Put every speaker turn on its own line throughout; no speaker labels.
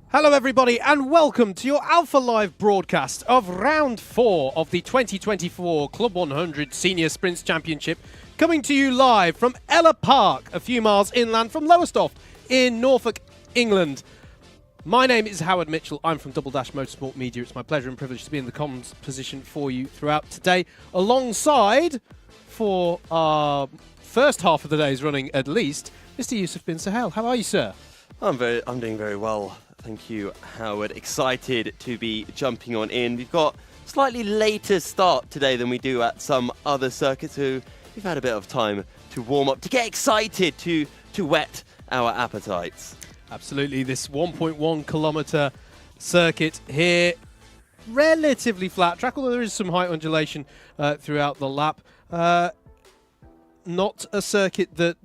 Hello everybody and welcome to your Alpha Live broadcast of round 4 of the 2024 Club 100 Senior Sprints Championship, coming to you live from Ellough Park, a few miles inland from Lowestoft in Norfolk, England. My name is Howard Mitchell. I'm from Double Dash Motorsport Media. It's my pleasure and privilege to be in the comms position for you throughout today, alongside, for our first half of the day's running at least, Mr. Yusuf bin Sahel. How are you, sir?
I'm doing very well. Thank you, Howard. Excited to be jumping on in. We've got a slightly later start today than we do at some other circuits, so we've had a bit of time to warm up, to get excited, to whet our appetites.
Absolutely. This 1.1 kilometre circuit here, relatively flat track, although there is some height undulation throughout the lap. Not a circuit that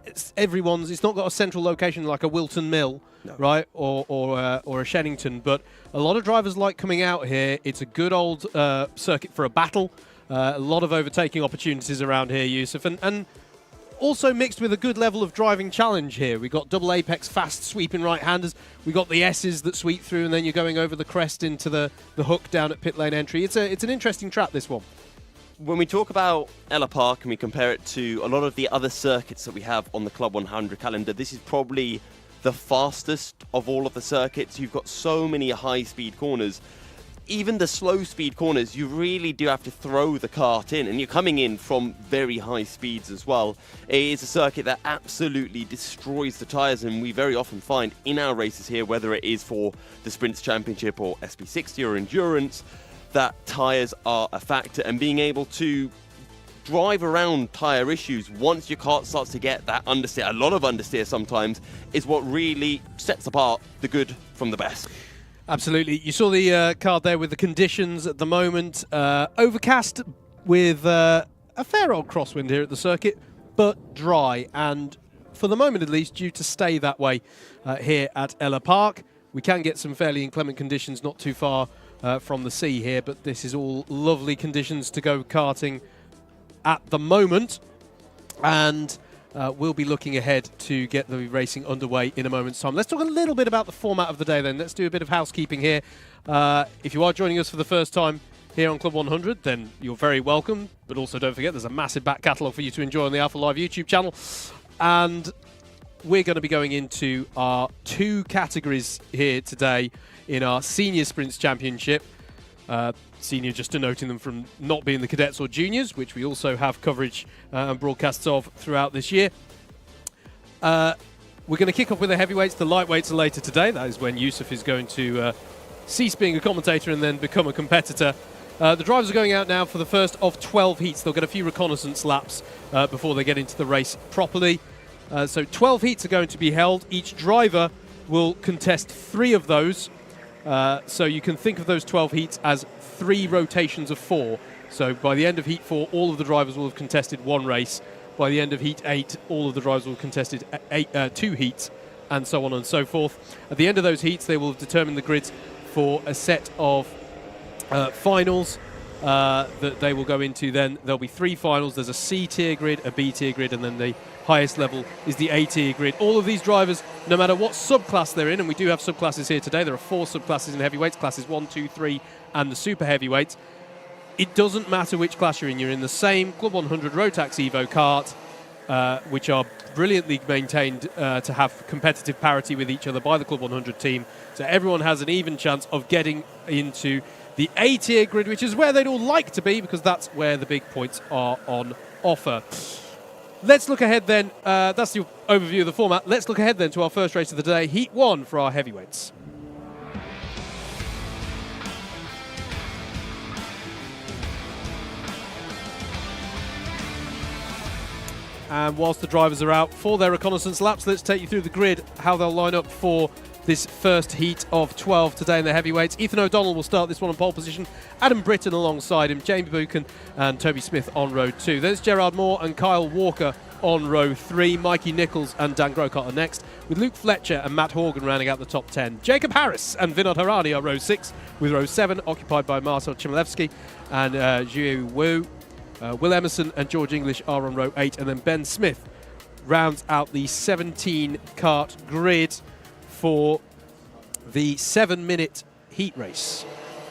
it's not got a central location like a Wilton Mill. No. Right, or a Shennington, but a lot of drivers like coming out here. It's a good old circuit for a battle. A lot of overtaking opportunities around here, Yusuf, and also mixed with a good level of driving challenge here. We've got double apex fast sweeping right-handers. We've got the S's that sweep through, and then you're going over the crest into the hook down at pit lane entry. It's an interesting track, this one.
When we talk about Ellough Park and we compare it to a lot of the other circuits that we have on the Club 100 calendar, this is probably the fastest of all of the circuits. You've got so many high-speed corners. Even the slow-speed corners, you really do have to throw the kart in, and you're coming in from very high speeds as well. It is a circuit that absolutely destroys the tyres, and we very often find in our races here, whether it is for the Sprints Championship or SP60 or Endurance, that tyres are a factor, and being able to drive around tyre issues once your kart starts to get that understeer, a lot of understeer sometimes, is what really sets apart the good from the best.
Absolutely. You saw the card there with the conditions at the moment. Overcast with a fair old crosswind here at the circuit, but dry, and for the moment at least due to stay that way here at Ellough Park. We can get some fairly inclement conditions not too far from the sea here, but this is all lovely conditions to go karting at the moment, and we'll be looking ahead to get the racing underway in a moment's time. Let's talk a little bit about the format of the day then. Let's do a bit of housekeeping here. If you are joining us for the first time here on Club 100, then you're very welcome, but also don't forget there's a massive back catalogue for you to enjoy on the Alpha Live YouTube channel, and we're going to be going into our 2 categories here today in our Senior Sprints Championship. Senior just denoting them from not being the cadets or juniors, which we also have coverage and broadcasts of throughout this year. We're going to kick off with the heavyweights. The lightweights are later today. That is when Yusuf is going to cease being a commentator and then become a competitor. The drivers are going out now for the first of 12 heats. They'll get a few reconnaissance laps before they get into the race properly. So 12 heats are going to be held. Each driver will contest 3 of those. So you can think of those 12 heats as 3 rotations of 4. So by the end of Heat 4, all of the drivers will have contested 1 race. By the end of Heat 8, all of the drivers will have contested 2 heats, and so on and so forth. At the end of those heats, they will determine the grids for a set of finals that they will go into. Then there'll be 3 finals. There's a C tier grid, a B tier grid, and then the highest level is the A tier grid. All of these drivers, no matter what subclass they're in, and we do have subclasses here today, there are 4 subclasses in heavyweights, classes 1, 2, 3, and the super heavyweights. It doesn't matter which class you're in the same Club 100 Rotax Evo kart, which are brilliantly maintained to have competitive parity with each other by the Club 100 team. So everyone has an even chance of getting into the A tier grid, which is where they'd all like to be, because that's where the big points are on offer. Let's look ahead then. That's the overview of the format. Let's look ahead then to our first race of the day, Heat 1 for our heavyweights. And whilst the drivers are out for their reconnaissance laps, let's take you through the grid, how they'll line up for this first heat of 12 today in the heavyweights. Ethan O'Donnell will start this one on pole position. Adam Britton alongside him, Jamie Buchan and Toby Smith on row 2. There's Gerard Moore and Kyle Walker on row 3. Mikey Nichols and Dan Grocott are next, with Luke Fletcher and Matt Horgan rounding out the top 10. Jacob Harris and Vinod Harani are row 6, with row 7 occupied by Marcel Chmielewski and Zhu Wu. Will Emerson and George English are on row 8, and then Ben Smith rounds out the 17 kart grid for the 7-minute heat race.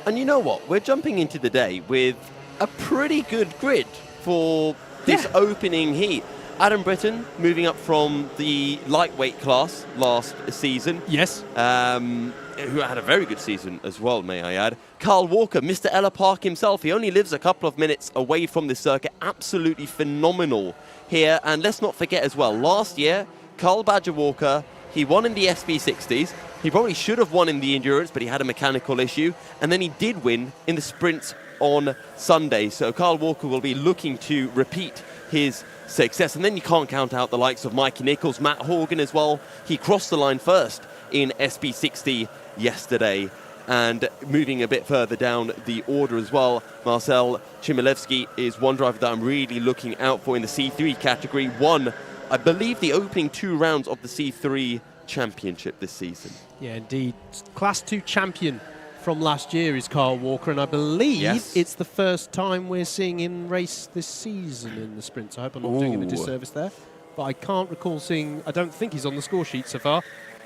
And you know what? We're jumping into the day with a pretty good grid for this opening heat. Adam Britton moving up from the lightweight class last season.
Yes.
Who had a very good season as well, may I add. Carl Walker, Mr. Ellough Park himself. He only lives a couple of minutes away from this circuit. Absolutely phenomenal here. And let's not forget as well, last year, Carl Badger Walker, he won in the SB60s. He probably should have won in the endurance, but he had a mechanical issue. And then he did win in the sprints on Sunday. So Carl Walker will be looking to repeat his success. And then you can't count out the likes of Mikey Nichols, Matt Horgan as well. He crossed the line first in SB60 yesterday. And moving a bit further down the order as well, Marcel Chmielewski is one driver that I'm really looking out for in the C3 category. Won, I believe, the opening 2 rounds of the C3 championship this season.
Yeah, indeed. Class 2 champion from last year is Carl Walker, and I believe it's the first time we're seeing him race this season in the sprints. I hope I'm not doing him a disservice there, but I can't recall seeing, I don't think he's on the score sheet so far.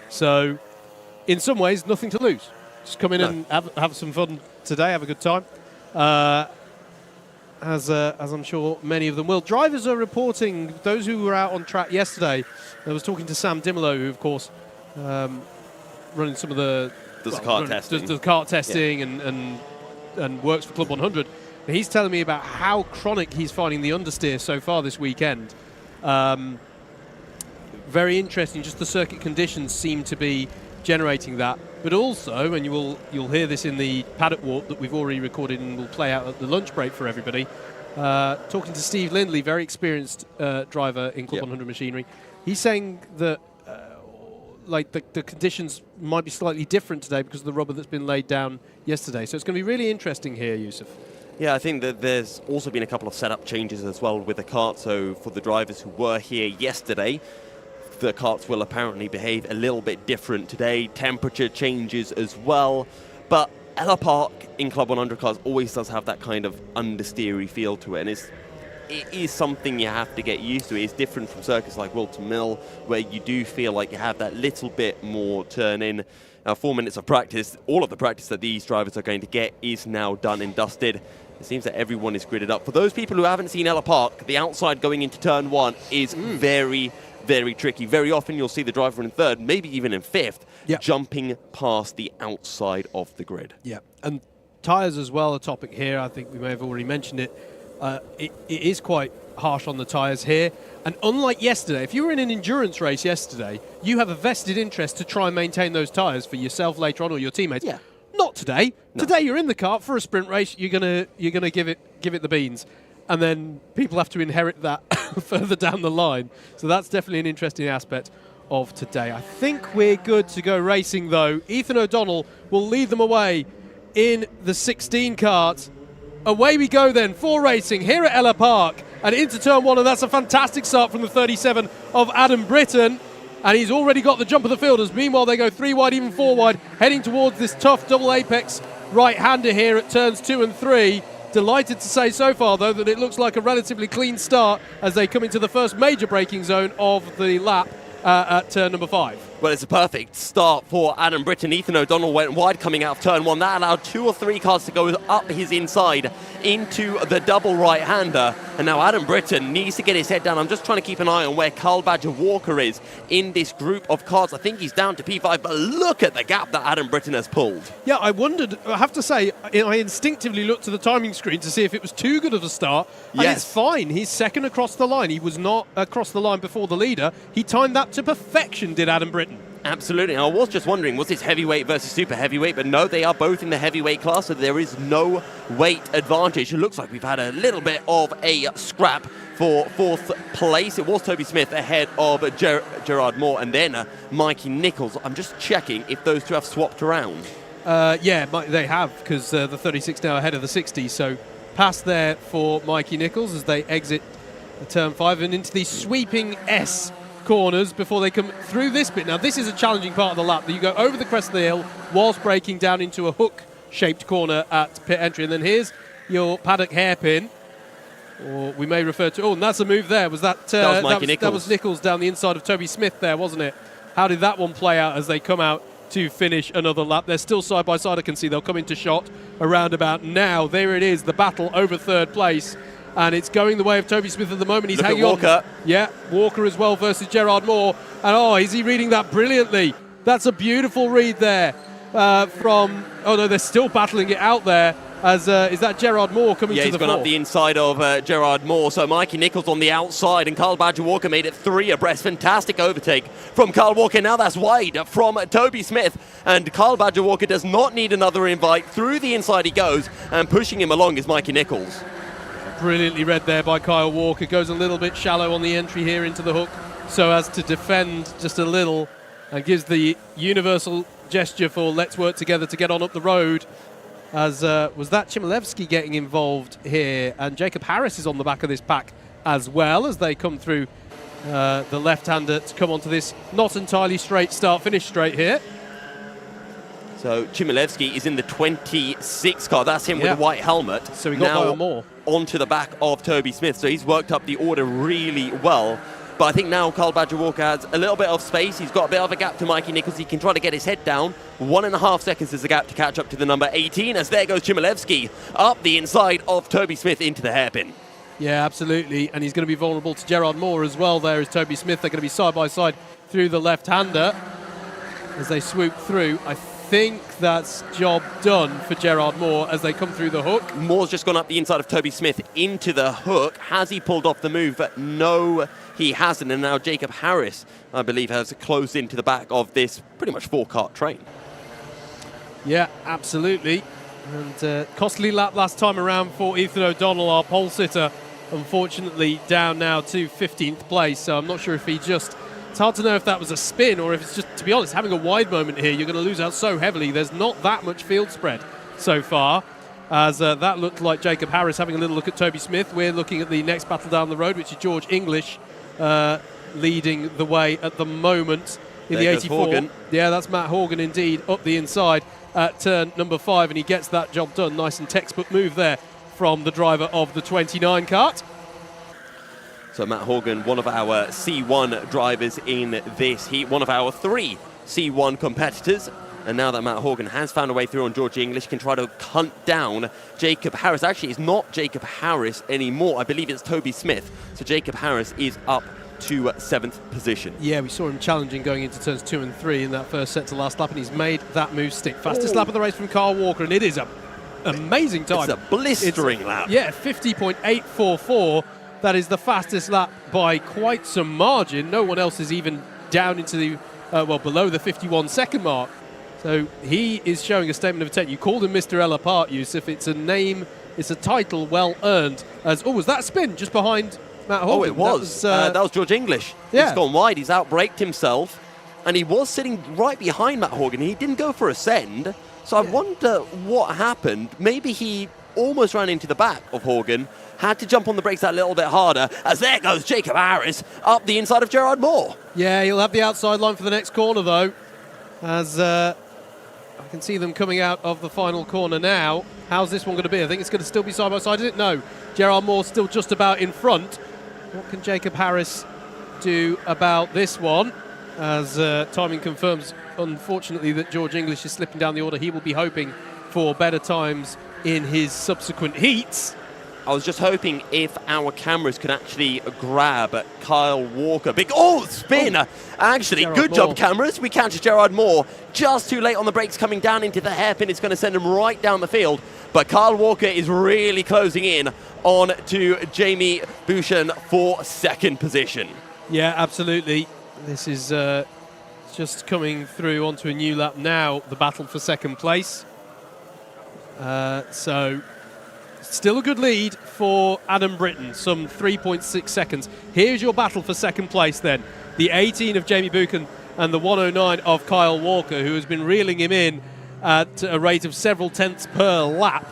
So, in some ways, nothing to lose. Just come in and have some fun today, have a good time, as I'm sure many of them will. Drivers are reporting, those who were out on track yesterday, I was talking to Sam Dimolo, who, of course, running some of the...
Does kart testing
and works for CLUB100. He's telling me about how chronic he's finding the understeer so far this weekend. Very interesting, just the circuit conditions seem to be generating that. But also, and you'll hear this in the paddock walk that we've already recorded and will play out at the lunch break for everybody, talking to Steve Lindley, very experienced driver in CLUB100 machinery. He's saying that the conditions might be slightly different today because of the rubber that's been laid down yesterday. So it's going to be really interesting here, Yusuf.
Yeah, I think that there's also been a couple of setup changes as well with the kart. So for the drivers who were here yesterday, the karts will apparently behave a little bit different today. Temperature changes as well. But Ellough Park in CLUB100 cars always does have that kind of understeery feel to it. And it is something you have to get used to. It's different from circuits like Wilton Mill, where you do feel like you have that little bit more turn in. Now, 4 minutes of practice, all of the practice that these drivers are going to get is now done and dusted. It seems that everyone is gridded up. For those people who haven't seen Ellough Park, the outside going into turn 1 is very, very tricky. Very often you'll see the driver in third, maybe even in fifth, jumping past the outside of the grid. Yeah,
and tyres as well, a topic here. I think we may have already mentioned it. It is quite harsh on the tyres here. And unlike yesterday, if you were in an endurance race yesterday, you have a vested interest to try and maintain those tyres for yourself later on or your teammates. Yeah. Not today. No. Today you're in the kart for a sprint race. You're gonna give it the beans, and then people have to inherit that further down the line. So that's definitely an interesting aspect of today. I think we're good to go racing though. Ethan O'Donnell will lead them away in the 16 kart. Away we go then for racing here at Ellough Park and into turn 1, and that's a fantastic start from the 37 of Adam Britton. And he's already got the jump of the fielders. Meanwhile, they go 3 wide, even 4 wide, heading towards this tough double apex right-hander here at turns 2 and 3. Delighted to say so far, though, that it looks like a relatively clean start as they come into the first major braking zone of the lap at turn number 5.
Well, it's a perfect start for Adam Britton. Ethan O'Donnell went wide coming out of turn 1. That allowed 2 or 3 cars to go up his inside into the double right-hander. And now Adam Britton needs to get his head down. I'm just trying to keep an eye on where Carl Badger Walker is in this group of cars. I think he's down to P5, but look at the gap that Adam Britton has pulled.
Yeah, I wondered, I have to say, I instinctively looked to the timing screen to see if it was too good of a start. And it's fine. He's second across the line. He was not across the line before the leader. He timed that to perfection, did Adam Britton.
Absolutely. I was just wondering, was this heavyweight versus super heavyweight? But no, they are both in the heavyweight class, so there is no weight advantage. It looks like we've had a little bit of a scrap for 4th place. It was Toby Smith ahead of Gerard Moore and then Mikey Nichols. I'm just checking if those two have swapped around.
Yeah, they have, because the 36 now ahead of the 60. So pass there for Mikey Nichols as they exit the turn 5 and into the sweeping S corners before they come through this bit. Now, this is a challenging part of the lap. You go over the crest of the hill whilst braking down into a hook-shaped corner at pit entry. And then here's your paddock hairpin, or we may refer to... Oh, and that's a move there. Was that...
that was Mikey Nichols.
That was Nichols down the inside of Toby Smith there, wasn't it? How did that one play out as they come out to finish another lap. They're still side by side. I can see they'll come into shot around about now. There it is, the battle over third place. And it's going the way of Toby Smith at the moment. He's
Look
hanging
at Walker.
on. Yeah, Walker as well versus Gerard Moore. And oh, is he reading that brilliantly? That's a beautiful read there from... Oh no, they're still battling it out there. As is that Gerard Moore coming to the fore?
Yeah, he's gone up the inside of Gerard Moore. So Mikey Nichols on the outside, and Carl Badger Walker made it 3 abreast. Fantastic overtake from Carl Walker. Now that's wide from Toby Smith, and Carl Badger Walker does not need another invite. Through the inside he goes, and pushing him along is Mikey Nichols.
Brilliantly read there by Kyle Walker. Goes a little bit shallow on the entry here into the hook so as to defend just a little, and gives the universal gesture for let's work together to get on up the road. As was that Chmielewski getting involved here, and Jacob Harris is on the back of this pack as well as they come through the left-hander to come onto this not entirely straight start-finish straight here.
So Chmielewski is in the 26 car. That's him with a white helmet.
So he got by more.
Onto the back of Toby Smith. So he's worked up the order really well. But I think now Carl Badger Walker has a little bit of space. He's got a bit of a gap to Mikey Nichols. He can try to get his head down. 1.5 seconds is the gap to catch up to the number 18. As there goes Chmielewski up the inside of Toby Smith into the hairpin.
Yeah, absolutely. And he's going to be vulnerable to Gerard Moore as well. There is Toby Smith. They're going to be side by side through the left-hander as they swoop through. I think that's job done for Gerard Moore as they come through the hook.
Moore's just gone up the inside of Toby Smith into the hook. Has he pulled off the move? No, he hasn't. And now Jacob Harris, I believe, has closed into the back of this pretty much 4-cart train.
Yeah, absolutely. And costly lap last time around for Ethan O'Donnell, our pole sitter. Unfortunately, down now to 15th place. So I'm not sure if he just... It's hard to know if that was a spin or if it's just, to be honest, having a wide moment here. You're going to lose out so heavily. There's not that much field spread so far. As that looked like Jacob Harris having a little look at Toby Smith. We're looking at the next battle down the road, which is George English leading the way at the moment in the 84.
Horgan.
Yeah, that's Matt Horgan indeed, up the inside at turn number 5, and he gets that job done. Nice and textbook move there from the driver of the 29 kart.
So Matt Horgan, one of our C1 drivers in this heat, one of our 3 C1 competitors. And now that Matt Horgan has found a way through on George English, can try to hunt down Jacob Harris. Actually, it's not Jacob Harris anymore. I believe it's Toby Smith. So Jacob Harris is up to 7th position.
Yeah, we saw him challenging going into turns 2 and 3 in that first set to last lap, and he's made that move stick. Fastest lap of the race from Carl Walker, and it is an amazing time.
It's a blistering lap.
Yeah, 50.844. That is the fastest lap by quite some margin. No one else is even down into the, below the 51-second mark. So he is showing a statement of intent. You called him Mr. Ellough, Yusuf. It's a name, it's a title well earned. Was that spin just behind Matt Horgan?
Oh, it was. That was George English.
Yeah.
He's gone wide. He's outbraked himself. And he was sitting right behind Matt Horgan. He didn't go for a send. So I wonder what happened. Maybe he almost ran into the back of Horgan, had to jump on the brakes that little bit harder, as there goes Jacob Harris up the inside of Gerard Moore.
Yeah, he'll have the outside line for the next corner, though, as I can see them coming out of the final corner now. How's this one going to be? I think it's going to still be side by side, is it? No. Gerard Moore still just about in front. What can Jacob Harris do about this one? As timing confirms, unfortunately, that George English is slipping down the order. He will be hoping for better times in his subsequent heats.
I was just hoping if our cameras could actually grab Kyle Walker. Big spin! Actually,
Gerard
good
Moore.
job, cameras. We catch Gerard Moore just too late on the brakes, coming down into the hairpin. It's going to send him right down the field. But Kyle Walker is really closing in on to Jamie Bouchan for 2nd position.
Yeah, absolutely. This is just coming through onto a new lap now, the battle for 2nd place. So still a good lead for Adam Britton, some 3.6 seconds. Here's your battle for 2nd place then. The 18 of Jamie Buchan and the 109 of Kyle Walker, who has been reeling him in at a rate of several tenths per lap.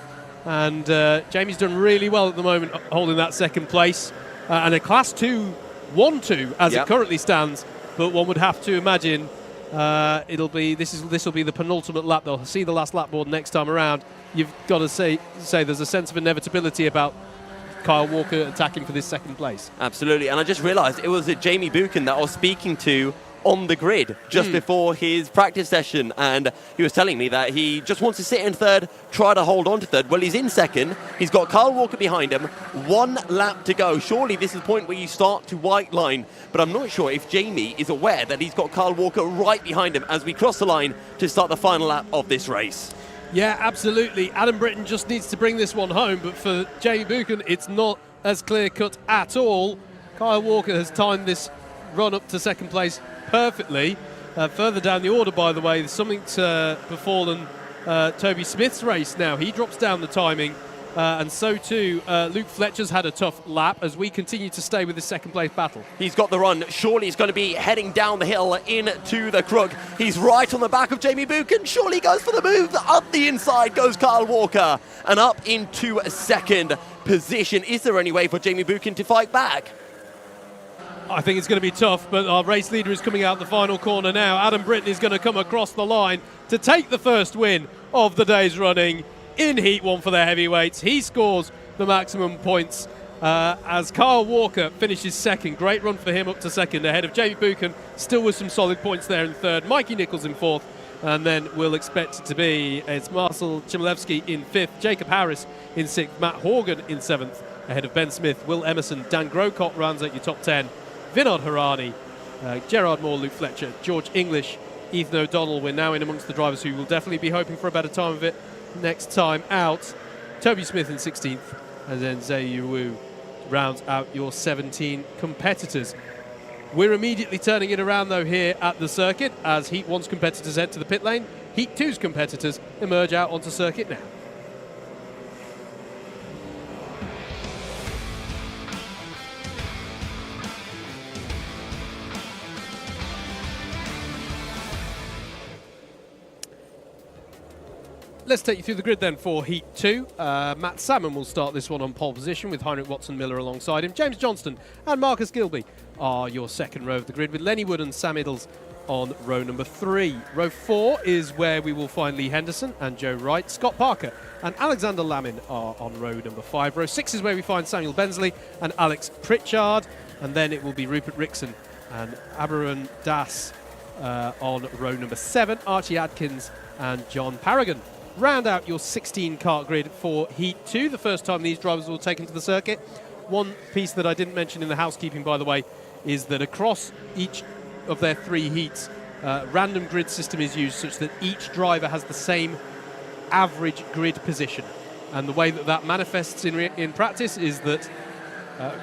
And Jamie's done really well at the moment, holding that 2nd place. And a Class 2 1-2 as it currently stands. But one would have to imagine this will be the penultimate lap. They'll see the last lap board next time around. You've got to say there's a sense of inevitability about Kyle Walker attacking for this 2nd place.
Absolutely, and I just realised it was Jamie Buchan that I was speaking to on the grid just before his practice session, and he was telling me that he just wants to sit in third, try to hold on to third. Well, he's in second. He's got Kyle Walker behind him. 1 lap to go. Surely this is the point where you start to white line, but I'm not sure if Jamie is aware that he's got Kyle Walker right behind him as we cross the line to start the final lap of this race.
Yeah, absolutely. Adam Britton just needs to bring this one home, but for Jamie Buchan, it's not as clear-cut at all. Kyle Walker has timed this run up to second place perfectly. Further down the order, by the way, there's something befallen Toby Smith's race now. He drops down the timing, and so too Luke Fletcher's had a tough lap as we continue to stay with the second place battle.
He's got the run. Surely he's going to be heading down the hill into the crook. He's right on the back of Jamie Buchan. Surely he goes for the move. Up the inside goes Kyle Walker, and up into a second position. Is there any way for Jamie Buchan to fight back?
I think it's going to be tough, but our race leader is coming out the final corner now. Adam Britton is going to come across the line to take the first win of the day's running in Heat 1 for the heavyweights. He scores the maximum points as Kyle Walker finishes second. Great run for him up to second, ahead of Jamie Buchan, still with some solid points there in third. Mikey Nichols in fourth, and then we'll expect it to be it's Marcel Chmielewski in fifth, Jacob Harris in sixth, Matt Horgan in seventh, ahead of Ben Smith, Will Emerson, Dan Grocott rounds out your top 10. Vinod Harani, Gerard Moore, Luke Fletcher, George English, Ethan O'Donnell. We're now in amongst the drivers who will definitely be hoping for a better time of it next time out. Toby Smith in 16th, and then Zhe Wu rounds out your 17 competitors. We're immediately turning it around, though, here at the circuit as Heat 1's competitors head to the pit lane. Heat 2's competitors emerge out onto circuit now. Let's take you through the grid then for Heat 2. Matt Salmon will start this one on pole position with Heinrich Watson-Miller alongside him. James Johnston and Marcus Gilby are your second row of the grid, with Lenny Wood and Sam Iddles on row number 3. Row 4 is where we will find Lee Henderson and Joe Wright. Scott Parker and Alexander Lamin are on row number 5. Row 6 is where we find Samuel Bensley and Alex Pritchard. And then it will be Rupert Rickson and Aberon Das on row number 7. Archie Adkins and John Paragon round out your 16 kart grid for Heat 2, the first time these drivers will take into the circuit. One piece that I didn't mention in the housekeeping, by the way, is that across each of their 3 heats, random grid system is used such that each driver has the same average grid position. And the way that that manifests in practice is that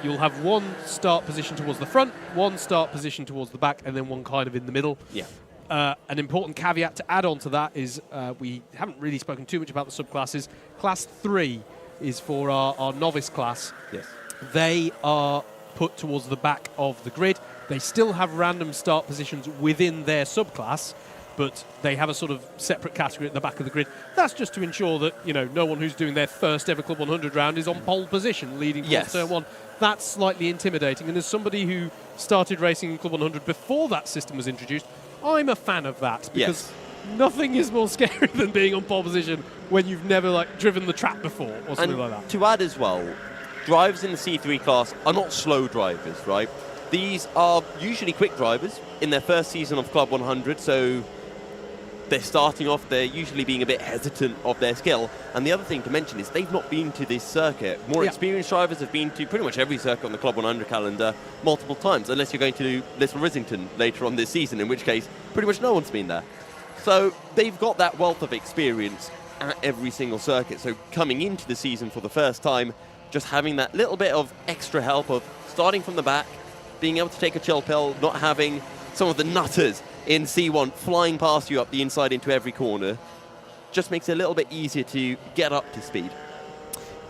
you'll have one start position towards the front, one start position towards the back, and then one kind of in the middle.
Yeah.
An important caveat to add on to that is we haven't really spoken too much about the subclasses. Class 3 is for our novice class.
Yes.
They are put towards the back of the grid. They still have random start positions within their subclass, but they have a sort of separate category at the back of the grid. That's just to ensure that, you know, no one who's doing their first ever Club 100 round is on pole position leading towards turn 1. That's slightly intimidating. And as somebody who started racing in Club 100 before that system was introduced, I'm a fan of that, because nothing is more scary than being on pole position when you've never driven the track before or something like that.
To add as well, drivers in the C3 class are not slow drivers, right? These are usually quick drivers in their first season of Club 100, so they're starting off, they're usually being a bit hesitant of their skill. And the other thing to mention is they've not been to this circuit. More experienced drivers have been to pretty much every circuit on the Club 100 calendar multiple times, unless you're going to Little Rissington later on this season, in which case pretty much no one's been there. So they've got that wealth of experience at every single circuit. So coming into the season for the first time, just having that little bit of extra help of starting from the back, being able to take a chill pill, not having some of the nutters in C1 flying past you up the inside into every corner, just makes it a little bit easier to get up to speed.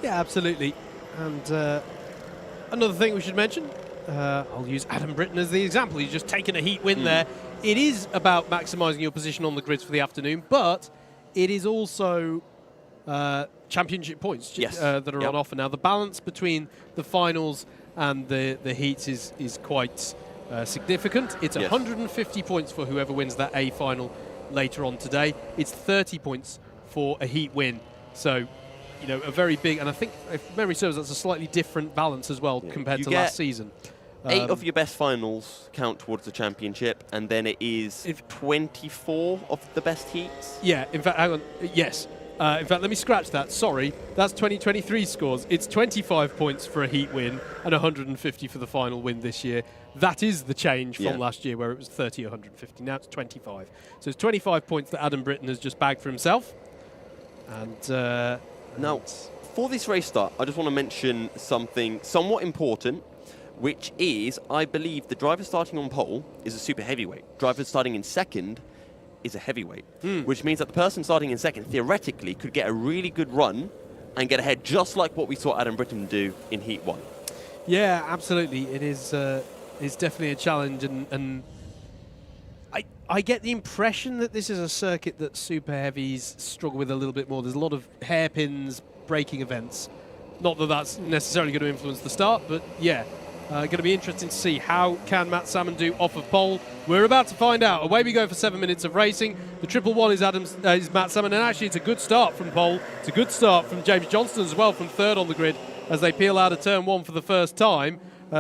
Yeah, absolutely. And another thing we should mention, I'll use Adam Britton as the example. He's just taken a heat win there. It is about maximising your position on the grids for the afternoon, but it is also championship points that are on offer. Now, the balance between the finals and the heats is quite significant. It's 150 points for whoever wins that A final later on today. It's 30 points for a heat win. So, you know, a very big, and I think, if memory serves, that's a slightly different balance as well compared to last season.
8 of your best finals count towards the championship, and then it is 24 of the best heats.
Yeah, in fact, hang on. Yes. In fact, let me scratch that. Sorry, that's 2023 scores. It's 25 points for a heat win and 150 for the final win this year. That is the change from last year, where it was 30 or 150. Now it's 25. So it's 25 points that Adam Britton has just bagged for himself. And
now, for this race start, I just want to mention something somewhat important, which is, I believe, the driver starting on pole is a super heavyweight. Driver starting in second is a heavyweight, which means that the person starting in second theoretically could get a really good run and get ahead, just like what we saw Adam Britton do in Heat 1.
Yeah, absolutely. It is it's definitely a challenge, and I get the impression that this is a circuit that super heavies struggle with a little bit more. There's a lot of hairpins, braking events. Not that that's necessarily going to influence the start, but yeah. Going to be interesting to see how can Matt Salmon do off of pole. We're about to find out. Away we go for 7 minutes of racing. The 111 is Matt Salmon, and actually it's a good start from pole. It's a good start from James Johnston as well, from third on the grid as they peel out of turn 1 for the first time.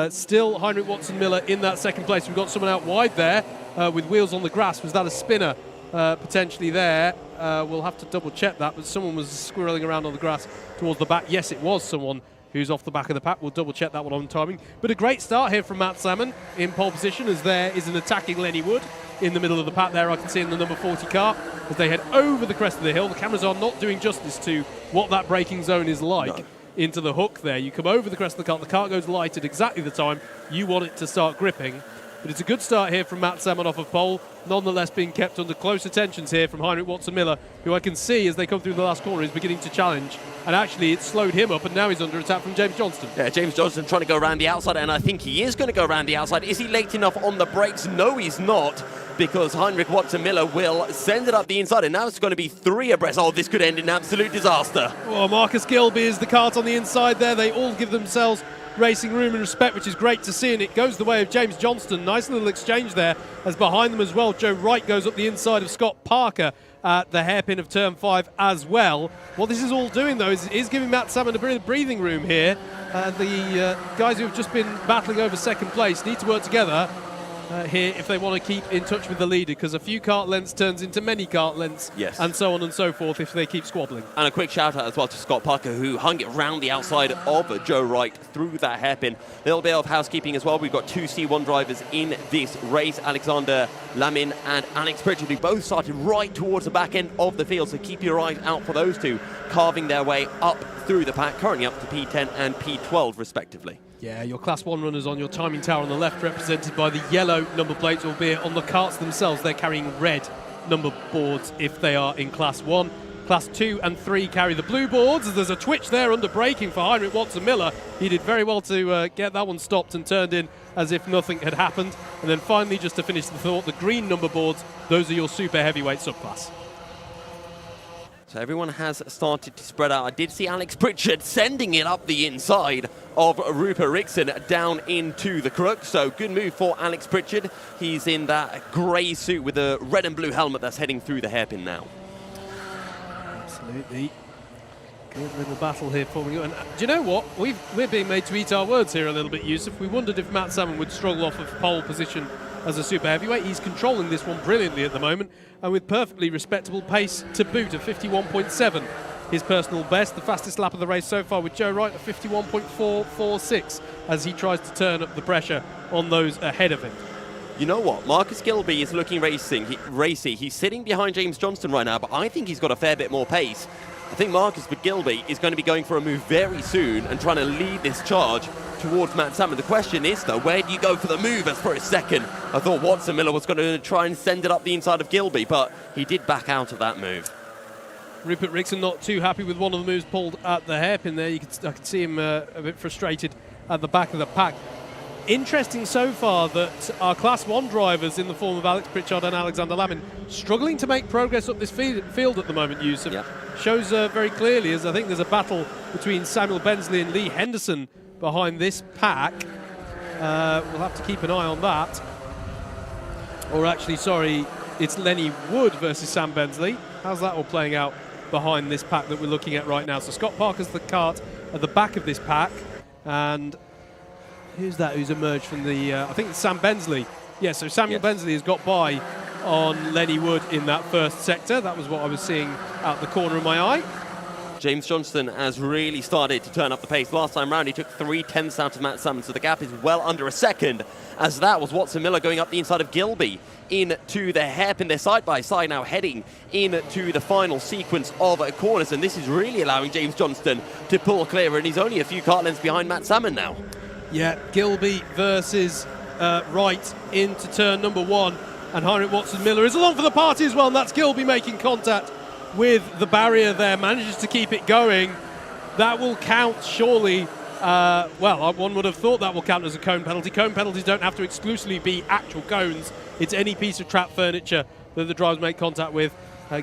Still Heinrich Watson-Miller in that second place. We've got someone out wide there with wheels on the grass. Was that a spinner potentially there? We'll have to double check that, but someone was squirreling around on the grass towards the back. Yes, it was someone who's off the back of the pack. We'll double check that one on timing. But a great start here from Matt Salmon in pole position, as there is an attacking Lenny Wood in the middle of the pack there. I can see in the number 40 car as they head over the crest of the hill. The cameras are not doing justice to what that braking zone is like into the hook there. You come over the crest of the car goes light at exactly the time you want it to start gripping. But it's a good start here from Matt Salmon off of pole, nonetheless being kept under close attentions here from Heinrich Watson-Miller, who I can see as they come through the last corner is beginning to challenge. And actually it slowed him up, and now he's under attack from James Johnston.
Yeah, James Johnston trying to go around the outside, and I think he is going to go around the outside. Is he late enough on the brakes? No, he's not, because Heinrich Watson-Miller will send it up the inside, and now it's going to be 3 abreast. Oh, this could end in absolute disaster.
Well, Marcus Gilby is the cart on the inside there. They all give themselves racing room and respect, which is great to see, and it goes the way of James Johnston. Nice little exchange there, as behind them as well, Joe Wright goes up the inside of Scott Parker at the hairpin of turn 5 as well. What this is all doing, though, is giving Matt Salmon a bit of breathing room here. The guys who have just been battling over second place need to work together here if they want to keep in touch with the leader, because a few kart lengths turns into many kart lengths, and so on and so forth if they keep squabbling.
And a quick shout out as well to Scott Parker, who hung it round the outside of Joe Wright through that hairpin. A little bit of housekeeping as well. We've got 2 C1 drivers in this race, Alexander Lamin and Alex Pritchard, who both started right towards the back end of the field, so keep your eyes out for those two, carving their way up through the pack, currently up to P10 and P12 respectively.
Yeah, your Class 1 runners on your timing tower on the left, represented by the yellow number plates, albeit on the karts themselves they're carrying red number boards if they are in Class 1. Class 2 and 3 carry the blue boards, as there's a twitch there under braking for Heinrich Watson-Miller. He did very well to get that one stopped and turned in as if nothing had happened. And then finally, just to finish the thought, the green number boards, those are your super heavyweight subclass.
So everyone has started to spread out. I did see Alex Pritchard sending it up the inside of Rupert Rixon down into the crook. So good move for Alex Pritchard. He's in that grey suit with a red and blue helmet that's heading through the hairpin now.
Absolutely. Good little battle here forming up. And do you know what? We're being made to eat our words here a little bit, Yusuf. We wondered if Matt Salmon would struggle off of pole position as a super heavyweight. He's controlling this one brilliantly at the moment, and with perfectly respectable pace to boot of 51.7. His personal best, the fastest lap of the race so far, with Joe Wright at 51.446 as he tries to turn up the pressure on those ahead of him.
You know what? Marcus Gilby is looking racy. He's sitting behind James Johnston right now, but I think he's got a fair bit more pace. I think Marcus Gilby is going to be going for a move very soon and trying to lead this charge towards Matt Salmon. The question is, though, where do you go for the move? As for a second, I thought Watson-Miller was going to try and send it up the inside of Gilby, but he did back out of that move.
Rupert Rixon not too happy with one of the moves pulled at the hairpin there. I could see him a bit frustrated at the back of the pack. Interesting so far that our Class 1 drivers in the form of Alex Pritchard and Alexander Lamin struggling to make progress up this field at the moment, Yusuf.
Yep.
Shows very clearly, as I think there's a battle between Samuel Bensley and Lee Henderson behind this pack. We'll have to keep an eye on that. Or actually, sorry, it's Lenny Wood versus Sam Bensley. How's that all playing out behind this pack that we're looking at right now? So Scott Parker's the kart at the back of this pack, and who's that who's emerged from the, I think it's Sam Bensley. Yeah, so Samuel Bensley has got by on Lenny Wood in that first sector. That was what I was seeing out the corner of my eye.
James Johnston has really started to turn up the pace. Last time round, he took 3/10 out of Matt Salmon, so the gap is well under a second, as that was Watson Miller going up the inside of Gilby into the hairpin. They're side by side now, heading into the final sequence of corners, and this is really allowing James Johnston to pull clear, and he's only a few kart lengths behind Matt Salmon now. Yeah,
Gilby versus Wright into turn number 1, and Heinrich Watson Miller is along for the party as well, and that's Gilby making contact with the barrier there, manages to keep it going. That will count, surely. Well, one would have thought that will count as a cone penalty. Cone penalties don't have to exclusively be actual cones. It's any piece of track furniture that the drivers make contact with.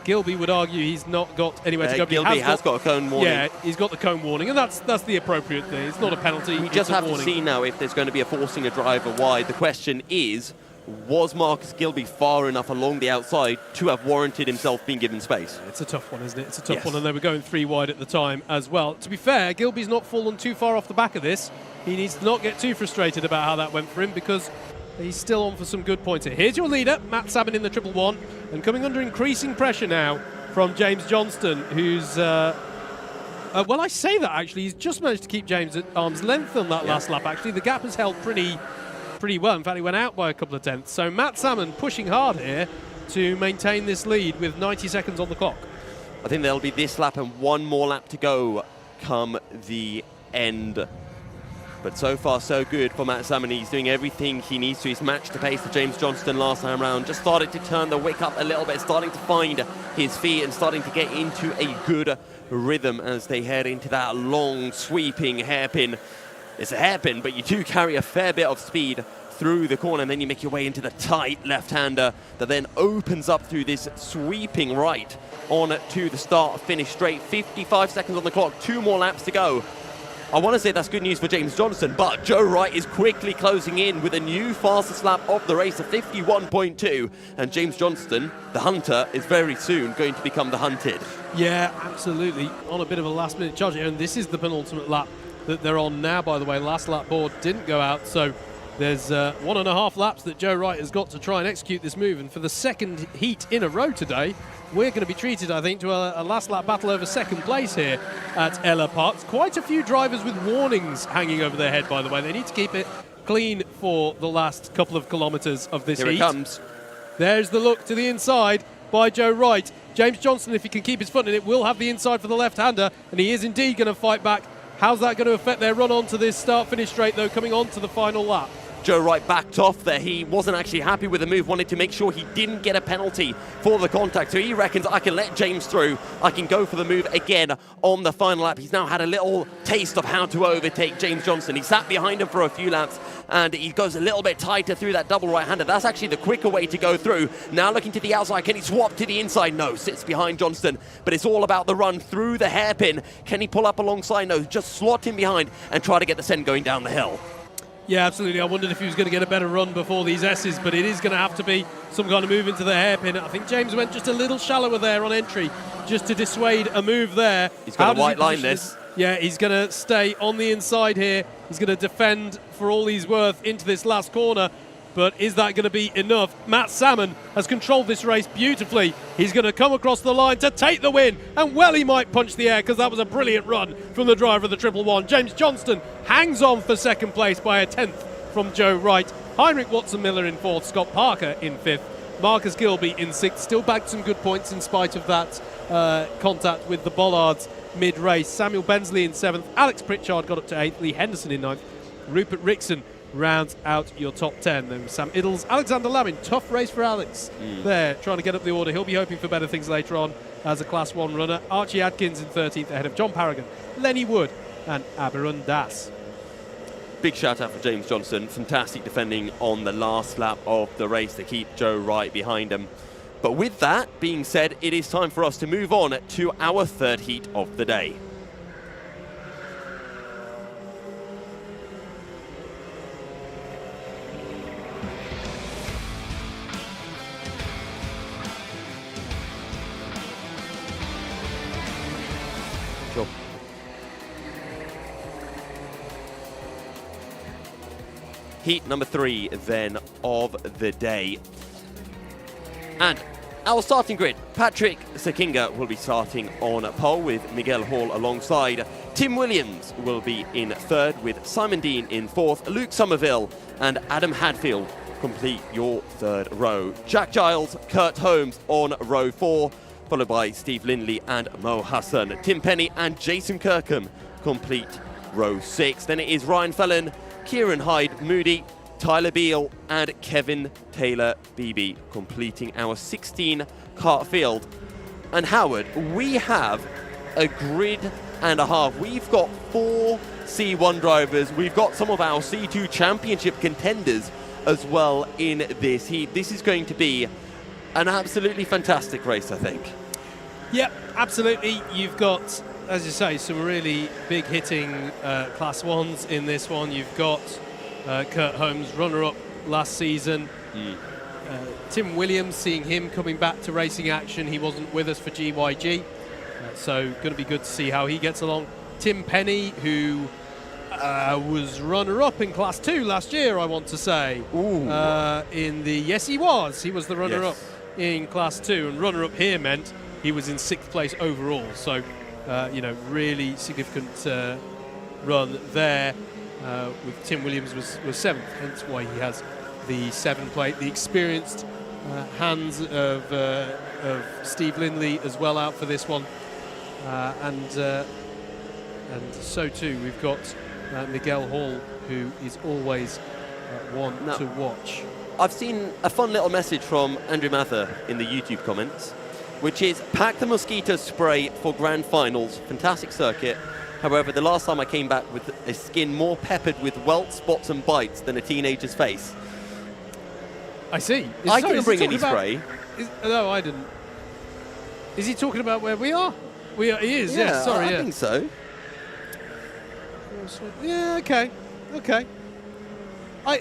Gilby would argue he's not got anywhere to go.
Gilby has got a cone warning.
Yeah, he's got the cone warning, and that's the appropriate thing. It's not a penalty.
We just have to see now if there's going to be a forcing a driver wide. The question is, was Marcus Gilby far enough along the outside to have warranted himself being given space?
It's a tough one, isn't it? It's a tough one, and they were going 3 wide at the time as well. To be fair, Gilby's not fallen too far off the back of this. He needs to not get too frustrated about how that went for him, because he's still on for some good points here. Here's your leader, Matt Salmon in the 111, and coming under increasing pressure now from James Johnston, who's... well, I say that, actually. He's just managed to keep James at arm's length on that last lap, actually. The gap has held pretty well. In fact, he went out by a couple of tenths. So Matt Salmon pushing hard here to maintain this lead with 90 seconds on the clock.
I think there'll be this lap and one more lap to go come the end. But so far, so good for Matt Salmon. He's doing everything he needs to. He's matched the pace of James Johnston last time around. Just started to turn the wick up a little bit, starting to find his feet and starting to get into a good rhythm as they head into that long, sweeping hairpin. It's a hairpin, but you do carry a fair bit of speed through the corner, and then you make your way into the tight left-hander that then opens up through this sweeping right on to the start-finish straight. 55 seconds on the clock, 2 more laps to go. I want to say that's good news for James Johnston, but Joe Wright is quickly closing in with a new fastest lap of the race of 51.2, and James Johnston, the hunter, is very soon going to become the hunted.
Yeah, absolutely. On a bit of a last-minute charge, and this is the penultimate lap that they're on now, by the way. Last lap board didn't go out, so there's 1.5 laps that Joe Wright has got to try and execute this move. And for the second heat in a row today, we're going to be treated, I think, to a last lap battle over second place here at Ellough Park. Quite a few drivers with warnings hanging over their head, by the way. They need to keep it clean for the last couple of kilometres of this heat.
Here it comes.
There's the look to the inside by Joe Wright. James Johnston, if he can keep his foot in it, will have the inside for the left-hander, and he is indeed going to fight back. How's that going to affect their run on to this start-finish straight, though, coming on to the final lap?
Joe Wright backed off there. He wasn't actually happy with the move, wanted to make sure he didn't get a penalty for the contact. So he reckons, I can let James through. I can go for the move again on the final lap. He's now had a little taste of how to overtake James Johnston. He sat behind him for a few laps, and he goes a little bit tighter through that double right-hander. That's actually the quicker way to go through. Now looking to the outside. Can he swap to the inside? No, sits behind Johnston. But it's all about the run through the hairpin. Can he pull up alongside? No, just slot him behind and try to get the send going down the hill.
Yeah, absolutely. I wondered if he was going to get a better run before these S's, but it is going to have to be some kind of move into the hairpin. I think James went just a little shallower there on entry, just to dissuade a move there.
He's got a white line this.
Yeah, he's going to stay on the inside here. He's going to defend for all he's worth into this last corner. But is that going to be enough? Matt Salmon has controlled this race beautifully. He's going to come across the line to take the win. And well, he might punch the air, because that was a brilliant run from the driver of the 111. James Johnston hangs on for second place by a tenth from Joe Wright. Heinrich Watson Miller in fourth. Scott Parker in fifth. Marcus Gilby in sixth. Still bagged some good points in spite of that contact with the bollards mid-race. Samuel Bensley in seventh. Alex Pritchard got up to eighth. Lee Henderson in ninth. Rupert Rickson rounds out your top 10. Then Sam Iddles, Alexander Lamin. Tough race for Alex there, trying to get up the order. He'll be hoping for better things later on as a Class 1 runner. Archie Adkins in 13th ahead of John Paragon, Lenny Wood and Aberrun Das.
Big shout out for James Johnston. Fantastic defending on the last lap of the race to keep Joe Wright behind him. But with that being said, it is time for us to move on to our third heat of the day. heat number 3 then of the day. And our starting grid, Patrick Sekinga will be starting on pole with Miguel Hall alongside. Tim Williams will be in 3rd with Simon Dean in 4th. Luke Somerville and Adam Hadfield complete your 3rd row. Jack Giles, Kurt Holmes on row 4, followed by Steve Lindley and Mo Hassan. Tim Penny and Jason Kirkham complete row 6. Then it is Ryan Fallon, Kieran Hyde Moody, Tyler Beale and Kevin Taylor Beebe completing our 16 kart field. And Howard, we have a grid and a half. We've got 4 C1 drivers. We've got some of our C2 championship contenders as well in this heat. This is going to be an absolutely fantastic race, I think.
Yep, absolutely. You've got, as you say, some really big hitting Class 1s in this one. You've got Kurt Holmes, runner-up last season. Tim Williams, seeing him coming back to racing action. He wasn't with us for GYG, so going to be good to see how he gets along. Tim Penny, who was runner-up in Class 2 last year, I want to say. Yes, he was. He was the runner-up in Class 2, and runner-up here meant he was in 6th place overall. So, really significant run there. With Tim Williams was 7th, hence why he has the 7 plate. The experienced hands of Steve Lindley as well out for this one, and so too we've got Miguel Hall, who is always one to watch.
I've seen a fun little message from Andrew Mather in the YouTube comments, which is, pack the mosquito spray for grand finals, fantastic circuit. However, the last time I came back with a skin more peppered with welts, spots and bites than a teenager's face.
I see.
I didn't bring any spray.
No, I didn't. Is he talking about where we are? He is,
yeah,
yes, sorry.
I think so.
Yeah, okay.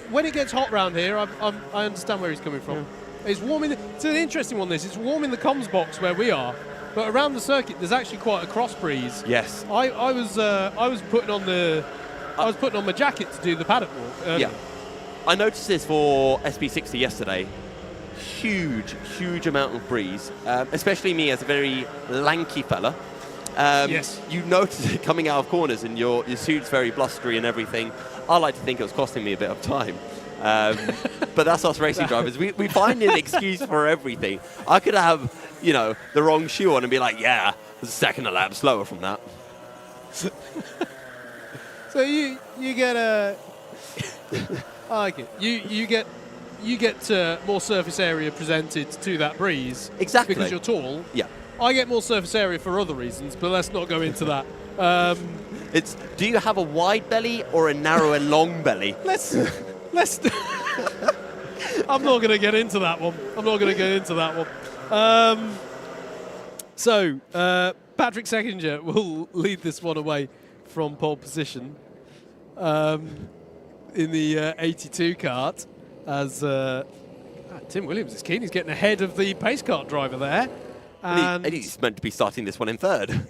When it gets hot round here, I understand where he's coming from. Yeah. It's warm it's an interesting one, this. It's warm in the comms box where we are. But around the circuit, there's actually quite a cross breeze.
Yes.
I was putting on my jacket to do the paddock walk.
Yeah. I noticed this for SP60 yesterday. Huge amount of breeze, especially me as a very lanky fella.
Yes.
You notice it coming out of corners, and your suit's very blustery and everything. I like to think it was costing me a bit of time. But that's us racing drivers. We find an excuse for everything. I could have, the wrong shoe on and be like, yeah, there's a second a lap slower from that.
So you get a... I like it. You get more surface area presented to that breeze.
Exactly.
Because you're tall.
Yeah.
I get more surface area for other reasons, but let's not go into that.
Do you have a wide belly or a narrow and long belly?
Let's I'm not going to get into that one. So Patrick Sekinger will lead this one away from pole position in the 82 kart, as Tim Williams is keen. He's getting ahead of the pace kart driver there.
And he's meant to be starting this one in 3rd.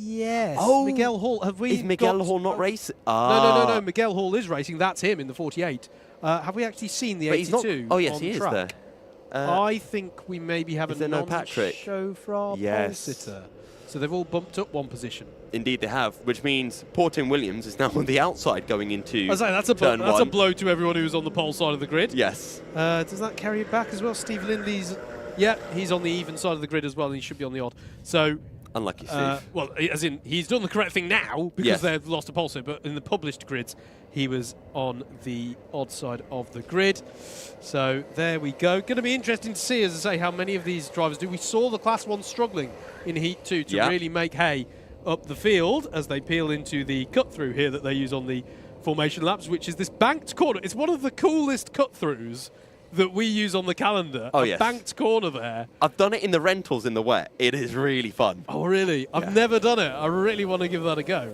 Yes.
Oh,
Miguel Hall.
Is Miguel Hall not racing?
No. Miguel Hall is racing. That's him in the 48. Have we actually seen the 82?
Oh, yes,
on
he
track?
is there.
I think we maybe have a non-show for our pole sitter. So they've all bumped up one position.
Indeed, they have, which means poor Tim Williams is now on the outside going into
that's a blow to everyone who's on the pole side of the grid.
Yes.
Does that carry it back as well? Steve Lindley's... Yeah, he's on the even side of the grid as well, and he should be on the odd. So...
Unlucky Steve.
Well, as in, he's done the correct thing now because they've lost a pole sitter, but in the published grids, he was on the odd side of the grid. So there we go. Going to be interesting to see, as I say, how many of these drivers do. We saw the Class 1 struggling in Heat 2 to really make hay up the field as they peel into the cut-through here that they use on the formation laps, which is this banked corner. It's one of the coolest cut-throughs that we use on the calendar.
Oh,
a banked corner there.
I've done it in the rentals in the wet. It is really fun.
Oh, really? I've never done it. I really want to give that a go.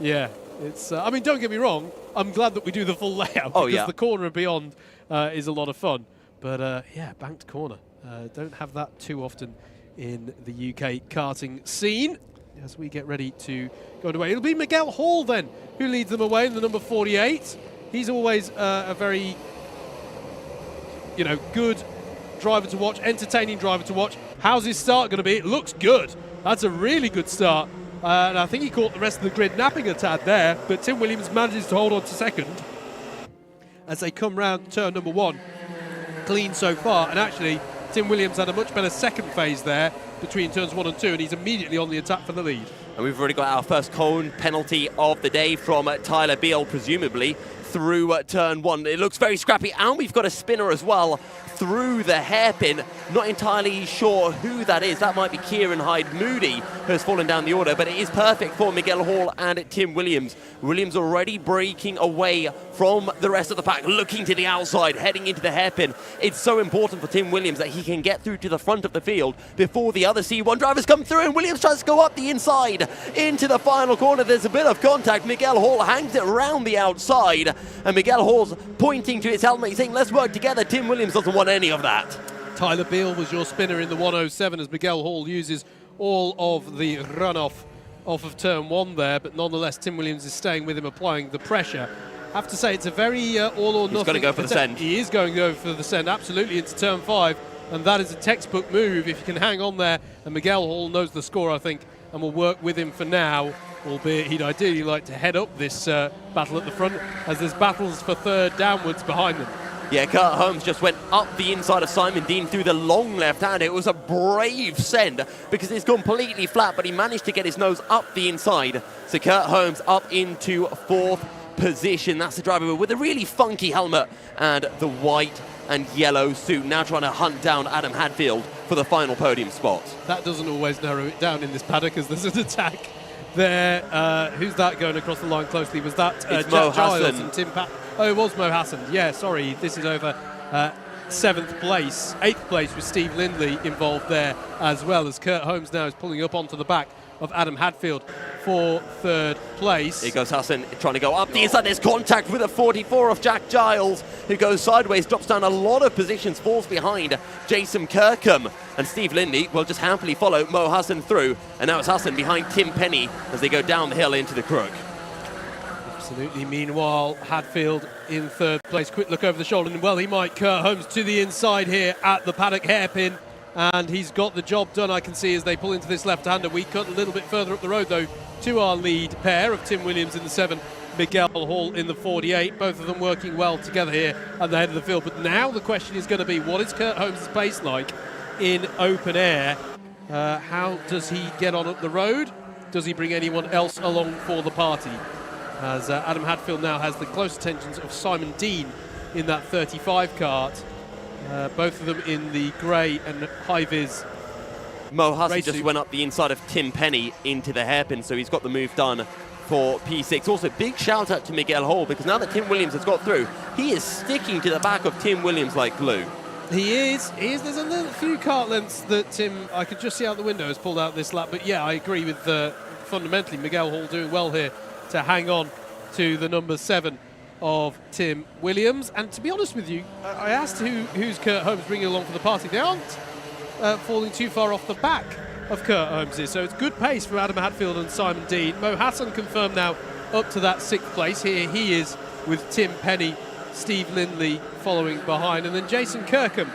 Yeah, it's... I mean, don't get me wrong. I'm glad that we do the full layout because the corner and beyond is a lot of fun. But, yeah, banked corner. Don't have that too often in the UK karting scene. as we get ready to go away. It'll be Miguel Hall then who leads them away in the number 48. He's always a very, good driver to watch, entertaining driver to watch. How's his start going to be? It looks good. That's a really good start. And I think he caught the rest of the grid napping a tad there, but Tim Williams manages to hold on to second as they come round turn number 1. Clean so far, and actually Tim Williams had a much better second phase there between turns 1 and 2, and he's immediately on the attack for the lead.
And we've already got our first cone penalty of the day from Tyler Beale, presumably through turn 1. It looks very scrappy, and we've got a spinner as well through the hairpin. Not entirely sure who that is. That might be Kieran Hyde-Moody, who has fallen down the order, but it is perfect for Miguel Hall and Tim Williams. Williams already breaking away from the rest of the pack, looking to the outside, heading into the hairpin. It's so important for Tim Williams that he can get through to the front of the field before the other C1 drivers come through, and Williams tries to go up the inside into the final corner. There's a bit of contact. Miguel Hall hangs it around the outside, and Miguel Hall's pointing to his helmet, saying, let's work together. Tim Williams doesn't want any of that.
Tyler Beale was your spinner in the 107 as Miguel Hall uses all of the runoff off of turn 1 there, but nonetheless Tim Williams is staying with him, applying the pressure. I have to say it's a very all or nothing.
He's going to go for the send.
He is going to go for the send, absolutely, into turn 5, and that is a textbook move if you can hang on there, and Miguel Hall knows the score, I think, and will work with him for now, albeit he'd ideally like to head up this battle at the front, as there's battles for third downwards behind them.
Yeah, Kurt Holmes just went up the inside of Simon Dean through the long left hand. It was a brave send because it's completely flat, but he managed to get his nose up the inside. So Kurt Holmes up into 4th position. That's the driver with a really funky helmet and the white and yellow suit, now trying to hunt down Adam Hadfield for the final podium spot.
That doesn't always narrow it down in this paddock, as there's an attack there. Who's that going across the line closely? Was that Jack Giles and Tim Pat? Oh, it was Mo Hassan. Yeah, sorry. This is over 7th place. 8th place with Steve Lindley involved there as well, as Kurt Holmes now is pulling up onto the back of Adam Hadfield for 3rd place.
Here goes Hassan trying to go up the inside. There's contact with a 44 of Jack Giles, who goes sideways, drops down a lot of positions, falls behind Jason Kirkham. And Steve Lindley will just happily follow Mo Hassan through. And now it's Hassan behind Tim Penny as they go down the hill into the crook.
Absolutely. Meanwhile, Hadfield in 3rd place. Quick look over the shoulder, and well, he might. Kurt Holmes to the inside here at the paddock hairpin, and he's got the job done, I can see, as they pull into this left-hander. We cut a little bit further up the road, though, to our lead pair of Tim Williams in the 7, Miguel Hall in the 48. Both of them working well together here at the head of the field. But now the question is going to be, what is Kurt Holmes' pace like in open air? How does he get on up the road? Does he bring anyone else along for the party? As Adam Hadfield now has the close attentions of Simon Dean in that 35 kart. Both of them in the grey and high-vis.
Mo Hassan just went up the inside of Tim Penny into the hairpin, so he's got the move done for P6. Also, big shout out to Miguel Hall, because now that Tim Williams has got through, he is sticking to the back of Tim Williams like glue.
He is. There's a little few kart lengths that Tim, I could just see out the window, has pulled out this lap. But yeah, I agree with fundamentally Miguel Hall doing well here to hang on to the number 7 of Tim Williams. And to be honest with you, I asked who's Kurt Holmes bringing along for the party. They aren't falling too far off the back of Kurt Holmes, so it's good pace from Adam Hadfield and Simon Dean. Mo Hassan confirmed now up to that 6th place. Here he is with Tim Penny, Steve Lindley following behind, and then Jason Kirkham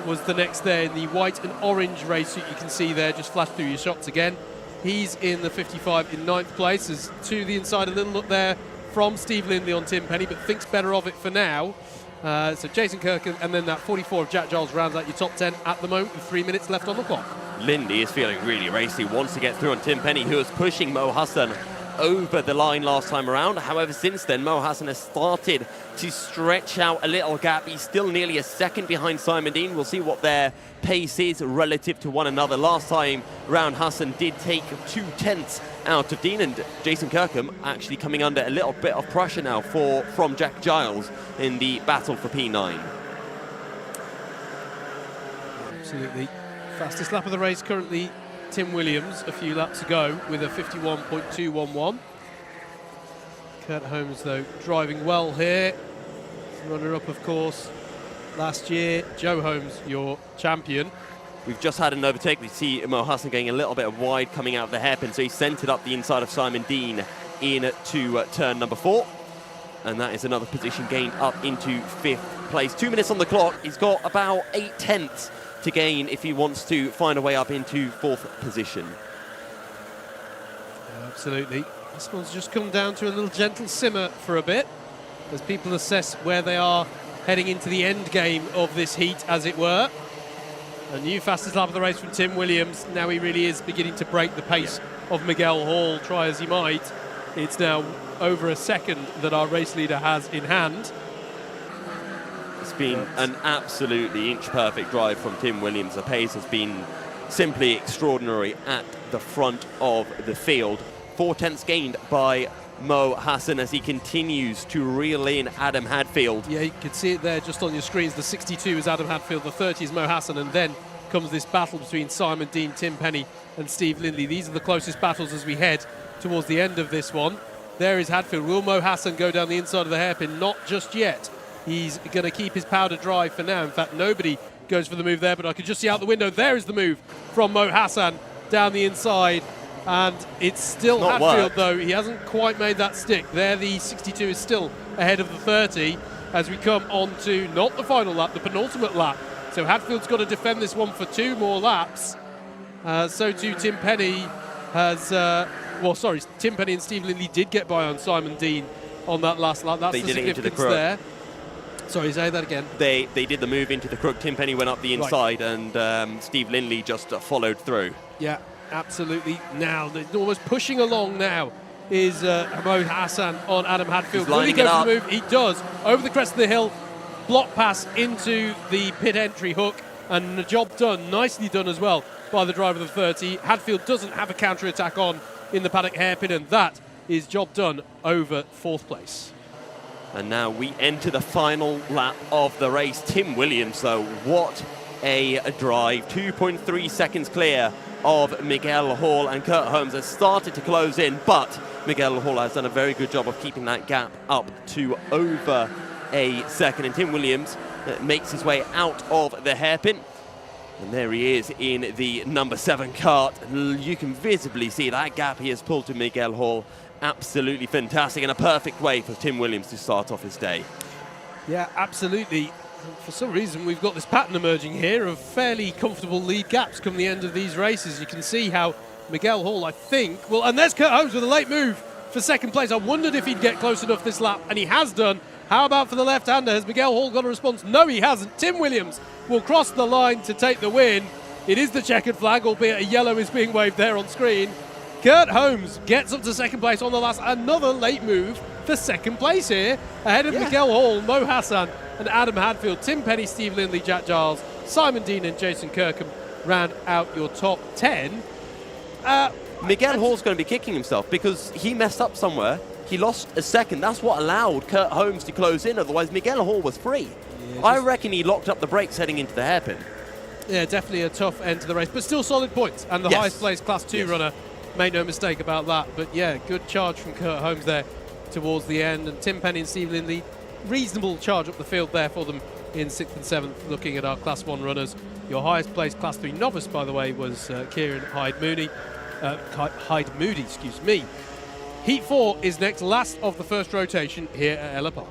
was the next there in the white and orange race suit. You can see there, just flash through your shots again. He's in the 55 in 9th place, as to the inside a little look there from Steve Lindley on Tim Penny, but thinks better of it for now. So Jason Kirkham, and then that 44 of Jack Giles rounds out your top 10 at the moment with 3 minutes left on the clock.
Lindley is feeling really racy, wants to get through on Tim Penny, who was pushing Mo Hassan over the line last time around. However, since then, Mo Hassan has started to stretch out a little gap. He's still nearly a second behind Simon Dean. We'll see what their pace is relative to one another. Last time round, Hassan did take 2/10 out of Dean, and Jason Kirkham actually coming under a little bit of pressure now from Jack Giles in the battle for P9.
Absolutely. Fastest lap of the race currently, Tim Williams, a few laps ago with a 51.211. Kurt Holmes, though, driving well here. Runner-up, of course, last year. Joe Holmes, your champion.
We've just had an overtake. We see Mo Hassan going a little bit wide coming out of the hairpin, so he sent it up the inside of Simon Dean into turn number 4. And that is another position gained up into 5th place. 2 minutes on the clock. He's got about 8 tenths to gain if he wants to find a way up into 4th position.
Absolutely. This one's just come down to a little gentle simmer for a bit as people assess where they are heading into the end game of this heat, as it were. A new fastest lap of the race from Tim Williams. Now he really is beginning to break the pace of Miguel Hall, try as he might. It's now over a second that our race leader has in hand.
It's been an absolutely inch-perfect drive from Tim Williams. The pace has been simply extraordinary at the front of the field. 4 tenths gained by Mo Hassan as he continues to reel in Adam Hadfield.
Yeah, you can see it there just on your screens. The 62 is Adam Hadfield, the 30 is Mo Hassan, and then comes this battle between Simon Dean, Tim Penny and Steve Lindley. These are the closest battles as we head towards the end of this one. There is Hadfield. Will Mo Hassan go down the inside of the hairpin? Not just yet. He's going to keep his powder dry for now. In fact, nobody goes for the move there, but I can just see out the window. There is the move from Mo Hassan down the inside. And it's still Hadfield, though. He hasn't quite made that stick. There, the 62 is still ahead of the 30 as we come on to not the final lap, the penultimate lap. So Hadfield's got to defend this one for 2 more laps. So too Tim Penny has... Tim Penny and Steve Lindley did get by on Simon Dean on that last lap. That's the significance there. Sorry, say that again.
They did the move into the crook. Tim Penny went up the inside, and Steve Lindley just followed through.
Yeah. Absolutely. Now, they're almost pushing along now is Mo Hassan on Adam Hadfield. Will he go for the move? He does. Over the crest of the hill, block pass into the pit entry hook, and the job done, nicely done as well by the driver of the 30. Hadfield doesn't have a counter-attack on in the paddock hairpin, and that is job done over 4th place.
And now we enter the final lap of the race. Tim Williams, though, what a drive. 2.3 seconds clear of Miguel Hall, and Kurt Holmes has started to close in, but Miguel Hall has done a very good job of keeping that gap up to over a second, and Tim Williams makes his way out of the hairpin, and there he is in the number 7 kart. You can visibly see that gap he has pulled to Miguel Hall. Absolutely fantastic, and a perfect way for Tim Williams to start off his day.
Yeah, absolutely. For some reason, we've got this pattern emerging here of fairly comfortable lead gaps come the end of these races. You can see how Miguel Hall, I think, and there's Kurt Holmes with a late move for 2nd place. I wondered if he'd get close enough this lap, and he has done. How about for the left-hander? Has Miguel Hall got a response? No, he hasn't. Tim Williams will cross the line to take the win. It is the checkered flag, albeit a yellow is being waved there on screen. Kurt Holmes gets up to 2nd place on the last. Another late move for 2nd place here, ahead of Miguel Hall, Mo Hassan and Adam Hadfield. Tim Penny, Steve Lindley, Jack Giles, Simon Dean and Jason Kirkham round out your top 10.
Miguel Hall's going to be kicking himself because he messed up somewhere. He lost a second. That's what allowed Kurt Holmes to close in. Otherwise, Miguel Hall was free. Yeah, I reckon he locked up the brakes heading into the hairpin. Yeah,
definitely a tough end to the race, but still solid points. And the highest placed Class 2 runner, made no mistake about that. But yeah, good charge from Kurt Holmes there towards the end. And Tim Penny and Steve Lindley, reasonable charge up the field there for them in 6th and 7th, looking at our Class 1 runners. Your highest placed Class 3 novice, by the way, was Kieran Hyde-Moody. Hyde-Moody, excuse me. Heat 4 is next, last of the first rotation here at Ellough Park.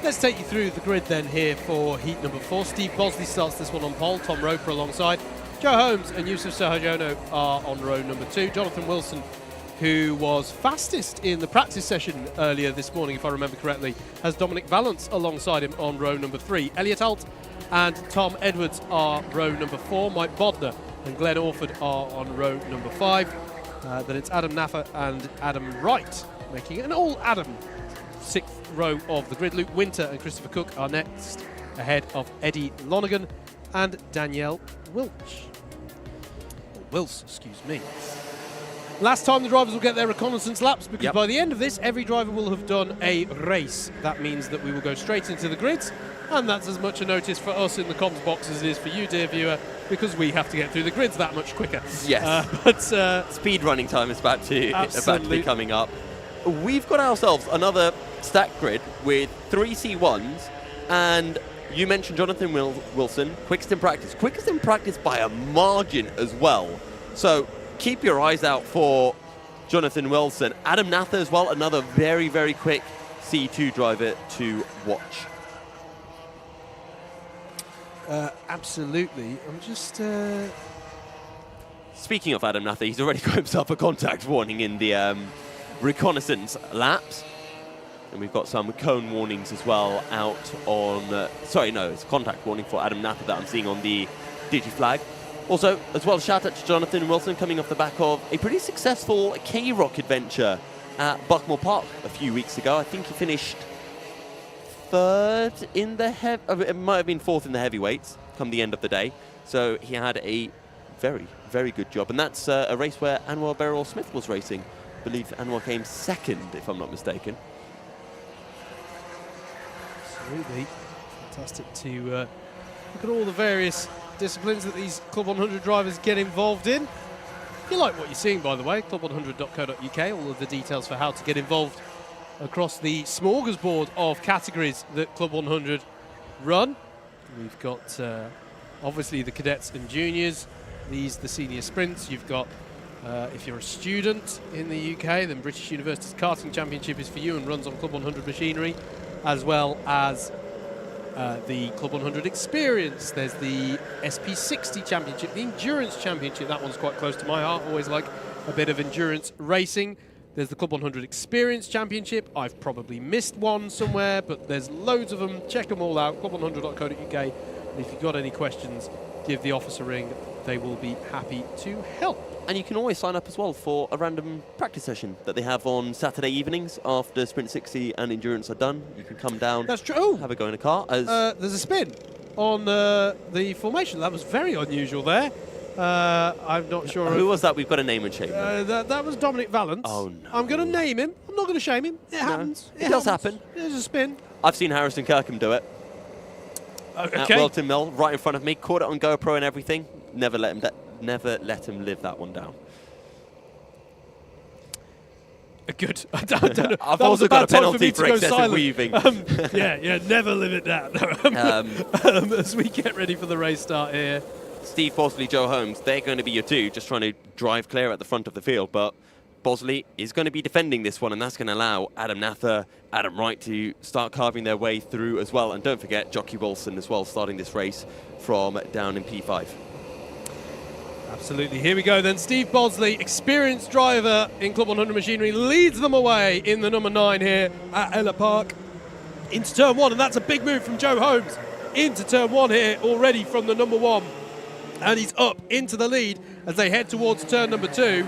Let's take you through the grid then here for heat number 4. Steve Bosley starts this one on pole, Tom Roper alongside. Joe Holmes and Yusuf Sahajono are on row number 2. Jonathan Wilson, who was fastest in the practice session earlier this morning, if I remember correctly, has Dominic Valance alongside him on row number 3. Elliot Alt and Tom Edwards are row number 4. Mike Bodner and Glenn Orford are on row number 5. Then it's Adam Naffa and Adam Wright, making it an all-Adam 6th row of the grid. Luke Winter and Christopher Cook are next, ahead of Eddie Lonergan and Danielle Wills, excuse me. Last time the drivers will get their reconnaissance laps, because by the end of this, every driver will have done a race. That means that we will go straight into the grids And that's as much a notice for us in the comms box as it is for you, dear viewer, because we have to get through the grids that much quicker.
Yes. Speed running time is about to be coming up. We've got ourselves another stack grid with 3 C1s, and you mentioned Jonathan Wilson, quickest in practice by a margin as well. So keep your eyes out for Jonathan Wilson. Adam Nather as well, another very, very quick C2 driver to watch.
Absolutely. I'm just...
Speaking of Adam Nather, he's already got himself a contact warning in the reconnaissance laps. And we've got some cone warnings as well out on... sorry, no, it's a contact warning for Adam Nather that I'm seeing on the DigiFlag. Also, as well, shout out to Jonathan Wilson coming off the back of a pretty successful K-Rock adventure at Buckmore Park a few weeks ago. I think he finished third in the it might have been fourth in the heavyweights come the end of the day. So he had a very, very good job. And that's a race where Anwar Beryl-Smith was racing. I believe Anwar came second, if I'm not mistaken.
Absolutely. Fantastic to look at all the various disciplines that these Club 100 drivers get involved in. If you like what you're seeing, by the way, club100.co.uk, all of the details for how to get involved across the smorgasbord of categories that Club 100 run. We've got obviously the cadets and juniors, the senior sprints. You've got, if you're a student in the UK, then British University's Karting Championship is for you and runs on Club 100 machinery, as well as the Club 100 Experience. There's the SP60 Championship, the Endurance Championship. That one's quite close to my heart. Always like a bit of endurance racing. There's the Club 100 Experience Championship. I've probably missed one somewhere, but there's loads of them. Check them all out, club100.co.uk. And if you've got any questions, give the office a ring. They will be happy to help.
And you can always sign up as well for a random practice session that they have on Saturday evenings after Sprint 60 and Endurance are done. You can come down.
That's true.
Have a go in a car.
There's a spin on the formation. That was very unusual there. I'm not sure.
Who was that? We've got a name and shame.
That was Dominic Valance.
Oh, no.
I'm going to name him. I'm not going to shame him. It happens.
It does happen.
There's a spin.
I've seen Harrison Kirkham do it.
Okay.
At Welton Mill, right in front of me. Caught it on GoPro and everything. Never let him live that one down.
Good. I don't know.
I've also got a penalty for excessive
silent.
weaving.
Yeah, never live it down. As we get ready for the race start here.
Steve Bosley, Joe Holmes, they're going to be your two, just trying to drive clear at the front of the field. But Bosley is going to be defending this one, and that's going to allow Adam Nather, Adam Wright to start carving their way through as well. And don't forget Jockey Wilson as well, starting this race from down in P5.
Absolutely. Here we go then. Steve Bosley, experienced driver in Club 100 machinery, leads them away in the number 9 here at Ellough Park into turn 1. And that's a big move from Joe Holmes into turn 1 here already from the number 1. And he's up into the lead as they head towards turn number 2.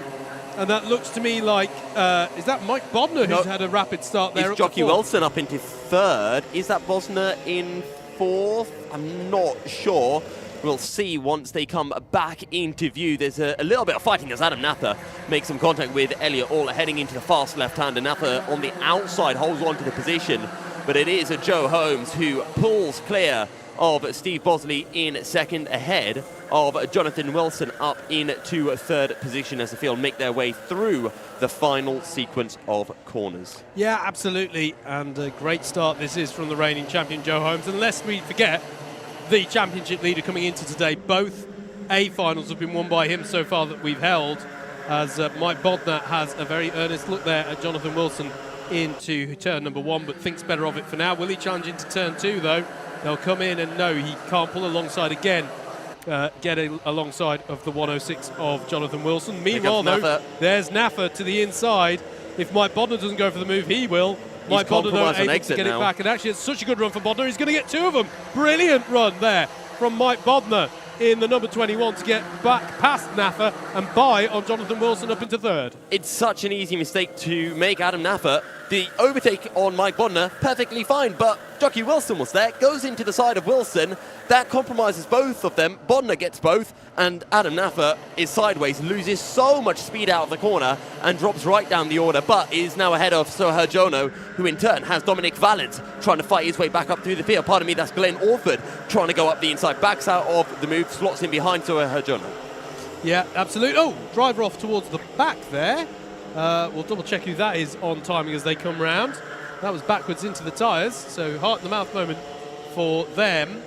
And that looks to me like, is that Mike Bodner who's had a rapid start there?
Is Jockey Wilson up into 3rd? Is that Bosner in 4th? I'm not sure. We'll see once they come back into view. There's a little bit of fighting as Adam Nather makes some contact with Ellough, all heading into the fast left-hand. And Nather on the outside holds on to the position. But it is a Joe Holmes who pulls clear of Steve Bosley in 2nd, ahead of Jonathan Wilson up into 3rd position as the field make their way through the final sequence of corners.
Yeah, absolutely. And a great start this is from the reigning champion Joe Holmes. And lest we forget, the championship leader coming into today, both A finals have been won by him so far that we've held, as Mike Bodner has a very earnest look there at Jonathan Wilson into turn number 1, but thinks better of it for now. Will he challenge into turn 2 though? They'll come in and no, he can't pull alongside again. Get alongside of the 106 of Jonathan Wilson. Meanwhile though, there's Nather to the inside. If Mike Bodner doesn't go for the move, he will. Mike Bodner able to get it back, and actually it's such a good run for Bodner. He's going to get 2 of them. Brilliant run there from Mike Bodner in the number 21 to get back past Nather and by on Jonathan Wilson up into 3rd.
It's such an easy mistake to make. Adam Nather The overtake on Mike Bodner, perfectly fine, but Jockey Wilson was there, goes into the side of Wilson. That compromises both of them. Bodner gets both, and Adam Naffer is sideways, loses so much speed out of the corner and drops right down the order, but is now ahead of Soher Jono, who in turn has Dominic Valence trying to fight his way back up through the field. Pardon me, that's Glenn Orford trying to go up the inside, backs out of the move, slots in behind Soher Jono.
Yeah, absolutely. Oh, driver off towards the back there. We'll double check who that is on timing as they come round. That was backwards into the tyres, so heart in the mouth moment for them.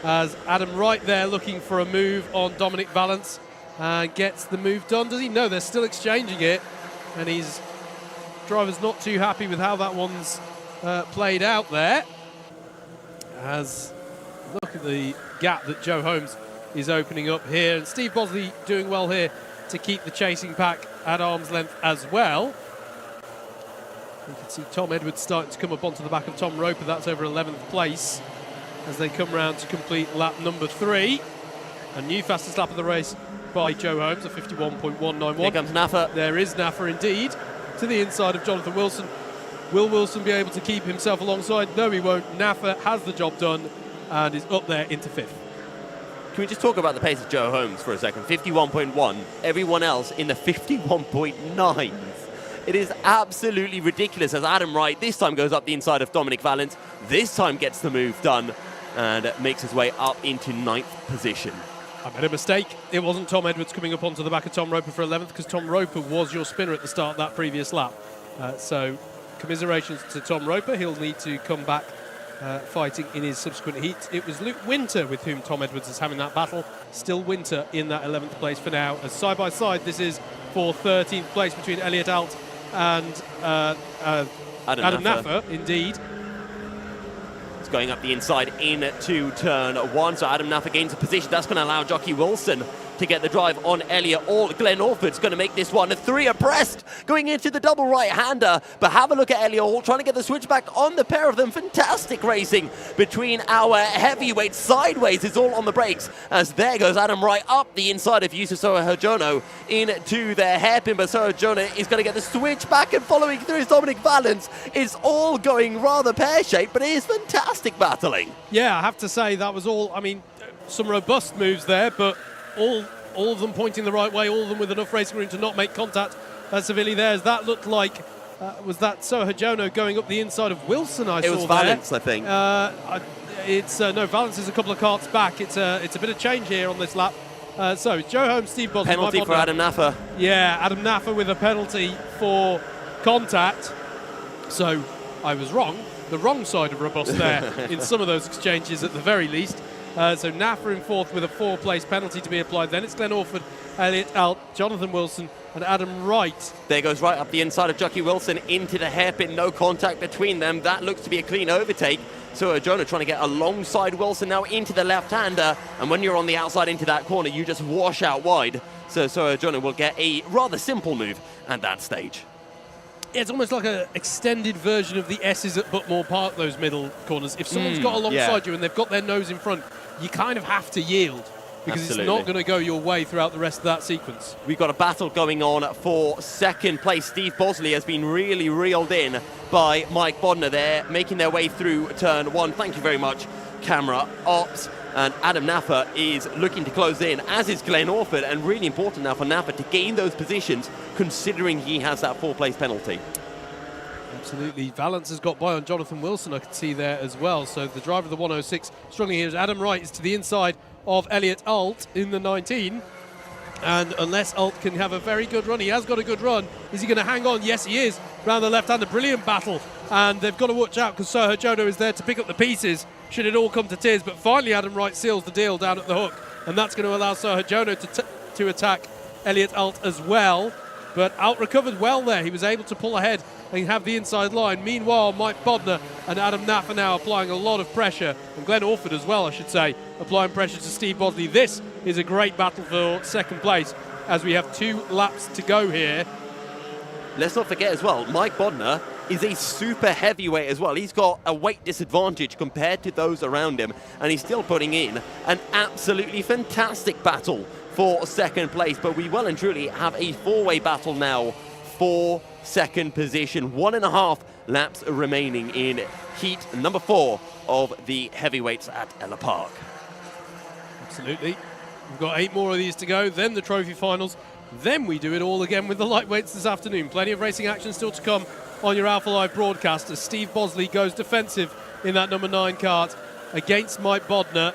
As Adam Wright there looking for a move on Dominic Valence and gets the move done. Does he? No, they're still exchanging it, and his driver's not too happy with how that one's played out there. As look at the gap that Joe Holmes is opening up here, and Steve Bosley doing well here to keep the chasing pack at arm's length as well. You can see Tom Edwards starting to come up onto the back of Tom Roper. That's over 11th place as they come round to complete lap number 3. A new fastest lap of the race by Joe Holmes, a 51.191.
Here comes Naffer.
There is Naffer indeed, to the inside of Jonathan Wilson. Will Wilson be able to keep himself alongside? No, he won't. Naffer has the job done and is up there into 5th.
Can we just talk about the pace of Joe Holmes for a second? 51.1, everyone else in the 51.9s. It is absolutely ridiculous as Adam Wright this time goes up the inside of Dominic Valence, this time gets the move done and makes his way up into 9th position.
I made a mistake. It wasn't Tom Edwards coming up onto the back of Tom Roper for 11th, because Tom Roper was your spinner at the start of that previous lap. So commiserations to Tom Roper. He'll need to come back fighting in his subsequent heat. It was Luke Winter with whom Tom Edwards is having that battle. Still Winter in that 11th place for now. As side by side, this is for 13th place between Elliot Alt and Adam Naffer, indeed.
It's going up the inside into turn 1, so Adam Naffer gains a position. That's going to allow Jockey Wilson to get the drive on Elliot. Glenn Orford's going to make this one 3 abreast, going into the double right-hander. But have a look at Elliot Hall trying to get the switchback on the pair of them. Fantastic racing between our heavyweights. Sideways is all on the brakes, as there goes Adam Wright up the inside of Yusuf Soher Jono into their hairpin. But Soher Jono is going to get the switchback, and following through is Dominic Valence. It's all going rather pear-shaped, but it is fantastic battling.
Yeah, I have to say that was all, I mean, some robust moves there, but all of them pointing the right way, all of them with enough racing room to not make contact severely there. As that looked like, was that Soher Jono going up the inside of Wilson, I saw there.
It was Valence, I think.
No, Valence is a couple of carts back. It's a bit of change here on this lap. So Joe Holmes, Steve Bosley.
Penalty for Adam Naffer.
Yeah, Adam Naffer with a penalty for contact. So I was wrong. The wrong side of robust there in some of those exchanges at the very least. So Naffer in 4th with a 4-place penalty to be applied. Then it's Glenn Orford, Elliot Alt, Jonathan Wilson and Adam Wright.
There goes right up the inside of Jockey Wilson into the hairpin. No contact between them. That looks to be a clean overtake. So Jonah trying to get alongside Wilson now into the left-hander. And when you're on the outside into that corner, you just wash out wide. So Jonah will get a rather simple move at that stage.
It's almost like an extended version of the S's at Butmore Park, those middle corners. If someone's got alongside you and they've got their nose in front, you kind of have to yield, because Absolutely. It's not going to go your way throughout the rest of that sequence.
We've got a battle going on for 2nd place. Steve Bosley has been really reeled in by Mike Bodner there, making their way through turn 1. Thank you very much, camera ops. And Adam Naffer is looking to close in, as is Glenn Orford, and really important now for Naffer to gain those positions, considering he has that 4-place penalty.
Absolutely. Valence has got by on Jonathan Wilson, I could see there as well. So the driver of the 106 struggling here is Adam Wright, is to the inside of Elliot Alt in the 19. And unless Alt can have a very good run, he has got a good run. Is he going to hang on? Yes, he is. Round the left hand, a brilliant battle. And they've got to watch out, because Soher Jono is there to pick up the pieces should it all come to tears. But finally, Adam Wright seals the deal down at the hook. And that's going to allow Soher Jono to attack Elliot Alt as well. But Alt recovered well there. He was able to pull ahead and have the inside line. Meanwhile, Mike Bodner and Adam Naffer now applying a lot of pressure. And Glenn Orford as well, I should say, applying pressure to Steve Bosley. This is a great battle for 2nd place, as we have 2 laps to go here.
Let's not forget as well, Mike Bodner is a super heavyweight as well. He's got a weight disadvantage compared to those around him, and he's still putting in an absolutely fantastic battle for 2nd place. But we well and truly have a 4-way battle now for 2nd position. 1.5 laps remaining in heat number 4 of the heavyweights at Ellough Park.
Absolutely. We've got 8 more of these to go, then the trophy finals. Then we do it all again with the lightweights this afternoon. Plenty of racing action still to come on your Alpha Live broadcast as Steve Bosley goes defensive in that number 9 kart against Mike Bodner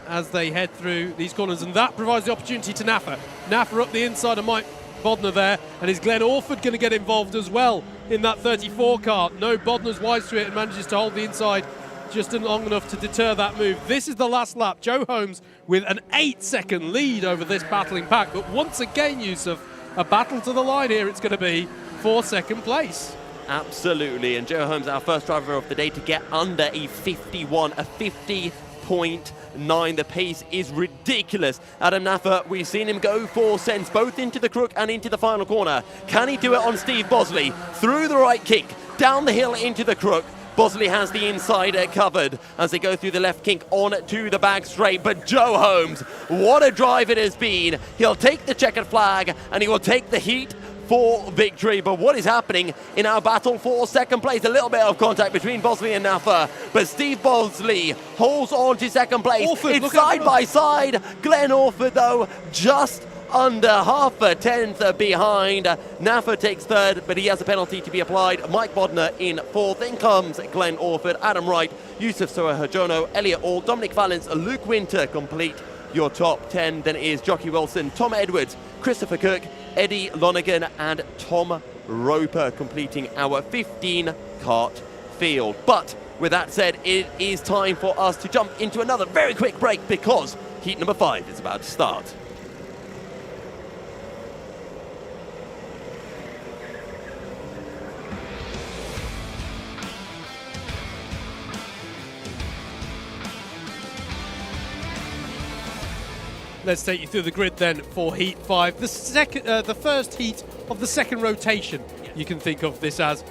as they head through these corners. And that provides the opportunity to Naffa. Naffa up the inside of Mike Bodner there. And is Glenn Orford going to get involved as well in that 34 kart? No, Bodner's wise to it and manages to hold the inside just long enough to deter that move. This is the last lap. Joe Holmes with an 8-second lead over this battling pack. But once again, Yusuf, a battle to the line here it's going to be for second place.
Absolutely, and Joe Holmes, our first driver of the day to get under a 51, a 50.9. The pace is ridiculous. Adam Naffa, we've seen him go 4 cents, both into the crook and into the final corner. Can he do it on Steve Bosley? Through the right kick, down the hill into the crook. Bosley has the inside covered as they go through the left kink on to the back straight. But Joe Holmes, what a drive it has been. He'll take the checkered flag and he will take the heat for victory. But what is happening in our battle for second place? A little bit of contact between Bosley and Naffa, but Steve Bosley holds on to second place.
Orford,
it's side by side. Glenn Orford, though, just under half a tenth behind. Naffa takes third, but he has a penalty to be applied. Mike Bodner in fourth. Then comes Glenn Orford, Adam Wright, Yusuf Sohajono, Elliot All, Dominic Valence, Luke Winter complete your top 10. Then it is Jockey Wilson, Tom Edwards, Christopher Cook, Eddie Lonergan and Tom Roper completing our 15 kart field. But with that said, it is time for us to jump into another very quick break because heat number 5 is about to start.
Let's take you through the grid then for Heat 5. The first heat of the second rotation. You can think of this as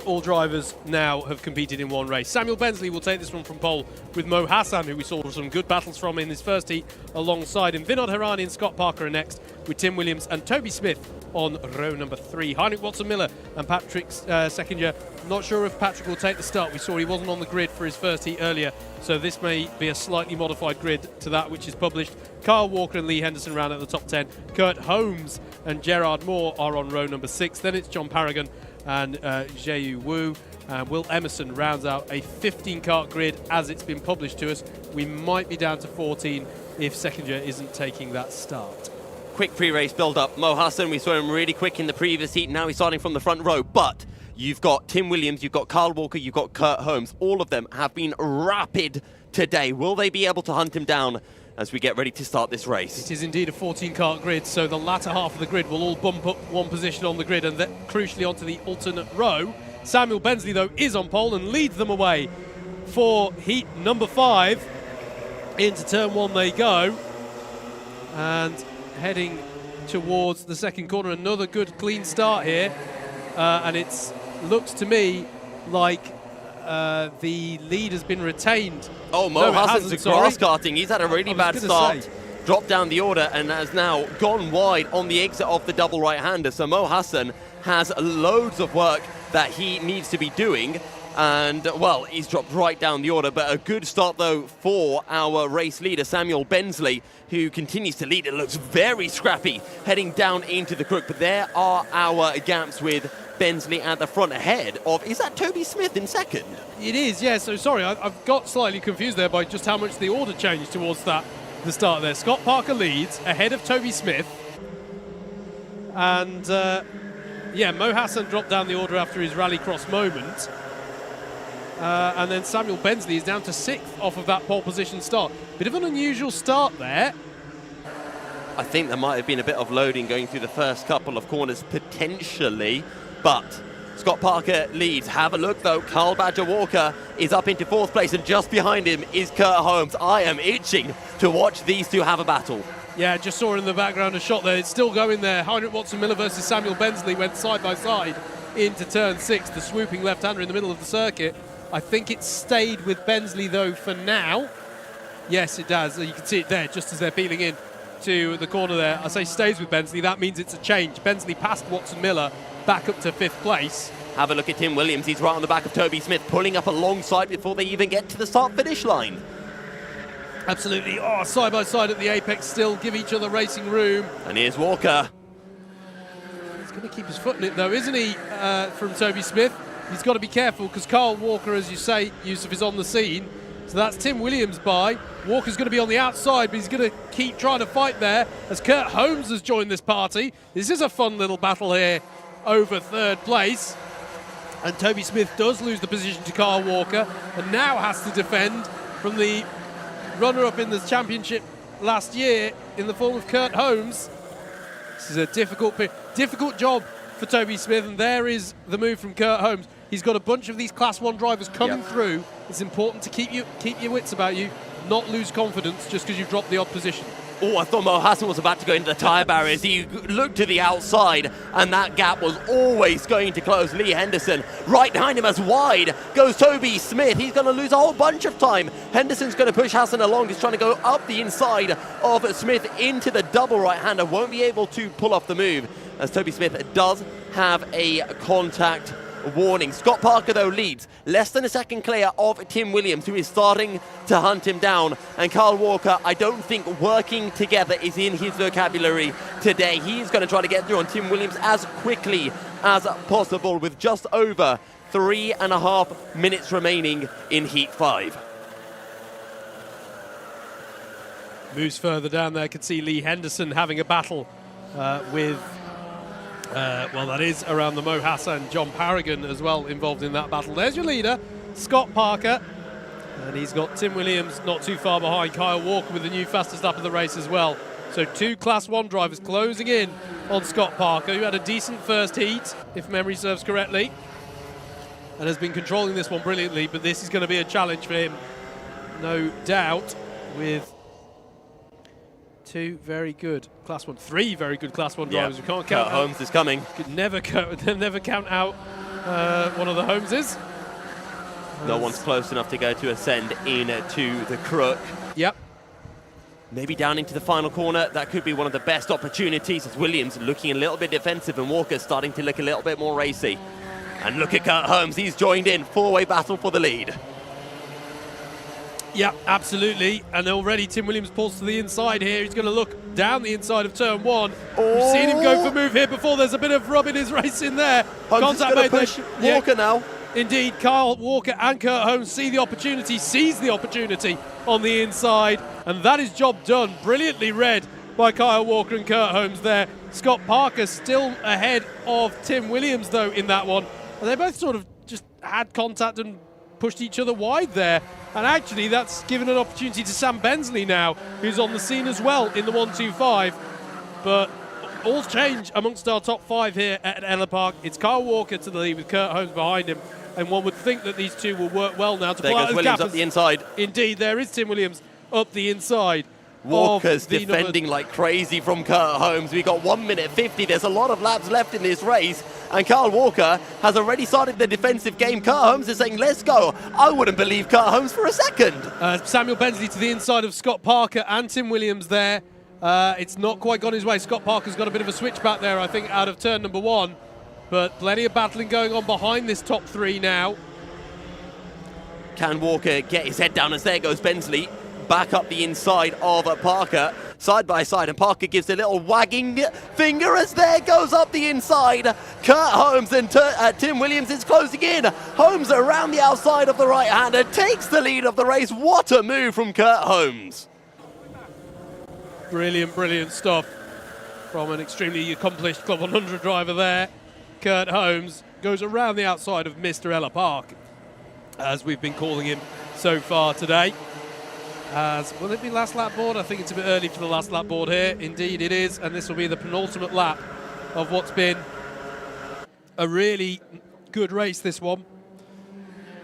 all drivers now have competed in one race. Samuel Bensley will take this one from pole with Mo Hassan, who we saw some good battles from in his first heat alongside him. Vinod Harani and Scott Parker are next with Tim Williams and Toby Smith on row number 3. Heinrich Watson-Miller and Patrick Seckinger. Not sure if Patrick will take the start. We saw he wasn't on the grid for his first heat earlier, so this may be a slightly modified grid to that which is published. Carl Walker and Lee Henderson round out the top 10. Kurt Holmes and Gerard Moore are on row number 6. Then it's John Paragon and Jaeyu Wu. Will Emerson rounds out a 15-kart grid as it's been published to us. We might be down to 14 if Seckinger isn't taking that start.
Quick pre-race build-up. Mo Hassan, we saw him really quick in the previous heat. Now he's starting from the front row, but you've got Tim Williams, you've got Carl Walker, you've got Kurt Holmes. All of them have been rapid today. Will they be able to hunt him down as we get ready to start this race?
It is indeed a 14-kart grid, so the latter half of the grid will all bump up one position on the grid and then crucially onto the alternate row. Samuel Bensley, though, is on pole and leads them away for heat number 5. Into turn 1 they go. And heading towards the second corner. Another good clean start here. And it looks to me like the lead has been retained.
Oh, Mo Hassan's a grass karting. He's had a really bad start. Dropped down the order and has now gone wide on the exit of the double right-hander. So Mo Hassan has loads of work that he needs to be doing. And, well, he's dropped right down the order. But a good start, though, for our race leader, Samuel Bensley, who continues to lead. It looks very scrappy heading down into the crook. But there are our gaps with Bensley at the front ahead of, is that Toby Smith in second?
It is, yeah. So, sorry, I've got slightly confused there by just how much the order changed towards the start there. Scott Parker leads ahead of Toby Smith. And, yeah, Mo Hassan dropped down the order after his rallycross moment. And then Samuel Bensley is down to 6th off of that pole position start. Bit of an unusual start there.
I think there might have been a bit of loading going through the first couple of corners potentially, but Scott Parker leads. Have a look though, Carl Badger Walker is up into 4th place and just behind him is Kurt Holmes. I am itching to watch these two have a battle.
Yeah, just saw in the background a shot there. It's still going there. Heinrich Watson-Miller versus Samuel Bensley went side by side into turn 6, the swooping left-hander in the middle of the circuit. I think it stayed with Bensley, though, for now. Yes, it does. You can see it there, just as they're peeling in to the corner there. I say stays with Bensley. That means it's a change. Bensley passed Watson-Miller back up to 5th place.
Have a look at Tim Williams. He's right on the back of Toby Smith, pulling up alongside before they even get to the start-finish line.
Absolutely. Oh, side by side at the apex still, give each other racing room.
And here's Walker.
He's going to keep his foot in it, though, isn't he, from Toby Smith? He's got to be careful because Kyle Walker, as you say, Yusuf, is on the scene. So that's Tim Williams by. Walker's going to be on the outside, but he's going to keep trying to fight there as Kurt Holmes has joined this party. This is a fun little battle here over third place. And Toby Smith does lose the position to Kyle Walker and now has to defend from the runner-up in the championship last year in the form of Kurt Holmes. This is a difficult job for Toby Smith, and there is the move from Kurt Holmes. He's got a bunch of these Class 1 drivers coming through. It's important to keep your wits about you, not lose confidence just because you've dropped the odd position.
Oh, I thought Mo Hassan was about to go into the tyre barriers. He looked to the outside, and that gap was always going to close. Lee Henderson right behind him as wide goes Toby Smith. He's going to lose a whole bunch of time. Henderson's going to push Hassan along. He's trying to go up the inside of Smith into the double right-hander. Won't be able to pull off the move as Toby Smith does have a contact warning. Scott Parker, though, leads less than a second clear of Tim Williams, who is starting to hunt him down. And Kyle Walker, I don't think working together is in his vocabulary today. He's going to try to get through on Tim Williams as quickly as possible with just over 3.5 minutes remaining in Heat 5.
Moves further down there, can see Lee Henderson having a battle with that is around the Mo Hassan, John Paragon as well involved in that battle. There's your leader, Scott Parker, and he's got Tim Williams not too far behind. Kyle Walker with the new fastest lap of the race as well. So two Class 1 drivers closing in on Scott Parker, who had a decent first heat, if memory serves correctly, and has been controlling this one brilliantly, but this is going to be a challenge for him, no doubt, with three very good Class 1 drivers. We can't count
Holmes is coming.
Could never count out one of the Holmeses.
No one's close enough to go to ascend into the crook.
Yep.
Maybe down into the final corner. That could be one of the best opportunities as Williams looking a little bit defensive and Walker starting to look a little bit more racy. And look at Kurt Holmes. He's joined in. Four-way battle for the lead.
Yeah, absolutely. And already Tim Williams pulls to the inside here. He's going to look down the inside of turn 1. We've seen him go for move here before. There's a bit of rub in his race in there.
Holmes is going to push Walker now.
Indeed, Kyle Walker and Kurt Holmes seize the opportunity on the inside. And that is job done. Brilliantly read by Kyle Walker and Kurt Holmes there. Scott Parker still ahead of Tim Williams, though, in that one. And they both sort of just had contact and pushed each other wide there. And actually, that's given an opportunity to Sam Bensley now, who's on the scene as well in the 1-2-5. But all change amongst our top 5 here at Ellough Park. It's Kyle Walker to the lead with Kurt Holmes behind him. And one would think that these two will work well now to
there goes Williams up the inside.
Indeed, there is Tim Williams up the inside.
Walker's defending like crazy from Kurt Holmes. We got 1 minute 50. There's a lot of laps left in this race. And Kyle Walker has already started the defensive game. Kurt Holmes is saying, let's go. I wouldn't believe Kurt Holmes for a second.
Samuel Bensley to the inside of Scott Parker and Tim Williams there. It's not quite gone his way. Scott Parker's got a bit of a switchback there, I think, out of turn number 1. But plenty of battling going on behind this top 3 now.
Can Walker get his head down as there goes Bensley back up the inside of Parker, side by side, and Parker gives a little wagging finger as there goes up the inside. Kurt Holmes and Tim Williams is closing in. Holmes around the outside of the right-hander takes the lead of the race. What a move from Kurt Holmes.
Brilliant stuff from an extremely accomplished Club 100 driver there. Kurt Holmes goes around the outside of Mr. Ellough Park, as we've been calling him so far today. Will it be last lap board? I think it's a bit early for the last lap board here. Indeed it is, and this will be the penultimate lap of what's been a really good race, this one.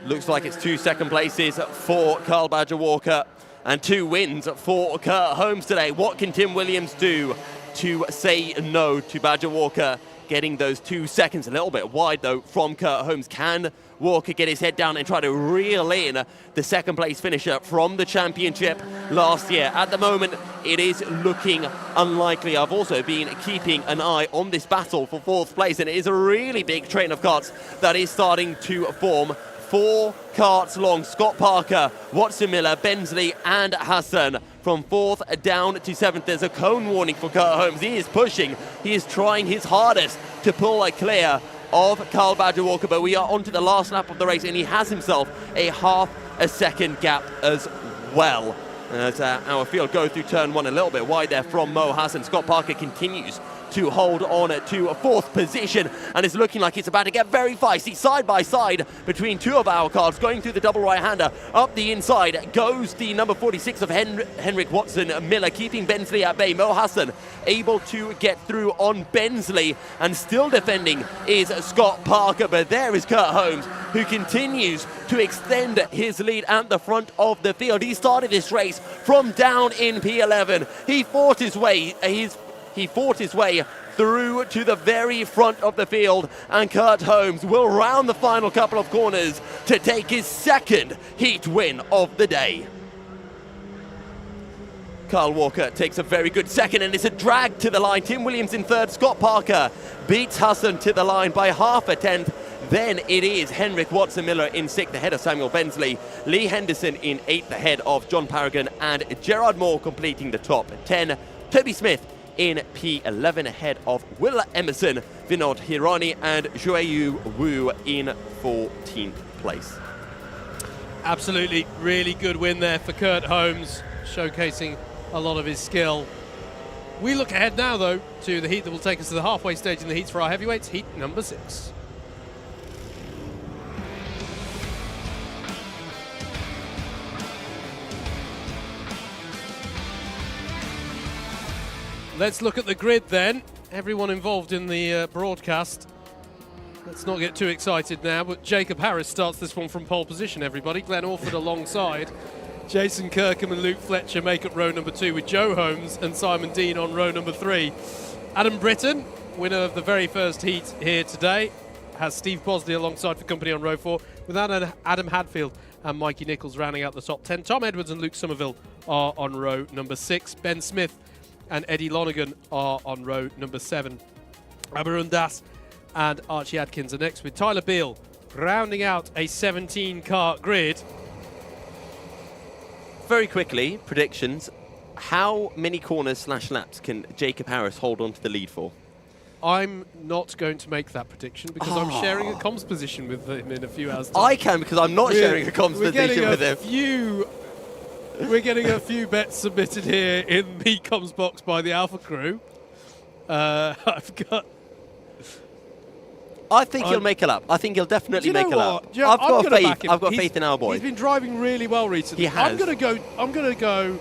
Looks like it's 2 second places for Kyle Badger Walker and 2 wins for Kurt Holmes today. What can Tim Williams do to say no to Badger Walker getting those 2 seconds? A little bit wide, though, from Kurt Holmes. Can Walker get his head down and try to reel in the second place finisher from the championship last year? At the moment, it is looking unlikely. I've also been keeping an eye on this battle for 4th place, and it is a really big train of karts that is starting to form. 4 karts long. Scott Parker, Watson Miller, Bensley and Hassan from 4th down to 7th. There's a cone warning for Kurt Holmes. He is pushing. He is trying his hardest to pull a clear of Carl Badger Walker, but we are on to the last lap of the race, and he has himself a half a second gap as well. As our field goes through turn 1 a little bit wide there from Mo Hassan. Scott Parker continues to hold on to a 4th position, and it's looking like it's about to get very feisty. Side by side between 2 of our cars, going through the double right-hander. Up the inside goes the number 46 of Henrik Watson Miller, keeping Bensley at bay. Mo Hassan able to get through on Bensley, and still defending is Scott Parker, but there is Kurt Holmes, who continues to extend his lead at the front of the field. He started this race from down in P11. He fought his way through to the very front of the field, and Kurt Holmes will round the final couple of corners to take his 2nd heat win of the day. Carl Walker takes a very good 2nd, and it's a drag to the line. Tim Williams in 3rd. Scott Parker beats Hassan to the line by half a 10th. Then it is Henrik Watson Miller in 6th ahead of Samuel Bensley. Lee Henderson in 8th ahead of John Paragon, and Gerard Moore completing the top 10. Toby Smith in P11 ahead of Will Emerson, Vinod Hirani and Joayu Wu in 14th place.
Absolutely, really good win there for Kurt Holmes, showcasing a lot of his skill. We look ahead now, though, to the heat that will take us to the halfway stage in the heats for our heavyweights, heat number 6. Let's look at the grid then. Everyone involved in the broadcast. Let's not get too excited now, but Jacob Harris starts this one from pole position, everybody. Glenn Orford alongside. Jason Kirkham and Luke Fletcher make up row number 2, with Joe Holmes and Simon Dean on row number 3. Adam Britton, winner of the very first heat here today, has Steve Bosley alongside for company on row 4, with Adam Hadfield and Mikey Nichols rounding out the top 10. Tom Edwards and Luke Somerville are on row number 6. Ben Smith and Eddie Lonergan are on row number 7. Abarun Das and Archie Adkins are next, with Tyler Beale rounding out a 17-car grid.
Very quickly, predictions. How many corners / laps can Jacob Harris hold on to the lead for?
I'm not going to make that prediction because I'm sharing a comms position with him in a few hours' time.
I can, because I'm not sharing a comms position with him.
We're getting a few bets submitted here in the comms box by the Alpha crew. I've got...
I think he'll make a lap. I think he'll definitely make a lap. I've got faith. I've got faith in our boy.
He's been driving really well recently.
He has.
I'm going to go.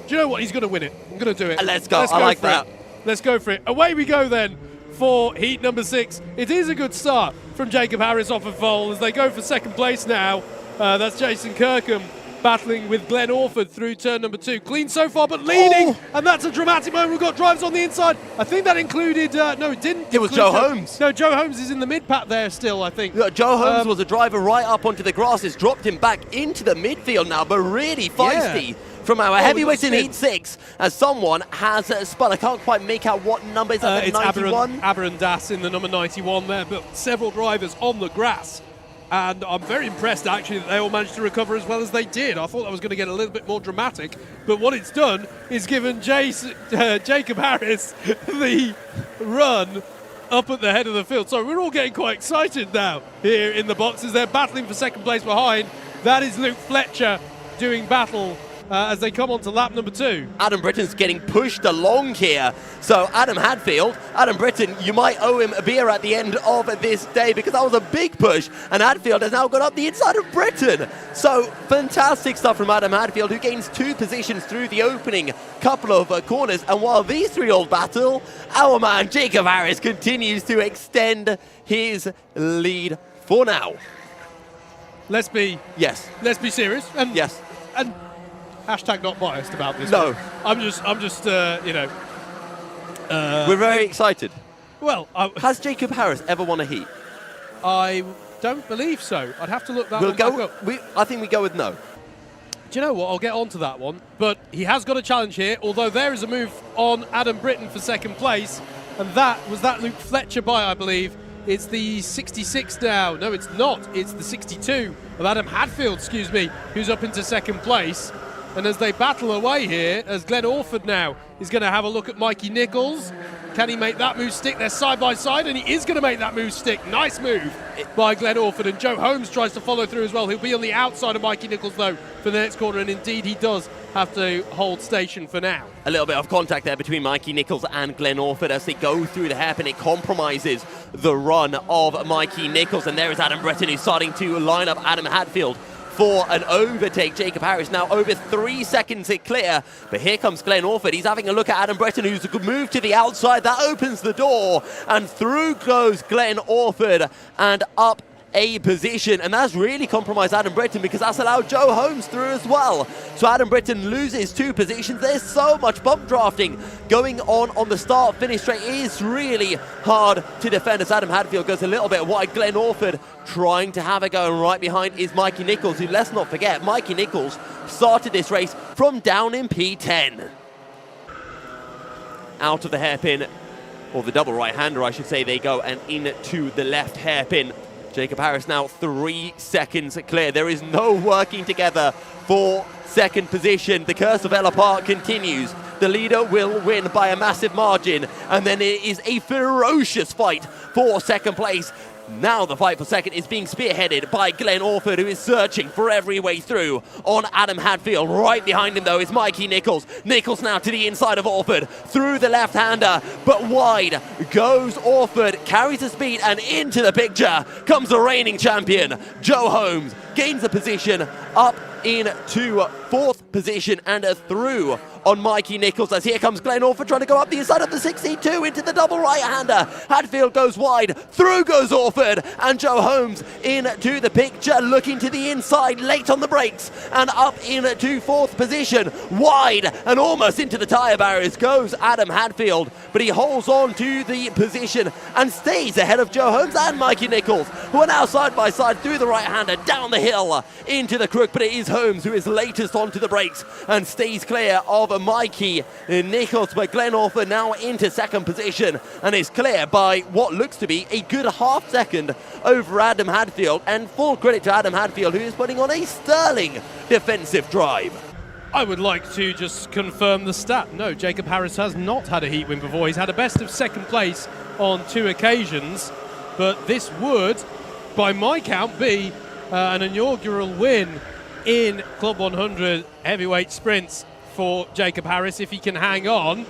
Do you know what? He's going to win it. I'm going to do it.
Let's go. I like that.
Let's go for it. Away we go then for heat number 6. It is a good start from Jacob Harris off of Vole as they go for 2nd place now. That's Jason Kirkham battling with Glenn Orford through turn number 2. Clean so far, but leading, and that's a dramatic moment. We've got drivers on the inside. I think that included, no, it didn't.
It was Joe Holmes.
No, Joe Holmes is in the mid-pack there still, I think.
Yeah, Joe Holmes was a driver right up onto the grass. It's dropped him back into the midfield now, but really feisty from our heavyweights in heat 6, as someone has spun. I can't quite make out what number is that.
It's
91?
Aberon Das in the number 91 there, but several drivers on the grass. And I'm very impressed, actually, that they all managed to recover as well as they did. I thought that was going to get a little bit more dramatic. But what it's done is given Jacob Harris the run up at the head of the field. So we're all getting quite excited now here in the boxes. They're battling for 2nd place behind. That is Luke Fletcher doing battle as they come on to lap number 2.
Adam Britton's getting pushed along here. So Adam Britton, you might owe him a beer at the end of this day, because that was a big push, and Hadfield has now got up the inside of Britton. So fantastic stuff from Adam Hadfield, who gains 2 positions through the opening couple of corners. And while these 3 all battle, our man Jacob Harris continues to extend his lead for now.
Let's be serious. And
yes.
And hashtag not biased about this.
No.
I'm just you know.
We're very excited.
Well,
has Jacob Harris ever won a heat?
I don't believe so. I'd have to look that one back up.
I think we go with no.
Do you know what? I'll get onto that one. But he has got a challenge here, although there is a move on Adam Britton for second place. And that was that Luke Fletcher bye, I believe. It's the 66 now. No, it's not. It's the 62 of Adam Hadfield, excuse me, who's up into second place. And as they battle away here, as Glenn Orford now is going to have a look at Mikey Nichols. Can he make that move stick? They're side by side, and he is going to make that move stick. Nice move by Glenn Orford, and Joe Holmes tries to follow through as well. He'll be on the outside of Mikey Nichols, though, for the next corner, and indeed he does have to hold station for now.
A little bit of contact there between Mikey Nichols and Glenn Orford as they go through the hairpin. It compromises the run of Mikey Nichols, and there is Adam Britton, who's starting to line up Adam Hadfield for an overtake. Jacob Harris now over 3 seconds it clear, but here comes Glenn Orford. He's having a look at Adam Britton, who's a good move to the outside. That opens the door, and through goes Glenn Orford and up a position, and that's really compromised Adam Britton because that's allowed Joe Holmes through as well. So Adam Britton loses 2 positions. There's so much bump drafting going on the start-finish straight. It is really hard to defend as Adam Hadfield goes a little bit wide. Glenn Orford trying to have a go, and right behind is Mikey Nichols, who, let's not forget, Mikey Nichols started this race from down in P10. Out of the hairpin, or the double right-hander I should say, they go, and into the left hairpin. Jacob Harris now 3 seconds clear. There is no working together for second position. The curse of Ellough continues. The leader will win by a massive margin, and then it is a ferocious fight for second place. Now the fight for second is being spearheaded by Glenn Orford, who is searching for every way through on Adam Hadfield. Right behind him, though, is Mikey Nichols. Nichols now to the inside of Orford, through the left-hander, but wide goes Orford, carries the speed, and into the picture comes the reigning champion. Joe Holmes gains the position up into 4th position and through on Mikey Nichols, as here comes Glenn Orford trying to go up the inside of the 62 into the double right-hander. Hadfield goes wide, through goes Orford, and Joe Holmes into the picture, looking to the inside, late on the brakes, and up into 4th position. Wide and almost into the tyre barriers goes Adam Hadfield, but he holds on to the position and stays ahead of Joe Holmes and Mikey Nichols, who are now side by side through the right-hander, down the hill into the crook, but it is Holmes who is latest onto the brakes and stays clear of Mikey Nichols. But Glenn Orford now into second position and is clear by what looks to be a good half second over Adam Hadfield, and full credit to Adam Hadfield, who is putting on a sterling defensive drive.
I would like to just confirm the stat. No, Jacob Harris has not had a heat win before. He's had a best of second place on 2 occasions, but this would, by my count, be an inaugural win in Club 100 heavyweight sprints for Jacob Harris if he can hang on.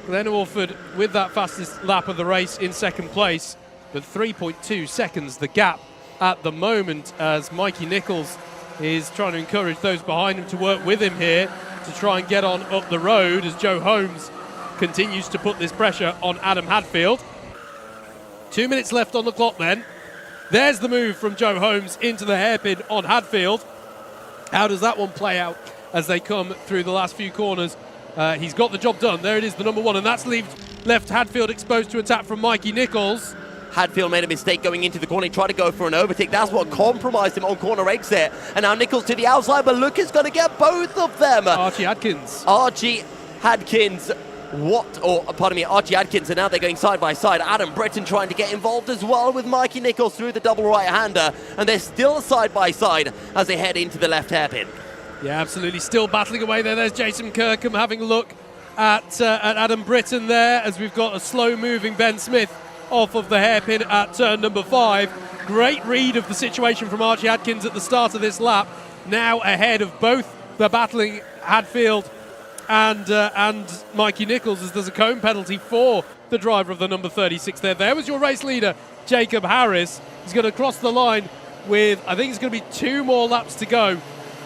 Glenn Orford with that fastest lap of the race in second place, but 3.2 seconds the gap at the moment, as Mikey Nichols is trying to encourage those behind him to work with him here to try and get on up the road, as Joe Holmes continues to put this pressure on Adam Hadfield. 2 minutes left on the clock then. There's the move from Joe Holmes into the hairpin on Hadfield. How does that one play out as they come through the last few corners? He's got the job done. There it is, the number 1, and that's left Hadfield exposed to attack from Mikey Nichols.
Hadfield made a mistake going into the corner. He tried to go for an overtake. That's what compromised him on corner exit. And now Nichols to the outside, but look, is going to get both of them.
Archie Adkins,
Archie Adkins, and now they're going side by side. Adam Britton trying to get involved as well with Mikey Nichols through the double right-hander, and they're still side by side as they head into the left hairpin.
Yeah, absolutely, still battling away there. There's Jason Kirkham having a look at Adam Britton there, as we've got a slow-moving Ben Smith off of the hairpin at turn number 5. Great read of the situation from Archie Adkins at the start of this lap. Now ahead of both the battling Hadfield and Mikey Nichols, as there's a cone penalty for the driver of the number 36 there. There was your race leader, Jacob Harris. He's going to cross the line with, I think it's going to be 2 more laps to go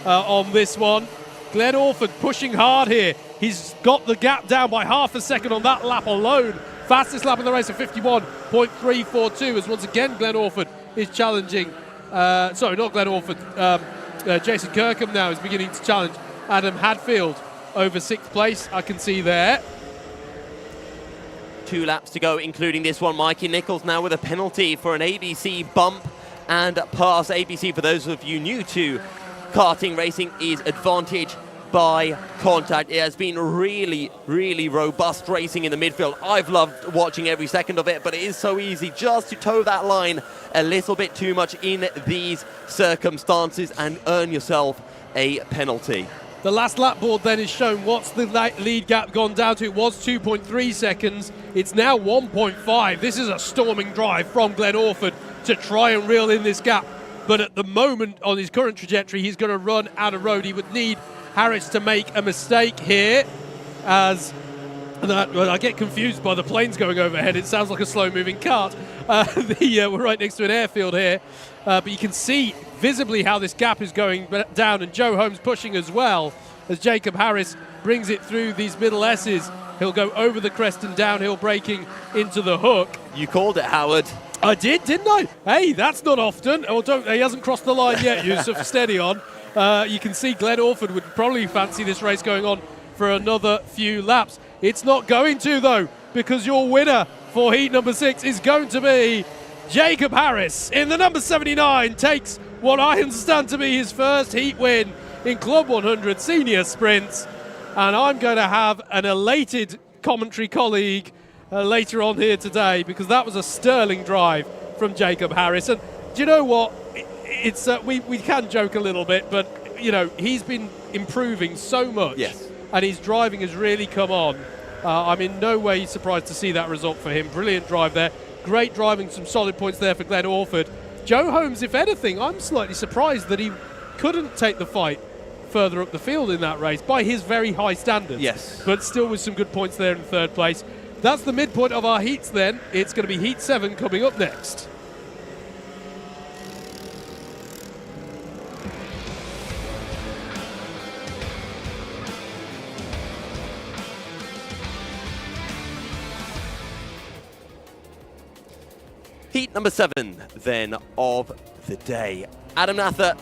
on this one. Glenn Orford pushing hard here. He's got the gap down by half a second on that lap alone. Fastest lap in the race of 51.342, as once again Glenn Orford is challenging, sorry, not Glenn Orford, Jason Kirkham now is beginning to challenge Adam Hadfield over 6th place, I can see there.
2 laps to go, including this one. Mikey Nichols now with a penalty for an ABC bump and pass. ABC, for those of you new to karting racing is advantage by contact. It has been really, really robust racing in the midfield. I've loved watching every second of it, but it is so easy just to toe that line a little bit too much in these circumstances and earn yourself a penalty.
The last lap board then is shown what's the lead gap gone down to. It was 2.3 seconds. It's now 1.5. This is a storming drive from Glenn Orford to try and reel in this gap. But at the moment, on his current trajectory, he's going to run out of road. He would need Harris to make a mistake here, as that, well, I get confused by the planes going overhead. It sounds like a slow-moving cart. We're right next to an airfield here, but you can see visibly how this gap is going down, and Joe Holmes pushing as well as Jacob Harris brings it through these middle S's. He'll go over the crest and downhill braking into the hook.
You called it, Howard.
I did, didn't I? Hey, that's not often. Oh, he hasn't crossed the line yet, Yusuf. Steady on. You can see Glenn Orford would probably fancy this race going on for another few laps. It's not going to, though, because your winner for heat number 6 is going to be Jacob Harris in the number 79. Takes what I understand to be his first heat win in Club 100 Senior Sprints. And I'm going to have an elated commentary colleague later on here today, because that was a sterling drive from Jacob Harris. And do you know what? It's we can joke a little bit, but you know, he's been improving so much.
Yes.
And his driving has really come on. I'm in no way surprised to see that result for him. Brilliant drive there. Great driving, some solid points there for Glenn Orford. Joe Holmes, if anything, I'm slightly surprised that he couldn't take the fight further up the field in that race by his very high standards.
Yes.
But still with some good points there in third place. That's the midpoint of our heats then. It's going to be heat 7 coming up next.
Heat number 7, then, of the day. Adam Nather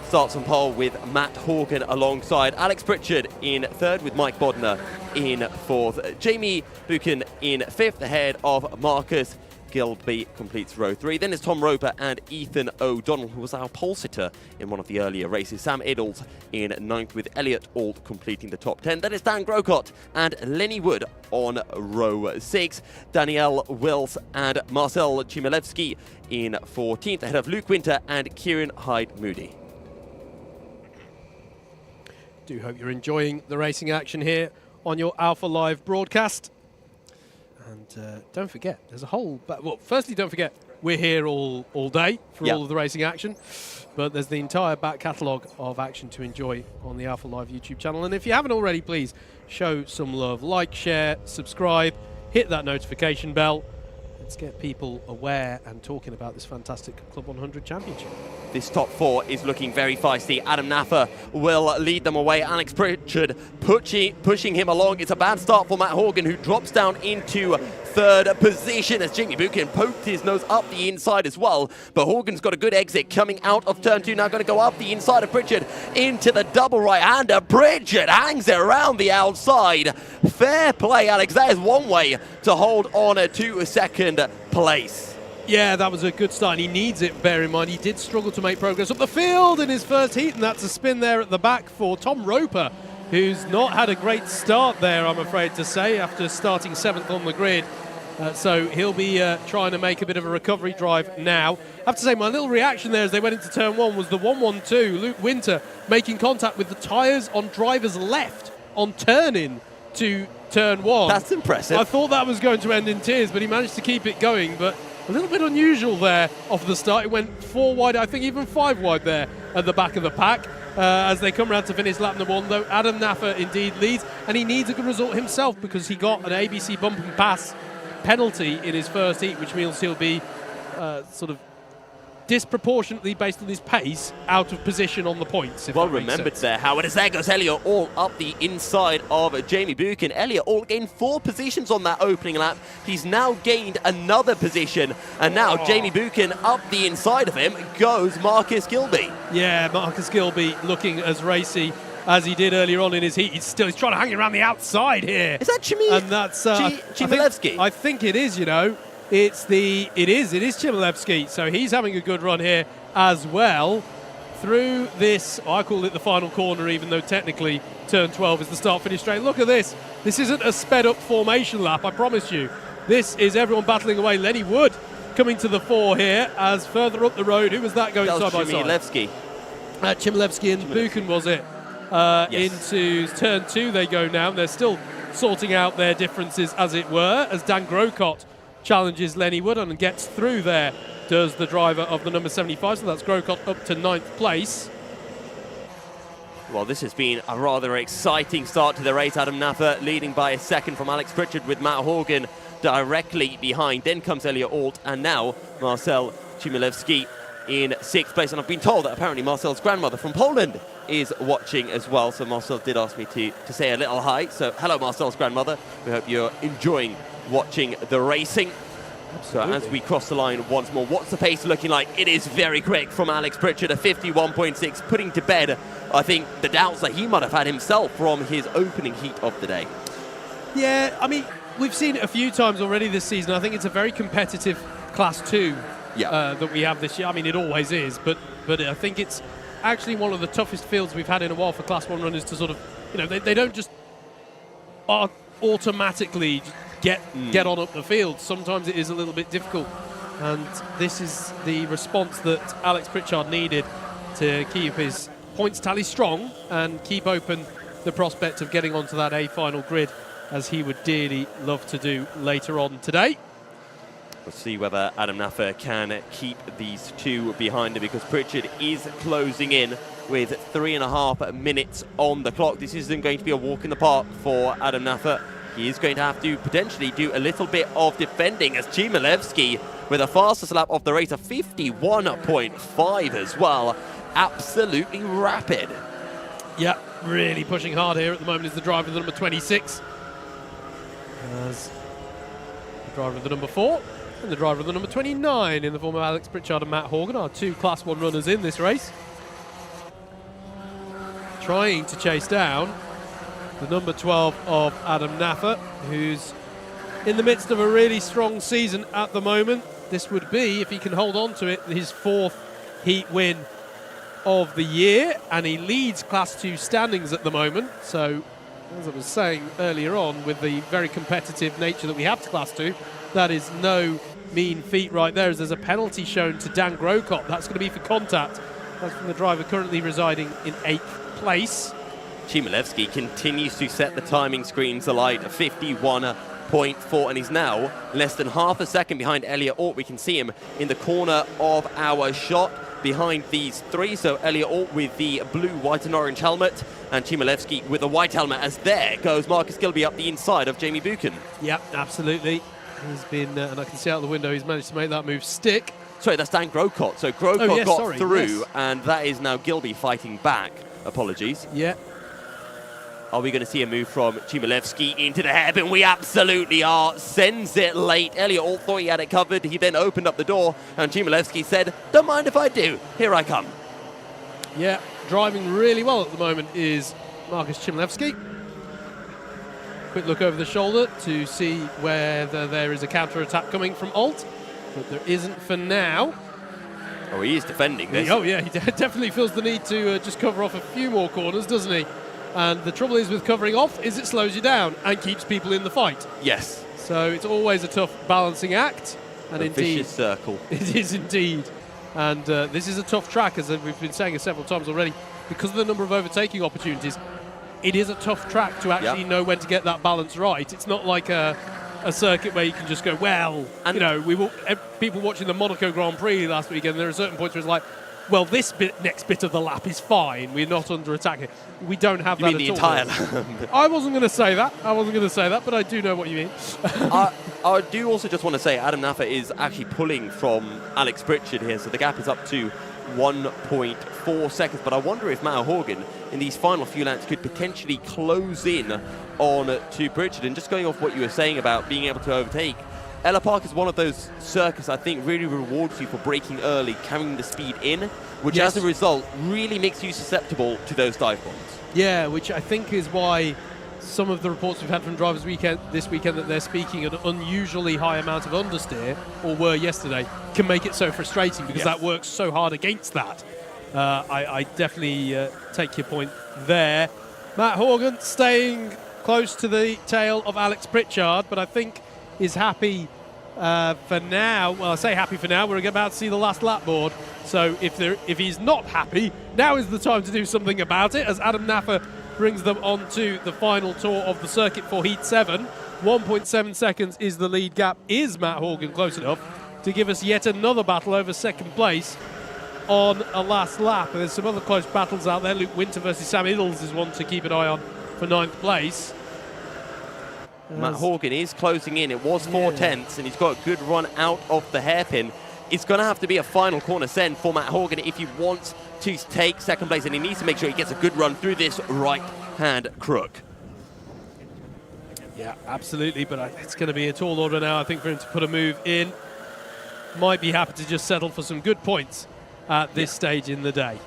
starts on pole with Matt Horgan alongside Alex Pritchard in third, with Mike Bodner in fourth. Jamie Buchan in fifth, ahead of Marcus Gilby, completes row 3. Then it's Tom Roper and Ethan O'Donnell, who was our pole sitter in one of the earlier races. Sam Iddles in 9th, with Elliot Alt completing the top 10. Then it's Dan Grocott and Lenny Wood on row 6. Danielle Wills and Marcel Chmielewski in 14th, ahead of Luke Winter and Kieran Hyde-Moody.
Do hope you're enjoying the racing action here on your Alpha Live broadcast. And don't forget, there's a whole... Well, firstly, don't forget, we're here all day for all of the racing action. But there's the entire back catalogue of action to enjoy on the Alpha Live YouTube channel. And if you haven't already, please show some love. Like, share, subscribe, hit that notification bell. Let's get people aware and talking about this fantastic Club 100 Championship.
This top 4 is looking very feisty. Adam Nather will lead them away. Alex Pritchard pushing him along. It's a bad start for Matt Horgan, who drops down into third position as Jamie Buchan poked his nose up the inside as well. But Horgan's got a good exit coming out of turn 2. Now going to go up the inside of Pritchard into the double right-hander. Pritchard hangs it around the outside. Fair play, Alex. That is one way to hold on to second place.
Yeah, that was a good start, and he needs it, bear in mind. He did struggle to make progress up the field in his first heat, and that's a spin there at the back for Tom Roper, who's not had a great start there, I'm afraid to say, after starting 7th on the grid. So he'll be trying to make a bit of a recovery drive now. I have to say, my little reaction there as they went into turn 1 was the 1-1-2, Luke Winter making contact with the tyres on driver's left on turn-in to turn 1.
That's impressive.
I thought that was going to end in tears, but he managed to keep it going. But a little bit unusual there off the start. It went 4 wide, I think even 5 wide there at the back of the pack as they come around to finish lap number 1, though Adam Nather indeed leads, and he needs a good result himself because he got an ABC bump and pass penalty in his first heat, which means he'll be sort of disproportionately, based on his pace, out of position on the points.
Well remembered there, Howard, as there goes Elliot all up the inside of Jamie Buchan. Elliot all gained 4 positions on that opening lap. He's now gained another position, and now Jamie Buchan up the inside of him goes Marcus Gilby. Yeah,
Marcus Gilby looking as racy as he did earlier on in his heat. He's trying to hang around the outside here.
Is that
Chmielewski? I think it is, you know. It is Chmielewski, so he's having a good run here as well through this, I call it the final corner, even though technically turn 12 is the start-finish straight. Look at this. This isn't a sped-up formation lap, I promise you. This is everyone battling away. Lenny Wood coming to the fore here as further up the road. Who was that going side by side? Chmielewski and Buchan, was it?
Yes.
Into turn 2 they go now. They're still sorting out their differences, as it were, as Dan Grocott challenges Lenny Wood and gets through there. Does the driver of the number 75, so that's Grocott up to 9th place.
Well, this has been a rather exciting start to the race. Adam Naffer leading by a second from Alex Pritchard with Matt Horgan directly behind. Then comes Elliot Alt and now Marcel Chmielewski in 6th place. And I've been told that apparently Marcel's grandmother from Poland is watching as well. So Marcel did ask me to say a little hi. So hello, Marcel's grandmother. We hope you're enjoying watching the racing. So as we cross the line once more, what's the pace looking like? It is very quick from Alex Pritchard, a 51.6, putting to bed, I think, the doubts that he might have had himself from his opening heat of the day.
Yeah, I mean, we've seen it a few times already this season. I think it's a very competitive Class 2 that we have this year. I mean, it always is, but I think it's actually one of the toughest fields we've had in a while for Class 1 runners to sort of, you know, they don't just automatically get on up the field. Sometimes it is a little bit difficult, and this is the response that Alex Pritchard needed to keep his points tally strong and keep open the prospect of getting onto that A final grid, as he would dearly love to do later on today.
We'll see whether Adam Naffer can keep these two behind him, because Pritchard is closing in with 3.5 minutes on the clock. This isn't going to be a walk in the park for Adam Naffer. He is going to have to potentially do a little bit of defending, as Chmielewski with a fastest lap of the race, a 51.5 as well. Absolutely rapid.
Yeah, really pushing hard here at the moment is the driver of the number 26. As the driver of the number 4 and the driver of the number 29 in the form of Alex Pritchard and Matt Horgan, our two Class 1 runners in this race. Trying to chase down the number 12 of Adam Naffer, who's in the midst of a really strong season at the moment. This would be, if he can hold on to it, his 4th heat win of the year, and he leads Class 2 standings at the moment. So, as I was saying earlier on, with the very competitive nature that we have to Class 2, that is no mean feat right there, as there's a penalty shown to Dan Grocott. That's going to be for contact. That's from the driver currently residing in 8th place.
Chmielewski continues to set the timing screens alight, 51.4, and he's now less than half a second behind Elliot Alt. We can see him in the corner of our shot behind these three. So Elliot Alt with the blue, white and orange helmet, and Chmielewski with the white helmet, as there goes Marcus Gilby up the inside of Jamie Buchan.
Yep, absolutely. He's been, and I can see out the window, he's managed to make that move stick.
Sorry, that's Dan Grocott. So Grocott got through,
yes.
And that is now Gilby fighting back. Apologies.
Yeah.
Are we going to see a move from Chmielewski into the hairpin? We absolutely are. Sends it late. Elliot Alt thought he had it covered. He then opened up the door, and Chmielewski said, "Don't mind if I do. Here I come."
Yeah, driving really well at the moment is Marcus Chmielewski. Quick look over the shoulder to see whether there is a counter-attack coming from Alt, but there isn't for now.
Oh, he is defending this.
Oh, yeah, he definitely feels the need to just cover off a few more corners, doesn't he? And the trouble is with covering off is it slows you down and keeps people in the fight.
Yes.
So it's always a tough balancing act. And
a
indeed,
vicious circle.
It is indeed. And this is a tough track, as we've been saying it several times already. Because of the number of overtaking opportunities, it is a tough track to actually know when to get that balance right. It's not like a circuit where you can just go, well, and you know, people watching the Monaco Grand Prix last weekend, there are certain points where it's like, well, this next bit of the lap is fine. We're not under attack here. We don't have that at all.
You mean the entire lap?
I wasn't going to say that. But I do know what you mean.
I do also just want to say Adam Naffer is actually pulling from Alex Pritchard here, so the gap is up to 1.4 seconds. But I wonder if Matt Horgan in these final few laps could potentially close in on to Pritchard. And just going off what you were saying about being able to overtake, Ellough Park is one of those circuits I think really rewards you for braking early, carrying the speed in, which as a result really makes you susceptible to those dive bombs. Yeah,
which I think is why some of the reports we've had from drivers this weekend that they're speaking an unusually high amount of understeer, or were yesterday, can make it so frustrating, because that works so hard against that. I definitely take your point there. Matt Horgan staying close to the tail of Alex Pritchard, but I think is happy for now. Well, I say happy for now. We're about to see the last lap board. So if he's not happy, now is the time to do something about it, as Adam Naffer brings them on to the final tour of the circuit for Heat 7. 1.7 seconds is the lead gap. Is Matt Horgan close enough to give us yet another battle over second place on a last lap? And there's some other close battles out there. Luke Winter versus Sam Iddles is one to keep an eye on for 9th place.
Matt Horgan is closing in. It was 4/10, and he's got a good run out of the hairpin. It's going to have to be a final corner send for Matt Horgan if he wants to take second place, and he needs to make sure he gets a good run through this right-hand crook.
Yeah, absolutely, but it's going to be a tall order now, I think, for him to put a move in. Might be happy to just settle for some good points at this stage in the day.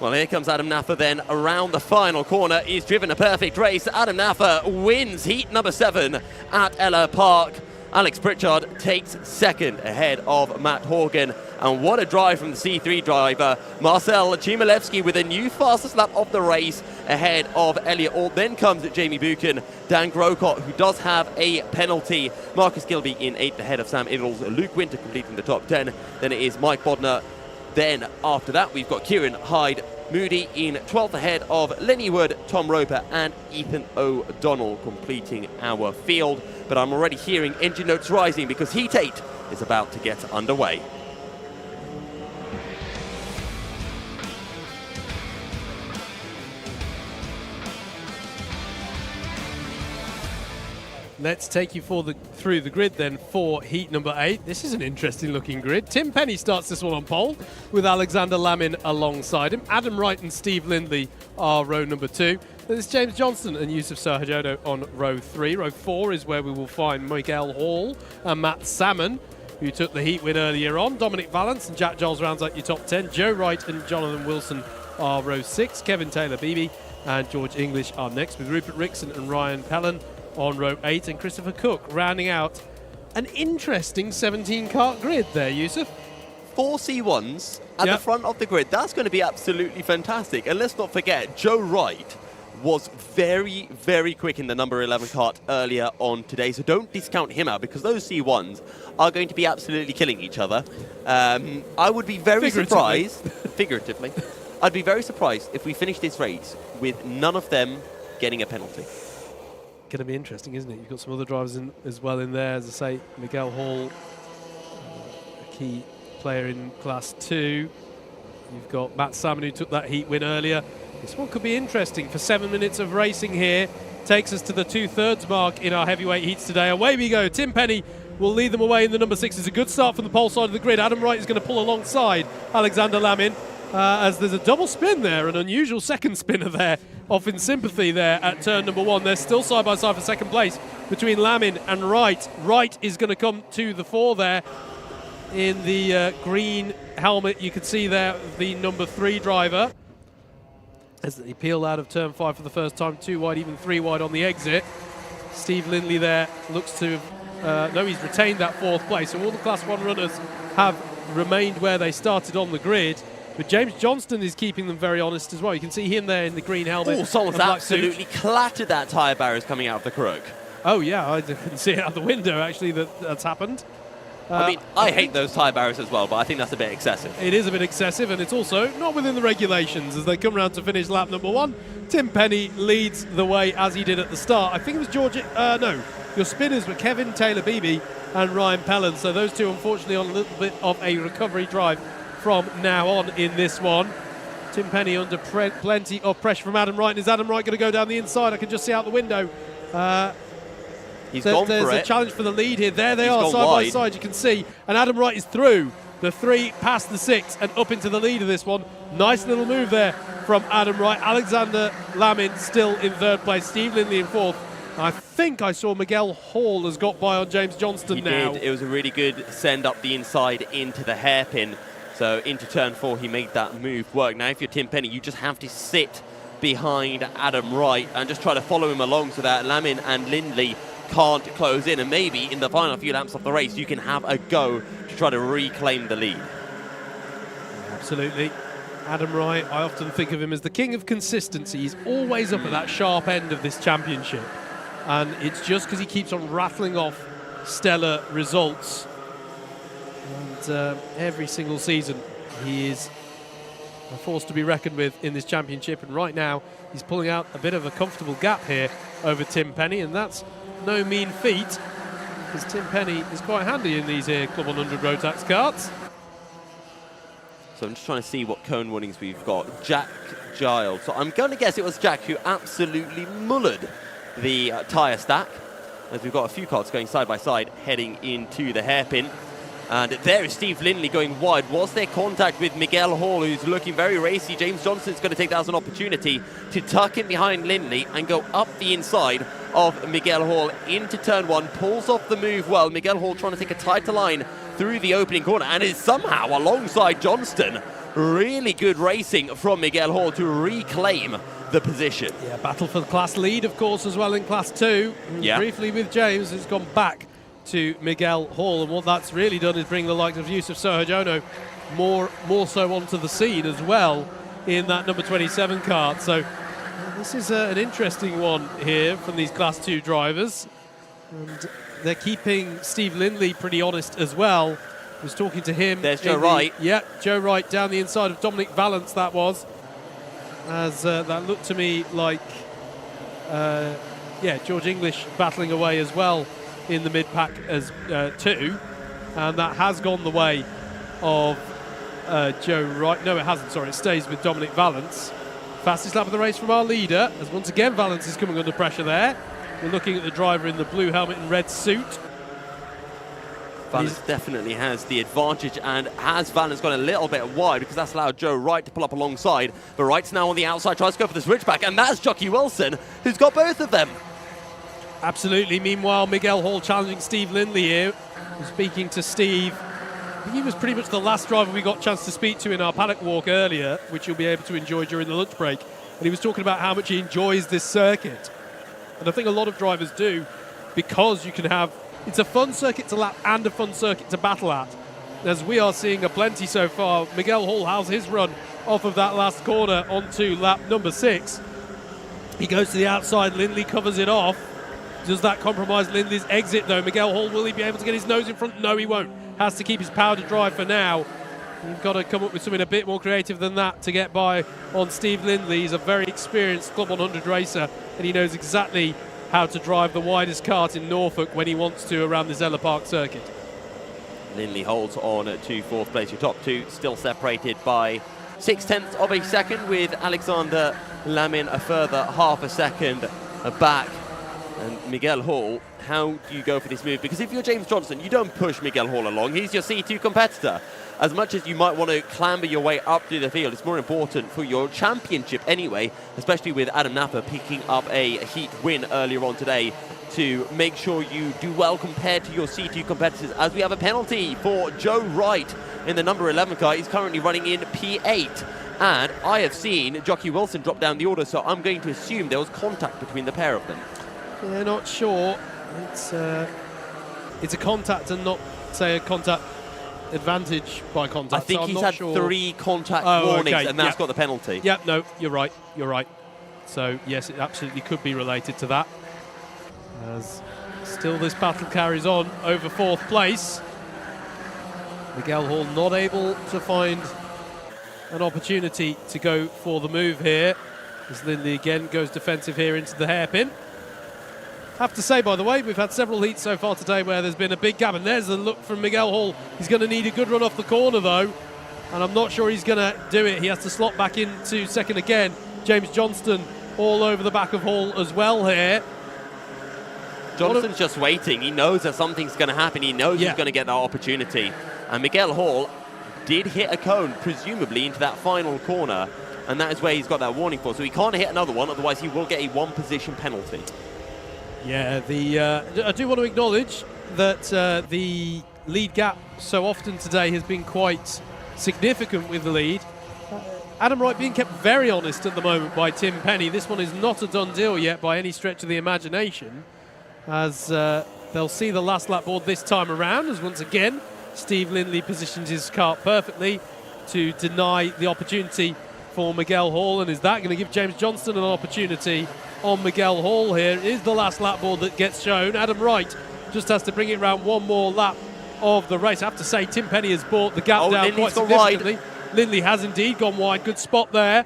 Well, here comes Adam Naffer then around the final corner. He's driven a perfect race. Adam Naffer wins heat number 7 at Ellough Park. Alex Pritchard takes second ahead of Matt Horgan. And what a drive from the C3 driver. Marcel Chmielewski with a new fastest lap of the race ahead of Elliott. Then comes Jamie Buchan, Dan Grocott, who does have a penalty. Marcus Gilby in 8th ahead of Sam Iddles. Luke Winter completing the top 10. Then it is Mike Bodner. Then after that, we've got Kieran Hyde Moody in 12th ahead of Lenny Wood, Tom Roper and Ethan O'Donnell completing our field. But I'm already hearing engine notes rising because Heat 8 is about to get underway.
Let's take you through the grid then for heat number 8. This is an interesting looking grid. Tim Penny starts this one on pole with Alexander Lamin alongside him. Adam Wright and Steve Lindley are row number 2. Then it's James Johnston and Yusuf Sahajodo on row 3. Row 4 is where we will find Miguel Hall and Matt Salmon, who took the heat win earlier on. Dominic Valance and Jack Giles rounds out your top 10. Joe Wright and Jonathan Wilson are row 6. Kevin Taylor-Beebe and George English are next, with Rupert Rickson and Ryan Pellon on row 8, and Christopher Cook rounding out an interesting 17-kart grid there, Yusuf.
4 C1s at the front of the grid. That's going to be absolutely fantastic. And let's not forget, Joe Wright was very, very quick in the number 11 kart earlier on today, so don't discount him out, because those C1s are going to be absolutely killing each other. I would be very surprised, figuratively, I'd be very surprised if we finish this race with none of them getting a penalty.
Going to be interesting, isn't it? You've got some other drivers in as well in there. As I say, Miguel Hall, a key player in Class 2. You've got Matt Salmon, who took that heat win earlier. This one could be interesting for 7 minutes of racing here. Takes us to the 2/3 mark in our heavyweight heats today. Away we go. Tim Penny will lead them away in the number 6. It's a good start from the pole side of the grid. Adam Wright is going to pull alongside Alexander Lamin. As there's a double spin there, an unusual second spinner there, off in sympathy there at turn number 1. They're still side by side for second place between Lamin and Wright. Wright is going to come to the fore there in the green helmet. You can see there the number 3 driver as they peel out of turn 5 for the first time. 2 wide, even 3 wide on the exit. Steve Lindley there looks to no, he's retained that 4th place. So all the Class 1 runners have remained where they started on the grid. But James Johnston is keeping them very honest as well. You can see him there in the green helmet.
Oh, someone's absolutely clattered that tyre barriers coming out of the crook.
Oh, yeah, I can see it out the window, actually, that's happened.
I mean, I hate those tyre barriers as well, but I think that's a bit excessive.
It is a bit excessive, and it's also not within the regulations as they come round to finish lap number 1. Tim Penny leads the way as he did at the start. I think it was no, your spinners were Kevin Taylor-Beebe and Ryan Pellon. So those two, unfortunately, on a little bit of a recovery drive from now on in this one. Tim Penny under plenty of pressure from Adam Wright. And is Adam Wright going to go down the inside? I can just see out the window.
He's gone for it.
There's a challenge for the lead here. There they are, side by side, you can see. And Adam Wright is through the 3, past the 6, and up into the lead of this one. Nice little move there from Adam Wright. Alexander Lamin still in 3rd place. Steve Lindley in 4th. I think I saw Miguel Hall has got by on James Johnston now.
He did. It was a really good send up the inside into the hairpin. So into turn 4, he made that move work. Now, if you're Tim Penny, you just have to sit behind Adam Wright and just try to follow him along so that Lamin and Lindley can't close in. And maybe in the final few laps of the race, you can have a go to try to reclaim the lead.
Absolutely. Adam Wright, I often think of him as the king of consistency. He's always up at that sharp end of this championship. And it's just because he keeps on rattling off stellar results. And every single season, he is a force to be reckoned with in this championship. And right now, he's pulling out a bit of a comfortable gap here over Tim Penny. And that's no mean feat, because Tim Penny is quite handy in these here Club 100 Rotax karts.
So I'm just trying to see what cone warnings we've got. Jack Giles. So I'm going to guess it was Jack who absolutely mullered the tyre stack, as we've got a few karts going side by side heading into the hairpin. And there is Steve Lindley going wide. Was there contact with Miguel Hall, who's looking very racy? James Johnson's going to take that as an opportunity to tuck in behind Lindley and go up the inside of Miguel Hall into turn one. Pulls off the move well. Miguel Hall trying to take a tighter line through the opening corner and is somehow alongside Johnston. Really good racing from Miguel Hall to reclaim the position.
Yeah, battle for the class lead, of course, as well in Class 2.
Yeah.
Briefly with James, it's gone back to Miguel Hall, and what that's really done is bring the likes of Yusuf Sohajono more so onto the scene as well in that number 27 kart. So this is an interesting one here from these Class 2 drivers, and they're keeping Steve Lindley pretty honest as well. I was talking to him.
There's Joe Wright.
Yeah, Joe Wright down the inside of Dominic Valance, that was. As that looked to me like, George English battling away as well in the mid-pack as two. And that has gone the way of Joe Wright. No, it hasn't, sorry. It stays with Dominic Valance. Fastest lap of the race from our leader, as once again Valance is coming under pressure there. We're looking at the driver in the blue helmet and red suit.
Valance definitely has the advantage, and has Valance gone a little bit wide, because that's allowed Joe Wright to pull up alongside. But Wright's now on the outside, tries to go for the switchback, and that's Jockey Wilson who's got both of them.
Absolutely. Meanwhile, Miguel Hall challenging Steve Lindley here. Speaking to Steve, I think he was pretty much the last driver we got a chance to speak to in our paddock walk earlier, which you'll be able to enjoy during the lunch break. And he was talking about how much he enjoys this circuit. And I think a lot of drivers do, because you can have, it's a fun circuit to lap and a fun circuit to battle at. As we are seeing a plenty so far. Miguel Hall has his run off of that last corner onto lap number 6. He goes to the outside, Lindley covers it off. Does that compromise Lindley's exit though? Miguel Hall, will he be able to get his nose in front? No, he won't. Has to keep his power to drive for now. You've got to come up with something a bit more creative than that to get by on Steve Lindley. He's a very experienced Club 100 racer, and he knows exactly how to drive the widest kart in Norfolk when he wants to around this Ellough Park circuit.
Lindley holds on to 4th place. Your top two still separated by 0.6 of a second, with Alexander Lamin a further half a second back. And Miguel Hall, how do you go for this move? Because if you're James Johnson, you don't push Miguel Hall along. He's your C2 competitor. As much as you might want to clamber your way up through the field, it's more important for your championship anyway, especially with Adam Napper picking up a heat win earlier on today, to make sure you do well compared to your C2 competitors. As we have a penalty for Joe Wright in the number 11 car. He's currently running in P8. And I have seen Jockey Wilson drop down the order, so I'm going to assume there was contact between the pair of them.
Yeah, not sure. It's a contact and not, say, a contact advantage by contact.
I think
so
he's had 3 contact warnings,
okay.
and that's got the penalty.
Yeah, no, you're right. You're right. So, yes, it absolutely could be related to that. As still this battle carries on over 4th place. Miguel Hall not able to find an opportunity to go for the move here. As Lindley again goes defensive here into the hairpin. Have to say, by the way, we've had several heats so far today where there's been a big gap, and there's the look from Miguel Hall. He's going to need a good run off the corner, though, and I'm not sure he's going to do it. He has to slot back into second again. James Johnston all over the back of Hall as well here.
Johnston's just waiting. He knows that something's going to happen. He knows he's going to get that opportunity. And Miguel Hall did hit a cone, presumably into that final corner, and that is where he's got that warning for. So he can't hit another one, otherwise he will get a 1-position penalty. Yeah,
I do want to acknowledge that the lead gap so often today has been quite significant with the lead. Adam Wright being kept very honest at the moment by Tim Penny. This one is not a done deal yet by any stretch of the imagination, as they'll see the last lap board this time around, as once again Steve Lindley positions his kart perfectly to deny the opportunity for Miguel Hall, and is that going to give James Johnston an opportunity on Miguel Hall here? It is the last lap board that gets shown. Adam Wright just has to bring it around one more lap of the race. I have to say, Tim Penny has brought the gap down quite significantly. Lindley has indeed gone wide. Good spot there.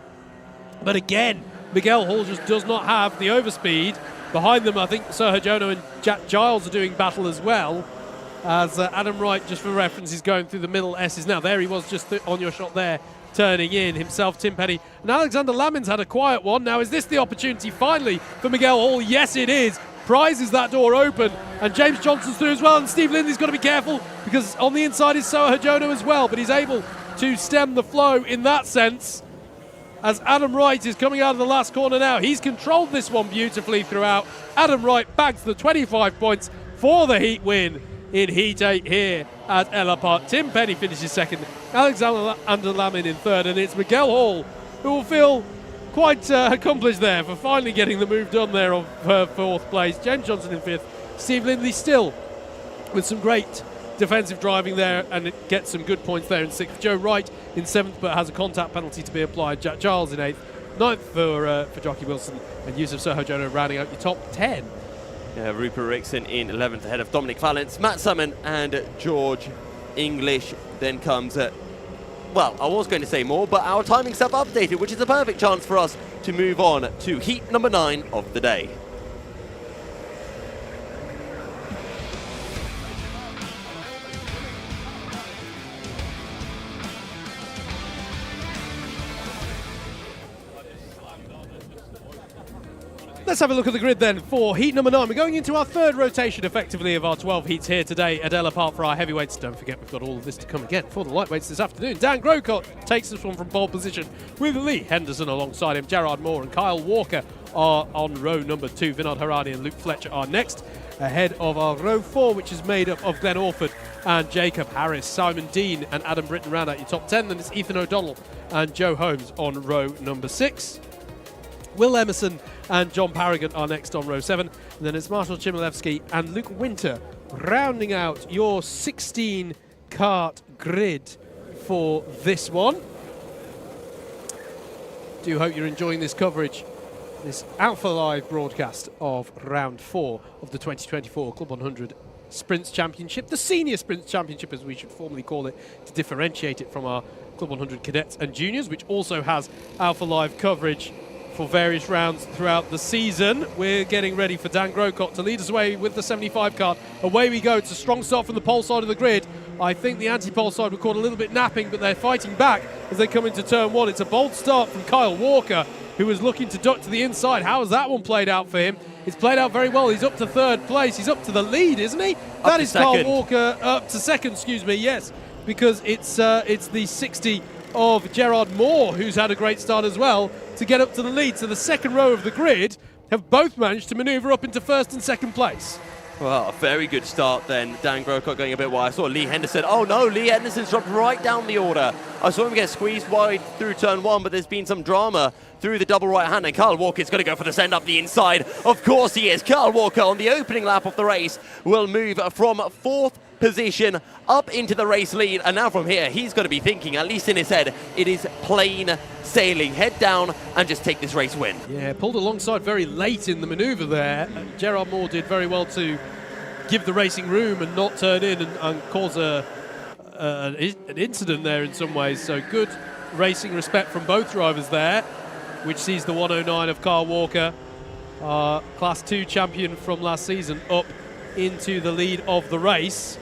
But again, Miguel Hall just does not have the overspeed. Behind them, I think Sergio Jono and Jack Giles are doing battle as well. As Adam Wright, just for reference, is going through the middle S's now. There he was just on your shot there, turning in himself, Tim Penny. And Alexander Lamin's had a quiet one. Now, is this the opportunity finally for Miguel Hall? Yes, it is. Prizes that door open, and James Johnston's through as well, and Steve Lindley's got to be careful because on the inside is Sergio Jono as well, but he's able to stem the flow in that sense. As Adam Wright is coming out of the last corner now. He's controlled this one beautifully throughout. Adam Wright bags the 25 points for the heat win in Heat 8 here at Ellough Park. Tim Penny finishes second, Alexander Lamin in third, and it's Miguel Hall who will feel quite accomplished there for finally getting the move done there of fourth place. James Johnston in fifth, Steve Lindley still with some great defensive driving there, and it gets some good points there in sixth. Joe Wright in seventh, but has a contact penalty to be applied. Jack Giles in eighth. Ninth for Jockey Wilson, and Yusuf Sergio rounding out your top 10.
Yeah, Rupert Rickson in 11th ahead of Dominic Valence, Matt Summon and George English. Then comes, well, I was going to say more, but our timing stuff updated, which is a perfect chance for us to move on to heat number 9 of the day.
Let's have a look at the grid then for heat number 9. We're going into our third rotation effectively of our 12 heats here today at Ellough Park for our heavyweights. Don't forget, we've got all of this to come again for the lightweights this afternoon. Dan Grocott takes this one from pole position with Lee Henderson alongside him. Gerard Moore and Kyle Walker are on row number 2. Vinod Harani and Luke Fletcher are next, ahead of our row 4, which is made up of Glenn Orford and Jacob Harris. Simon Dean and Adam Britton round out your top 10. Then it's Ethan O'Donnell and Joe Holmes on row number 6. Will Emerson and John Paragon are next on row 7. And then it's Marshall Chmielewski and Luke Winter rounding out your 16 kart grid for this one. Do hope you're enjoying this coverage, this Alpha Live broadcast of round 4 of the 2024 Club 100 Sprints Championship, the Senior Sprints Championship as we should formally call it, to differentiate it from our Club 100 Cadets and Juniors, which also has Alpha Live coverage for various rounds throughout the season. We're getting ready for Dan Grocott to lead us away with the 75 kart. Away we go. It's a strong start from the pole side of the grid. I think the anti-pole side were caught a little bit napping, but they're fighting back as they come into turn 1. It's a bold start from Kyle Walker, who was looking to duck to the inside. How has that one played out for him? It's played out very well. He's up to third place. He's up to the lead, isn't he? That is Kyle Walker up to second, excuse me, yes, because it's the 60 of Gerard Moore, who's had a great start as well, to get up to the lead. So the second row of the grid have both managed to manoeuvre up into first and second place.
Well, a very good start then. Dan Grocott going a bit wide. I saw Lee Henderson. Oh no, Lee Henderson's dropped right down the order. I saw him get squeezed wide through turn 1, but there's been some drama through the double right hand, and Kyle Walker's going to go for the send up the inside. Of course he is. Kyle Walker on the opening lap of the race will move from 4th position up into the race lead, and now from here he's got to be thinking, at least in his head, it is plain sailing. Head down and just take this race win.
Yeah, pulled alongside very late in the manoeuvre there. Gerard Moore did very well to give the racing room and not turn in and cause an incident there in some ways. So good racing respect from both drivers there, which sees the 109 of Kyle Walker, Class 2 champion from last season, up into the lead of the race.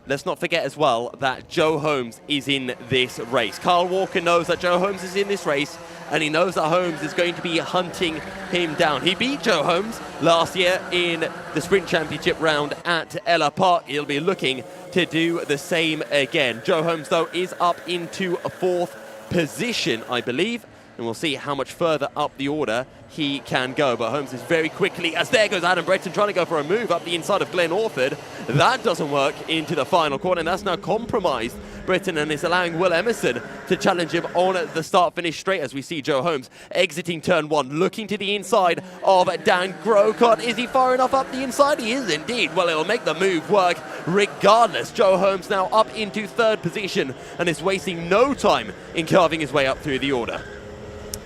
Let's not forget as well that Joe Holmes is in this race. Kyle Walker knows that Joe Holmes is in this race, and he knows that Holmes is going to be hunting him down. He beat Joe Holmes last year in the Sprint Championship round at Ellough Park. He'll be looking to do the same again. Joe Holmes, though, is up into a 4th position, I believe. and we'll see how much further up the order he can go. But Holmes is very quickly, as there goes Adam Breton trying to go for a move up the inside of Glenn Orford. That doesn't work into the final corner, and that's now compromised Breton, and is allowing Will Emerson to challenge him on the start-finish straight, as we see Joe Holmes exiting turn 1, looking to the inside of Dan Grocott. Is he far enough up the inside? He is indeed. Well, it'll make the move work regardless. Joe Holmes now up into 3rd position and is wasting no time in carving his way up through the order.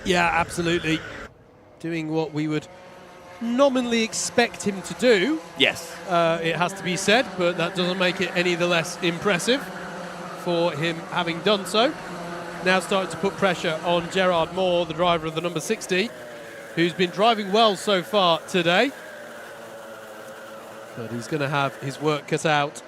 Yeah, absolutely. Doing what we would nominally expect him to do.
Yes.
It has to be said, but that doesn't make it any the less impressive for him having done so. Now starting to put pressure on Gerard Moore, the driver of the number 60, who's been driving well so far today. But he's going to have his work cut out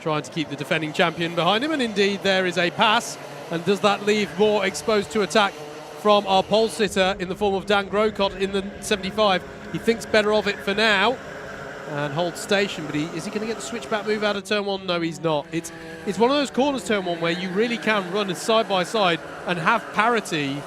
trying to keep the defending champion behind him. And indeed, there is a pass. And does that leave Moore exposed to attack from our pole sitter in the form of Dan Grocott in the 75? He thinks better of it for now and holds station, but is he going to get the switchback move out of turn 1? No, he's not. It's one of those corners, turn 1, where you really can run side by side and have parity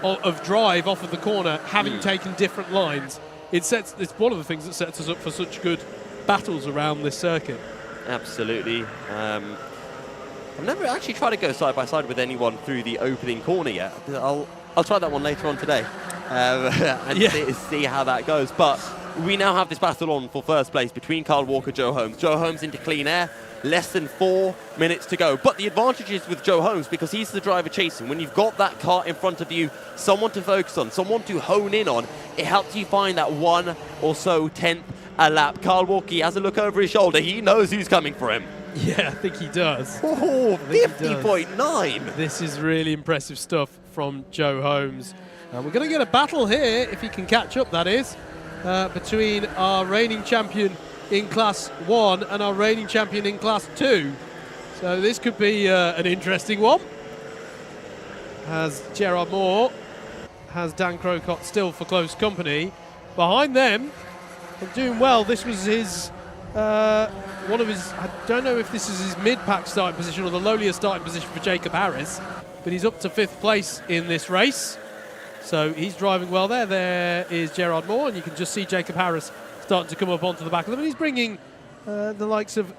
of drive off of the corner, having taken different lines. It's one of the things that sets us up for such good battles around this circuit.
Absolutely. I've never actually tried to go side by side with anyone through the opening corner yet. I'll try that one later on today and see how that goes. But we now have this battle on for first place between Kyle Walker, Joe Holmes. Joe Holmes into clean air, less than 4 minutes to go. But the advantage is with Joe Holmes, because he's the driver chasing. When you've got that car in front of you, someone to focus on, someone to hone in on, it helps you find that 1 or so tenth a lap. Kyle Walker, he has a look over his shoulder. He knows who's coming for him.
Yeah, I think he does.
Oh, 50.9.
This is really impressive stuff from Joe Holmes. We're going to get a battle here, if he can catch up, that is, between our reigning champion in Class 1 and our reigning champion in Class 2. So this could be an interesting one, as Gerard Moore has Dan Grocott still for close company. Behind them, and doing well, this was his... one of his, I don't know if this is his mid-pack starting position or the lowliest starting position for Jacob Harris, but he's up to 5th place in this race. So he's driving well there. There is Gerard Moore, and you can just see Jacob Harris starting to come up onto the back of them. And he's bringing the likes of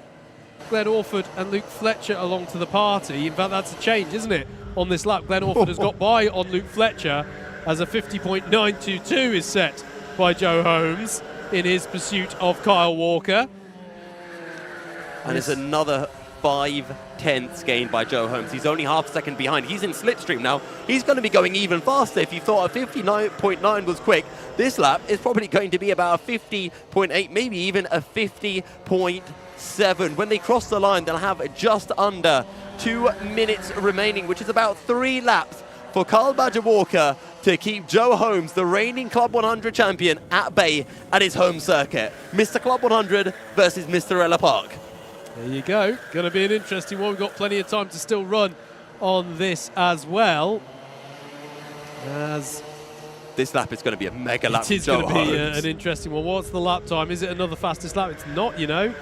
Glenn Orford and Luke Fletcher along to the party. In fact, that's a change, isn't it? On this lap, Glenn Orford has got by on Luke Fletcher as a 50.922 is set by Joe Holmes in his pursuit of Kyle Walker.
And it's another 5/10 gained by Joe Holmes. He's only half a second behind. He's in slipstream now. He's going to be going even faster. If you thought a 59.9 was quick, this lap is probably going to be about a 50.8, maybe even a 50.7. When they cross the line, they'll have just under 2 minutes remaining, which is about 3 laps for Kyle Badger Walker to keep Joe Holmes, the reigning Club 100 champion, at bay at his home circuit. Mr. Club 100 versus Mr. Ellough Park.
There you go. Going to be an interesting one. We've got plenty of time to still run on this as well. As
this lap is going to be a mega lap.
It is going to be an interesting one. What's the lap time? Is it another fastest lap? It's not, you know.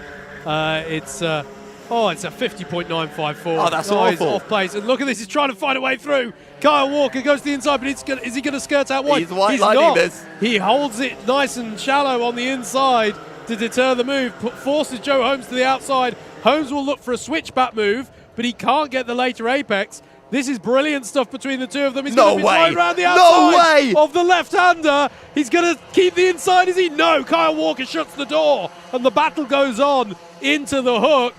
It's a 50.954.
Oh, that's awful.
He's off pace. And look at this. He's trying to find a way through. Kyle Walker goes to the inside, but is he going to skirt out wide?
He's white-lining this.
He holds it nice and shallow on the inside to deter the move. Forces Joe Holmes to the outside. Holmes will look for a switchback move, but he can't get the later apex. This is brilliant stuff between the two of them. He's going to be right around the outside of the left-hander. He's going to keep the inside, is he? No, Kyle Walker shuts the door, and the battle goes on into the hook.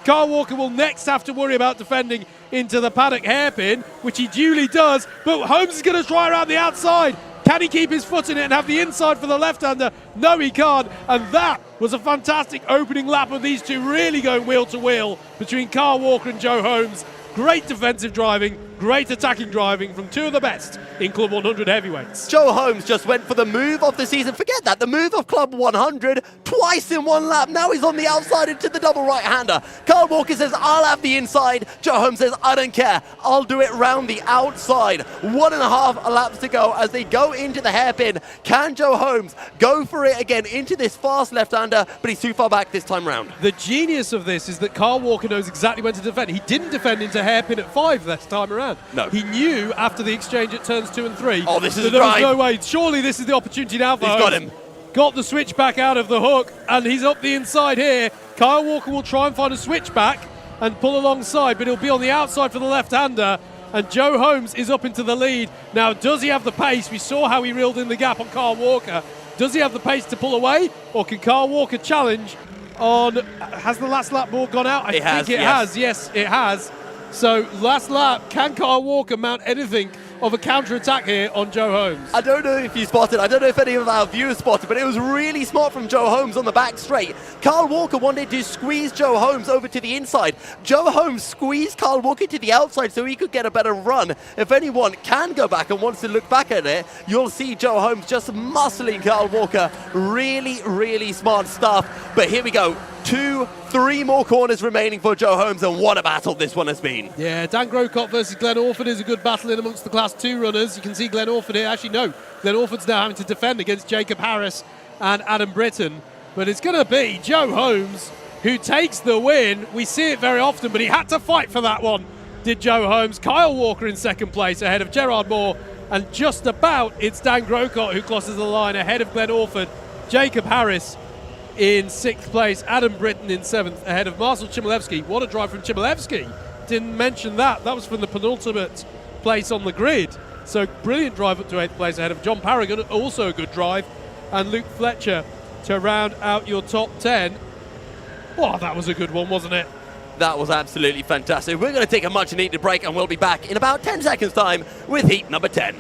Kyle Walker will next have to worry about defending into the paddock hairpin, which he duly does, but Holmes is going to try around the outside. Can he keep his foot in it and have the inside for the left-hander? No, he can't. And that was a fantastic opening lap of these two really going wheel to wheel between Kyle Walker and Joe Holmes. Great defensive driving, great attacking driving from two of the best in Club 100 heavyweights.
Joe Holmes just went for the move of the season. Forget that, the move of Club 100 twice in one lap. Now he's on the outside into the double right-hander. Kyle Walker says, I'll have the inside. Joe Holmes says, I don't care. I'll do it round the outside. 1.5 laps to go as they go into the hairpin. Can Joe Holmes go for it again into this fast left-hander, but he's too far back this time round.
The genius of this is that Kyle Walker knows exactly when to defend. He didn't defend into hairpin at 5 this time around. understand.
No.
He knew after the exchange at turns 2 and 3
Oh, this is
that
a
there was
drive.
no way. Surely this is the opportunity now for
He's
Holmes.
got him.
Got the switchback out of the hook, and he's up the inside here. Kyle Walker will try and find a switchback and pull alongside, but he'll be on the outside for the left-hander. And Joe Holmes is up into the lead. Now, does he have the pace? We saw how he reeled in the gap on Kyle Walker. Does he have the pace to pull away, or can Kyle Walker challenge on... Has the last lap ball gone out? I think it has. Yes, it has. So, last lap, can Kyle Walker mount anything of a counter-attack here on Joe Holmes?
I don't know if you spotted, I don't know if any of our viewers spotted, but it was really smart from Joe Holmes on the back straight. Kyle Walker wanted to squeeze Joe Holmes over to the inside. Joe Holmes squeezed Kyle Walker to the outside so he could get a better run. If anyone can go back and wants to look back at it, you'll see Joe Holmes just muscling Kyle Walker. Really, really smart stuff. But here we go. 2, 3 more corners remaining for Joe Holmes, and what a battle this one has been.
Yeah, Dan Grocott versus Glenn Orford is a good battle in amongst the Class 2 runners. You can see Glenn Orford here. Actually, no. Glenn Orford's now having to defend against Jacob Harris and Adam Britton. But it's going to be Joe Holmes who takes the win. We see it very often, but he had to fight for that one, did Joe Holmes. Kyle Walker in second place ahead of Gerard Moore. And just about it's Dan Grocott who crosses the line ahead of Glenn Orford. Jacob Harris in 6th place, Adam Britton in 7th, ahead of Marcel Chmielewski. What a drive from Chmielewski. Didn't mention that. That was from the penultimate place on the grid. So brilliant drive up to 8th place ahead of John Paragon, also a good drive. And Luke Fletcher to round out your top 10. Oh, that was a good one, wasn't it?
That was absolutely fantastic. We're going to take a much needed break, and we'll be back in about 10 seconds time with heat number 10.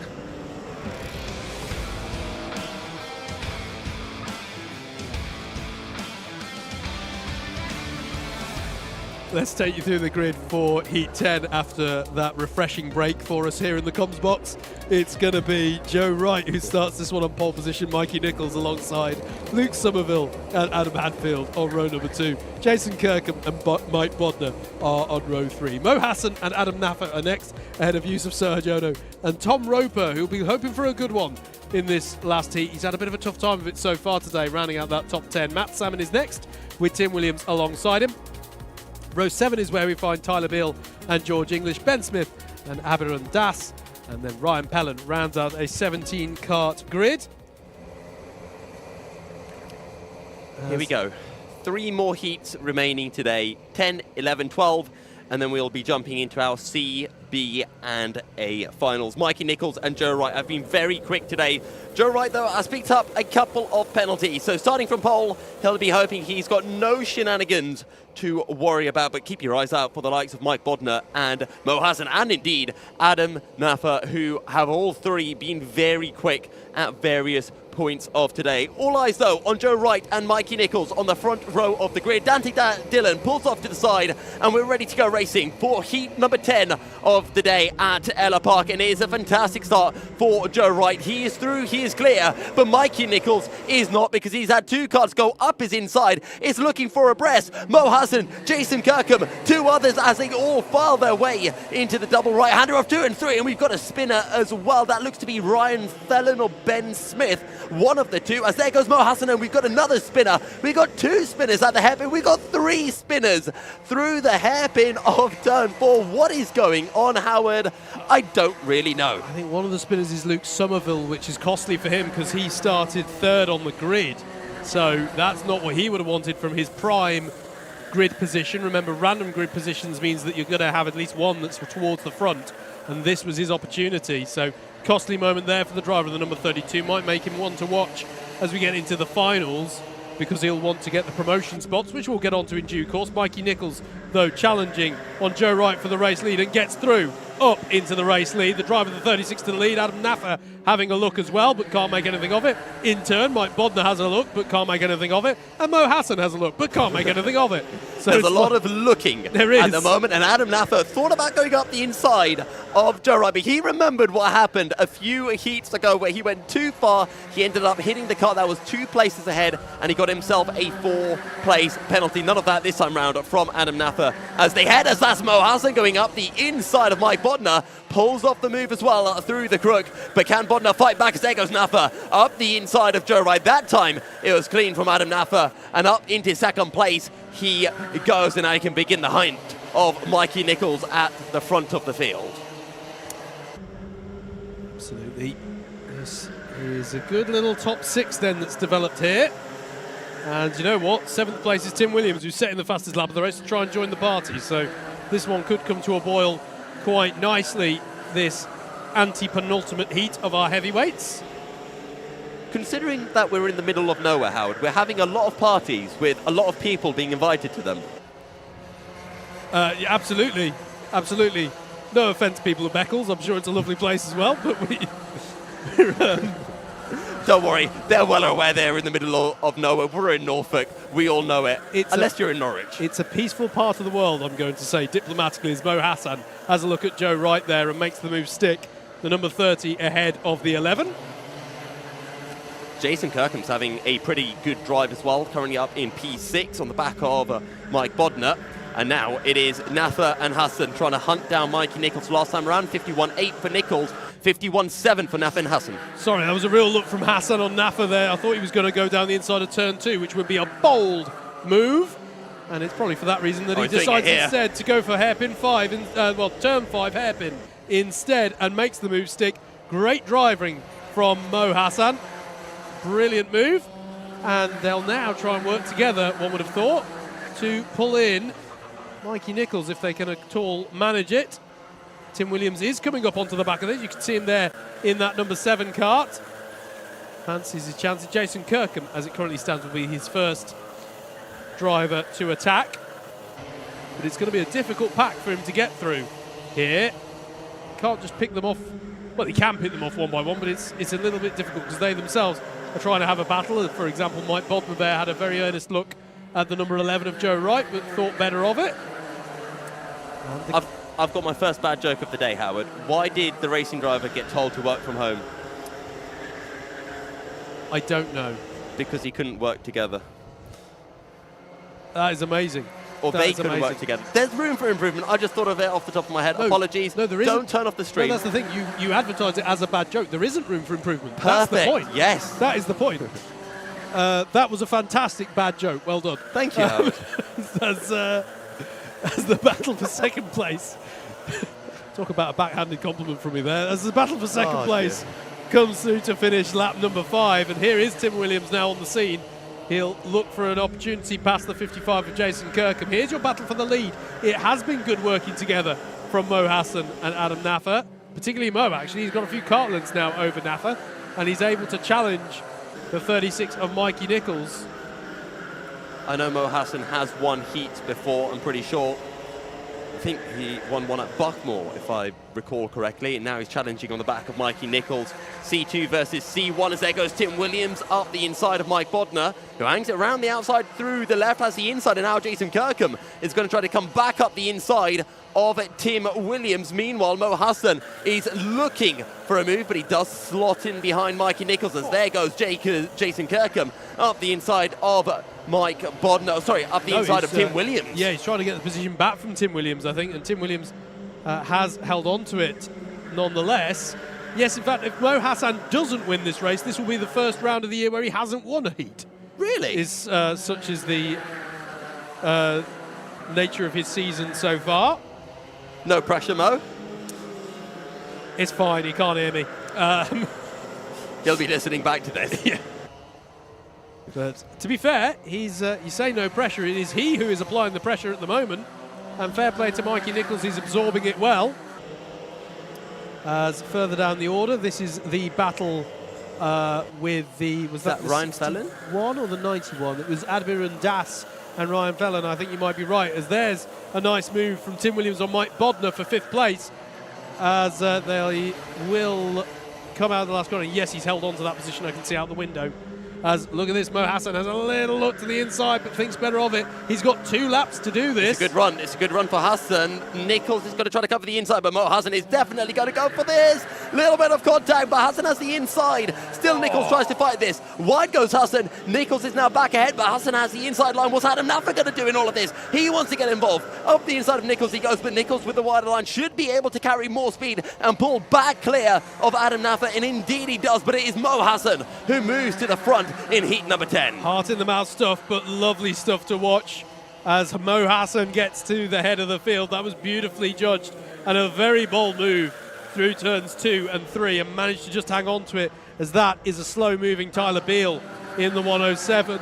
Let's take you through the grid for Heat 10 after that refreshing break for us here in the comms box. It's going to be Joe Wright who starts this one on pole position, Mikey Nichols alongside Luke Somerville and Adam Hadfield on row number 2. Jason Kirkham and Mike Bodner are on row 3. Mo Hassan and Adam Naffa are next, ahead of Yusuf Serhajono and Tom Roper, who'll be hoping for a good one in this last heat. He's had a bit of a tough time of it so far today, rounding out that top 10. Matt Salmon is next, with Tim Williams alongside him. Row 7 is where we find Tyler Beale and George English, Ben Smith and Aberon Das, and then Ryan Pellan rounds out a 17-kart grid.
Here we go. 3 more heats remaining today, 10, 11, 12, and then we'll be jumping into our C, B, and A finals. Mikey Nichols and Joe Wright have been very quick today. Joe Wright, though, has picked up a couple of penalties. So starting from pole, he'll be hoping he's got no shenanigans to worry about, but keep your eyes out for the likes of Mike Bodner and Mo Hassan, and indeed Adam Naffa, who have all 3 been very quick at various points of today. All eyes, though, on Joe Wright and Mikey Nichols on the front row of the grid. Dante Dillon pulls off to the side, and we're ready to go racing for heat number 10 of the day at Ellough Park, and it is a fantastic start for Joe Wright. He is through, he is clear, but Mikey Nichols is not, because he's had 2 cars go up his inside. It's looking for a breast. Mo Hassan, Jason Kirkham, 2 others as they all file their way into the double right-hander of 2 and 3, and we've got a spinner as well. That looks to be Ryan Thelen or Ben Smith, one of the 2, as there goes Mo Hassan, and we've got another spinner. We've got 2 spinners at the hairpin. We've got 3 spinners through the hairpin of turn 4. What is going on, Howard? I don't really know.
I think one of the spinners is Luke Somerville, which is costly for him because he started 3rd on the grid. So that's not what he would have wanted from his prime grid position. Remember, random grid positions means that you're going to have at least one that's towards the front, and this was his opportunity. So costly moment there for the driver of the number 32. Might make him one to watch as we get into the finals, because he'll want to get the promotion spots, which we'll get onto in due course. Mikey Nichols, though, challenging on Joe Wright for the race lead and gets through up into the race lead. The driver of the 36 to the lead, Adam Naffa, having a look as well, but can't make anything of it. In turn, Mike Bodner has a look, but can't make anything of it. And Mo Hassan has a look, but can't make anything of it. So
there's a lot of looking
there is
at the moment, and Adam Naffa thought about going up the inside of Joe Wright, but he remembered what happened a few heats ago where he went too far. He ended up hitting the car that was 2 places ahead, and he got himself a 4-place penalty. None of that this time round from Adam Naffa as they head, as that's Mo Hassan going up the inside of Mike Bodner. Pulls off the move as well through the crook, but can Bodner fight back? As there goes Naffa up the inside of Joe Wright. That time it was clean from Adam Naffa, and up into 2nd place he goes, and now he can begin the hunt of Mikey Nichols at the front of the field.
Absolutely. This is a good little top 6 then that's developed here. And you know what? 7th place is Tim Williams, who's setting the fastest lap of the race to try and join the party. So this one could come to a boil quite nicely, this anti-penultimate heat of our heavyweights.
Considering that we're in the middle of nowhere, Howard, we're having a lot of parties with a lot of people being invited to them.
Yeah, absolutely. Absolutely. No offence, people of Beccles. I'm sure it's a lovely place as well, but
Don't worry, they're well aware they're in the middle of nowhere. We're in Norfolk. We all know it, unless you're in Norwich.
It's a peaceful part of the world, I'm going to say, diplomatically, as Mo Hassan has a look at Joe Wright there and makes the move stick. The number 30 ahead of the 11.
Jason Kirkham's having a pretty good drive as well, currently up in P6 on the back of Mike Bodner. And now it is Nafa and Hassan trying to hunt down Mikey Nichols last time around. 51.8 for Nichols, 51.7 for Nafa and Hassan.
Sorry, that was a real look from Hassan on Nafa there. I thought he was going to go down the inside of turn 2, which would be a bold move. And it's probably for that reason that he decides instead to go for hairpin 5, turn 5 hairpin instead, and makes the move stick. Great driving from Mo Hassan. Brilliant move. And they'll now try and work together, one would have thought, to pull in Mikey Nichols if they can at all manage it. Tim Williams is coming up onto the back of this. You can see him there in that number 7 cart. Fancies his chances. Jason Kirkham, as it currently stands, will be his first driver to attack. But it's going to be a difficult pack for him to get through here. Can't just pick them off. Well, he can pick them off one by one, but it's a little bit difficult because they themselves are trying to have a battle. For example, Mike Bodmer there had a very earnest look at the number 11 of Joe Wright, but thought better of it.
I've got my first bad joke of the day, Howard. Why did the racing driver get told to work from home?
I don't know.
Because he couldn't work together.
That is amazing.
Or they couldn't work together. There's room for improvement. I just thought of it off the top of my head. Apologies.
No, there isn't.
Don't turn off the stream.
No, that's the thing. You advertise it as a bad joke. There isn't room for improvement.
Perfect.
That's the point.
Yes.
That is the point. That was a fantastic bad joke. Well done.
Thank you, Howard.
As the battle for second place. Talk about a backhanded compliment from me there. As the battle for second place comes through to finish lap number 5. And here is Tim Williams now on the scene. He'll look for an opportunity past the 55 of Jason Kirkham. Here's your battle for the lead. It has been good working together from Mo Hassan and Adam Nafa. Particularly Mo, actually. He's got a few kart lengths now over Nafa. And he's able to challenge the 36 of Mikey Nichols.
I know Mo Hassan has won heat before, I'm pretty sure. I think he won one at Buckmore, if I recall correctly, and now he's challenging on the back of Mikey Nichols. C2 versus C1, as there goes Tim Williams up the inside of Mike Bodner, who hangs it around the outside through the left, has the inside, and now Jason Kirkham is going to try to come back up the inside of Tim Williams. Meanwhile, Mo Hassan is looking for a move, but he does slot in behind Mikey Nichols, as there goes Jason Kirkham up the inside of Mike Bodner, up the inside of Tim Williams.
Yeah, he's trying to get the position back from Tim Williams, I think, and Tim Williams has held on to it nonetheless. Yes, in fact, if Mo Hassan doesn't win this race, this will be the first round of the year where he hasn't won a heat.
Really?
Such is the nature of his season so far.
No pressure, Mo.
It's fine, he can't hear me.
He'll be listening back to this.
Yeah. But to be fair, he's you say no pressure. It is he who is applying the pressure at the moment. And fair play to Mikey Nichols, he's absorbing it well. As further down the order, this is the battle with the... Was that
Ryan Fallon?
1 or the 91? It was Admiral Das and Ryan Fallon. I think you might be right, as there's a nice move from Tim Williams on Mike Bodner for 5th place. As they will come out of the last corner. Yes, he's held on to that position, I can see out the window. As look at this, Mo Hassan has a little look to the inside, but thinks better of it. He's got 2 laps to do this.
It's a good run. It's a good run for Hassan. Nichols is going to try to cover the inside, but Mo Hassan is definitely going to go for this. Little bit of contact, but Hassan has the inside. Still, Nichols tries to fight this. Wide goes Hassan. Nichols is now back ahead, but Hassan has the inside line. What's Adam Nafa going to do in all of this? He wants to get involved. Up the inside of Nichols he goes, but Nichols with the wider line should be able to carry more speed and pull back clear of Adam Nafa, and indeed he does, but it is Mo Hassan who moves to the front in heat number 10.
Heart in the mouth stuff, but lovely stuff to watch as Mo Hassan gets to the head of the field. That was beautifully judged and a very bold move through turns 2 and 3 and managed to just hang on to it, as that is a slow-moving Tyler Beale in the 107.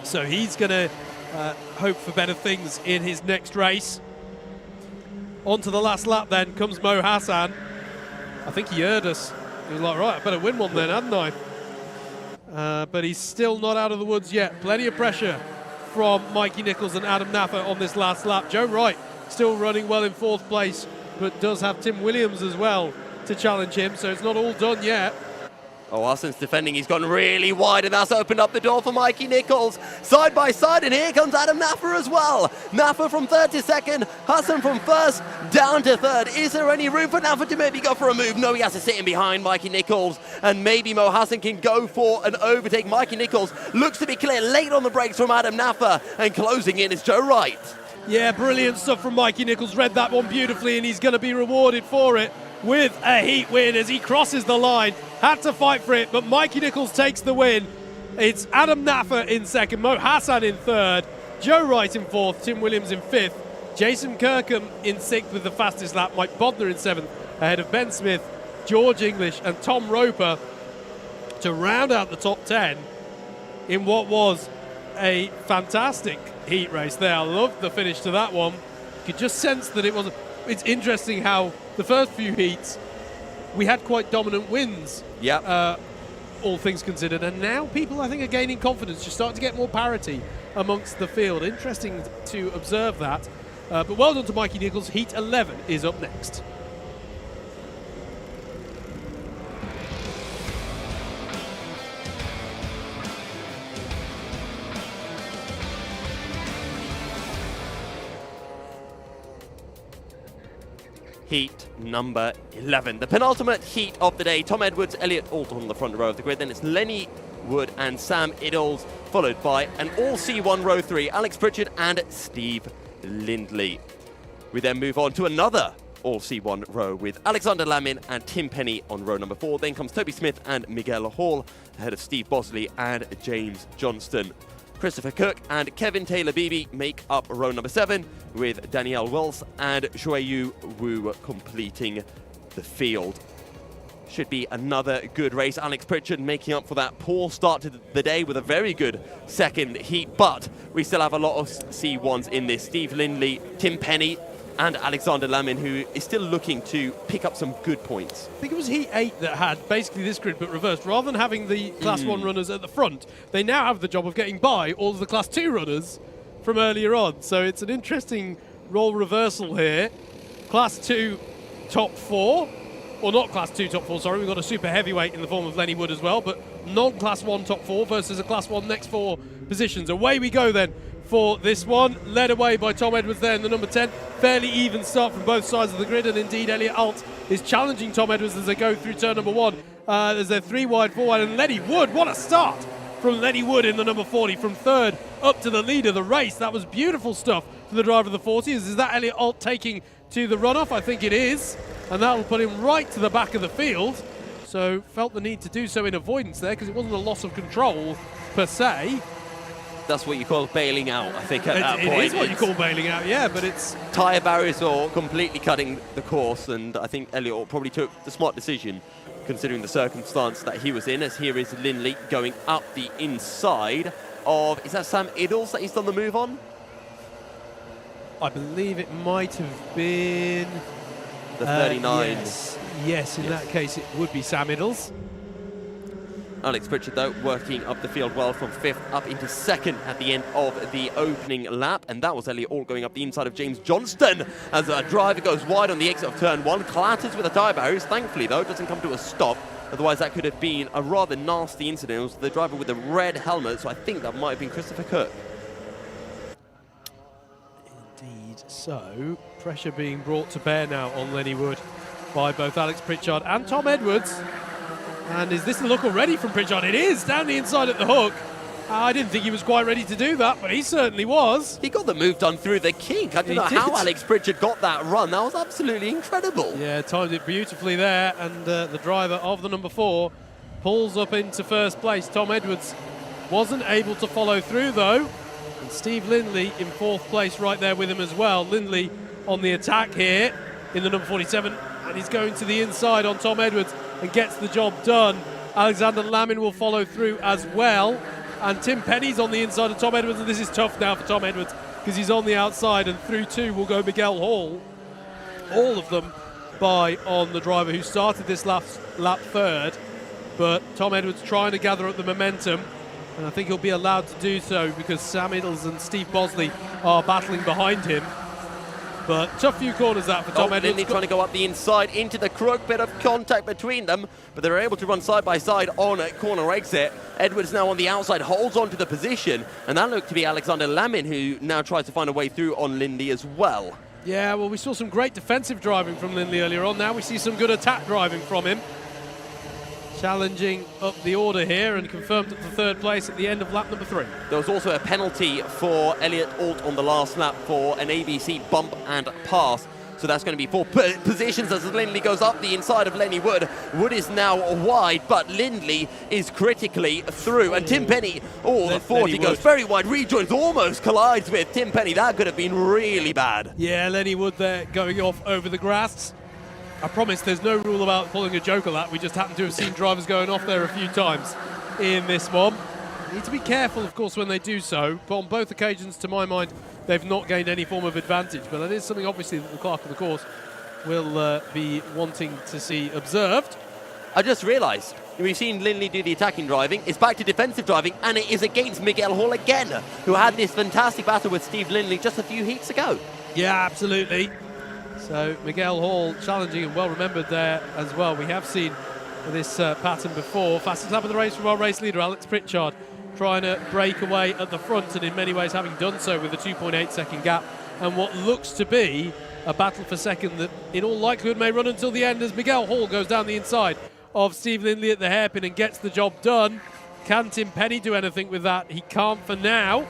So he's going to hope for better things in his next race. On to the last lap then comes Mo Hassan. I think he heard us. He was like, right, I better win one then, hadn't I? But he's still not out of the woods yet. Plenty of pressure from Mikey Nichols and Adam Naffer on this last lap. Joe Wright still running well in 4th place, but does have Tim Williams as well to challenge him, so it's not all done yet.
Oh, Hassan's defending. He's gone really wide, and that's opened up the door for Mikey Nichols. Side by side, and here comes Adam Naffer as well. Naffer from 3rd to 2nd, Hassan from 1st down to 3rd. Is there any room for Naffer to maybe go for a move? No, he has to sit in behind Mikey Nichols, and maybe Mo Hassan can go for an overtake. Mikey Nichols looks to be clear late on the brakes from Adam Naffer, and closing in is Joe Wright.
Yeah, brilliant stuff from Mikey Nichols. Read that one beautifully, and he's going to be rewarded for it with a heat win as he crosses the line. Had to fight for it, but Mikey Nichols takes the win. It's Adam Naffer in 2nd, Mo Hassan in 3rd, Joe Wright in 4th, Tim Williams in 5th, Jason Kirkham in 6th with the fastest lap, Mike Bodner in 7th, ahead of Ben Smith, George English and Tom Roper to round out the top 10 in what was a fantastic heat race there. I loved the finish to that one. You could just sense that it was. It's interesting how the first few heats we had quite dominant wins.
Yeah.
All things considered, and now people I think are gaining confidence. You're starting to get more parity amongst the field. Interesting to observe that. But well done to Mikey Nichols. Heat 11 is up next.
Heat number 11. The penultimate heat of the day. Tom Edwards, Elliot Alton on the front row of the grid. Then it's Lenny Wood and Sam Iddles, followed by an all C1 row 3, Alex Pritchard and Steve Lindley. We then move on to another all C1 row with Alexander Lamin and Tim Penny on row number 4. Then comes Toby Smith and Miguel Hall, ahead of Steve Bosley and James Johnston. Christopher Cook and Kevin Taylor-Beebe make up row number 7, with Danielle Wells and Shuayu Wu completing the field. Should be another good race. Alex Pritchard making up for that poor start to the day with a very good second heat, but we still have a lot of C1s in this. Steve Lindley, Tim Penny and Alexander Lamin, who is still looking to pick up some good points.
I think it was Heat 8 that had basically this grid but reversed. Rather than having the Class 1 runners at the front, they now have the job of getting by all of the Class 2 runners from earlier on. So it's an interesting role reversal here. Class 2 top 4, or not Class 2 top 4, sorry. We've got a super heavyweight in the form of Lenny Wood as well, but non-Class 1 top 4 versus a Class 1 next 4 positions. Away we go then for this one, led away by Tom Edwards there in the number 10. Fairly even start from both sides of the grid, and indeed Elliot Alt is challenging Tom Edwards as they go through turn number 1. There's a 3 wide, 4 wide, and Lenny Wood, what a start from Lenny Wood in the number 40, from 3rd up to the lead of the race. That was beautiful stuff for the driver of the 40s. Is that Elliot Alt taking to the runoff? I think it is, and that will put him right to the back of the field. So felt the need to do so in avoidance there, because it wasn't a loss of control per se.
That's what you call bailing out, I think, at that point.
It is what you call bailing out, yeah, but it's...
Tyre barriers or completely cutting the course, and I think Elliot probably took the smart decision, considering the circumstance that he was in, as here is Lindley going up the inside of... Is that Sam Iddles that he's done the move on?
I believe it might have been...
The 39.
Yes, in that case it would be Sam Iddles.
Alex Pritchard, though, working up the field well from 5th up into 2nd at the end of the opening lap. And that was Elliot All going up the inside of James Johnston as a driver goes wide on the exit of turn 1, clatters with the tyre barriers. Thankfully, though, doesn't come to a stop. Otherwise, that could have been a rather nasty incident. It was the driver with the red helmet, so I think that might have been Christopher Cook.
Indeed so. Pressure being brought to bear now on Lenny Wood by both Alex Pritchard and Tom Edwards. And is this the look already from Pritchard? It is, down the inside at the hook. I didn't think he was quite ready to do that, but he certainly was.
He got the move done through the kink. I don't know how Alex Pritchard got that run. That was absolutely incredible.
Yeah, timed it beautifully there, and the driver of the number 4 pulls up into first place. Tom Edwards wasn't able to follow through, though. And Steve Lindley in 4th place right there with him as well. Lindley on the attack here in the number 47. and he's going to the inside on Tom Edwards and gets the job done. Alexander Lamin will follow through as well, and Tim Penny's on the inside of Tom Edwards, and this is tough now for Tom Edwards because he's on the outside, and through two will go Miguel Hall. All of them by on the driver who started this lap third, but Tom Edwards trying to gather up the momentum, and I think he'll be allowed to do so because Sam Iddles and Steve Bosley are battling behind him. But tough few corners that for Tom Edwards.
Lindley trying to go up the inside into the crook, bit of contact between them, but they're able to run side by side on a corner exit. Edwards now on the outside, holds on to the position, and that looked to be Alexander Lamin, who now tries to find a way through on Lindley as well.
Yeah, well, we saw some great defensive driving from Lindley earlier on. Now we see some good attack driving from him. Challenging up the order here and confirmed at the third place at the end of lap number 3.
There was also a penalty for Elliot Alt on the last lap for an ABC bump and pass. So that's going to be 4 positions as Lindley goes up the inside of Lenny Wood. Wood is now wide, but Lindley is critically through. And Tim Penny, the 40 goes very wide, rejoins, almost collides with Tim Penny. That could have been really bad.
Yeah, Lenny Wood there going off over the grass. I promise there's no rule about pulling a joke of that. We just happen to have seen drivers going off there a few times in this one. Need to be careful, of course, when they do so. But on both occasions, to my mind, they've not gained any form of advantage. But that is something, obviously, that the clerk of the course will be wanting to see observed.
I just realised we've seen Lindley do the attacking driving. It's back to defensive driving, and it is against Miguel Hall again, who had this fantastic battle with Steve Lindley just a few heats ago.
Yeah, absolutely. So Miguel Hall challenging and well remembered there as well. We have seen this pattern before. Fastest lap of the race from our race leader, Alex Pritchard, trying to break away at the front, and in many ways having done so with a 2.8 second gap and what looks to be a battle for second that in all likelihood may run until the end as Miguel Hall goes down the inside of Steve Lindley at the hairpin and gets the job done. Can Tim Penny do anything with that? He can't for now.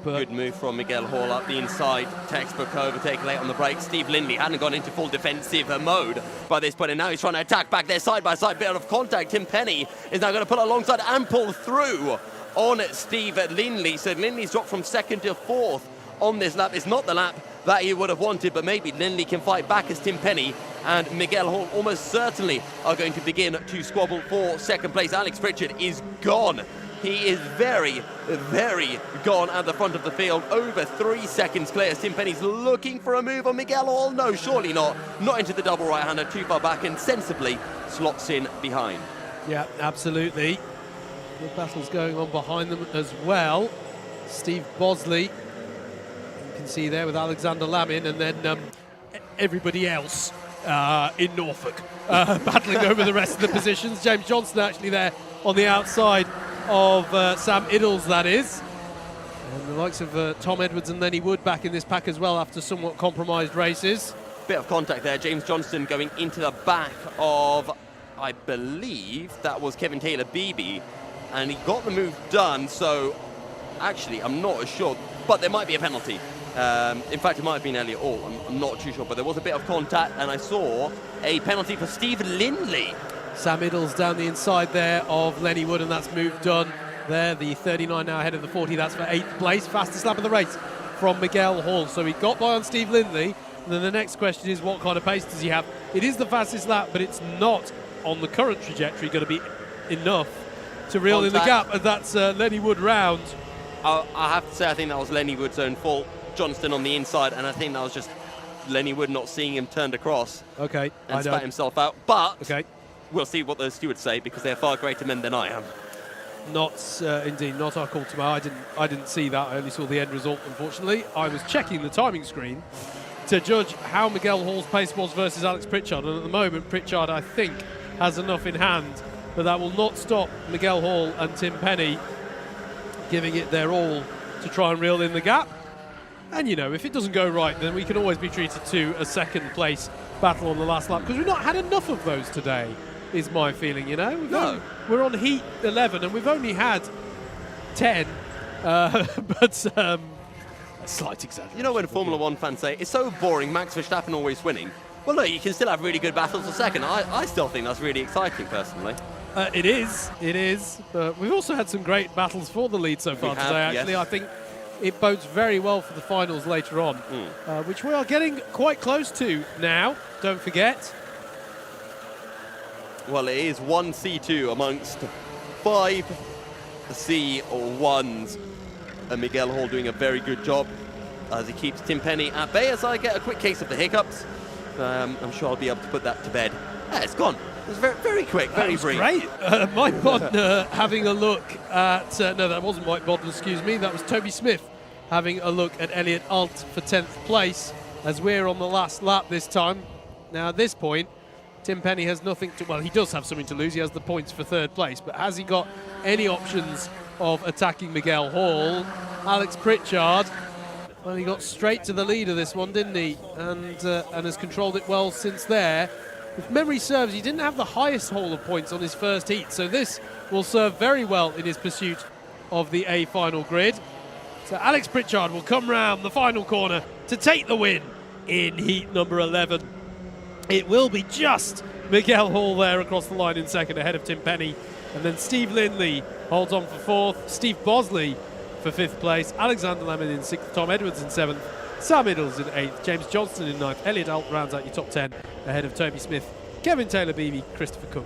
But
good move from Miguel Hall up the inside. Textbook overtake late on the break. Steve Lindley hadn't gone into full defensive mode by this point, and now he's trying to attack back there side by side. Bit of contact. Tim Penny is now going to pull alongside and pull through on Steve Lindley. So Lindley's dropped from second to fourth on this lap. It's not the lap that he would have wanted, but maybe Lindley can fight back as Tim Penny and Miguel Hall almost certainly are going to begin to squabble for second place. Alex Pritchard is gone. He is very, very gone at the front of the field. Over 3 seconds clear. Tim Penny's looking for a move on Miguel Hall. No, surely not. Not into the double right-hander, too far back, and sensibly slots in behind.
Yeah, absolutely. Good battles going on behind them as well. Steve Bosley, you can see there with Alexander Lamin, and then everybody else in Norfolk battling over the rest of the positions. James Johnson actually there on the outside of Sam Iddles, that is. And the likes of Tom Edwards and Lenny Wood back in this pack as well after somewhat compromised races.
Bit of contact there. James Johnston going into the back of, I believe, that was Kevin Taylor-Beebe. And he got the move done, so actually, I'm not as sure, but there might be a penalty. In fact, it might have been Elliot Alt. I'm not too sure, but there was a bit of contact, and I saw a penalty for Steve Lindley.
Sam Iddles down the inside there of Lenny Wood, and that's move done there. The 39 now ahead of the 40. That's for 8th place. Fastest lap of the race from Miguel Hall. So he got by on Steve Lindley. And then the next question is, what kind of pace does he have? It is the fastest lap, but it's not on the current trajectory going to be enough to reel in the gap. And that's Lenny Wood round.
I have to say, I think that was Lenny Wood's own fault. Johnston on the inside, and I think that was just Lenny Wood not seeing him turned across.
Okay,
and spat himself out. But
okay,
we'll see what the stewards say, because they're far greater men than I am.
Not indeed, not our call tomorrow. I didn't see that. I only saw the end result, unfortunately. I was checking the timing screen to judge how Miguel Hall's pace was versus Alex Pritchard, and at the moment Pritchard, I think, has enough in hand, but that will not stop Miguel Hall and Tim Penny giving it their all to try and reel in the gap. And, you know, if it doesn't go right, then we can always be treated to a second place battle on the last lap, because we've not had enough of those today, is my feeling, you know. We're on heat 11 and we've only had 10, but a slight exaggeration.
You know when Formula One fans say, it's so boring, Max Verstappen always winning? Well, no, you can still have really good battles for second. I still think that's really exciting, personally.
It is, but we've also had some great battles for the lead so far today, actually. Yes. I think it bodes very well for the finals later on, which we are getting quite close to now, don't forget.
Well, it is 1C2 amongst 5 C1s. And Miguel Hall doing a very good job as he keeps Tim Penny at bay. As I get a quick case of the hiccups, I'm sure I'll be able to put that to bed. Yeah, it's gone. It was very, very quick, very brief.
Great. Mike Bodner having a look at... no, that wasn't Mike Bodner, excuse me. That was Toby Smith having a look at Elliot Alt for 10th place as we're on the last lap this time. Now, at this point, Tim Penny has nothing to... Well, he does have something to lose. He has the points for 3rd place. But has he got any options of attacking Miguel Hall? Alex Pritchard, well, he got straight to the lead of this one, didn't he? And has controlled it well since there. If memory serves, he didn't have the highest haul of points on his first heat, so this will serve very well in his pursuit of the A final grid. So Alex Pritchard will come round the final corner to take the win in heat number 11. It will be just Miguel Hall there across the line in 2nd ahead of Tim Penny. And then Steve Lindley holds on for 4th, Steve Bosley for 5th place, Alexander Lemon in 6th, Tom Edwards in 7th, Sam Iddles in 8th, James Johnston in 9th, Elliot Alt rounds out your top 10 ahead of Toby Smith, Kevin Taylor-Beebe, Christopher Cook,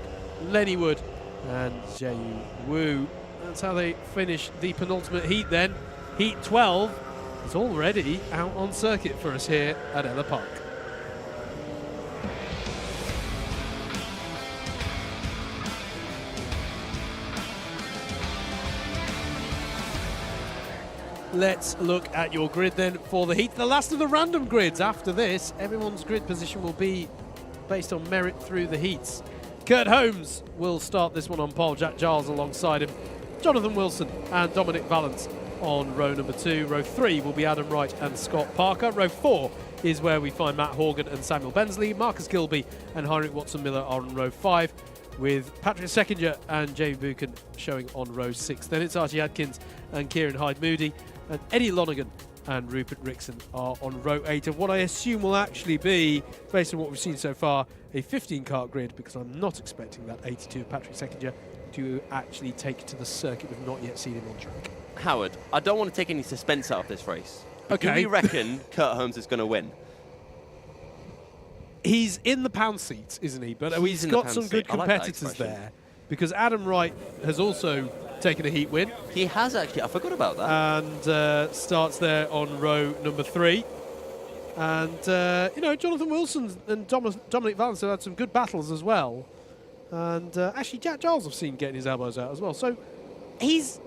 Lenny Wood and Jayu Wu. That's how they finish the penultimate heat then. Heat 12 is already out on circuit for us here at Ellough Park. Let's look at your grid then for the heat. The last of the random grids. After this, everyone's grid position will be based on merit through the heats. Kurt Holmes will start this one on pole. Jack Giles alongside him. Jonathan Wilson and Dominic Valance on row number 2. Row 3 will be Adam Wright and Scott Parker. Row 4 is where we find Matt Horgan and Samuel Bensley. Marcus Gilby and Heinrich Watson-Miller are on row 5, with Patrick Seckinger and Jamie Buchan showing on row 6. Then it's Archie Adkins and Kieran Hyde-Moody. And Eddie Lonergan and Rupert Rickson are on row 8 of what I assume will actually be, based on what we've seen so far, a 15-kart grid, because I'm not expecting that 82 of Patrick Seckinger to actually take to the circuit. We've not yet seen him on track.
Howard, I don't want to take any suspense out of this race.
Okay.
Do we reckon Kurt Holmes is going to win?
He's in the pound seats, isn't he? But he's got some good competitors there, because Adam Wright has also taken a heat win.
He has actually. I forgot about that.
And starts there on row number 3. And, you know, Jonathan Wilson and Dominic Valance have had some good battles as well. And actually, Jack Giles I've seen getting his elbows out as well. So he's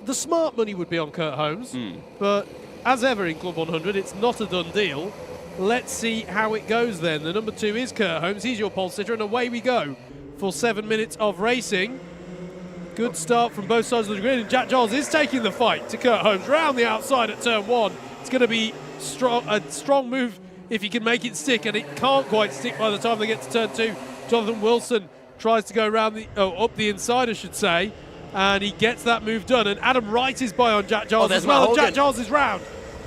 the smart money would be on Kurt Holmes. But as ever in Club 100, it's not a done deal. Let's see how it goes then. The number 2 is Kurt Holmes. He's your pole sitter, and away we go for 7 minutes of racing. Good start from both sides of the grid, and Jack Giles is taking the fight to Kurt Holmes round the outside at turn 1. It's going to be a strong move if he can make it stick, and it can't quite stick by the time they get to turn 2. Jonathan Wilson tries to go around up the inside, I should say, and he gets that move done. And Adam Wright is by on Jack Giles as well. And Jack Giles is round.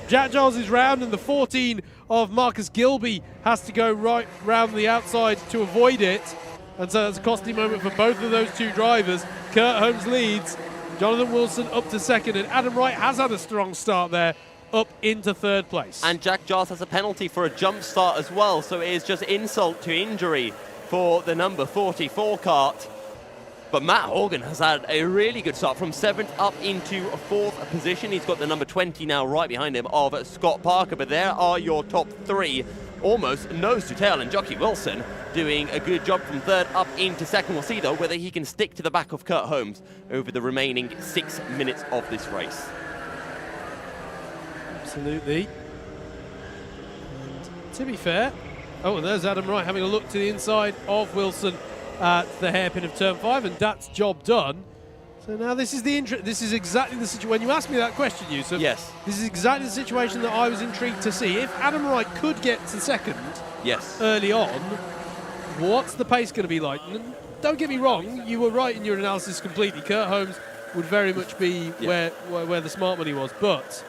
Jack Giles is round, and the 14 of Marcus Gilby has to go right round the outside to avoid it. And so that's a costly moment for both of those two drivers. Kurt Holmes leads, Jonathan Wilson up to 2nd, and Adam Wright has had a strong start there, up into 3rd place.
And Jack Giles has a penalty for a jump start as well, so it is just insult to injury for the number 44 kart. But Matt Horgan has had a really good start from 7th up into 4th position. He's got the number 20 now right behind him of Scott Parker, but there are your top 3. Almost nose to tail, and Jockey Wilson doing a good job from 3rd up into 2nd. We'll see though whether he can stick to the back of Kurt Holmes over the remaining 6 minutes of this race.
Absolutely. And to be fair, and there's Adam Wright having a look to the inside of Wilson at the hairpin of turn 5, and that's job done. So now this is exactly the situation. When you asked me that question, Yusuf,
yes,
this is exactly the situation that I was intrigued to see. If Adam Wright could get to 2nd,
yes,
early on, what's the pace going to be like? Don't get me wrong, you were right in your analysis completely. Kurt Holmes would very much be where the smart money was, but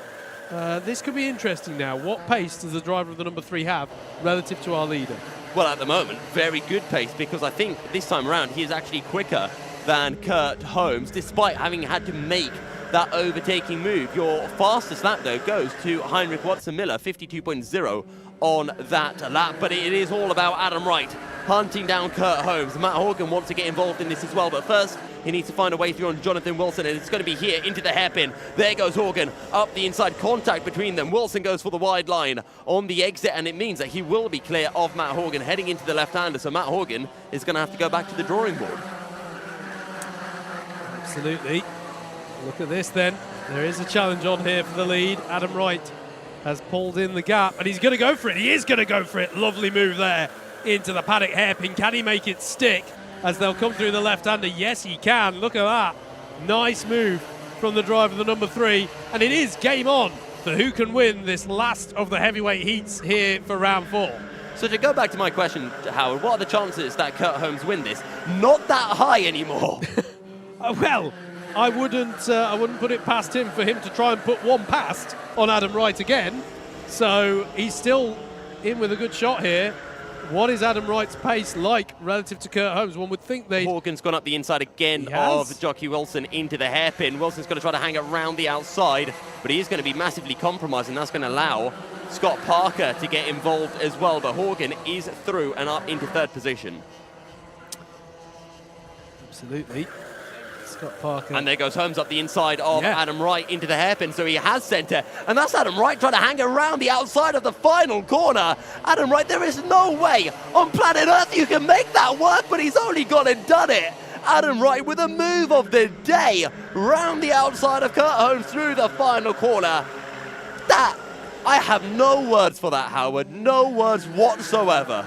this could be interesting now. What pace does the driver of the number 3 have relative to our leader?
Well, at the moment, very good pace, because I think this time around he is actually quicker than Kurt Holmes, despite having had to make
that overtaking move. Your fastest lap, though, goes to Heinrich Watson-Miller, 52.0 on that lap. But it is all about Adam Wright hunting down Kurt Holmes. Matt Horgan wants to get involved in this as well, but first he needs to find a way through on Jonathan Wilson, and it's going to be here into the hairpin. There goes Horgan up the inside, contact between them. Wilson goes for the wide line on the exit, and it means that he will be clear of Matt Horgan heading into the left-hander, so Matt Horgan is going to have to go back to the drawing board.
Absolutely. Look at this then. There is a challenge on here for the lead. Adam Wright has pulled in the gap, and he's going to go for it. He is going to go for it. Lovely move there into the paddock hairpin. Can he make it stick as they'll come through the left-hander? Yes, he can. Look at that. Nice move from the driver, the number 3. And it is game on for who can win this last of the heavyweight heats here for round 4.
So to go back to my question, Howard, what are the chances that Kurt Holmes win this? Not that high anymore.
Well, I wouldn't put it past him for him to try and put one past on Adam Wright again. So he's still in with a good shot here. What is Adam Wright's pace like relative to Kurt Holmes? One would think they...
Horgan's gone up the inside again of Jockey Wilson into the hairpin. Wilson's going to try to hang around the outside, but he is going to be massively compromised, and that's going to allow Scott Parker to get involved as well. But Horgan is through and up into 3rd position.
Absolutely. Scott Parker.
And there goes Holmes up the inside of Adam Wright into the hairpin, so he has centre. And that's Adam Wright trying to hang around the outside of the final corner. Adam Wright, there is no way on planet Earth you can make that work, but he's only gone and done it. Adam Wright with a move of the day, round the outside of Kurt Holmes through the final corner. That, I have no words for that, Howard. No words whatsoever.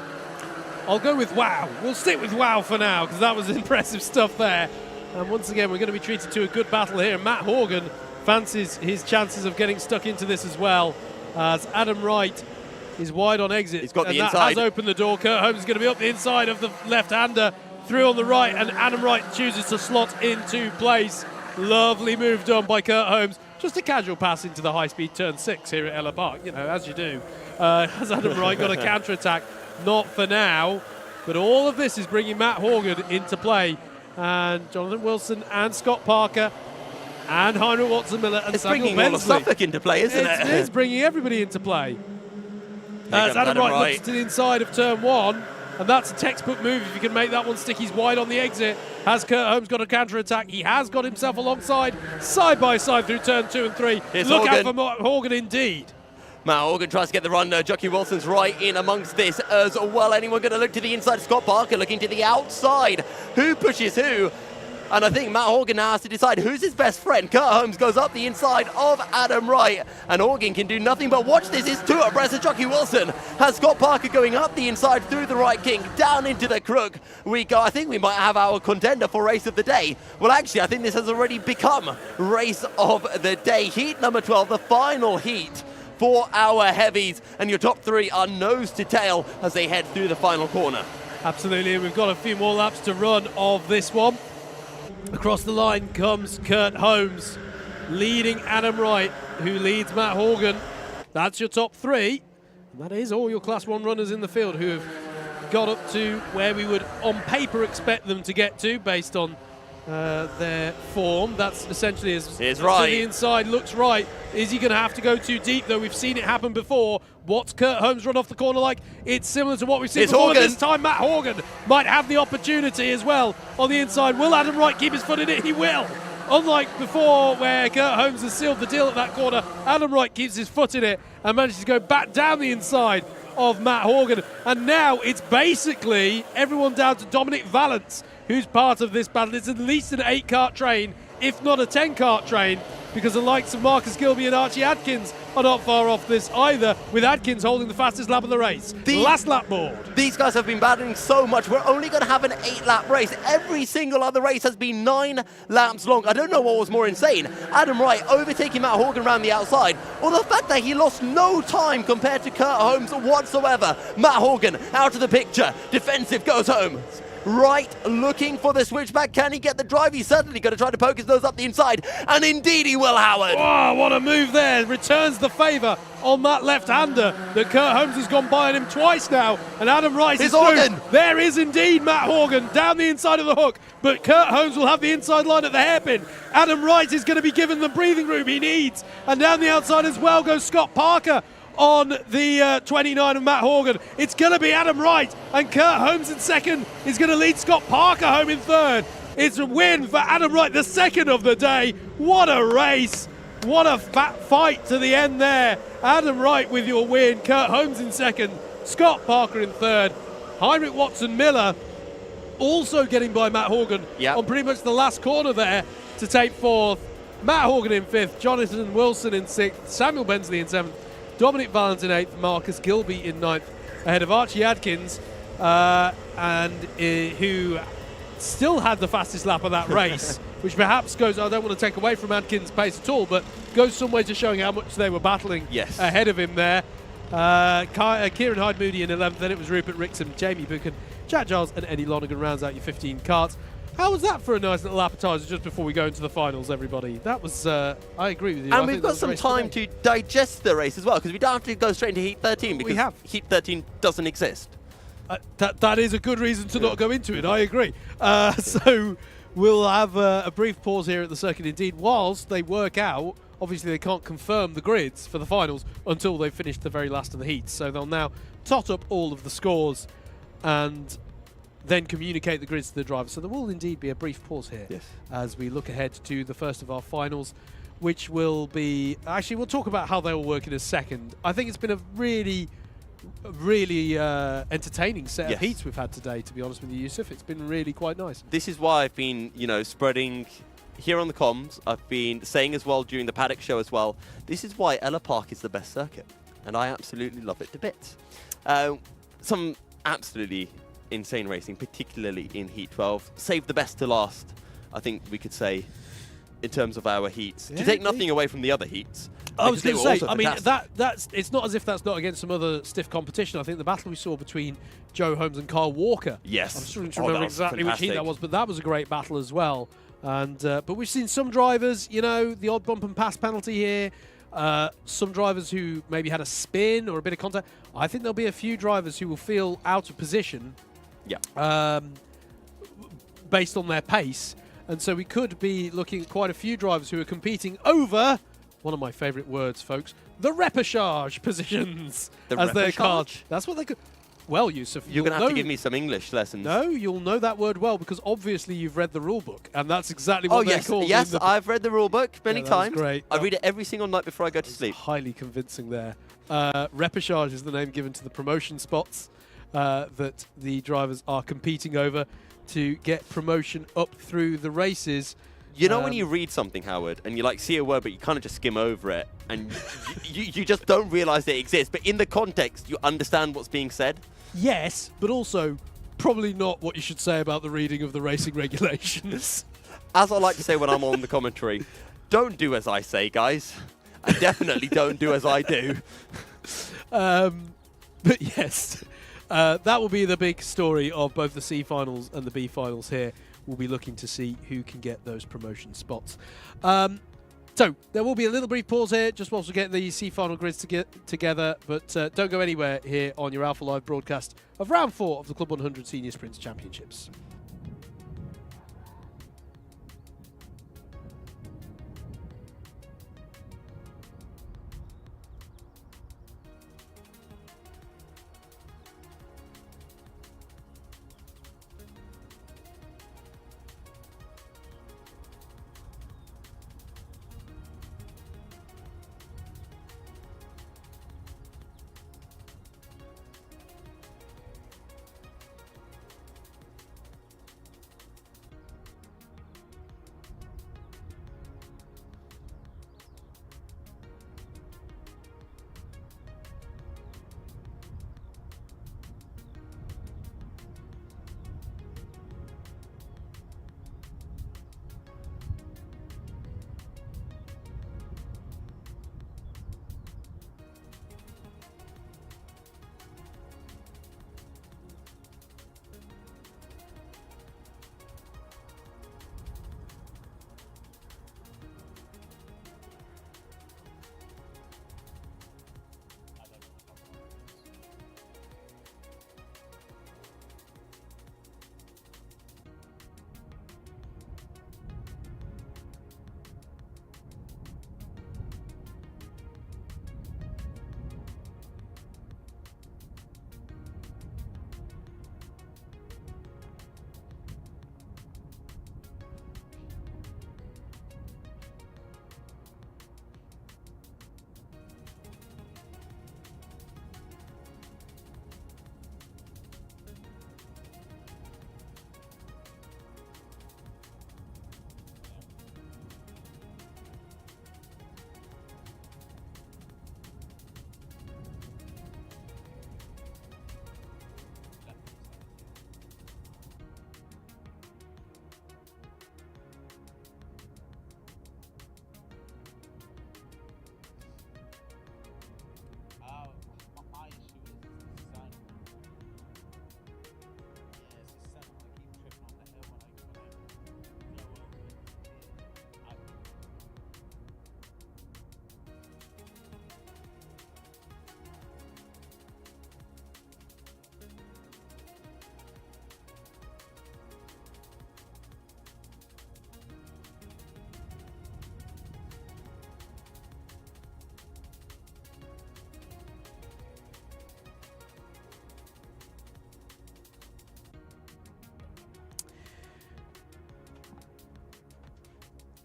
I'll go with wow. We'll stick with wow for now, because that was impressive stuff there. And once again, we're going to be treated to a good battle here. Matt Horgan fancies his chances of getting stuck into this as well, as Adam Wright is wide on exit.
He's got the
that
inside.
has opened the door. Kurt Holmes is going to be up the inside of the left-hander, through on the right, and Adam Wright chooses to slot into place. Lovely move done by Kurt Holmes. Just a casual pass into the high-speed turn 6 here at Ellough Park, you know, as you do. Has Adam Wright got a counter-attack? Not for now, but all of this is bringing Matt Horgan into play. And Jonathan Wilson and Scott Parker and Heinrich Watson-Miller and Samuel
bringing
Bensley.
all of Suffolk into play, isn't it?
It is bringing everybody into play. As Adam Wright looks to the inside of turn 1, and that's a textbook move if you can make that one stick. He's wide on the exit. Has Kurt Holmes got a counter-attack? He has got himself alongside, side by side through turn 2 and 3.
Here's
Look
Horgan.
out for Horgan indeed.
Matt Horgan tries to get the run. Jockey Wilson's right in amongst this as well. Anyone going to look to the inside? Scott Parker looking to the outside. Who pushes who? And I think Matt Horgan now has to decide who's his best friend. Kurt Holmes goes up the inside of Adam Wright, and Horgan can do nothing but watch this. It's 2 abreast of Jockey Wilson. Has Scott Parker going up the inside through the right kink, down into the crook. We go. I think we might have our contender for race of the day. Well, actually, I think this has already become race of the day. Heat number 12, the final heat for our heavies, and your top 3 are nose to tail as they head through the final corner.
Absolutely, and we've got a few more laps to run of this one. Across the line comes Kurt Holmes, leading Adam Wright, who leads Matt Horgan. That's your top 3. And that is all your Class 1 runners in the field who have got up to where we would, on paper, expect them to get to based on their form. That's essentially as to the inside looks right. Is he going to have to go too deep, though? We've seen it happen before. What's Kurt Holmes run off the corner like? It's similar to what we've seen before. This time Matt Horgan might have the opportunity as well on the inside. Will Adam Wright keep his foot in it? He will. Unlike before where Kurt Holmes has sealed the deal at that corner, Adam Wright keeps his foot in it and manages to go back down the inside of Matt Horgan. And now it's basically everyone down to Dominic Valance, who's part of this battle. It's at least an 8-cart train, if not a 10-cart train, because the likes of Marcus Gilby and Archie Adkins are not far off this either, with Adkins holding the fastest lap of the race. Last lap board.
These guys have been battling so much. We're only going to have an 8-lap race. Every single other race has been 9 laps long. I don't know what was more insane. Adam Wright overtaking Matt Horgan around the outside, or the fact that he lost no time compared to Kurt Holmes whatsoever. Matt Horgan out of the picture. Defensive goes Holmes. right, looking for the switchback. Can he get the drive? He's certainly going to try to poke his nose up the inside, and indeed he will, Howard.
Oh, what a move there. Returns the favour on that left-hander that Kurt Holmes has gone by on him twice now, and Adam Wright is through. There is indeed Matt Horgan down the inside of the hook, but Kurt Holmes will have the inside line at the hairpin. Adam Wright is going to be given the breathing room he needs, and down the outside as well goes Scott Parker on the 29 of Matt Horgan. It's going to be Adam Wright, and Kurt Holmes in second is going to lead Scott Parker home in third. It's a win for Adam Wright, the second of the day. What a race. What a fat fight to the end there. Adam Wright with your win, Kurt Holmes in second, Scott Parker in third, Heinrich Watson-Miller also getting by Matt Horgan on pretty much the last corner there to take fourth. Matt Horgan in fifth, Jonathan Wilson in sixth, Samuel Bensley in seventh, Dominic Valens in eighth, Marcus Gilby in ninth, ahead of Archie Adkins, who still had the fastest lap of that race, which perhaps goes, I don't want to take away from Adkins' pace at all, but goes some way to showing how much they were battling ahead of him there. Kieran Hyde-Moody in 11th, then it was Rupert Rixon, Jamie Buchan, Jack Giles and Eddie Lonergan rounds out your 15 carts. How was that for a nice little appetizer just before we go into the finals, everybody? That was, I agree with you.
And we've got some time to digest the race as well, because we don't have to go straight into Heat 13, because Heat 13 doesn't exist.
That is a good reason to not go into it, I agree. So we'll have a brief pause here at the circuit indeed, whilst they work out. Obviously, they can't confirm the grids for the finals until they've finished the very last of the heats. So they'll now tot up all of the scores and then communicate the grids to the drivers. So there will indeed be a brief pause here as we look ahead to the first of our finals, which will be... Actually, we'll talk about how they will work in a second. I think it's been a really entertaining set of heats we've had today, to be honest with you, Yusuf. It's been really quite nice.
This is why I've been, spreading here on the comms. I've been saying as well during the paddock show as well, this is why Ellough Park is the best circuit, and I absolutely love it to bits. Some absolutely insane racing, particularly in Heat 12. Save the best to last, I think we could say, in terms of our heats. To take nothing away from the other heats.
I was going to say, I mean, that's it's not as if that's not against some other stiff competition. I think the battle we saw between Joe Holmes and Carl Walker.
Yes.
I'm struggling to remember exactly which heat that was, but that was a great battle as well. And but we've seen some drivers, the odd bump and pass penalty here. Some drivers who maybe had a spin or a bit of contact. I think there'll be a few drivers who will feel out of position. Based on their pace. And so we could be looking at quite a few drivers who are competing over, one of my favourite words, folks, the repechage positions.
As they're called.
That's what they could... Well, Yusuf,
you're going to have to give me some English lessons.
No, you'll know that word well, because obviously you've read the rule book, and that's exactly what they're called.
Yes, I've read the rule book many times.
Great.
I read it every single night before I go to sleep.
Highly convincing there. Repechage is the name given to the promotion spots that the drivers are competing over to get promotion up through the races.
You know when you read something, Howard, and you see a word, but you kind of just skim over it, and you just don't realise that it exists. But in the context, you understand what's being said.
Yes, but also probably not what you should say about the reading of the racing regulations.
As I like to say when I'm on the commentary, don't do as I say, guys. And definitely don't do as I do.
But yes, that will be the big story of both the C finals and the B finals here. We'll be looking to see who can get those promotion spots. So there will be a little brief pause here, just whilst we get the C final grids together. But don't go anywhere here on your Alpha Live broadcast of round 4 of the Club 100 Senior Sprints Championships.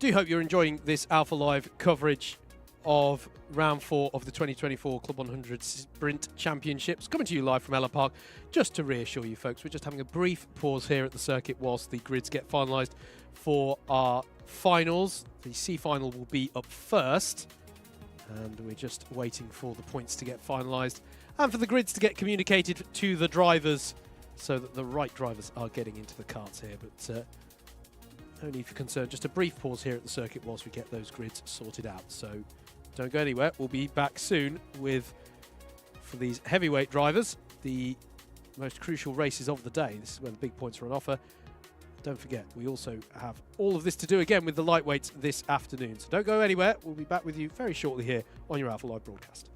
Do hope you're enjoying this Alpha Live coverage of round 4 of the 2024 Club 100 Sprint Championships, coming to you live from Ellough Park. Just to reassure you folks, we're just having a brief pause here at the circuit whilst the grids get finalised for our finals. The C final will be up first, and we're just waiting for the points to get finalised and for the grids to get communicated to the drivers so that the right drivers are getting into the karts here. But no need for concern, just a brief pause here at the circuit whilst we get those grids sorted out. So don't go anywhere, we'll be back soon with, for these heavyweight drivers, the most crucial races of the day. This is where the big points are on offer. Don't forget, we also have all of this to do again with the lightweights this afternoon. So don't go anywhere, we'll be back with you very shortly here on your Alpha Live broadcast.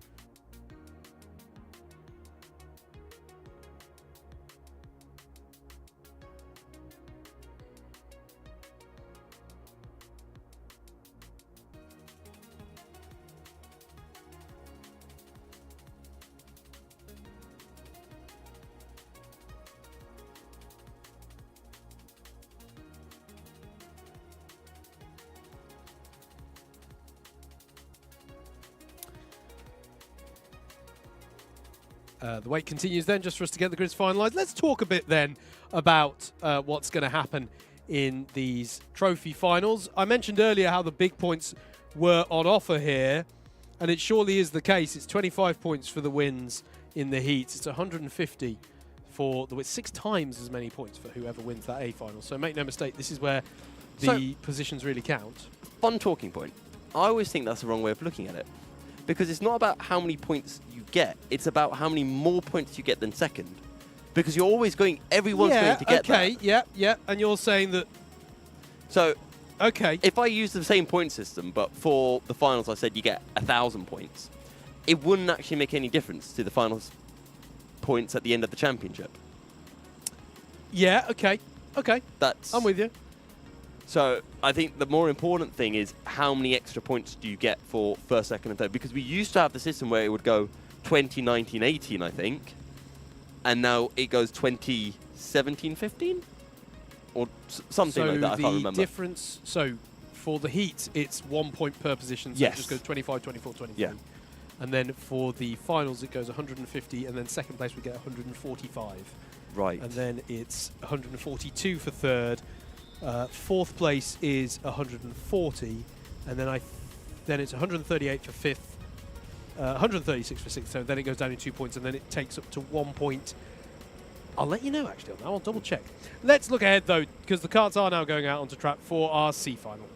The wait continues then, just for us to get the grids finalised. Let's talk a bit then about what's going to happen in these trophy finals. I mentioned earlier how the big points were on offer here, and it surely is the case. It's 25 points for the wins in the heats. It's 150 for the 6 times as many points for whoever wins that A final. So make no mistake, this is where the positions really count.
Fun talking point. I always think that's the wrong way of looking at it, because it's not about how many points you get, it's about how many more points you get than second. Because you're always going, everyone's going to get that.
Yeah, and you're saying that...
So,
okay,
if I use the same point system, but for the finals I said you get 1,000 points, it wouldn't actually make any difference to the finals points at the end of the championship.
Yeah, okay.
I'm
with you.
So I think the more important thing is how many extra points do you get for first, second, and third? Because we used to have the system where it would go 20, 19, 18, I think. And now it goes 20, 17, 15? Or something like that, I can't remember.
So the difference, so for the heat, it's 1 point per position. So
yes.
It just goes 25, 24, 23.
Yeah.
And then for the finals, it goes 150, and then second place we get 145.
Right.
And then it's 142 for third. Fourth place is 140, and then it's 138 for fifth, 136 for sixth. So then it goes down in 2 points, and then it takes up to 1 point. I'll let you know actually on that. I'll double check. Let's look ahead though, because the karts are now going out onto track for our C final.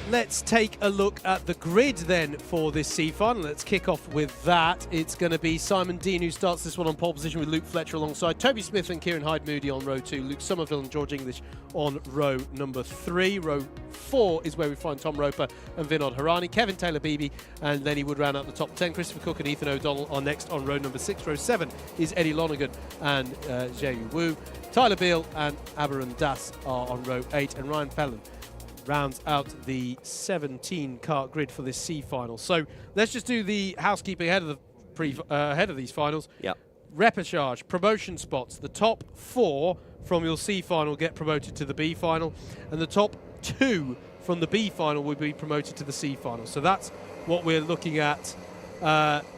Let's take a look at the grid then for this C final. Let's kick off with that. It's going to be Simon Dean who starts this one on pole position with Luke Fletcher alongside Toby Smith and Kieran Hyde-Moody on row 2, Luke Somerville and George English on row number 3. Row 4 is where we find Tom Roper and Vinod Harani, Kevin Taylor-Beebe, and then he would round out the top 10. Christopher Cook and Ethan O'Donnell are next on row number 6. Row 7 is Eddie Lonergan and Jae Wu. Tyler Beale and Aberon Das are on row 8, and Ryan Pellon rounds out the 17 kart grid for this C final. So let's just do the housekeeping ahead of the ahead of these finals.
Yep.
Repechage, promotion spots. The top 4 from your C final get promoted to the B final, and the top 2 from the B final will be promoted to the C final. So that's what we're looking at.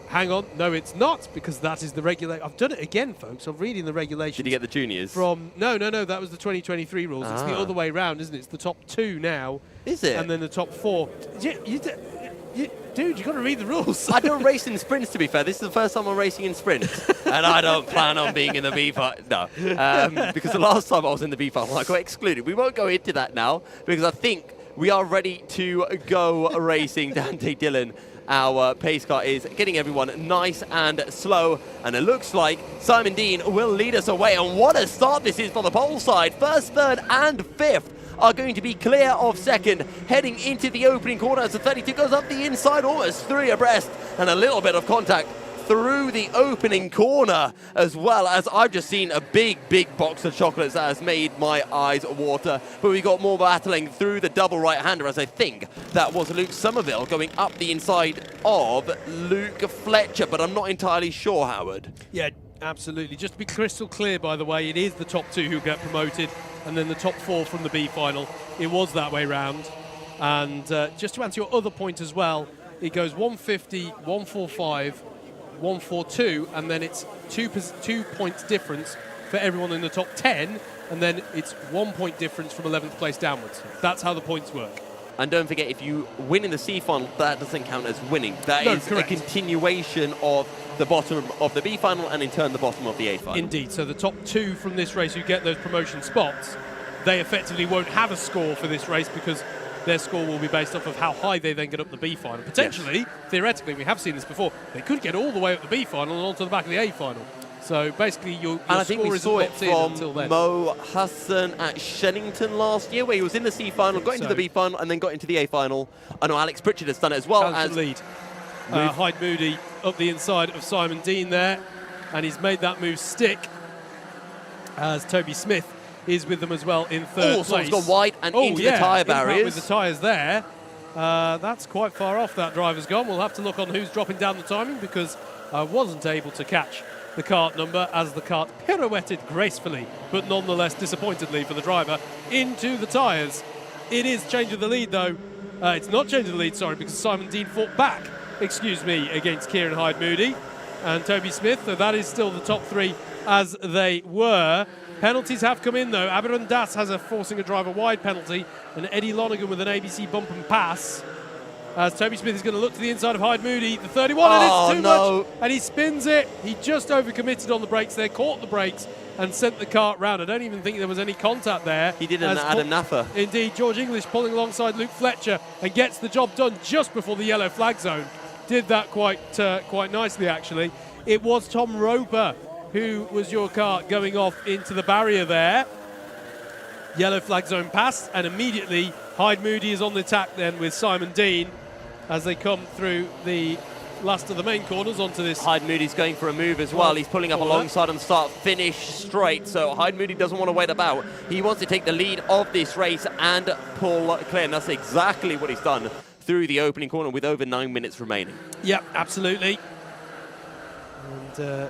Hang on, no it's not, because that is the regulation. I've done it again, folks. I'm reading the regulations.
Did you get the juniors?
From No, that was the 2023 rules. It's the other way round, isn't it? It's the top 2 now.
Is it?
And then the top 4. Dude, you've got to read the rules.
I don't race in sprints, to be fair. This is the first time I'm racing in sprints. And I don't plan on being in the B final. No. Because the last time I was in the B final, I got excluded. We won't go into that now, because I think we are ready to go racing. Dante Dillon, our pace car, is getting everyone nice and slow, and it looks like Simon Dean will lead us away. And what a start this is for the pole side. First, third and fifth are going to be clear of second, heading into the opening corner as the 32 goes up the inside, almost 3 abreast, and a little bit of contact
through the opening corner, as well as I've just seen a big box of chocolates that has made my eyes water. But we got more battling through the double right-hander, as I think that was Luke Somerville going up the inside of Luke Fletcher, but I'm not entirely sure, Howard.
Yeah, absolutely. Just to be crystal clear, by the way, it is the top 2 who get promoted, and then the top 4 from the B final. It was that way round. And just to answer your other point as well, it goes 150, 145, 142, and then it's 2 points difference for everyone in the top 10, and then it's 1 point difference from 11th place downwards. That's how the points work.
And don't forget, if you win in the C final, that doesn't count as winning. That
No,
is
correct.
a continuation of the bottom of the B final and in turn the bottom of the A final.
Indeed. So the top 2 from this race who get those promotion spots, they effectively won't have a score for this race because their score will be based off of how high they then get up the B final. Potentially, theoretically, we have seen this before, they could get all the way up the B final and onto the back of the A final. So basically, your
and I think we saw it from
until then.
Mo Hassan at Shennington last year, where he was in the C final, got into the B final, and then got into the A final. I know Alex Pritchard has done it as well.
As lead. Hyde Moody up the inside of Simon Dean there, and he's made that move stick as Toby Smith is with them as well in third place.
Someone's gone wide and into the tyre barriers.
With the tyres there. That's quite far off, that driver's gone. We'll have to look on who's dropping down the timing because I wasn't able to catch the kart number as the kart pirouetted gracefully, but nonetheless disappointedly for the driver, into the tyres. It is change of the lead, though. It's not change of the lead, sorry, because Simon Dean fought back, against Kieran Hyde Moody and Toby Smith. So that is still the top 3 as they were. Penalties have come in, though. Aberon Das has a forcing a driver wide penalty, and Eddie Lonergan with an ABC bump and pass. As Toby Smith is going to look to the inside of Hyde Moody, the 31, and it's too much, and he spins it. He just overcommitted on the brakes there, caught the brakes, and sent the kart round. I don't even think there was any contact there.
He did an Adam Naffer.
Indeed, George English pulling alongside Luke Fletcher and gets the job done just before the yellow flag zone. Did that quite nicely, actually. It was Tom Roper who was your kart going off into the barrier there. Yellow flag zone passed, and immediately Hyde Moody is on the attack then with Simon Dean as they come through the last of the main corners onto this.
Hyde Moody's going for a move as well. He's pulling up alongside on the start, finish straight. So Hyde Moody doesn't want to wait about. He wants to take the lead of this race and pull clear. And that's exactly what he's done through the opening corner with over 9 minutes remaining.
Yep, absolutely. And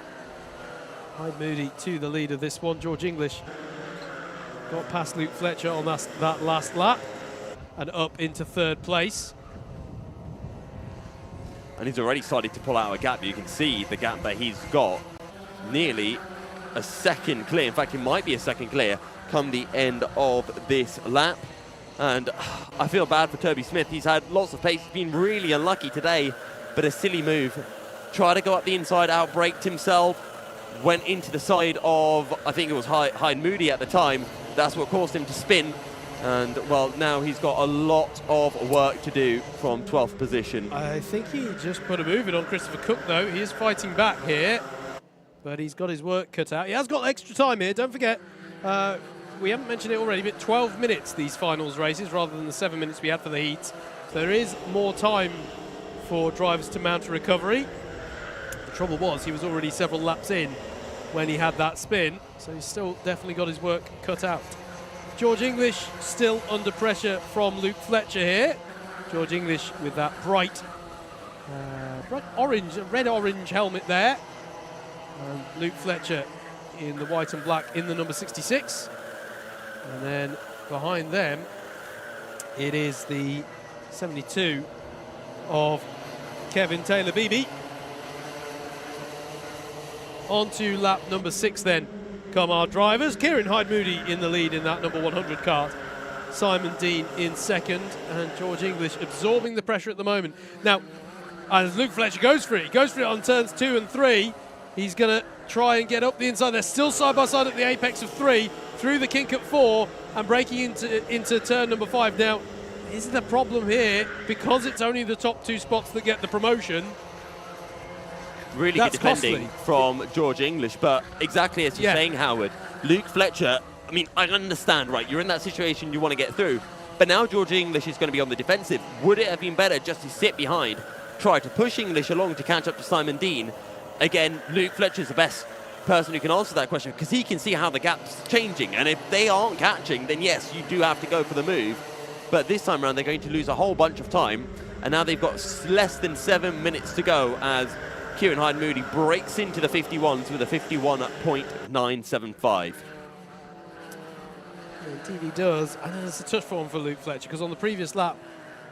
Hyde Moody to the lead of this one. George English got past Luke Fletcher on that last lap and up into third place.
And he's already started to pull out a gap. You can see the gap that he's got, nearly a second clear. In fact, it might be a second clear come the end of this lap. And I feel bad for Toby Smith. He's had lots of pace. He's been really unlucky today, but a silly move. Tried to go up the inside, out-braked himself, went into the side of, I think it was Hyde Moody at the time. That's what caused him to spin. And, well, now he's got a lot of work to do from 12th position.
I think he just put a move in on Christopher Cook, though. He is fighting back here, but he's got his work cut out. He has got extra time here. Don't forget, we haven't mentioned it already, but 12 minutes, these finals races, rather than the 7 minutes we had for the heats. So there is more time for drivers to mount a recovery. The trouble was, he was already several laps in when he had that spin, so he's still definitely got his work cut out. George English still under pressure from Luke Fletcher here. George English with that bright orange, red-orange helmet there. And Luke Fletcher in the white and black in the number 66. And then behind them, it is the 72 of Kevin Taylor-Beebe. On to lap number 6 then. Come our drivers. Kieran Hyde Moody in the lead in that number 100 kart. Simon Dean in second, and George English absorbing the pressure at the moment. Now, as Luke Fletcher goes for it, he goes for it on turns 2 and 3. He's going to try and get up the inside. They're still side by side at the apex of 3, through the kink at 4, and breaking into turn number 5. Now, is the problem here, because it's only the top 2 spots that get the promotion?
Really good defending from George English, but exactly as you're saying, Howard, Luke Fletcher, I mean, I understand, right? You're in that situation, you want to get through, but now George English is going to be on the defensive. Would it have been better just to sit behind, try to push English along to catch up to Simon Dean, again, Luke Fletcher's the best person who can answer that question because he can see how the gap's changing. And if they aren't catching, then yes, you do have to go for the move. But this time around, they're going to lose a whole bunch of time. And now they've got less than 7 minutes to go as Kieran Hyde-Moody breaks into the 51s with a 51.975.
Indeed he does. And then it's a tough one for Luke Fletcher because on the previous lap,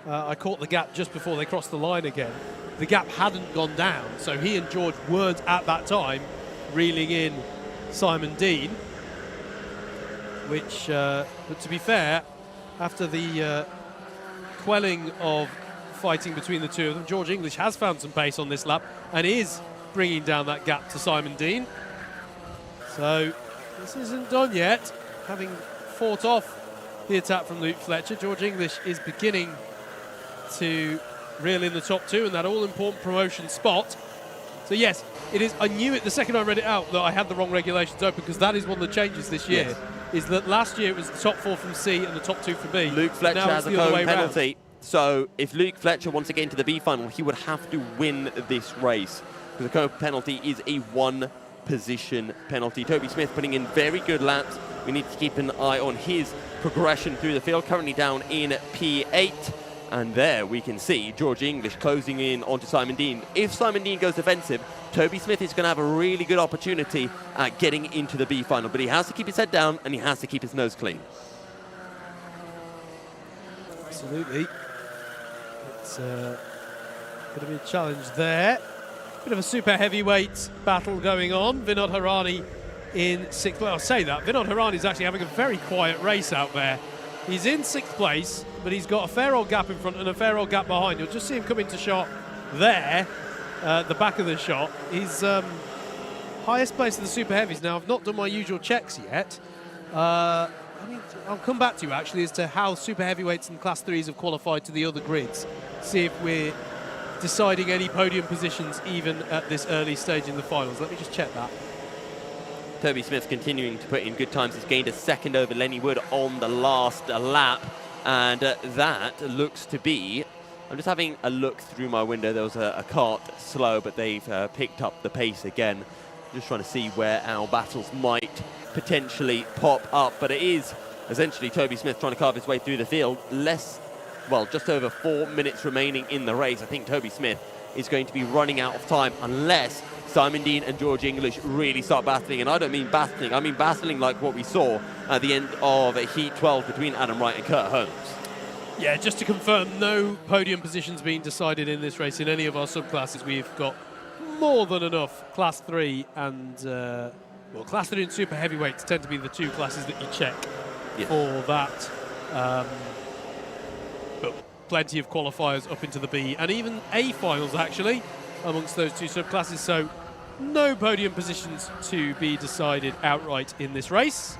I caught the gap just before they crossed the line again. The gap hadn't gone down, so he and George weren't at that time reeling in Simon Dean, which, but to be fair, after the quelling of fighting between the two of them, George English has found some pace on this lap and is bringing down that gap to Simon Dean. So this isn't done yet. Having fought off the attack from Luke Fletcher, George English is beginning to reel in the top two in that all-important promotion spot. So yes, it is. I knew it the second I read it out that I had the wrong regulations open because that is one of the changes this year.
Yes.
Is that last year it was the top four from C and the top two from B.
Luke Fletcher
Now
has a
it's the other way
cone
round.
penalty. So if Luke Fletcher wants to get into the B final, he would have to win this race because the cone penalty is a one-position penalty. Toby Smith putting in very good laps. We need to keep an eye on his progression through the field, currently down in P8. And there we can see George English closing in onto Simon Dean. If Simon Dean goes defensive, Toby Smith is going to have a really good opportunity at getting into the B final. But he has to keep his head down and he has to keep his nose clean.
Absolutely. It's going to be a challenge there. Bit of a super heavyweight battle going on. Vinod Harani in 6th. Well, I'll say that. Vinod Harani is actually having a very quiet race out there. He's in 6th place, but he's got a fair old gap in front and a fair old gap behind. You'll just see him come into shot there, the back of the shot. He's highest place of the super heavies. Now, I've not done my usual checks yet. I mean, I'll come back to you, actually, as to how super heavyweights and class 3s have qualified to the other grids. See if we're deciding any podium positions even at this early stage in the finals. Let me just check that.
Toby Smith continuing to put in good times. He's gained a second over Lenny Wood on the last lap. And that looks to be... I'm just having a look through my window. There was a kart slow, but they've picked up the pace again. Just trying to see where our battles might potentially pop up. But it is essentially Toby Smith trying to carve his way through the field. Just over 4 minutes remaining in the race. I think Toby Smith is going to be running out of time unless Simon Dean and George English really start battling. And I don't mean battling, I mean battling like what we saw at the end of Heat 12 between Adam Wright and Kurt Holmes.
Yeah, just to confirm, no podium positions being decided in this race in any of our subclasses. We've got more than enough Class 3 and, Class 3 and Super Heavyweights tend to be the two classes that you check for that. But plenty of qualifiers up into the B and even A finals, actually, amongst those two subclasses. So no podium positions to be decided outright in this race.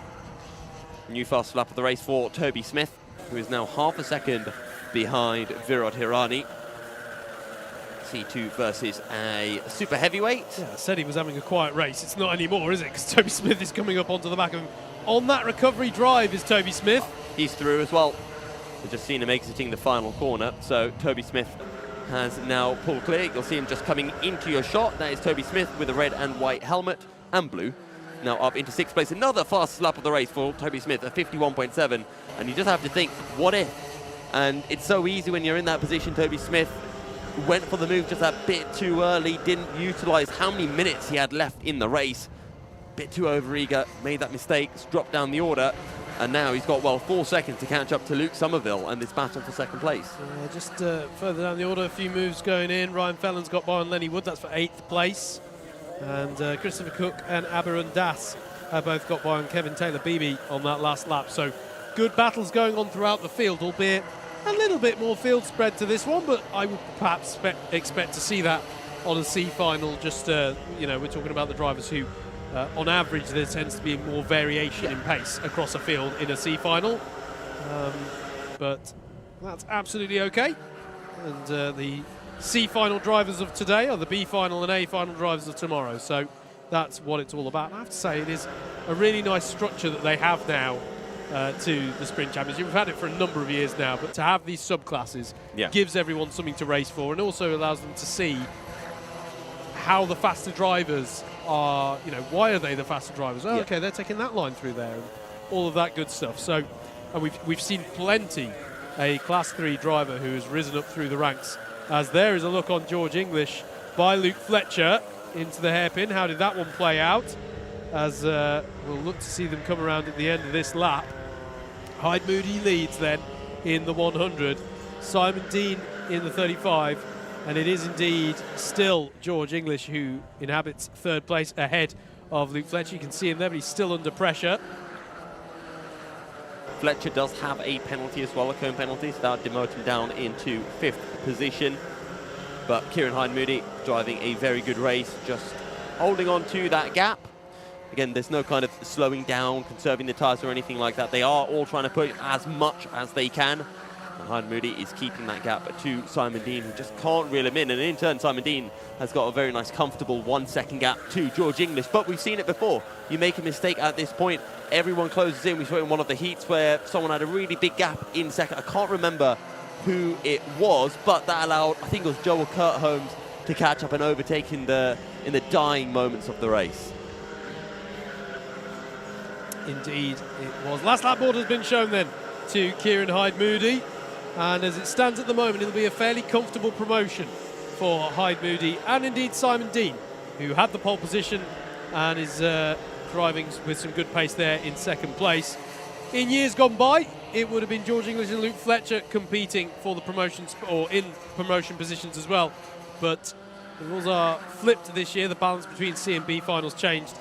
New fast lap of the race for Toby Smith, who is now half a second behind Vinod Harani. C2 versus a super heavyweight.
Yeah, I said he was having a quiet race. It's not anymore, is it? Because Toby Smith is coming up onto the back of him. On that recovery drive is Toby Smith.
He's through as well. We've just seen him exiting the final corner. So Toby Smith has now pulled clear. You'll see him just coming into your shot. That is Toby Smith with a red and white helmet and blue. Now up into 6th place. Another fast lap of the race for Toby Smith, a 51.7. And you just have to think, what if? And it's so easy when you're in that position. Toby Smith went for the move just a bit too early, didn't utilize how many minutes he had left in the race. Bit too overeager, made that mistake, dropped down the order. And now he's got, 4 seconds to catch up to Luke Somerville and this battle for 2nd place.
Just further down the order, a few moves going in. Ryan Fellon's got by on Lenny Wood, that's for 8th place. And Christopher Cook and Aberon Das have both got by on Kevin Taylor-Beebe on that last lap. So good battles going on throughout the field, albeit a little bit more field spread to this one, but I would perhaps expect to see that on a C final. Just, we're talking about the drivers who, on average, there tends to be more variation in pace across a field in a C final. But that's absolutely okay. And the C final drivers of today are the B final and A final drivers of tomorrow. So that's what it's all about. I have to say, it is a really nice structure that they have now to the Sprint Championship. We've had it for a number of years now, but to have these subclasses gives everyone something to race for and also allows them to see how the faster drivers are, why are they the faster drivers? Oh,
Yeah.
okay, they're taking that line through there, and all of that good stuff. So, and we've seen plenty a Class 3 driver who has risen up through the ranks. As there is a look on George English by Luke Fletcher into the hairpin. How did that one play out? As we'll look to see them come around at the end of this lap. Hyde Moody leads then in the 100. Simon Dean in the 35. And it is indeed still George English who inhabits third place ahead of Luke Fletcher. You can see him there, but he's still under pressure.
Fletcher does have a penalty as well, a cone penalty, so that would demote him down into 5th position. But Kieran Hyde Moody driving a very good race, just holding on to that gap. Again, there's no kind of slowing down, conserving the tyres or anything like that. They are all trying to push as much as they can. And Hyde Moody is keeping that gap to Simon Dean, who just can't reel him in. And in turn, Simon Dean has got a very nice, comfortable 1 second gap to George English. But we've seen it before. You make a mistake at this point, everyone closes in. We saw it in one of the heats where someone had a really big gap in second. I can't remember who it was, but that allowed, I think it was Joel Kurt Holmes, to catch up and overtake in the dying moments of the race.
Indeed, it was. Last lap board has been shown then to Kieran Hyde Moody. And as it stands at the moment, it'll be a fairly comfortable promotion for Hyde Moody and indeed Simon Dean, who had the pole position and is driving with some good pace there in second place. In years gone by, it would have been George English and Luke Fletcher competing for the promotions or in promotion positions as well. But the rules are flipped this year. The balance between C and B finals changed.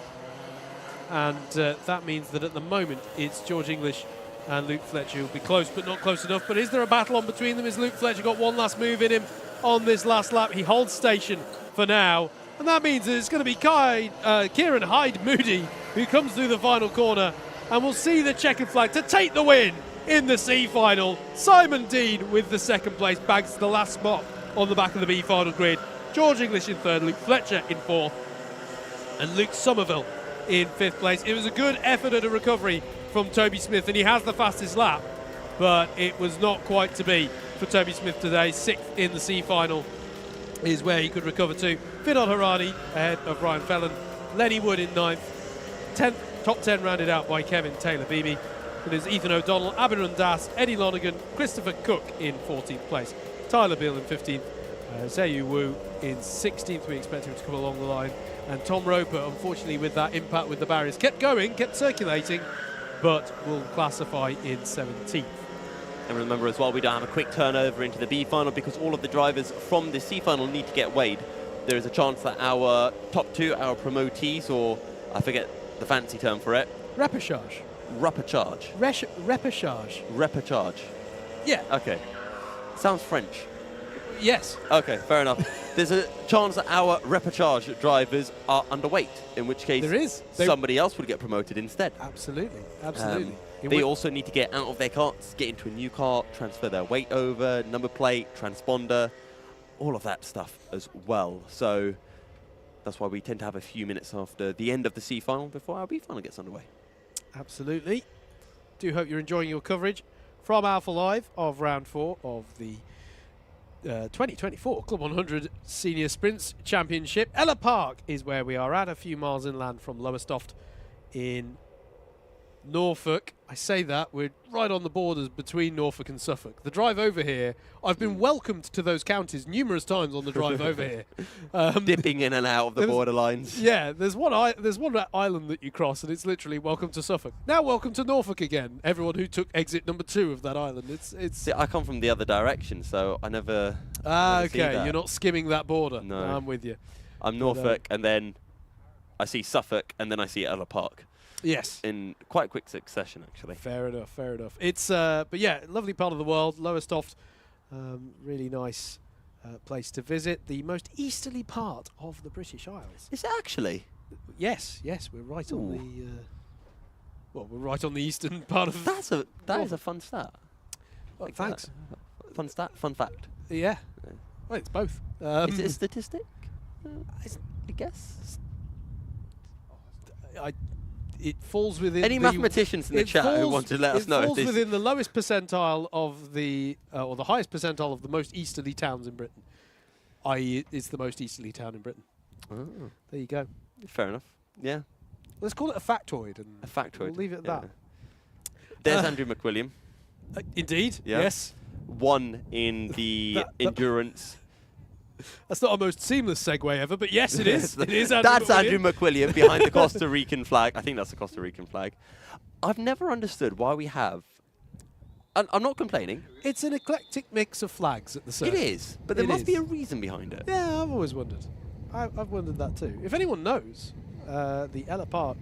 And that means that at the moment, it's George English and Luke Fletcher will be close, but not close enough. But is there a battle on between them? Has Luke Fletcher got one last move in him on this last lap? He holds station for now. And that means that it's going to be Kieran Hyde Moody who comes through the final corner. And we'll see the checkered flag to take the win in the C final. Simon Dean with the second place, bags the last spot on the back of the B final grid. George English in third, Luke Fletcher in fourth, and Luke Somerville in fifth place. It was a good effort at a recovery from Toby Smith, and he has the fastest lap, but it was not quite to be for Toby Smith today. Sixth in the C final is where he could recover to. Vinod Harani ahead of Ryan Felon. Lenny Wood in ninth. Top 10 rounded out by Kevin Taylor-Beebe. It is Ethan O'Donnell, Abhiran Das, Eddie Lonergan, Christopher Cook in 14th place. Tyler Beale in 15th. Zayu Wu in 16th. We expect him to come along the line. And Tom Roper, unfortunately, with that impact with the barriers, kept going, kept circulating, but will classify in 17th.
And remember as well, we don't have a quick turnover into the B final because all of the drivers from the C final need to get weighed. There is a chance that our top two, our promotees, or I forget the fancy term for it.
Repechage.
Repechage.
Repechage.
Repechage.
Yeah.
Okay. Sounds French.
Yes.
Okay, fair enough. There's a chance that our repechage drivers are underweight, in which case
there is.
Somebody else would get promoted instead.
Absolutely. Absolutely.
They also need to get out of their carts, get into a new cart, transfer their weight over, number plate, transponder, all of that stuff as well. So that's why we tend to have a few minutes after the end of the C final before our B final gets underway.
Absolutely. Do hope you're enjoying your coverage from Alpha Live of round 4 of the 2024 Club 100 Senior Sprints Championship. Ellough Park is where we are at, a few miles inland from Lowestoft in Norfolk. I say that, we're right on the borders between Norfolk and Suffolk. The drive over here, I've been welcomed to those counties numerous times on the drive over here.
Dipping in and out of the borderlines.
Yeah, there's one island that you cross and it's literally welcome to Suffolk. Now welcome to Norfolk again. Everyone who took exit number 2 of that island. It's.
See, I come from the other direction, so I never.
Okay, you're not skimming that border.
No.
I'm with you.
I'm Norfolk, and then I see Suffolk, and then I see Ellough Park.
Yes.
In quite quick succession, actually.
Fair enough, fair enough. It's, but yeah, lovely part of the world. Lowestoft, really nice place to visit. The most easterly part of the British Isles.
Is it actually?
Yes, yes, we're right on the. Well, we're right on the eastern part of.
That is a fun stat.
Well, thanks.
Fun stat, fun fact.
Yeah. Well, it's both.
Is it a statistic? I guess.
It falls within.
Any mathematicians in the chat who want to let us know?
It falls within the lowest percentile of the, or the highest percentile of the most easterly towns in Britain. I.e., it's the most easterly town in Britain.
Oh,
There you go.
fair enough. Yeah,
Let's call it a factoid. And
a factoid.
We'll leave it at
yeah.
that.
There's Andrew McWilliam.
Indeed,
Yeah.
yes.
One in the endurance.
That's not our most seamless segue ever, but yes, it is. It is Andrew
That's
McWilliam.
Andrew McWilliam behind the Costa Rican flag. I think that's the Costa Rican flag. I've never understood why we have. And I'm not complaining.
It's an eclectic mix of flags at the
It
circuit.
is, but there
It
must be
is.
a reason behind it.
Yeah, I've always wondered. I've wondered that too. If anyone knows, the Ellough Park,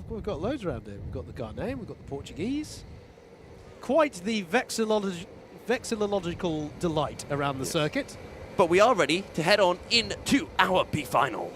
we've got loads around here. We've got the Ghanaian, we've got the Portuguese. Quite the vexillological delight around the circuit.
But we are ready to head on into our B final.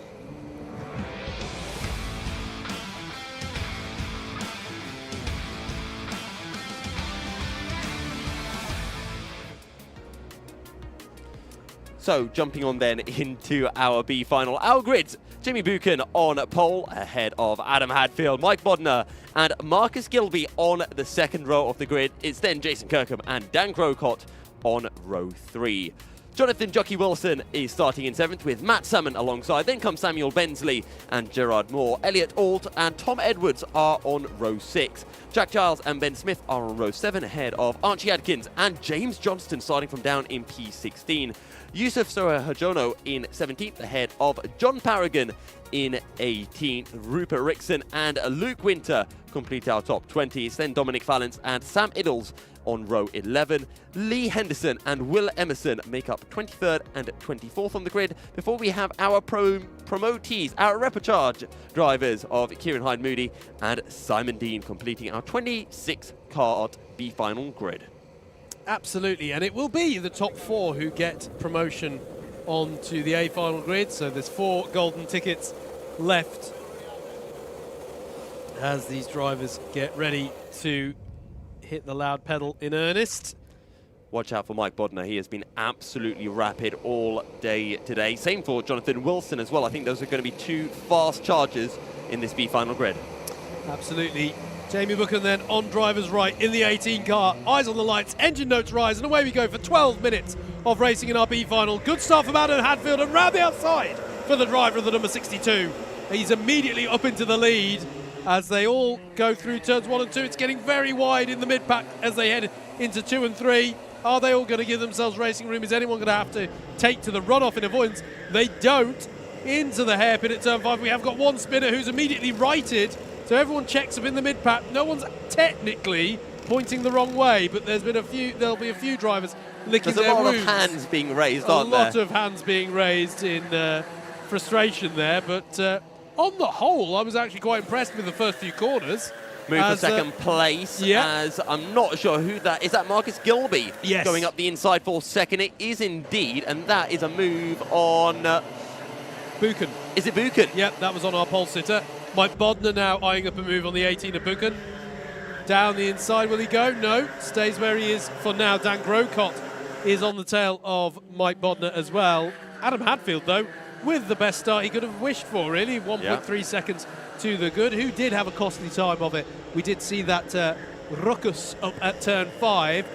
So, jumping on then into our B final. Our grids, Jamie Buchan on pole ahead of Adam Hadfield, Mike Bodner and Marcus Gilby on the second row of the grid. It's then Jason Kirkham and Dan Crocott on row 3. Jonathan Jockey Wilson is starting in 7th with Matt Salmon alongside. Then comes Samuel Bensley and Gerard Moore. Elliot Alt and Tom Edwards are on row 6. Jack Giles and Ben Smith are on row 7 ahead of Archie Adkins and James Johnston starting from down in P16. Yusuf Sohajono in 17th ahead of John Paragon in 18th. Rupert Rickson and Luke Winter complete our top 20. It's then Dominic Fallance and Sam Iddles on row 11. Lee Henderson and Will Emerson make up 23rd and 24th on the grid before we have our promotees, our repercharge drivers of Kieran Hyde-Moody and Simon Dean completing our 26 kart B final grid.
Absolutely, and it will be the top 4 who get promotion onto the A final grid. So there's 4 golden tickets left as these drivers get ready to hit the loud pedal in earnest.
Watch out for Mike Bodner. He has been absolutely rapid all day today. Same for Jonathan Wilson as well. I think those are going to be 2 fast chargers in this B final grid.
Absolutely. Jamie Buchan then on driver's right in the 18 car. Eyes on the lights, engine notes rise, and away we go for 12 minutes of racing in our B final. Good start from Adam Hadfield and round the outside for the driver of the number 62. He's immediately up into the lead as they all go through turns 1 and 2. It's getting very wide in the mid-pack as they head into 2 and 3. Are they all going to give themselves racing room? Is anyone going to have to take to the runoff in avoidance? They don't. Into the hairpin at turn 5. We have got one spinner who's immediately righted. So everyone checks up in the mid-pack. No one's technically pointing the wrong way, but there'll be a few drivers licking
There's
their
a lot
wounds.
of hands being raised, aren't there?
A lot of hands being raised in frustration there, but on the whole, I was actually quite impressed with the first few corners.
Move for second place, as I'm not sure who that is. That Marcus Gilby
Yes.
going up the inside for second. It is indeed, and that is a move on...
Buchan.
Is it Buchan?
Yep, that was on our pole sitter. Mike Bodner now eyeing up a move on the 18 of Buchan. Down the inside, will he go? No, stays where he is for now. Dan Crocott is on the tail of Mike Bodner as well. Adam Hadfield, though, with the best start he could have wished for, really. 1.3 seconds to the good. Who did have a costly time of it? We did see that ruckus up at turn 5.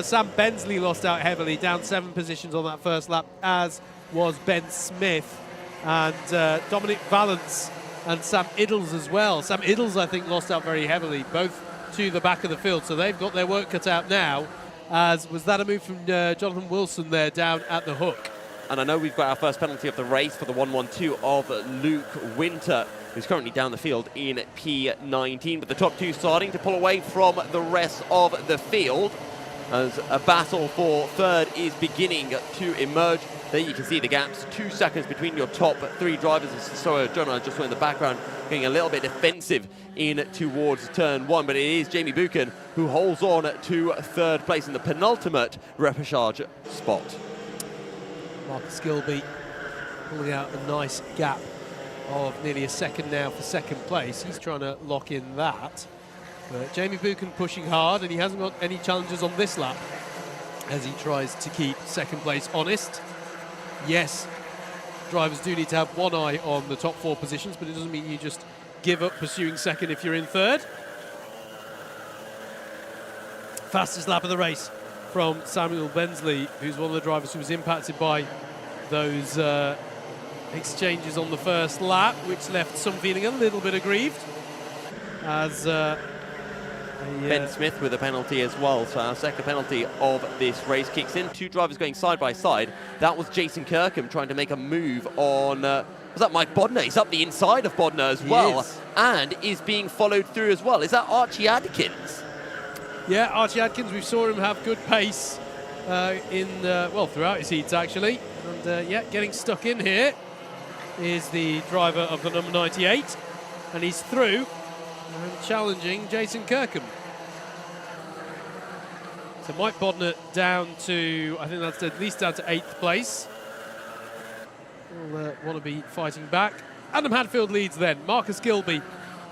Sam Bensley lost out heavily, down 7 positions on that first lap, as was Ben Smith. And Dominic Valance and Sam Iddles as well. Sam Iddles, I think, lost out very heavily, both to the back of the field. So they've got their work cut out now. As was that a move from Jonathan Wilson there down at the hook?
And I know we've got our first penalty of the race for the 1-1-2 of Luke Winter, who's currently down the field in P19. But the top 2 starting to pull away from the rest of the field as a battle for third is beginning to emerge. There you can see the gaps, 2 seconds between your top 3 drivers. So Jonah just went in the background, getting a little bit defensive in towards turn 1, but it is Jamie Buchan who holds on to third place in the penultimate repechage spot.
Marcus Gilby pulling out a nice gap of nearly a second now for second place. He's trying to lock in that. But Jamie Buchan pushing hard, and he hasn't got any challenges on this lap as he tries to keep second place honest. Yes, drivers do need to have one eye on the top 4 positions, but it doesn't mean you just give up pursuing second if you're in third. Fastest lap of the race from Samuel Bensley, who's one of the drivers who was impacted by those exchanges on the first lap, which left some feeling a little bit aggrieved. As
Ben Smith with a penalty as well. So our second penalty of this race kicks in. Two drivers going side by side. That was Jason Kirkham trying to make a move on, was that Mike Bodner? He's up the inside of Bodner as well. And is being followed through as well. Is that Archie Adkins?
Yeah, Archie Adkins, we saw him have good pace throughout his heats actually. And yeah, getting stuck in here is the driver of the number 98. And he's through and challenging Jason Kirkham. So Mike Bodner down to, I think that's at least down to 8th place. Will want to be fighting back. Adam Hadfield leads then. Marcus Gilby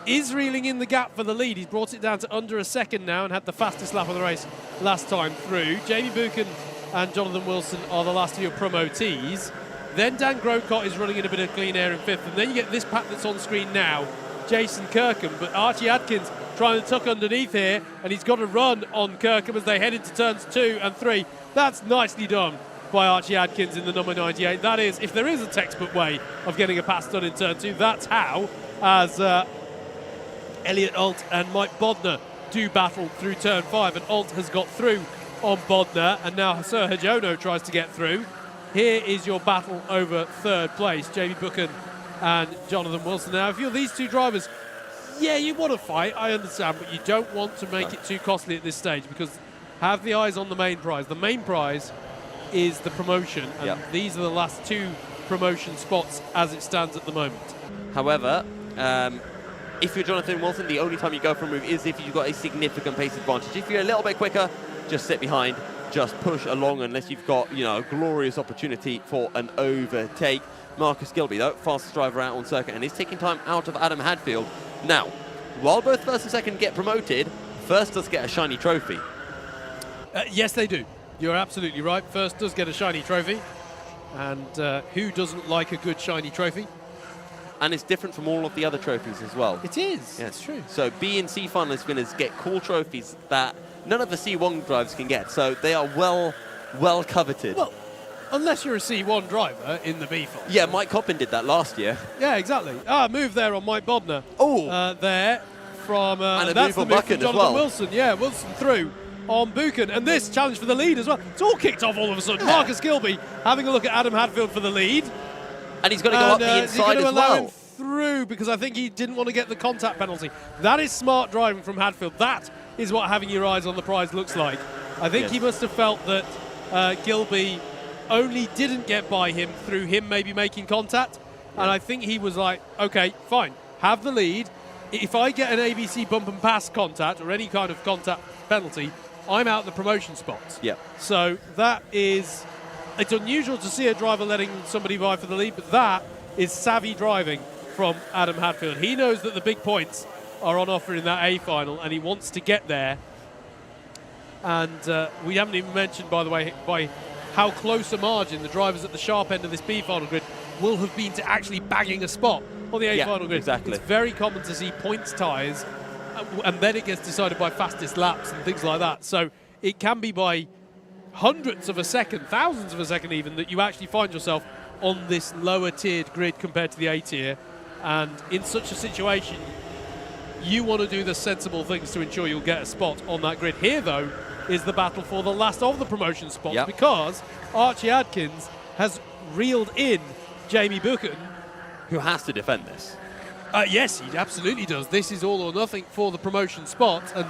is reeling in the gap for the lead. He's brought it down to under a second now and had the fastest lap of the race last time through. Jamie Buchan and Jonathan Wilson are the last of your promotees. Then Dan Grocott is running in a bit of clean air in 5th. And then you get this pack that's on screen now, Jason Kirkham. But Archie Adkins trying to tuck underneath here, and he's got a run on Kirkham as they head into turns 2 and 3. That's nicely done by Archie Adkins in the number 98. That is, if there is a textbook way of getting a pass done in turn 2, that's how, as Elliot Alt and Mike Bodner do battle through turn 5, and Alt has got through on Bodner, and now Sir Hajono tries to get through. Here is your battle over 3rd place, Jamie Buchan and Jonathan Wilson. Now, if you're these two drivers, yeah, you want to fight, I understand, but you don't want to make it too costly at this stage, because have the eyes on the main prize. The main prize is the promotion, and these are the last 2 promotion spots as it stands at the moment.
However, if you're Jonathan Wilson, the only time you go for a move is if you've got a significant pace advantage. If you're a little bit quicker, just sit behind, just push along unless you've got, you know, a glorious opportunity for an overtake. Marcus Gilby, though, fastest driver out on circuit, and he's taking time out of Adam Hadfield. Now, while both first and second get promoted, first does get a shiny trophy.
Yes, they do. You're absolutely right. First does get a shiny trophy. And who doesn't like a good shiny trophy?
And it's different from all of the other trophies as well.
It is. It's true.
So B and C finalist winners get cool trophies that none of the C1 drivers can get. So they are well coveted.
Well, unless you're a C1 driver in the B final.
Yeah, Mike Coppin did that last year.
Yeah, exactly. Move there on Mike Bodner.
Oh.
There from...
and
that's
move
the
on
move from
Buchan
Jonathan
as well.
Wilson. Yeah, Wilson through on Buchan. And this challenge for the lead as well. It's all kicked off all of a sudden.
Yeah.
Marcus Gilby having a look at Adam Hadfield for the lead.
And he's going to go up the inside as
allow him
well.
Through because I think he didn't want to get the contact penalty. That is smart driving from Hadfield. That is what having your eyes on the prize looks like. I think he must have felt that Gilby only didn't get by him through him maybe making contact. And I think he was like, okay, fine, have the lead. If I get an ABC bump and pass contact or any kind of contact penalty, I'm out the promotion spots.
Yeah.
So that is, it's unusual to see a driver letting somebody by for the lead, but that is savvy driving from Adam Hadfield. He knows that the big points are on offer in that A final, and he wants to get there. And we haven't even mentioned, by the way, by how close a margin the drivers at the sharp end of this B final grid will have been to actually bagging a spot on the A final grid.
Exactly.
It's very common to see points ties, and then it gets decided by fastest laps and things like that. So it can be by hundredths of a second, thousands of a second even, that you actually find yourself on this lower tiered grid compared to the A tier. And in such a situation, you want to do the sensible things to ensure you'll get a spot on that grid. Here, though, is the battle for the last of the promotion spots, because Archie Adkins has reeled in Jamie Buchan.
Who has to defend this?
Yes, he absolutely does. This is all or nothing for the promotion spot. And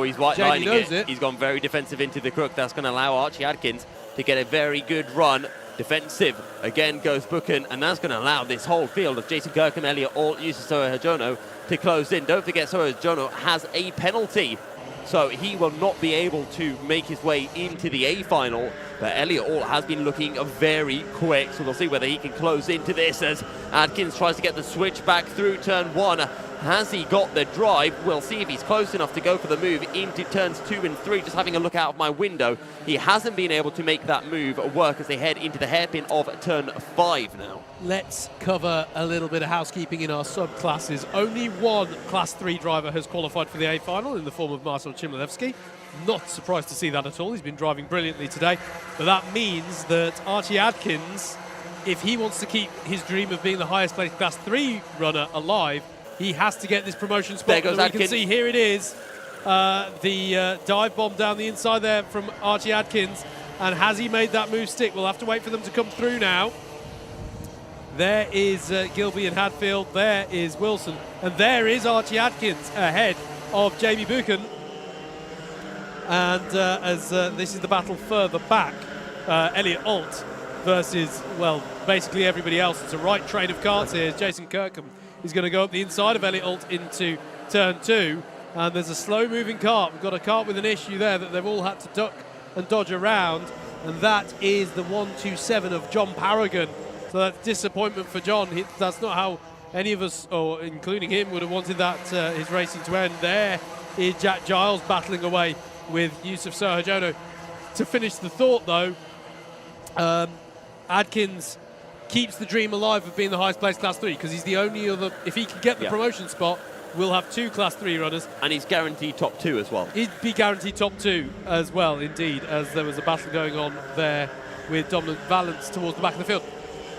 he's white lining
it.
He's gone very defensive into the crook. That's going to allow Archie Adkins to get a very good run. Defensive again goes Buchan, and that's going to allow this whole field of Jason Kirkham, Elliot Alt, Yusufu Hajono to close in. Don't forget, Soho Hajono has a penalty, so he will not be able to make his way into the A final. But Elliot Alt has been looking very quick, so we'll see whether he can close into this as Adkins tries to get the switch back through turn 1. Has he got the drive? We'll see if he's close enough to go for the move into turns 2 and 3. Just having a look out of my window, he hasn't been able to make that move work as they head into the hairpin of turn 5 now.
Let's cover a little bit of housekeeping in our subclasses. Only one Class 3 driver has qualified for the A final in the form of Marcel Chmielewski. Not surprised to see that at all. He's been driving brilliantly today. But that means that Archie Adkins if he wants to keep his dream of being the highest placed Class 3 runner alive, he has to get this promotion spot.
There goes
that we can
Adkins.
see here it is. The dive bomb down the inside there from Archie Adkins. And has he made that move stick? We'll have to wait for them to come through now. There is Gilby and Hadfield. There is Wilson. And there is Archie Adkins ahead of Jamie Buchan. And as this is the battle further back, Elliot Alt versus, well, basically everybody else. It's a right train of carts here. Jason Kirkham is going to go up the inside of Elliot Alt into turn 2. And there's a slow-moving cart. We've got a cart with an issue there that they've all had to duck and dodge around. And that is the 127 of John Paragon. So that's disappointment for John. That's not how any of us, or including him, would have wanted that his racing to end. There is Jack Giles battling away with Yusuf Sohajono. To finish the thought, though, Adkins keeps the dream alive of being the highest placed Class 3 because he's the only other. If he can get the promotion spot, we'll have 2 Class 3 runners.
And he's guaranteed top 2 as well.
He'd be guaranteed top 2 as well, indeed, as there was a battle going on there with Dominic Valance towards the back of the field.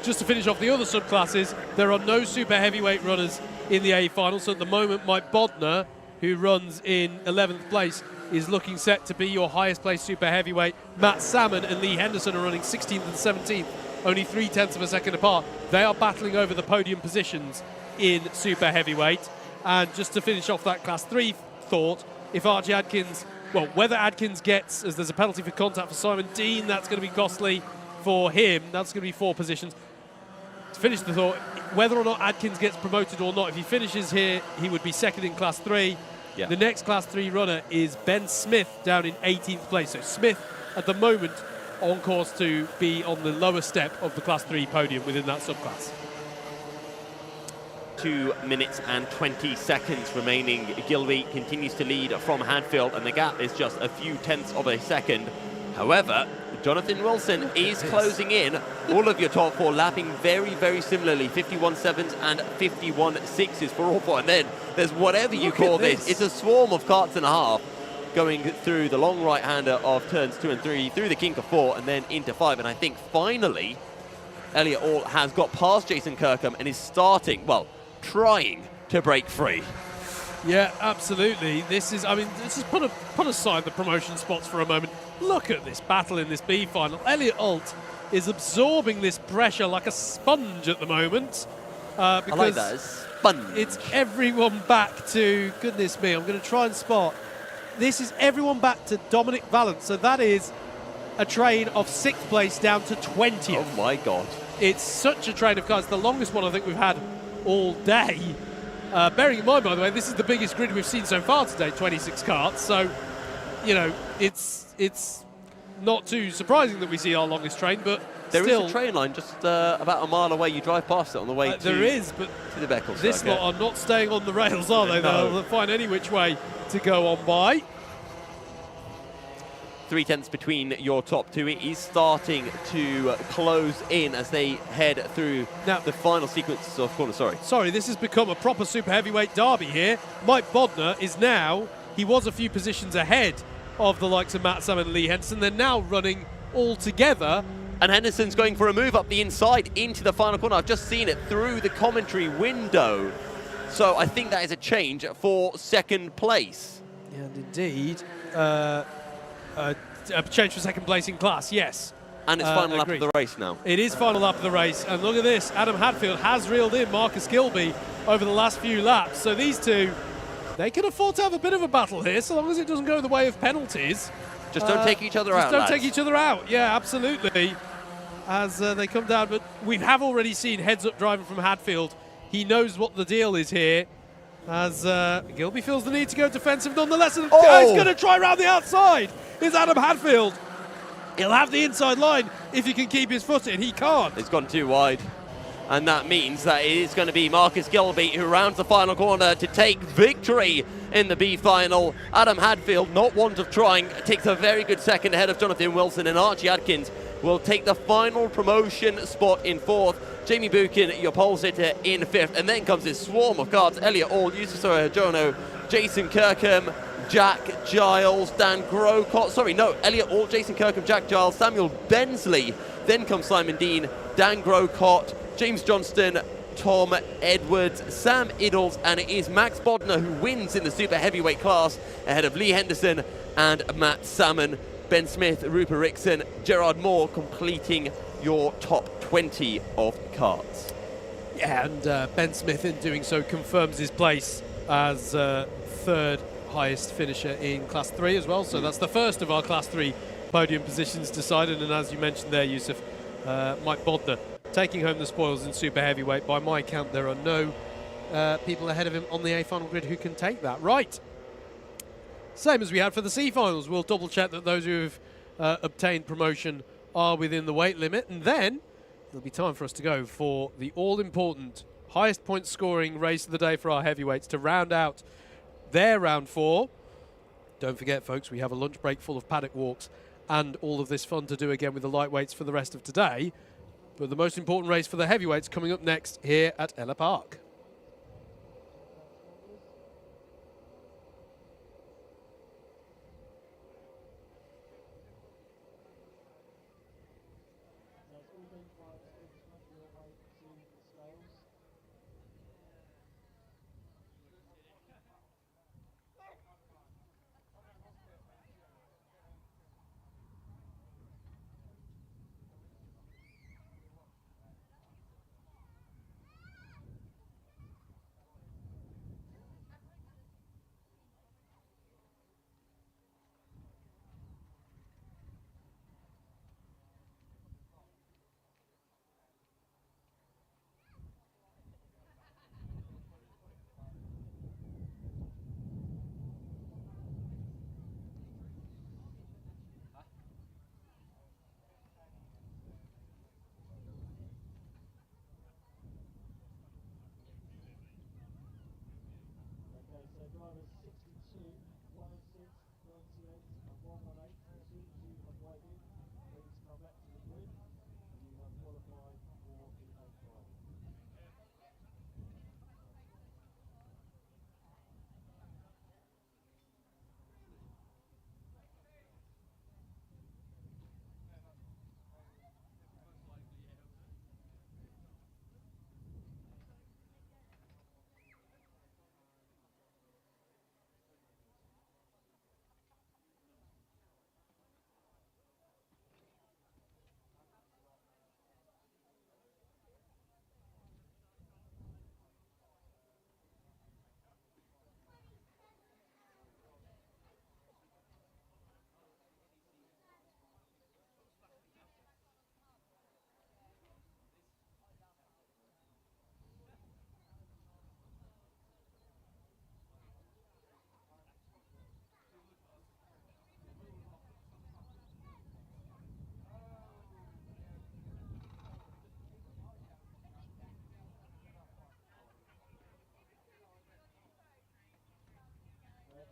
Just to finish off the other subclasses, there are no super heavyweight runners in the A final. So at the moment, Mike Bodner, who runs in 11th place, is looking set to be your highest placed super heavyweight. Matt Salmon and Lee Henderson are running 16th and 17th, only 0.3 of a second apart. They are battling over the podium positions in super heavyweight. And just to finish off that Class 3 thought, if Archie Adkins, well, whether Adkins gets, as there's a penalty for contact for Simon Dean, that's going to be costly for him. That's going to be 4 positions. To finish the thought, whether or not Adkins gets promoted or not, if he finishes here, he would be second in Class 3.
Yeah.
The next Class 3 runner is Ben Smith down in 18th place. So Smith, at the moment, on course to be on the lower step of the Class 3 podium within that subclass.
2 minutes and 20 seconds remaining. Gilby continues to lead from Hadfield, and the gap is just a few tenths of a second. However, Jonathan Wilson is closing in. All of your top 4 lapping very, very similarly. 51.7s and 51.6s for all 4. And then there's whatever you call this. It's a swarm of carts and a half going through the long right-hander of turns 2 and 3, through the kink of 4, and then into 5. And I think finally, Elliot Alt has got past Jason Kirkham and is starting, well, trying to break free.
Yeah, absolutely. This is, I mean, let's just put aside the promotion spots for a moment. Look at this battle in this B final. Elliot Alt is absorbing this pressure like a sponge at the moment. Because
I like that, sponge.
It's everyone back to, goodness me, I'm going to try and spot. This is everyone back to Dominic Valance. So that is a train of 6th place down to 20th.
Oh my God.
It's such a train of cars. The longest one I think we've had all day. Bearing in mind, by the way, this is the biggest grid we've seen so far today, 26 carts. So, you know, it's not too surprising that we see our longest train, but
There
still,
is a train line just about a mile away. You drive past it on the way to
there is, but
the Beckles.
this lot are not staying on the rails, are they?
No.
They'll find any which way to go on by.
3/10 between your top 2. It is starting to close in as they head through
Now-
the final sequences of corners.
Sorry, this has become a proper super heavyweight derby here. Mike Bodner is now, he was a few positions ahead of the likes of Matt Salmon and Lee Henderson. They're now running all together.
And Henderson's going for a move up the inside into the final corner. I've just seen it through the commentary window. So I think that is a change for second place.
And indeed, a change for second place in class, yes.
And it's final lap of
agreed.
the race now.
It is final lap of the race, and look at this. Adam Hadfield has reeled in Marcus Gilby over the last few laps. So these two, they can afford to have a bit of a battle here, so long as it doesn't go the way of penalties.
Just don't take each other out,
Just don't
lads.
take each other out, yeah, absolutely. As they come down, but we have already seen heads-up driving from Hadfield. He knows what the deal is here. As Gilby feels the need to go defensive nonetheless, and he's going to try around the outside. Is Adam Hadfield. He'll have the inside line if he can keep his foot in. He can't.
It's gone too wide. And that means that it is going to be Marcus Gilby who rounds the final corner to take victory in the B final. Adam Hadfield, not one of trying, takes a very good second ahead of Jonathan Wilson, and Archie Adkins will take the final promotion spot in 4th. Jamie Buchan, your pole sitter, in 5th. And then comes this swarm of cards. Elliot All, Yusuf Sohajono, Jason Kirkham, Jack Giles, Dan Grocott, sorry, no, Elliott Alt, Jason Kirkham, Jack Giles, Samuel Bensley, then comes Simon Dean, Dan Grocott, James Johnston, Tom Edwards, Sam Iddles, and it is Max Bodner who wins in the super heavyweight class ahead of Lee Henderson and Matt Salmon. Ben Smith, Rupert Rickson, Gerard Moore completing your top 20 of karts.
Yeah, and Ben Smith in doing so confirms his place as third highest finisher in Class 3 as well. So that's the first of our Class 3 podium positions decided. And as you mentioned there, Yusuf, Mike Bodner taking home the spoils in super heavyweight. By my count, there are no people ahead of him on the A final grid who can take that. Right. Same as we had for the C finals. We'll double check that those who've obtained promotion are within the weight limit. And then it'll be time for us to go for the all-important highest point scoring race of the day for our heavyweights to round out their round 4. Don't forget, folks, we have a lunch break full of paddock walks and all of this fun to do again with the lightweights for the rest of today. But the most important race for the heavyweights coming up next here at Ellough Park.
Drivers 62, 106, 98 and 118 as soon as you have weighed in, please come back to the grid. You have qualified for the A-final.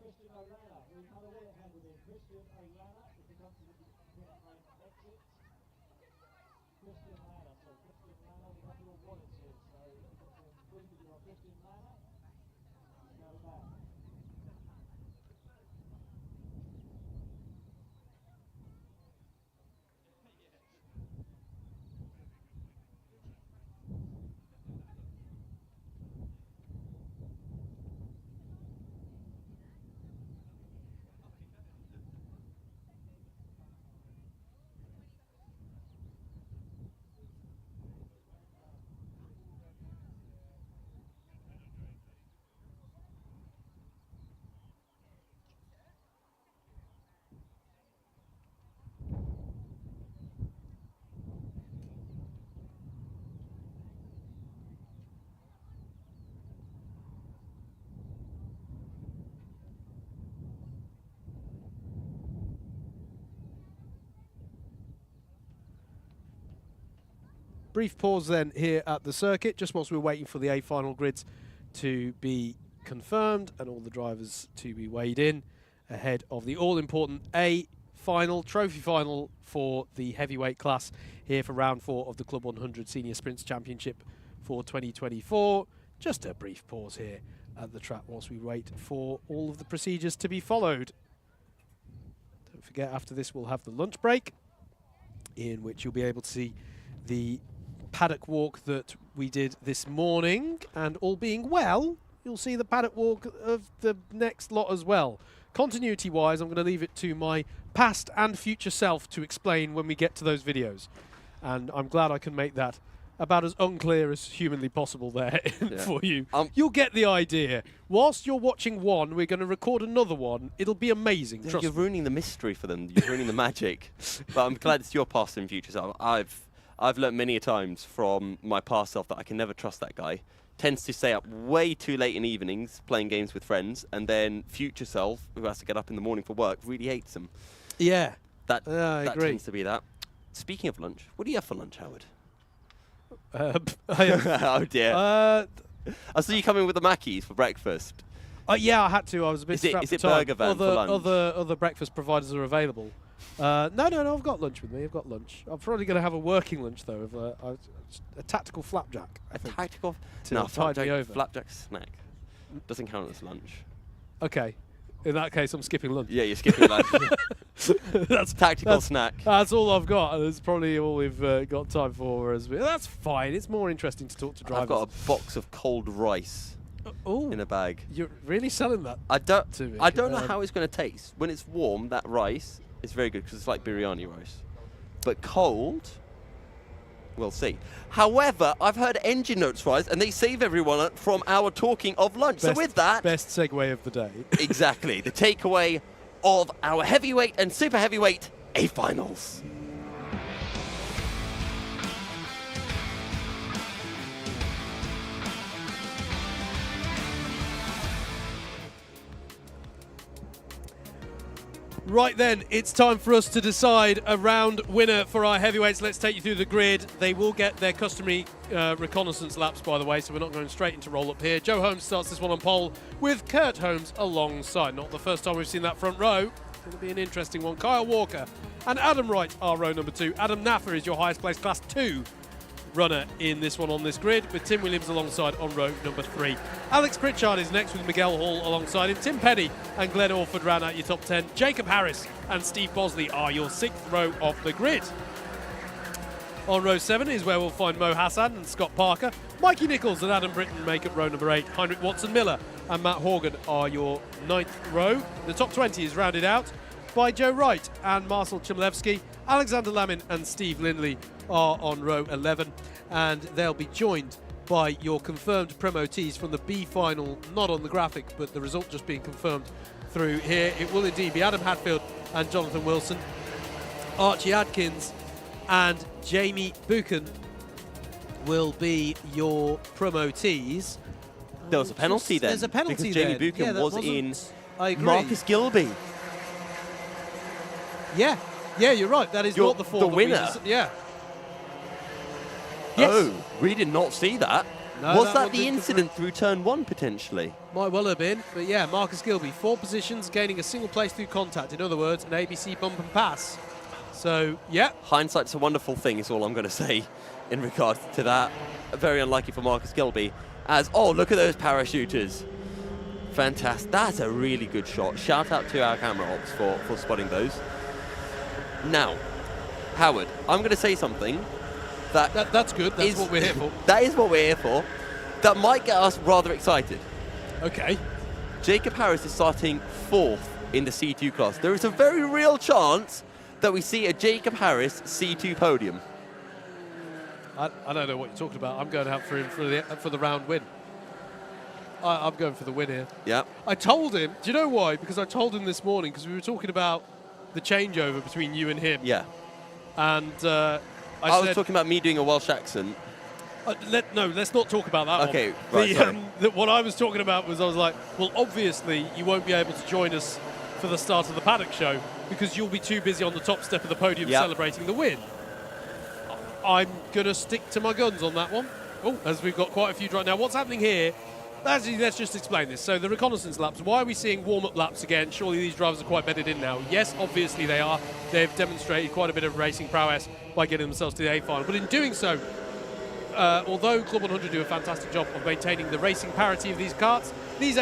Christian O'Lana, we've had a way ahead with him. Christian O'Lana, if you come to the pit lane exit. Christian O'Lana, so Christian O'Lana, we have your wallets here, so if you can bring with your Christian O'Lana, go back.
Brief pause then here at the circuit, just whilst we're waiting for the A final grids to be confirmed and all the drivers to be weighed in ahead of the all-important A final, trophy final for the heavyweight class here for round 4 of the Club 100 Senior Sprints Championship for 2024. Just a brief pause here at the track whilst we wait for all of the procedures to be followed. Don't forget, after this we'll have the lunch break, in which you'll be able to see the paddock walk that we did this morning, and all being well, you'll see the paddock walk of the next lot as well. Continuity-wise, I'm going to leave it to my past and future self to explain when we get to those videos. And I'm glad I can make that about as unclear as humanly possible there for you. You'll get the idea. Whilst you're watching one, we're going to record another one. It'll be amazing.
You're ruining the mystery for them. You're ruining the magic. But I'm glad it's your past and future self. I've learnt many a times from my past self that I can never trust that guy. Tends to stay up way too late in evenings playing games with friends, and then future self, who has to get up in the morning for work, really hates him.
Yeah.
That
I agree.
tends to be that. Speaking of lunch, what do you have for lunch, Howard? Oh dear. I saw you come in with the Mackies for breakfast.
Yeah, I had to. I was a bit strapped
Is it
for time.
burger van for lunch?
Other breakfast providers are available. No, I've got lunch with me. I've got lunch. I'm probably going to have a working lunch, though, of a tactical flapjack. I think,
tactical?
to
No,
tide me over.
flapjack snack. Doesn't count as lunch.
Okay. In that case, I'm skipping lunch.
Yeah, you're skipping lunch.
That's
Tactical snack.
That's all I've got. And that's probably all we've got time for. That's fine. It's more interesting to talk to drivers.
I've got a box of cold rice in a bag.
You're really selling that
I don't
to me.
I don't know how it's going to taste. When it's warm, that rice is very good because it's like biryani rice. But cold, we'll see. However, I've heard engine notes rise, and they save everyone from our talking of lunch. So with that...
Best segue of the day.
Exactly. The takeaway of our heavyweight and super heavyweight A-finals.
Right then, it's time for us to decide a round winner for our heavyweights. Let's take you through the grid. They will get their customary reconnaissance laps, by the way, so we're not going straight into roll-up here. Joe Holmes starts this one on pole with Kurt Holmes alongside. Not the first time we've seen that front row. It's going to be an interesting one. Kyle Walker and Adam Wright are row number 2. Adam Naffer is your highest placed Class 2 runner in this one on this grid, with Tim Williams alongside on row number 3. Alex Pritchard is next with Miguel Hall alongside him. Tim Penny and Glenn Orford round out your top 10. Jacob Harris and Steve Bosley are your 6th row of the grid. On row 7 is where we'll find Mo Hassan and Scott Parker. Mikey Nichols and Adam Britton make up row number 8. Heinrich Watson-Miller and Matt Horgan are your 9th row. The top 20 is rounded out by Joe Wright and Marcel Chmielewski. Alexander Lamin and Steve Lindley are on row 11, and they'll be joined by your confirmed promotees from the B final, not on the graphic, but the result just being confirmed through here. It will indeed be Adam Hatfield and Jonathan Wilson. Archie Adkins and Jamie Buchan will be your promotees.
There was a penalty then.
There's a penalty
because Jamie
there.
Buchan was in
I agree.
Marcus Gilby.
Yeah, you're right. That is not the fall.
The winner.
Yeah. Yes.
Oh, we did not see that.
No,
was that
one
the
didn't
incident through turn 1 potentially?
Might well have been, but yeah, Marcus Gilby, 4 positions, gaining a single place through contact. In other words, an ABC bump and pass. So, yeah.
Hindsight's a wonderful thing is all I'm going to say in regards to that. Very unlucky for Marcus Gilby. Look at those parachuters. Fantastic. That's a really good shot. Shout out to our camera ops for spotting those. Now, Howard, I'm going to say something
that's good. That's what we're here for.
That is what we're here for. That might get us rather excited.
Okay.
Jacob Harris is starting 4th in the C2 class. There is a very real chance that we see a Jacob Harris C2 podium.
I don't know what you're talking about. I'm going out for him for the round win. I'm going for the win here.
Yeah.
I told him. Do you know why? Because I told him this morning, because we were talking about the changeover between you and him.
Yeah.
And
I was talking about me doing a Welsh accent.
Let's not talk about that.
Okay, right, sorry.
What I was talking about was, I was like, well, obviously you won't be able to join us for the start of the paddock show because you'll be too busy on the top step of the podium celebrating the win. I'm going to stick to my guns on that one. Oh, as we've got quite a few right now. What's happening here? Actually, let's just explain this. So the reconnaissance laps, why are we seeing warm-up laps again? Surely these drivers are quite bedded in now. Yes, obviously they are. They've demonstrated quite a bit of racing prowess by getting themselves to the A final. But in doing so, although Club 100 do a fantastic job of maintaining the racing parity of these karts, these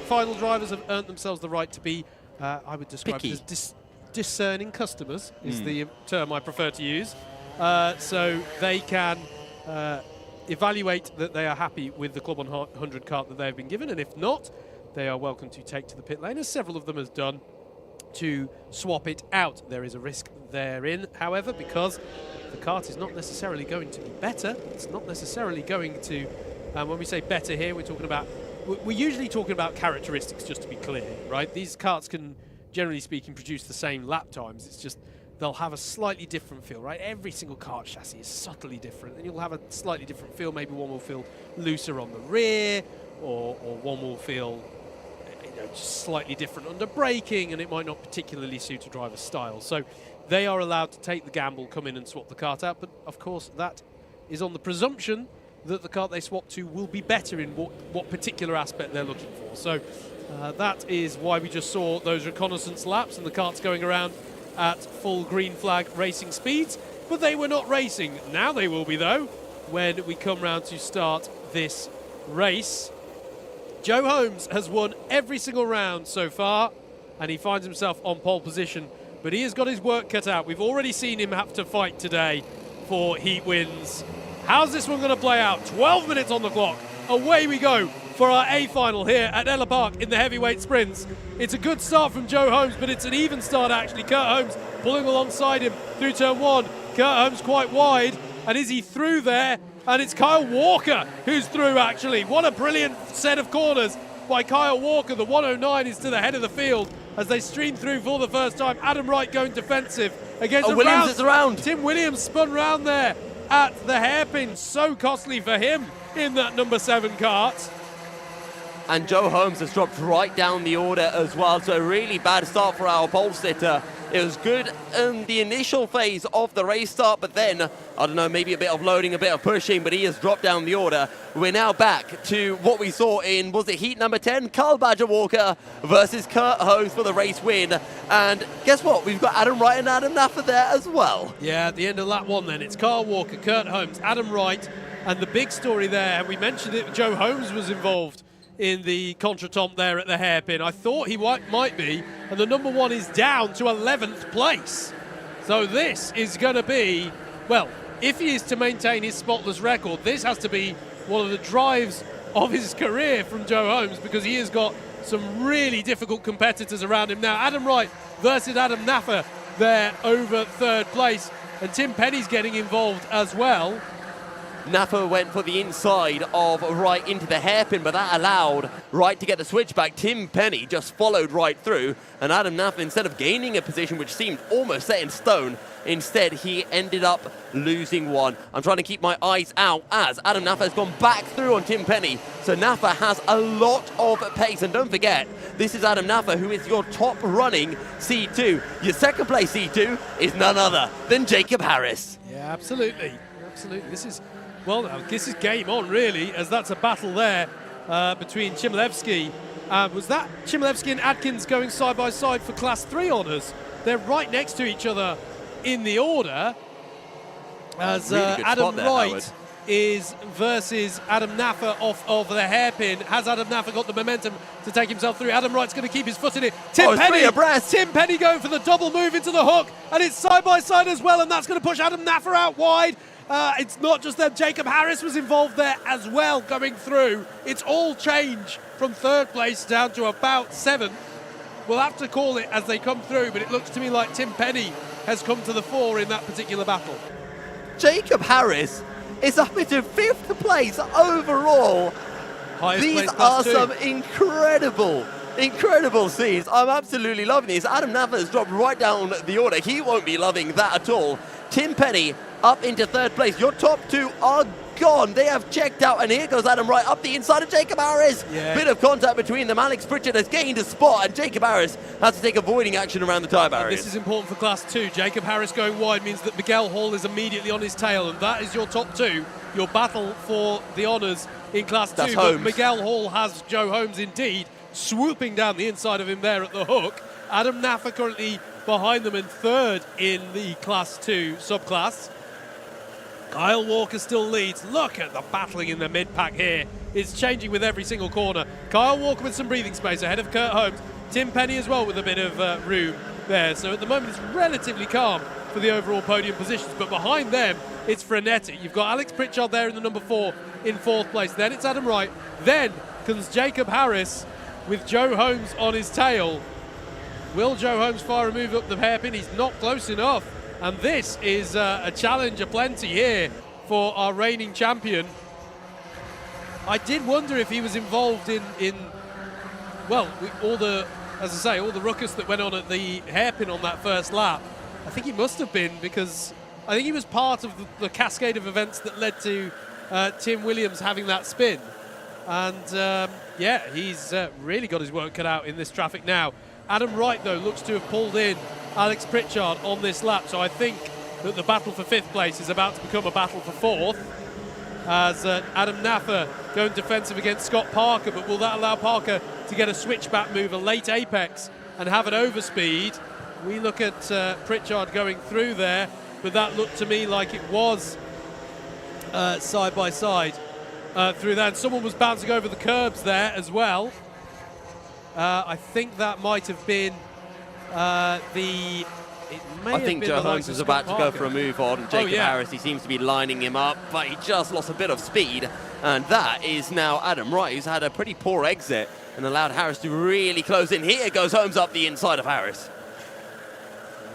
final drivers have earned themselves the right to be, I would describe
Picky.
it as discerning customers, is the term I prefer to use. So they can evaluate that they are happy with the Club 100 kart that they have been given, and if not, they are welcome to take to the pit lane, as several of them has done, to swap it out. There is a risk therein, however, because the kart is not necessarily going to be better. It's not necessarily going to, when we say better here, we're usually talking about characteristics, just to be clear, right? These karts can, generally speaking, produce the same lap times. It's just they'll have a slightly different feel, right? Every single kart chassis is subtly different, and you'll have a slightly different feel. Maybe one will feel looser on the rear, or one will feel just slightly different under braking, and it might not particularly suit a driver's style. So they are allowed to take the gamble, come in and swap the kart out, but of course that is on the presumption that the kart they swap to will be better in what particular aspect they're looking for. So that is why we just saw those reconnaissance laps and the karts going around at full green flag racing speeds, but they were not racing. Now they will be, though, when we come round to start this race. Joe Holmes has won every single round so far, and he finds himself on pole position, but he has got his work cut out. We've already seen him have to fight today for heat wins. How's this one going to play out? 12 minutes on the clock. Away we go for our A final here at Ellough Park in the heavyweight sprints. It's a good start from Joe Holmes, but it's an even start actually. Kurt Holmes pulling alongside him through turn one. Kurt Holmes quite wide, and is he through there? And it's Kyle Walker who's through, actually. What a brilliant set of corners by Kyle Walker. The 109 is to the head of the field as they stream through for the first time. Adam Wright going defensive against
Williams is around.
Tim Williams spun round there at the hairpin. So costly for him in that number 7 kart.
And Joe Holmes has dropped right down the order as well, so a really bad start for our pole sitter. It was good in the initial phase of the race start, but then, I don't know, maybe a bit of loading, a bit of pushing, but he has dropped down the order. We're now back to what we saw in, was it heat number 10? Carl Badger Walker versus Kurt Holmes for the race win. And guess what? We've got Adam Wright and Adam Naffer there as well.
Yeah, at the end of lap 1 then, it's Carl Walker, Kurt Holmes, Adam Wright, and the big story there, and we mentioned it, Joe Holmes was involved in the contretemps there at the hairpin. I thought he might be, and the number 1 is down to 11th place. So this is going to be, well, if he is to maintain his spotless record, this has to be one of the drives of his career from Joe Holmes, because he has got some really difficult competitors around him now. Adam Wright versus Adam Naffer there over 3rd place, and Tim Penny's getting involved as well.
Naffer went for the inside of Wright into the hairpin, but that allowed Wright to get the switchback. Tim Penny just followed right through, and Adam Naffer, instead of gaining a position which seemed almost set in stone, instead he ended up losing one. I'm trying to keep my eyes out as Adam Naffer has gone back through on Tim Penny, so Naffer has a lot of pace. And don't forget, this is Adam Naffer, who is your top running C2. Your second place C2 is none other than Jacob Harris.
Yeah, absolutely. Absolutely. This is game on, really, as that's a battle there between Chmielewski. Was that Chmielewski and Adkins going side by side for Class 3 honours? They're right next to each other in the order, as
really
Adam
there,
Wright
Howard.
is versus Adam Naffer off of the hairpin. Has Adam Naffer got the momentum to take himself through? Adam Wright's going to keep his foot in it. Tim Penny going for the double move into the hook, and it's side by side as well, and that's going to push Adam Naffer out wide. It's not just them. Jacob Harris was involved there as well, going through. It's all change from 3rd place down to about 7th. We'll have to call it as they come through, but it looks to me like Tim Penny has come to the fore in that particular battle.
Jacob Harris is up into 5th place overall.
Highest
These
place
are
Class 2.
some incredible scenes. I'm absolutely loving this. Adam Naffer has dropped right down the order. He won't be loving that at all. Tim Penny up into 3rd place. Your top 2 are gone. They have checked out, and here goes Adam Wright up the inside of Jacob Harris.
Yeah.
Bit of contact between them. Alex Pritchard has gained a spot, and Jacob Harris has to take avoiding action around the tyre barriers.
This is important for Class 2. Jacob Harris going wide means that Miguel Hall is immediately on his tail, and that is your top 2. Your battle for the honours in Class 2.
That's
But
Holmes.
Miguel Hall has Joe Holmes indeed swooping down the inside of him there at the hook. Adam Naffer currently behind them in 3rd in the Class 2 subclass. Kyle Walker still leads. Look at the battling in the mid-pack here. It's changing with every single corner. Kyle Walker with some breathing space ahead of Kurt Holmes. Tim Penny as well with a bit of room there. So at the moment it's relatively calm for the overall podium positions. But behind them, it's frenetic. You've got Alex Pritchard there in the number 4 in 4th place. Then it's Adam Wright. Then comes Jacob Harris with Joe Holmes on his tail. Will Joe Holmes fire a move up the hairpin? He's not close enough. And this is a challenge aplenty here for our reigning champion. I did wonder if he was involved in well, all the, as I say, all the ruckus that went on at the hairpin on that first lap. I think he must have been, because I think he was part of the cascade of events that led to Tim Williams having that spin. And yeah, he's really got his work cut out in this traffic now. Adam Wright, though, looks to have pulled in Alex Pritchard on this lap, so I think that the battle for 5th place is about to become a battle for 4th, as Adam Naffer going defensive against Scott Parker, but will that allow Parker to get a switchback move, a late apex, and have an overspeed? We look at Pritchard going through there, but that looked to me like it was side by side through there, and someone was bouncing over the curbs there as well. I think that might have been I
think Joe Holmes was about to go for a move on Jacob Harris. He seems to be lining him up, but he just lost a bit of speed. And that is now Adam Wright, who's had a pretty poor exit and allowed Harris to really close in. Here goes Holmes up the inside of Harris.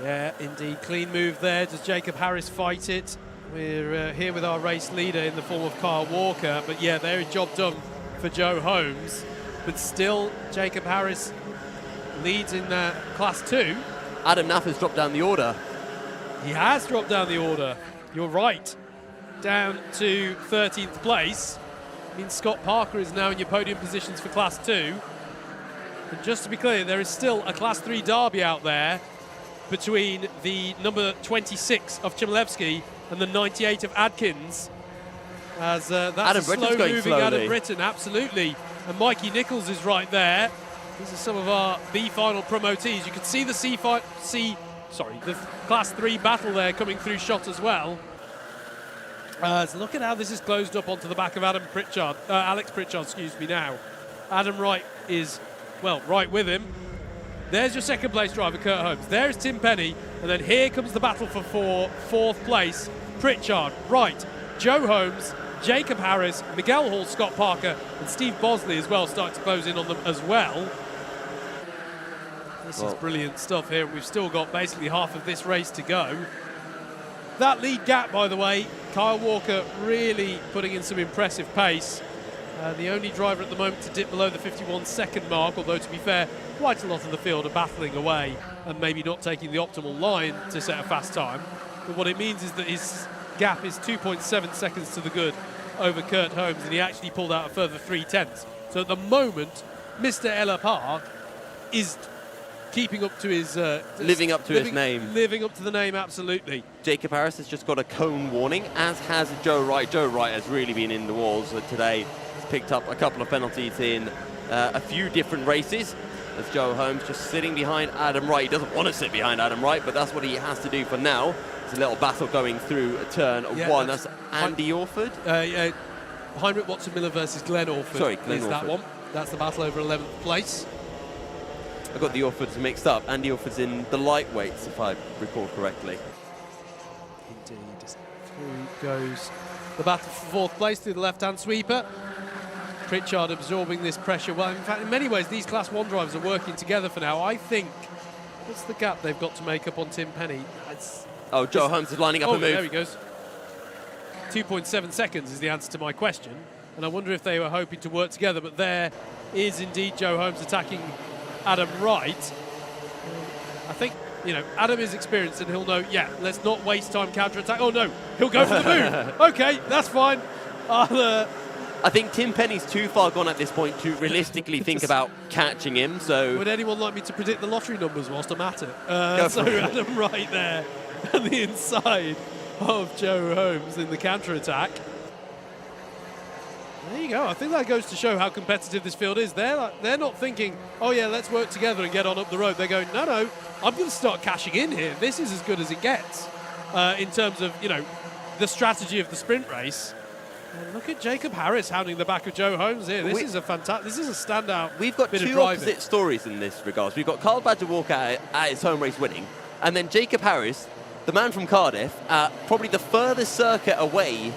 Yeah, indeed. Clean move there. Does Jacob Harris fight it? We're here with our race leader in the form of Kyle Walker. But yeah, there is job done for Joe Holmes. But still, Jacob Harris leads in Class 2.
Adam Naffer's dropped down the order.
He has dropped down the order. You're right. Down to 13th place. Means Scott Parker is now in your podium positions for Class 2. And just to be clear, there is still a Class 3 derby out there between the number 26 of Chmielewski and the 98 of Adkins. As that's
Adam
a
Britton's going
slow-moving
slowly.
Adam Britton, absolutely. And Mikey Nichols is right there. These are some of our B final promotees. You can see the the Class 3 battle there coming through shot as well. So look at how this is closed up onto the back of Alex Pritchard, excuse me now. Adam Wright is, well, right with him. There's your second place driver, Kurt Holmes. There's Tim Penny. And then here comes the battle for 4th place. Pritchard, Wright, Joe Holmes, Jacob Harris, Miguel Hall, Scott Parker, and Steve Bosley as well starting to close in on them as well. This is brilliant stuff here. We've still got basically half of this race to go. That lead gap, by the way, Kyle Walker really putting in some impressive pace. The only driver at the moment to dip below the 51-second mark, although to be fair, quite a lot of the field are battling away and maybe not taking the optimal line to set a fast time. But what it means is that his gap is 2.7 seconds to the good over Kurt Holmes, and he actually pulled out a further 3/10. So at the moment, Mr. Ellough is keeping up to his...
living up to his name.
Living up to the name, absolutely.
Jacob Harris has just got a cone warning, as has Joe Wright. Joe Wright has really been in the walls today. He's picked up a couple of penalties in a few different races. As Joe Holmes just sitting behind Adam Wright. He doesn't want to sit behind Adam Wright, but that's what he has to do for now. There's a little battle going through turn 1. That's Andy Orford.
Heinrich Watson-Miller versus Glenn Orford.
Sorry, Glenn
is
Orford.
That one. That's the battle over 11th place.
I got the Orfords mixed up. Andy Orford's in the lightweights, if I recall correctly.
Indeed. Through goes the battle for 4th place through the left-hand sweeper. Pritchard absorbing this pressure. Well, in fact, in many ways, these Class 1 drivers are working together for now. I think, what's the gap they've got to make up on Tim Penny?
Joe Holmes is lining up a move.
There he goes. 2.7 seconds is the answer to my question. And I wonder if they were hoping to work together, but there is indeed Joe Holmes attacking Adam Wright. I think, Adam is experienced and he'll know, let's not waste time counter-attack. Oh, no, he'll go for the move. Okay, that's fine.
I think Tim Penny's too far gone at this point to realistically think about catching him, so...
Would anyone like me to predict the lottery numbers whilst I'm at it? So
it.
Adam Wright there on the inside of Joe Holmes in the counter-attack. There you go. I think that goes to show how competitive this field is. They're not thinking, oh yeah, let's work together and get on up the road. They're going, no, I'm going to start cashing in here. This is as good as it gets in terms of, the strategy of the sprint race. And look at Jacob Harris hounding the back of Joe Holmes here. This is a fantastic, this is a standout.
We've got
bit of
two
driving.
opposite stories in this regards. We've got Carl Badger Walker at his home race winning, and then Jacob Harris, the man from Cardiff, probably the furthest circuit away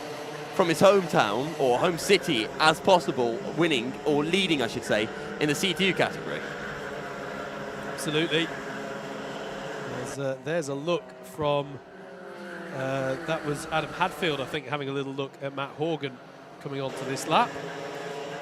from his hometown or home city as possible, winning, or leading I should say, in the C2 category.
Absolutely. There's a look from, that was Adam Hadfield, I think, having a little look at Matt Horgan coming onto this lap.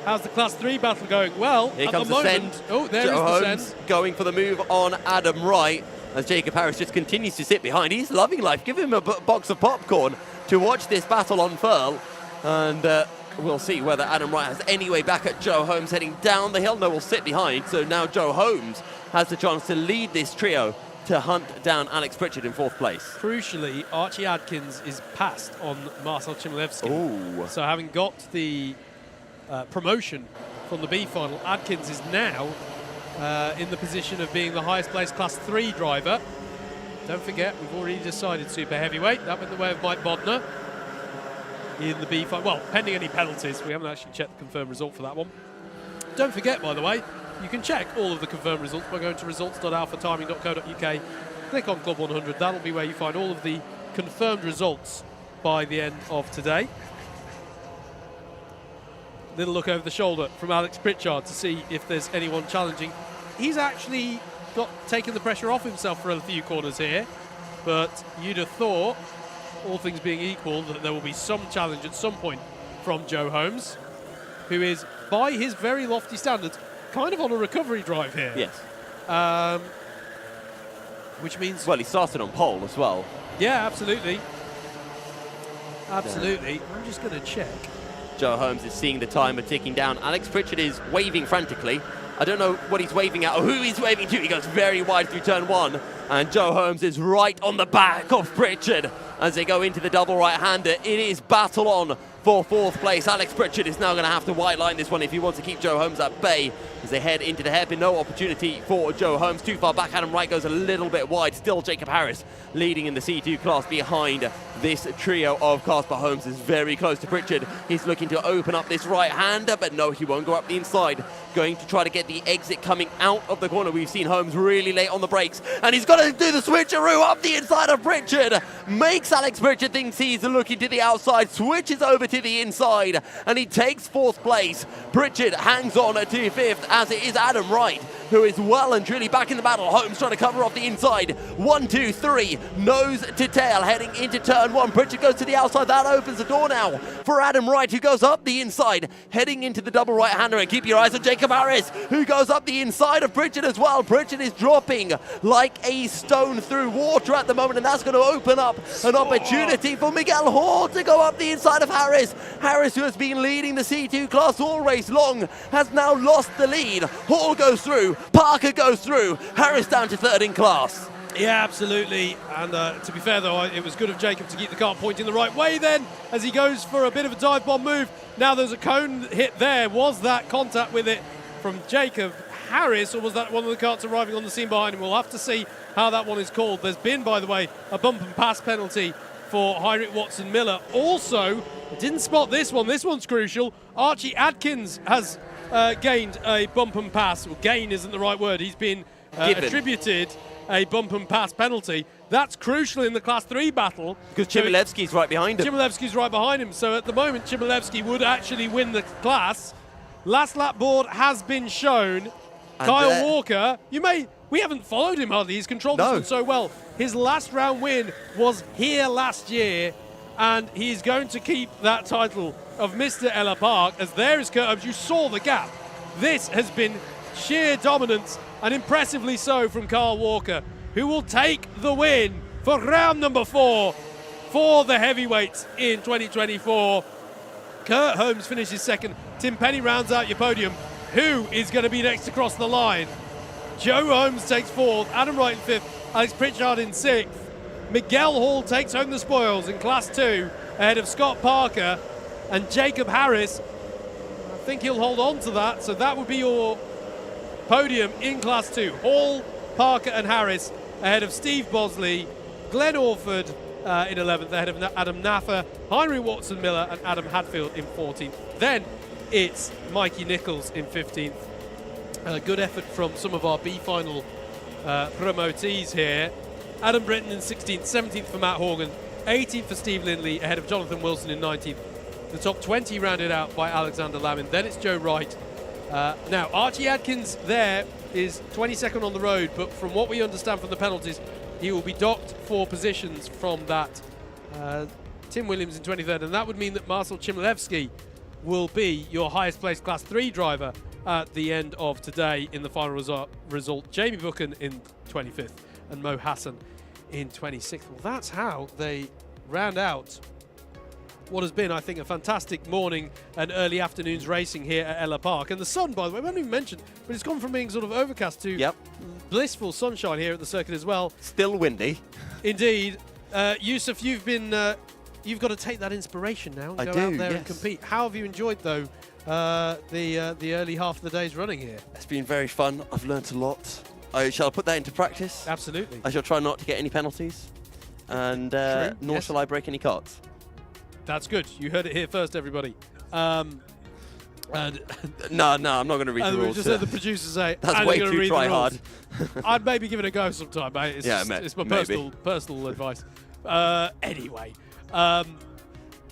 How's the Class 3 battle going? Well,
Here
at
comes
the
the
moment,
send.
oh, there
Joe
is the
Holmes
send.
going for the move on Adam Wright as Jacob Harris just continues to sit behind. He's loving life. Give him a box of popcorn to watch this battle unfurl. And we'll see whether Adam Wright has any way back at Joe Holmes heading down the hill. No, will sit behind. So now Joe Holmes has the chance to lead this trio to hunt down Alex Pritchard in 4th place.
Crucially, Archie Adkins is passed on Marcel Chmielewski.
Ooh.
So having got the promotion from the B final, Adkins is now in the position of being the highest placed Class 3 driver. Don't forget, we've already decided super heavyweight. That went the way of Mike Bodner in the B final. Well, pending any penalties. We haven't actually checked the confirmed result for that one. Don't forget, by the way, you can check all of the confirmed results by going to results.alphatiming.co.uk. Click on Club 100. That'll be where you find all of the confirmed results by the end of today. Little look over the shoulder from Alex Pritchard to see if there's anyone challenging. He's actually taken the pressure off himself for a few corners here, but you'd have thought, all things being equal, that there will be some challenge at some point from Joe Holmes, who is, by his very lofty standards, kind of on a recovery drive here.
Yes.
Which means...
Well, he started on pole as well.
Yeah, absolutely. Absolutely. Yeah. I'm just going to check.
Joe Holmes is seeing the timer ticking down. Alex Pritchard is waving frantically. I don't know what he's waving at or who he's waving to. He goes very wide through turn 1. And Joe Holmes is right on the back of Pritchard as they go into the double right-hander. It is battle on for 4th place. Alex Pritchard is now going to have to white line this one if he wants to keep Joe Holmes at bay as they head into the hairpin. No opportunity for Joe Holmes. Too far back. Adam Wright goes a little bit wide. Still Jacob Harris leading in the C2 class behind this trio of cars. But Holmes is very close to Pritchard. He's looking to open up this right-hander, but no, he won't go up the inside. Going to try to get the exit coming out of the corner. We've seen Holmes really late on the brakes, and he's got to do the switcheroo up the inside of Pritchard. Makes Alex Pritchard think he's looking to the outside, switches over to the inside, and he takes 4th place. Pritchard hangs on to 5th, as it is Adam Wright, who is well and truly back in the battle. Holmes trying to cover off the inside. 1, 2, 3, nose to tail, heading into turn 1. Pritchard goes to the outside. That opens the door now for Adam Wright, who goes up the inside, heading into the double right-hander. And keep your eyes on Jacob Harris, who goes up the inside of Pritchard as well. Pritchard is dropping like a stone through water at the moment, and that's going to open up an opportunity for Miguel Hall to go up the inside of Harris. Harris, who has been leading the C2 class all race long, has now lost the lead. Hall goes through, Parker goes through, Harris down to 3rd in class.
Yeah, absolutely. And to be fair, though, it was good of Jacob to keep the car pointing the right way then, as he goes for a bit of a dive bomb move. Now there's a cone hit there. Was that contact with it from Jacob Harris, or was that one of the carts arriving on the scene behind him? We'll have to see how that one is called. There's been, by the way, a bump and pass penalty for Heinrich Watson-Miller. Also, I didn't spot this one. This one's crucial. Archie Adkins has gained a bump and pass. Well, gain isn't the right word. He's been attributed a bump and pass penalty. That's crucial in the Class 3 battle.
Because Chmielewski's right behind him.
Chmielewski's right behind him. So at the moment, Chmielewski would actually win the class. Last lap board has been shown. And Kyle Walker, we haven't followed him hardly. He's controlled this one so well. His last round win was here last year, and he's going to keep that title of Mr. Ellough Park, as there is Kurt Holmes. You saw the gap. This has been sheer dominance, and impressively so from Kyle Walker, who will take the win for round number 4 for the heavyweights in 2024. Kurt Holmes finishes 2nd. Tim Penny rounds out your podium. Who is going to be next to cross the line? Joe Holmes takes 4th, Adam Wright in 5th, Alex Pritchard in 6th. Miguel Hall takes home the spoils in Class 2 ahead of Scott Parker and Jacob Harris. I think he'll hold on to that, so that would be your podium in Class 2. Hall, Parker and Harris ahead of Steve Bosley, Glenn Orford, in 11th, ahead of Adam Naffer, Heinrich Watson-Miller, and Adam Hadfield in 14th. Then it's Mikey Nichols in 15th. Good effort from some of our B-final promotees here. Adam Britton in 16th, 17th for Matt Horgan, 18th for Steve Lindley, ahead of Jonathan Wilson in 19th. The top 20 rounded out by Alexander Lamin. Then it's Joe Wright. Now, Archie Adkins there is 22nd on the road, but from what we understand from the penalties, he will be docked 4 positions from that. Tim Williams in 23rd, and that would mean that Marcel Chmielewski will be your highest placed Class 3 driver at the end of today in the final result. Jamie Buchan in 25th and Mo Hassan in 26th. Well, that's how they round out what has been, I think, a fantastic morning and early afternoon's racing here at Ellough Park. And the sun, by the way, we haven't even mentioned, but it's gone from being sort of overcast to blissful sunshine here at the circuit as well.
Still windy.
Indeed. Yusuf, you've got to take that inspiration now and go out there and compete. How have you enjoyed, though, the early half of the day's running here?
It's been very fun. I've learnt a lot. Shall I put that into practice?
Absolutely.
I shall try not to get any penalties, and nor shall I break any cards.
That's good. You heard it here first, everybody. And
No, I'm not going to read the rules.
Just heard the producers say,
that's way too try hard.
I'd maybe give it a go sometime, mate. It's my personal advice. Anyway,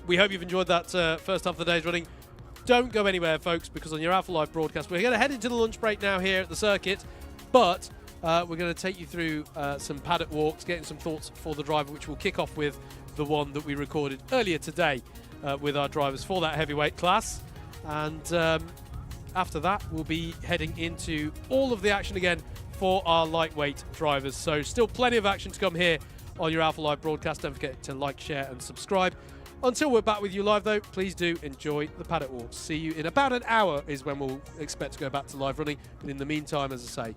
we hope you've enjoyed that first half of the day's running. Don't go anywhere, folks, because on your Alpha Live broadcast, we're going to head into the lunch break now here at the circuit, but we're going to take you through some paddock walks, getting some thoughts for the driver, which we'll kick off with the one that we recorded earlier today with our drivers for that heavyweight class. And after that, we'll be heading into all of the action again for our lightweight drivers. So still plenty of action to come here on your Alpha Live broadcast. Don't forget to like, share and subscribe. Until we're back with you live, though, please do enjoy the paddock walks. See you in about an hour is when we'll expect to go back to live running. But in the meantime, as I say,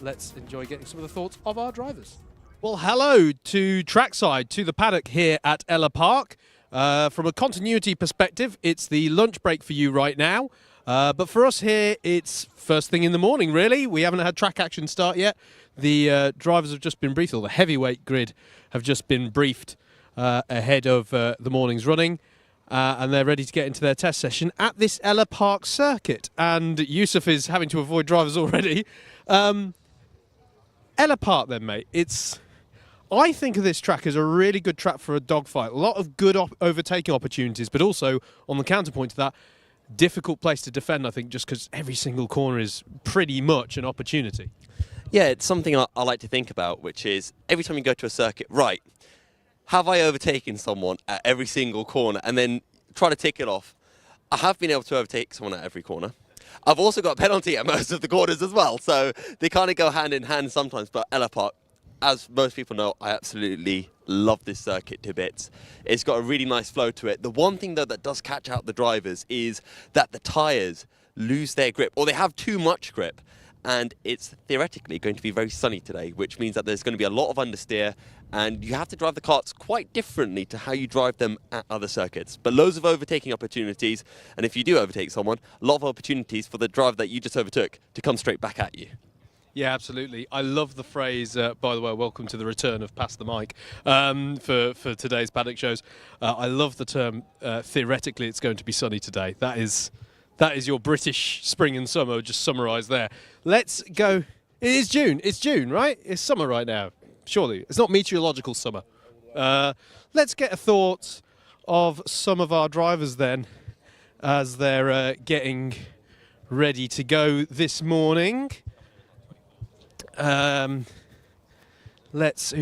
let's enjoy getting some of the thoughts of our drivers. Well, hello to trackside, to the paddock here at Ellough Park. From a continuity perspective, it's the lunch break for you right now. But for us here, it's first thing in the morning, really. We haven't had track action start yet. The drivers have just been briefed, or the heavyweight grid have just been briefed ahead of the morning's running. And they're ready to get into their test session at this Ellough Park circuit. And Yusuf is having to avoid drivers already. Ellough Park then, mate. I think of this track as a really good track for a dogfight. A lot of good overtaking opportunities, but also, on the counterpoint to that, difficult place to defend, I think, just because every single corner is pretty much an opportunity.
Yeah, it's something I like to think about, which is every time you go to a circuit, right, have I overtaken someone at every single corner, and then try to tick it off? I have been able to overtake someone at every corner. I've also got a penalty at most of the corners as well, so they kind of go hand in hand sometimes, but Ellough Park, as most people know, I absolutely love this circuit to bits. It's got a really nice flow to it. The one thing, though, that does catch out the drivers is that the tyres lose their grip, or they have too much grip. And it's theoretically going to be very sunny today, which means that there's going to be a lot of understeer, and you have to drive the karts quite differently to how you drive them at other circuits. But loads of overtaking opportunities, and if you do overtake someone, a lot of opportunities for the driver that you just overtook to come straight back at you.
Yeah, absolutely. I love the phrase, by the way, welcome to the return of Pass the Mic for today's paddock shows. I love the term, theoretically it's going to be sunny today. That is your British spring and summer just summarised there. Let's go. It is June. It's June, right? It's summer right now. Surely. It's not meteorological summer. Let's get a thought of some of our drivers then as they're getting ready to go this morning. Who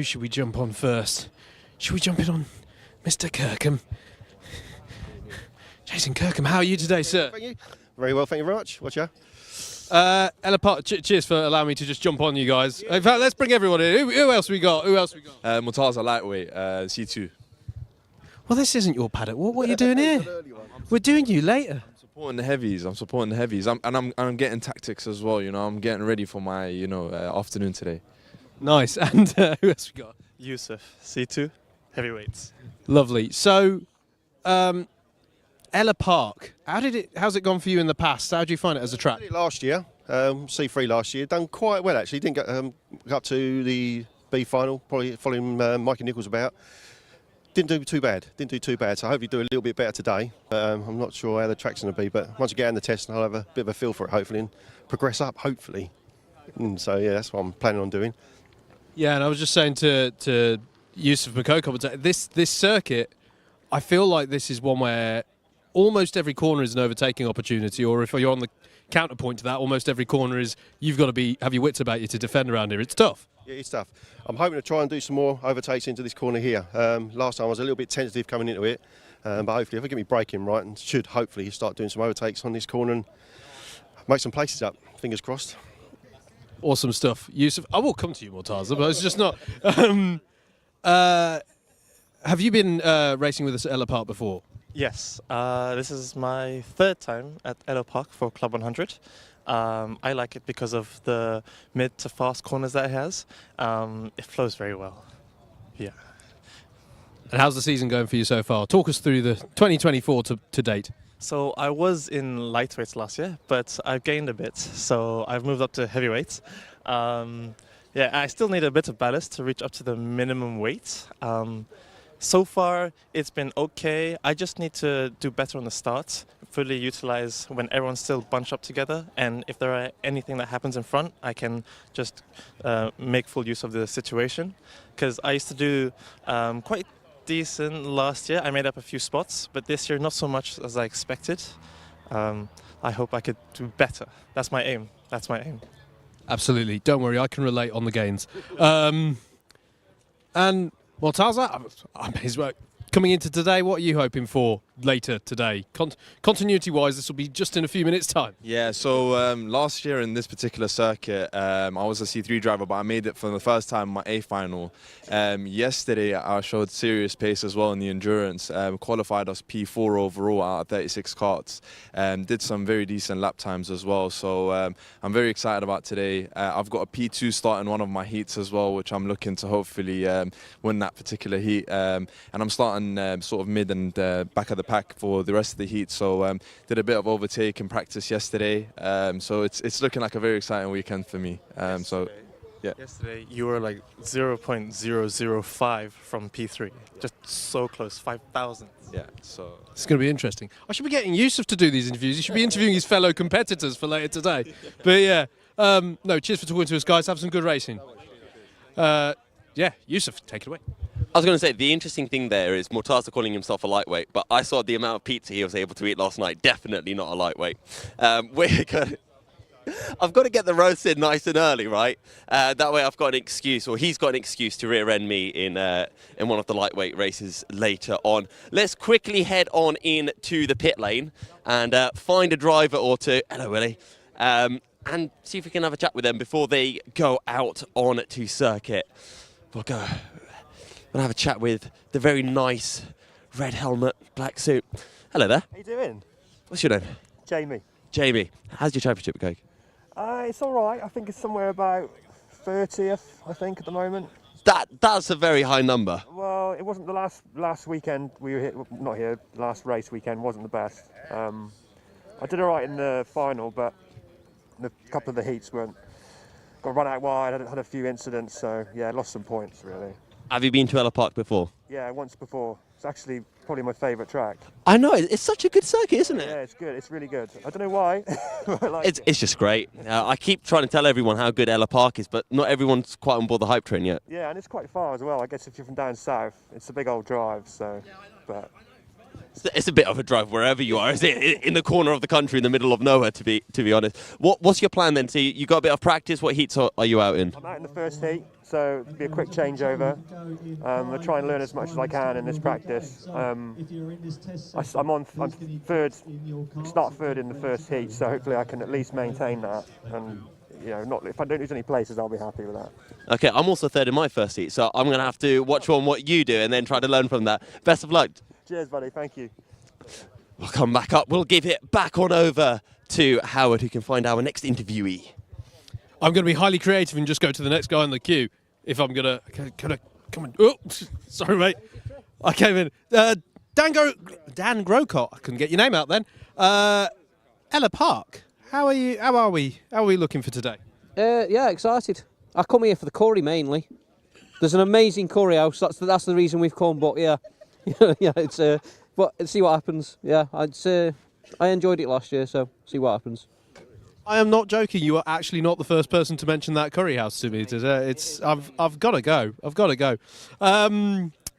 should we jump on first? Should we jump in on Mr. Kirkham? Jason Kirkham, how are you today, sir?
Thank you. Very well, thank you very much. What's your?
Ellough Park, cheers for allowing me to just jump on you guys. In fact, let's bring everyone in. Who else we got?
Murtaza lightweight, C2.
Well, this isn't your paddock. What are you doing here? We're doing you later.
I'm supporting the heavies. I'm getting tactics as well. You know, I'm getting ready for my afternoon today.
Nice. And who else we got?
Yusuf, C2, heavyweights.
Lovely. So, Ellough Park. How's it gone for you in the past? How did you find it as a track?
Last year, C3 last year, done quite well actually. Didn't get up to the B final, probably following Mikey Nichols about. Didn't do too bad. Didn't do too bad. So hopefully do a little bit better today. I'm not sure how the track's going to be, but once I get in the test, I'll have a bit of a feel for it, hopefully, and progress up, hopefully. So yeah, that's what I'm planning on doing.
Yeah, and I was just saying to Yusuf Makoko, this circuit, I feel like this is one where almost every corner is an overtaking opportunity, or if you're on the counterpoint to that, almost every corner is you've got to have your wits about you to defend around here. It's tough.
Yeah, it's tough. I'm hoping to try and do some more overtakes into this corner here. Last time I was a little bit tentative coming into it, but hopefully if I get my braking right, and should hopefully start doing some overtakes on this corner and make some places up. Fingers crossed.
Awesome stuff. Yusuf, I will come to you, Mortaza, but it's just not... have you been racing with us at Ellough Park before?
Yes, this is my third time at Ellough Park for Club 100. I like it because of the mid to fast corners that it has. It flows very well. Yeah.
And how's the season going for you so far? Talk us through the 2024 to date.
So I was in lightweights last year, but I've gained a bit. So I've moved up to heavyweights. Yeah, I still need a bit of ballast to reach up to the minimum weight. So far, it's been okay. I just need to do better on the start, fully utilize when everyone's still bunched up together. And if there are anything that happens in front, I can just make full use of the situation. Because I used to do quite decent last year. I made up a few spots, but this year not so much as I expected. I hope I could do better. That's my aim. That's my aim.
Absolutely. Don't worry, I can relate on the gains. And Mortaza, coming into today, what are you hoping for later today? Continuity-wise, this will be just in a few minutes' time.
Yeah, so last year in this particular circuit, I was a C3 driver, but I made it for the first time in my A final. Yesterday, I showed serious pace as well in the endurance. Qualified as P4 overall out of 36 karts. Did some very decent lap times as well. So I'm very excited about today. I've got a P2 start in one of my heats as well, which I'm looking to hopefully win that particular heat. And I'm starting sort of mid and back of the pack for the rest of the heat. So did a bit of overtake in practice yesterday. So it's looking like a very exciting weekend for me. So yeah.
Yesterday you were like 0.005 from P3, just so close, 5,000.
Yeah, so
it's going to be interesting. I should be getting Yusuf to do these interviews. He should be interviewing his fellow competitors for later today. But yeah, no, cheers for talking to us, guys. Have some good racing. Yeah, Yusuf, take it away.
I was going to say, the interesting thing there is Mortaza calling himself a lightweight, but I saw the amount of pizza he was able to eat last night. Definitely not a lightweight. I've got to get the roast in nice and early, right? That way I've got an excuse, or he's got an excuse to rear-end me in one of the lightweight races later on. Let's quickly head on in to the pit lane and find a driver or two. Hello, Willie. And see if we can have a chat with them before they go out on to circuit. We'll have a chat with the very nice red helmet, black suit. Hello there.
How you doing?
What's your name?
Jamie.
Jamie. How's your championship going?
It's all right. I think it's somewhere about 30th, I think, at the moment.
That's a very high number.
Well, it wasn't the last weekend we were here, not here, last race weekend wasn't the best. I did all right in the final, but a couple of the heats got run out wide, had a few incidents, so yeah, lost some points really.
Have you been to Ellough Park before?
Yeah, once before. It's actually probably my favourite track.
I know, it's such a good circuit, isn't it?
Yeah, it's good. It's really good. I don't know why.
It's just great. I keep trying to tell everyone how good Ellough Park is, but not everyone's quite on board the hype train yet.
Yeah, and it's quite far as well. I guess if you're from down south, it's a big old drive, so, but...
It's a bit of a drive wherever you are, is it? In the corner of the country, in the middle of nowhere, to be honest. What's your plan then? So you got a bit of practice. What heats are you out in?
I'm out in the first heat, so it'll be a quick changeover. I'll try and learn as much as I can in this practice. I'm third, start third in the first heat, so hopefully I can at least maintain that. And you know, if I don't lose any places, I'll be happy with that.
Okay, I'm also third in my first heat, so I'm going to have to watch on what you do and then try to learn from that. Best of luck.
Cheers, buddy. Thank you.
We'll come back up. We'll give it back on over to Howard, who can find our next interviewee.
I'm going to be highly creative and just go to the next guy in the queue. If I'm going to... Come on. Oh, sorry, mate. I came in. Dan Grocott. I couldn't get your name out then. Ellough Park. How are you? How are we looking for today?
Yeah, excited. I come here for the curry mainly. There's an amazing curry house. That's the reason we've come. But yeah, Yeah, it's but see what happens. Yeah, I'd say I enjoyed it last year, so see what happens.
I am not joking. You are actually not the first person to mention that curry house to me. I've got to go. I've got to go.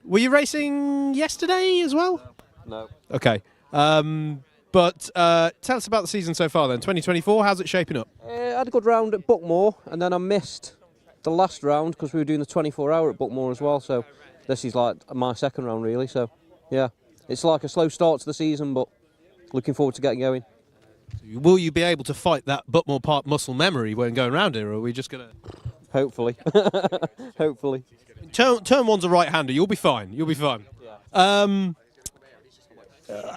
Were you racing yesterday as well?
No.
Okay. But tell us about the season so far then. 2024, how's it shaping up?
I had a good round at Buckmore, and then I missed the last round because we were doing the 24-hour at Buckmore as well. So this is like my second round really. So yeah, it's like a slow start to the season, but looking forward to getting going.
Will you be able to fight that Buckmore Park muscle memory when going around here, or are we just going to...
Hopefully. Hopefully.
Turn one's a right-hander. You'll be fine. You'll be fine. Yeah.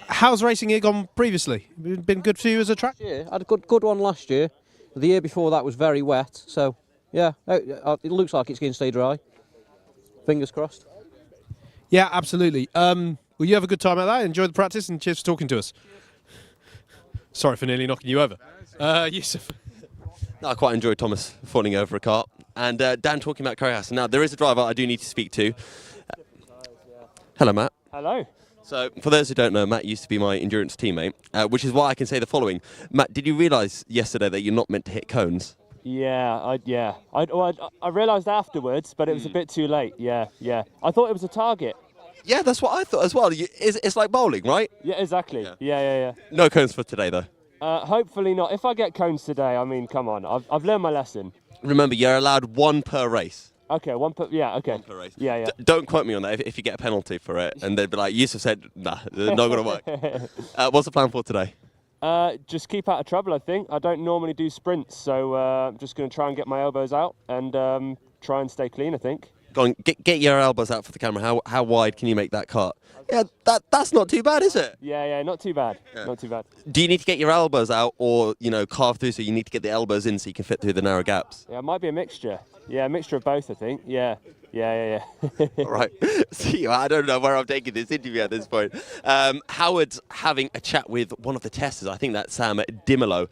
How's racing here gone previously? Been good for you as a track?
Yeah, I had a good one last year. The year before that was very wet, so yeah, it looks like it's going to stay dry. Fingers crossed.
Yeah, absolutely. Will you have a good time at that? Enjoy the practice, and cheers for talking to us. Sorry for nearly knocking you over. Yusuf.
No, I quite enjoyed Thomas falling over a cart. And Dan talking about Curry House. Now, there is a driver I do need to speak to. Hello, Matt.
Hello.
So, for those who don't know, Matt used to be my endurance teammate, which is why I can say the following. Matt, did you realise yesterday that you're not meant to hit cones?
Yeah, I realised afterwards, but it was a bit too late. Yeah. I thought it was a target.
Yeah, that's what I thought as well. It's like bowling, right?
Yeah, exactly. Yeah.
No cones for today, though.
Hopefully not. If I get cones today, I mean, come on. I've learned my lesson.
Remember, you're allowed one per race.
Okay, one per race. Yeah.
Don't quote me on that if you get a penalty for it. And they'd be like, Yusuf said, nah, it's not going to work. What's the plan for today?
Just keep out of trouble, I think. I don't normally do sprints, so I'm just going to try and get my elbows out and try and stay clean, I think.
Go on, get your elbows out for the camera. How wide can you make that cut? Yeah, that's not too bad, is it?
Yeah, not too bad.
Yeah.
Not too bad.
Do you need to get your elbows out or, carve through, so you need to get the elbows in so you can fit through the narrow gaps?
Yeah, it might be a mixture. Yeah, a mixture of both, I think. Yeah.
All right. See, I don't know where I'm taking this interview at this point. Howard's having a chat with one of the testers. I think that's Sam Dimolo.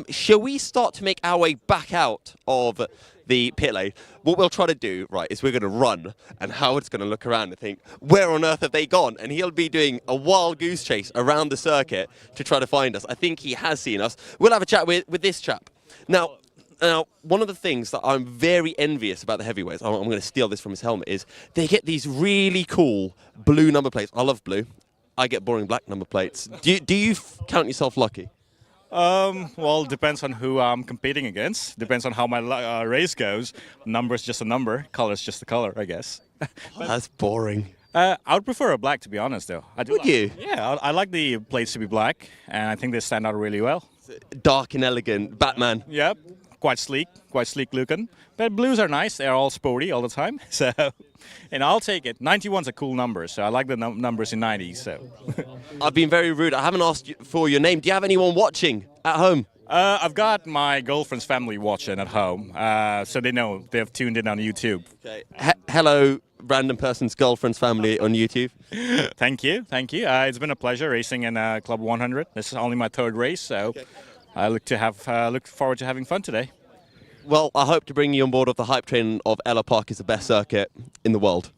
Shall we start to make our way back out of the pit lane? What we'll try to do, right, is we're going to run, and Howard's going to look around and think, where on earth have they gone? And he'll be doing a wild goose chase around the circuit to try to find us. I think he has seen us. We'll have a chat with this chap. Now, one of the things that I'm very envious about the heavyweights, I'm going to steal this from his helmet, is they get these really cool blue number plates. I love blue. I get boring black number plates. Do you count yourself lucky?
Well, depends on who I'm competing against. Depends on how my race goes. Number's just a number. Color's just a color, I guess.
That's boring.
I would prefer a black, to be honest, though.
Would you?
Yeah, I like the plates to be black, and I think they stand out really well.
Dark and elegant. Batman.
Yep. Quite sleek looking. But blues are nice. They're all sporty all the time. So, and I'll take it. 91's a cool number, so I like the numbers in 90s. So,
I've been very rude. I haven't asked you for your name. Do you have anyone watching at home?
I've got my girlfriend's family watching at home, so they know. They've tuned in on YouTube.
Okay. Hello, random person's girlfriend's family on YouTube.
Thank you. It's been a pleasure racing in CLUB100. This is only my third race, so. Okay. I look forward to having fun today.
Well, I hope to bring you on board of the hype train of Ellough Park is the best circuit in the world.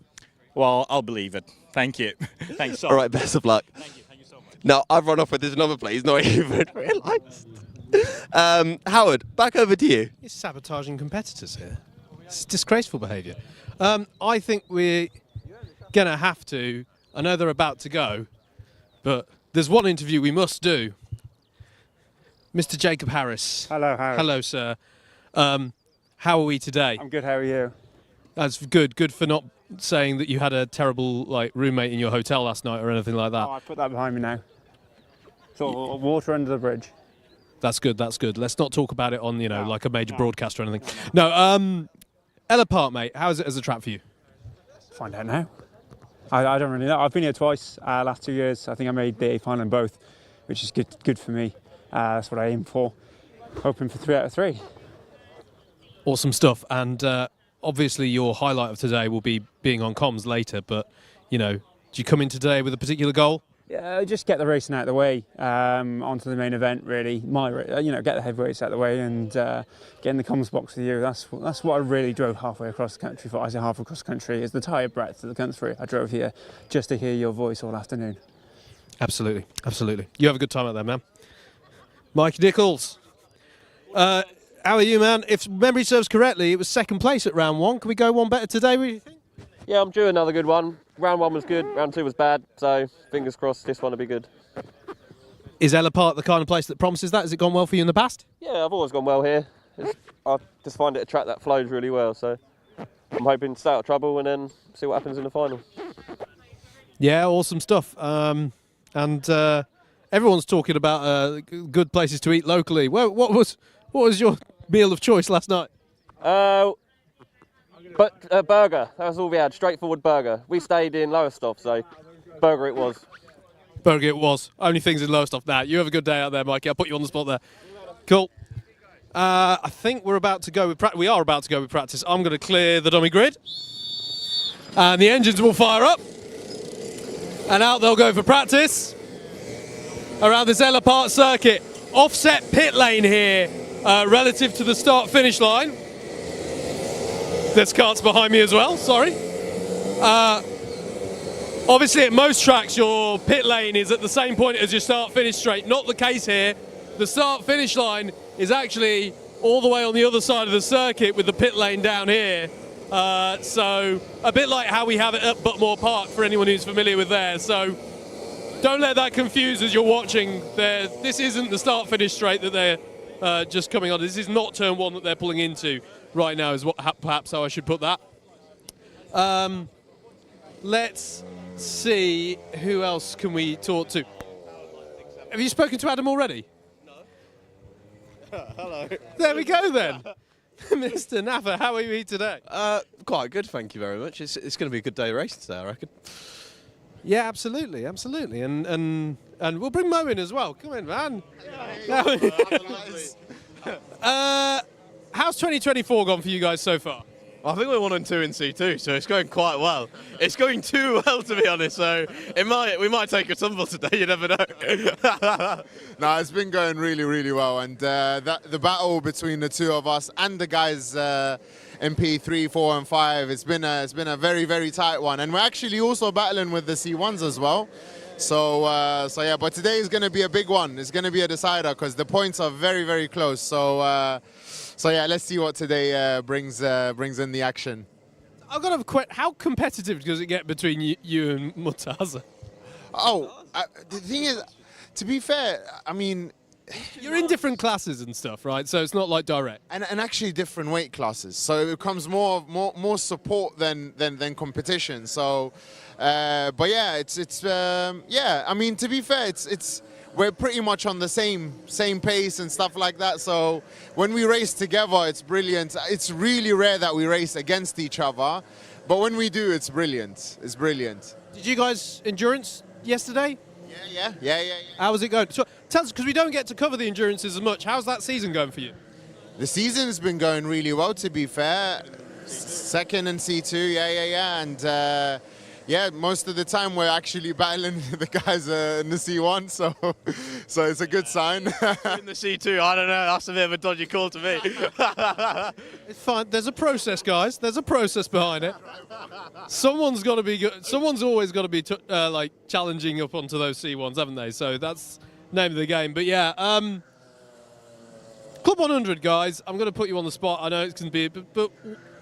Well, I'll believe it. Thank you. Thanks so much.
All right, best of luck.
Thank you so much.
Now, I've run off with his number plate. He's not even realised. Howard, back over to you.
You're sabotaging competitors here. It's disgraceful behaviour. I think we're going to have to, I know they're about to go, but there's one interview we must do. Mr. Jacob Harris.
Hello, Harry.
Hello, sir. How are we today?
I'm good. How are you?
That's good. Good for not saying that you had a terrible roommate in your hotel last night or anything like that.
Oh, I put that behind me now. So water under the bridge.
That's good. That's good. Let's not talk about it on like a major broadcast or anything. No. Ellough Park, mate. How is it as a track for you?
Find out now. I don't really know. I've been here twice last 2 years. I think I made the A final in both, which is good for me. That's what I aim for. Hoping for 3 out of 3.
Awesome stuff. And obviously your highlight of today will be being on comms later. But, do you come in today with a particular goal?
Yeah, just get the racing out of the way, onto the main event. Really, get the heavyweights out of the way and get in the comms box with you. That's what I really drove halfway across the country for. I say halfway across the country is the entire breadth of the country. I drove here just to hear your voice all afternoon.
Absolutely, absolutely. You have a good time out there, man. Mike Nichols, how are you, man? If memory serves correctly, it was second place at round 1. Can we go one better today? What do you think?
Yeah, I'm due another good one. Round 1 was good, round 2 was bad, so fingers crossed this one will be good.
Is Ellough Park the kind of place that promises that? Has it gone well for you in the past?
Yeah, I've always gone well here. I just find it a track that flows really well, so I'm hoping to stay out of trouble and then see what happens in the final.
Yeah, awesome stuff. Everyone's talking about good places to eat locally. What was your meal of choice last night?
But a burger, that was all we had, straightforward burger. We stayed in Lowestoft, so burger it was.
Burger it was. Only things in Lowestoft now. You have a good day out there, Mikey. I'll put you on the spot there. Cool. I think we are about to go with practice. I'm going to clear the dummy grid. And the engines will fire up. And out they'll go for practice. Around this Ellough Park circuit. Offset pit lane here, relative to the start-finish line. There's carts behind me as well, sorry. Obviously at most tracks your pit lane is at the same point as your start-finish straight. Not the case here. The start-finish line is actually all the way on the other side of the circuit with the pit lane down here. So a bit like how we have it at Butmore Park for anyone who's familiar with there. So don't let that confuse as you're watching. This isn't the start-finish straight that they're just coming on. This is not turn 1 that they're pulling into right now, is perhaps how I should put that. Let's see, who else can we talk to? Have you spoken to Adam already?
Hello.
There we go then. Mr. Naffa, how are you today?
Quite good, thank you very much. It's going to be a good day of racing today, I reckon.
Yeah, absolutely, absolutely. And we'll bring Mo in as well. Come in, man. How's 2024 gone for you guys so far?
I think we're 1 and 2 in C2, so it's going quite well. It's going too well, to be honest, so we might take a tumble today, you never know.
No, it's been going really, really well, and the battle between the two of us and the guys in P3, 4 and 5, it's been a very, very tight one, and we're actually also battling with the C1s as well. So yeah, but today is going to be a big one. It's going to be a decider because the points are very, very close. So yeah, let's see what today brings in the action.
I've got to have a question. How competitive does it get between you and Murtaza?
The thing is, to be fair, I mean,
you're in different classes and stuff, right? So it's not like direct.
And actually different weight classes. So it becomes more support than competition. So, but yeah, yeah. I mean, to be fair, we're pretty much on the same pace and stuff like that. So when we race together, it's brilliant. It's really rare that we race against each other, but when we do, it's brilliant. It's brilliant.
Did you guys endurance yesterday?
Yeah.
How was it going? So, tell us, because we don't get to cover the endurances as much. How's that season going for you?
The season's been going really well, to be fair. Second in C2, yeah, and. Yeah, most of the time we're actually battling the guys in the C1, so it's a good sign.
In the C2, I don't know, that's a bit of a dodgy call to me.
It's fine, there's a process, guys. There's a process behind it. Someone's got to be good. Someone's always got to be like challenging up onto those C1s, haven't they? So that's the name of the game. But yeah, Club 100, guys, I'm going to put you on the spot. I know it can be, but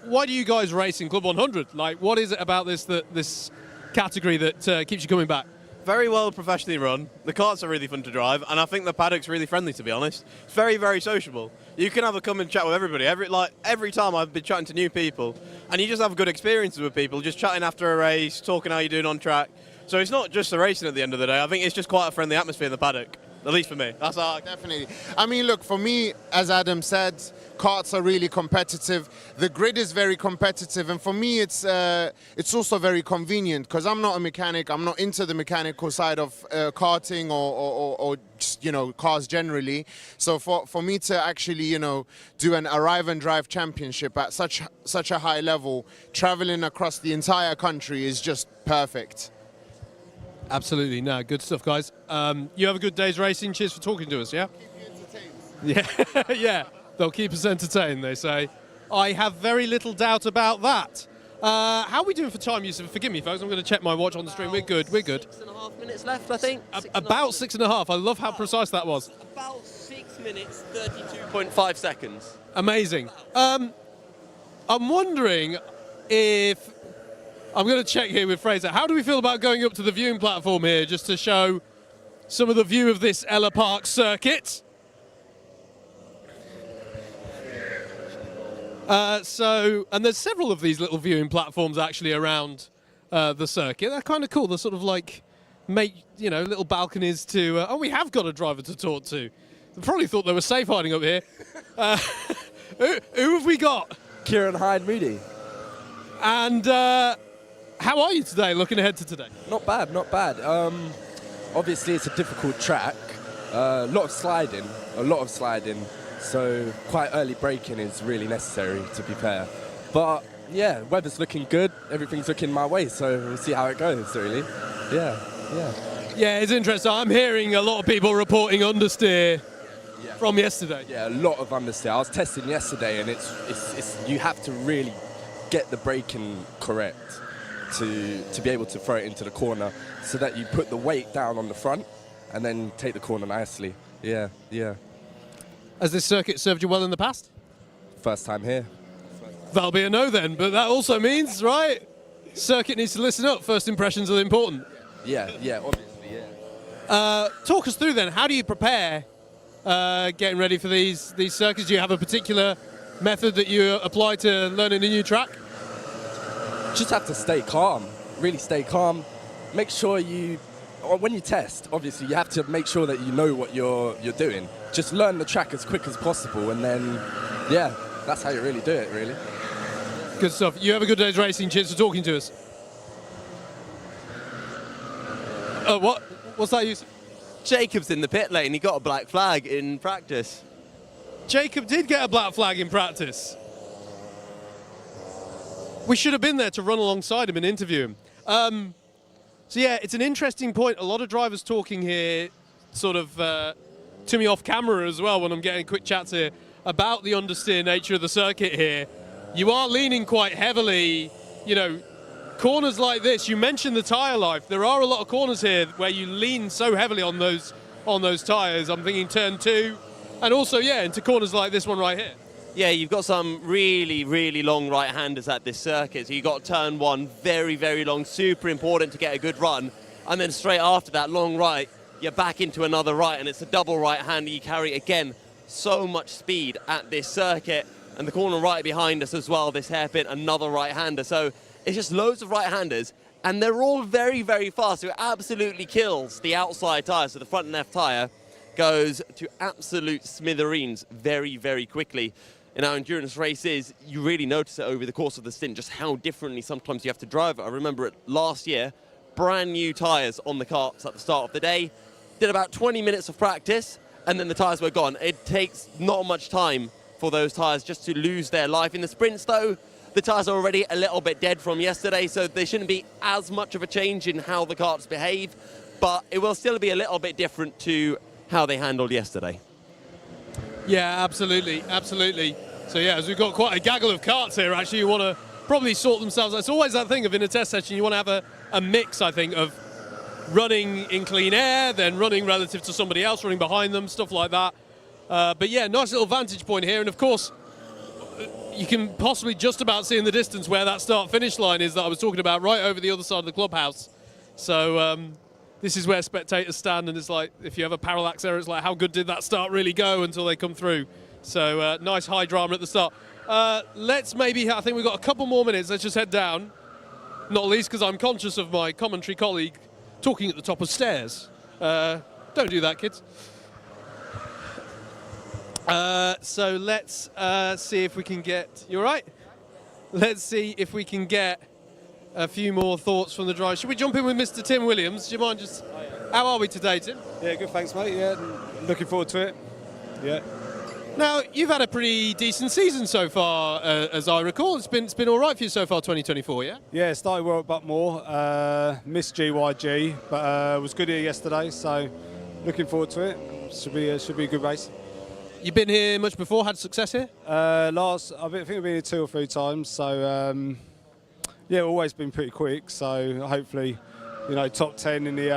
why do you guys race in Club 100? Like, what is it about this category that keeps you coming back?
Very well professionally run. The karts are really fun to drive, and I think the paddock's really friendly, to be honest. It's very, very sociable. You can have a come and chat with everybody. Every time I've been chatting to new people, and you just have good experiences with people, just chatting after a race, talking how you're doing on track. So it's not just the racing at the end of the day. I think it's just quite a friendly atmosphere in the paddock. At least for me. That's how
definitely. I mean, look, for me, as Adam said, karts are really competitive. The grid is very competitive, and for me, it's also very convenient because I'm not a mechanic. I'm not into the mechanical side of karting or just, cars generally. So for me to actually do an arrive and drive championship at such a high level, traveling across the entire country is just perfect.
Absolutely. No, good stuff, guys. You have a good day's racing. Cheers for talking to us, yeah? Yeah, yeah. They'll keep us entertained, they say. I have very little doubt about that. How are we doing for time, Yusuf? Forgive me, folks. I'm going to check my watch on the stream. We're good. We're good.
6.5 minutes left, I think.
About 6.5. I love how precise that was.
About 6 minutes, 32.5 seconds.
Amazing. I'm wondering if... I'm going to check here with Fraser. How do we feel about going up to the viewing platform here just to show some of the view of this Ellough Park circuit? And there's several of these little viewing platforms actually around the circuit. They're kind of cool. They're sort of like, little balconies to... oh, we have got a driver to talk to. They probably thought they were safe hiding up here. Who have we got?
Kieran Hyde Moody.
And how are you today, looking ahead to today?
Not bad, not bad. Obviously, it's a difficult track. A lot of sliding. So quite early braking is really necessary, to be fair. But yeah, weather's looking good. Everything's looking my way, so we'll see how it goes, really. Yeah.
Yeah, it's interesting. I'm hearing a lot of people reporting understeer from yesterday.
Yeah, a lot of understeer. I was testing yesterday, and it's you have to really get the braking correct to be able to throw it into the corner, so that you put the weight down on the front and then take the corner nicely. Yeah.
Has this circuit served you well in the past?
First time here.
That'll be a no then, but that also means, right? Circuit needs to listen up. First impressions are important.
Yeah, obviously, yeah.
Talk us through then. How do you prepare getting ready for these circuits? Do you have a particular method that you apply to learning a new track?
Just have to stay calm. Really stay calm. Make sure when you test, obviously, you have to make sure that you know what you're doing. Just learn the track as quick as possible, and then, yeah, that's how you really do it, really.
Good stuff. You have a good day's racing. Cheers for talking to us. What's that, Yusuf?
Jacob's in the pit lane. He got a black flag in practice.
Jacob did get a black flag in practice. We should have been there to run alongside him and interview him. So yeah, it's an interesting point. A lot of drivers talking here, sort of to me off camera as well when I'm getting quick chats here about the understeer nature of the circuit here. You are leaning quite heavily, corners like this. You mentioned the tyre life. There are a lot of corners here where you lean so heavily on those tyres. I'm thinking turn 2, and also into corners like this one right here.
Yeah, you've got some really, really long right-handers at this circuit. So you've got turn 1, very, very long, super important to get a good run. And then straight after that long right, you're back into another right, and it's a double right-hander you carry. Again, so much speed at this circuit. And the corner right behind us as well, this hairpin, another right-hander. So it's just loads of right-handers, and they're all very, very fast. So it absolutely kills the outside tyre. So the front and left tyre goes to absolute smithereens very, very quickly. In our endurance races, you really notice it over the course of the stint, just how differently sometimes you have to drive it. I remember it last year, brand new tyres on the karts at the start of the day. Did about 20 minutes of practice, and then the tyres were gone. It takes not much time for those tyres just to lose their life. In the sprints, though, the tyres are already a little bit dead from yesterday, so there shouldn't be as much of a change in how the karts behave, but it will still be a little bit different to how they handled yesterday.
Yeah, absolutely. So yeah, as we've got quite a gaggle of karts here, actually, you want to probably sort themselves. It's always that thing of in a test session, you want to have a mix, I think, of running in clean air, then running relative to somebody else, running behind them, stuff like that. But yeah, nice little vantage point here. And of course, you can possibly just about see in the distance where that start-finish line is that I was talking about, right over the other side of the clubhouse. So this is where spectators stand, and it's like, if you have a parallax error, it's like, how good did that start really go until they come through? So nice high drama at the start. I think we've got a couple more minutes. Let's just head down. Not least because I'm conscious of my commentary colleague talking at the top of stairs. Don't do that, kids. So let's see if we can get... You all right? Let's see if we can get a few more thoughts from the drive. Should we jump in with Mr. Tim Williams? Do you mind just... How are we today, Tim?
Yeah, good, thanks, mate. Yeah, looking forward to it. Yeah.
Now, you've had a pretty decent season so far, as I recall. It's been all right for you so far, 2024, yeah?
Yeah, started well at Buckmore. Missed GYG, but was good here yesterday, so looking forward to it. Should be a good race.
You been here much before? Had success here?
I think I've been here 2 or 3 times, so yeah, always been pretty quick. So hopefully, top 10 in the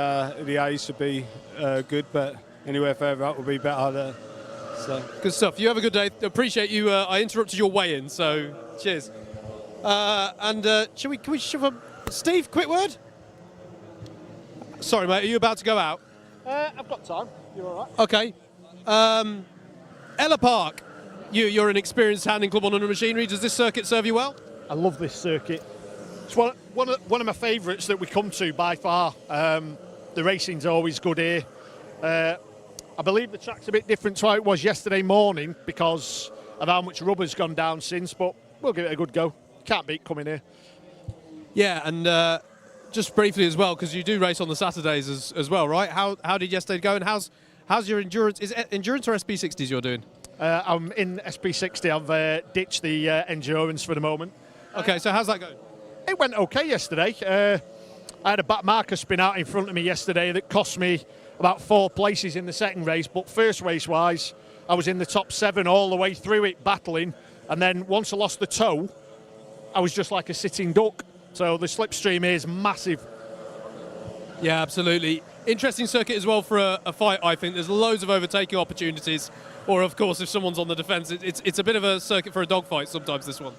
A should be good, but anywhere further up will be better. So.
Good stuff. You have a good day. Appreciate you. I interrupted your weigh-in, so cheers. Can we shove a Steve? Quick word. Sorry, mate. Are you about to go out?
I've got time. You're all right.
Okay. Ellough Park. You're an experienced hand in Club 100 machinery. Does this circuit serve you well?
I love this circuit. It's one of my favourites that we come to by far. The racing's always good here. I believe the track's a bit different to how it was yesterday morning because of how much rubber's gone down since, but we'll give it a good go. Can't beat coming here.
Yeah, and just briefly as well, because you do race on the Saturdays as well, right? How did yesterday go, and how's your endurance? Is it endurance or SB60s you're doing?
I'm in SB60. I've ditched the endurance for the moment.
Okay, so how's that going?
It went okay yesterday. I had a back marker spin out in front of me yesterday that cost me about 4 places in the second race, but first race-wise, I was in the top 7 all the way through it, battling, and then once I lost the toe, I was just like a sitting duck. So the slipstream is massive.
Yeah, absolutely. Interesting circuit as well for a fight, I think. There's loads of overtaking opportunities, or of course, if someone's on the defence, it's a bit of a circuit for a dogfight sometimes, this one.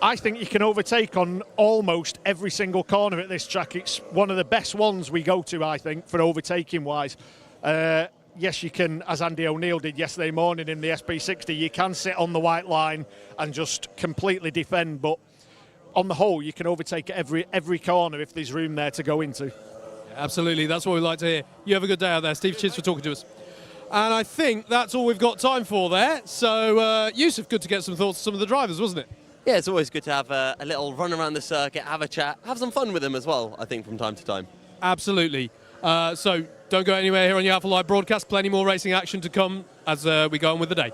I think you can overtake on almost every single corner at this track. It's one of the best ones we go to, I think, for overtaking wise. Yes, you can, as Andy O'Neill did yesterday morning in the SB60, you can sit on the white line and just completely defend, but on the whole, you can overtake at every corner if there's room there to go into.
Absolutely, that's what we like to hear. You have a good day out there, Steve. Cheers for talking to us. And I think that's all we've got time for there. So, Yusuf, good to get some thoughts on some of the drivers, wasn't it?
Yeah, it's always good to have a little run around the circuit, have a chat, have some fun with them as well, I think, from time to time.
Absolutely. So don't go anywhere here on your Alpha Live broadcast. Plenty more racing action to come as we go on with the day.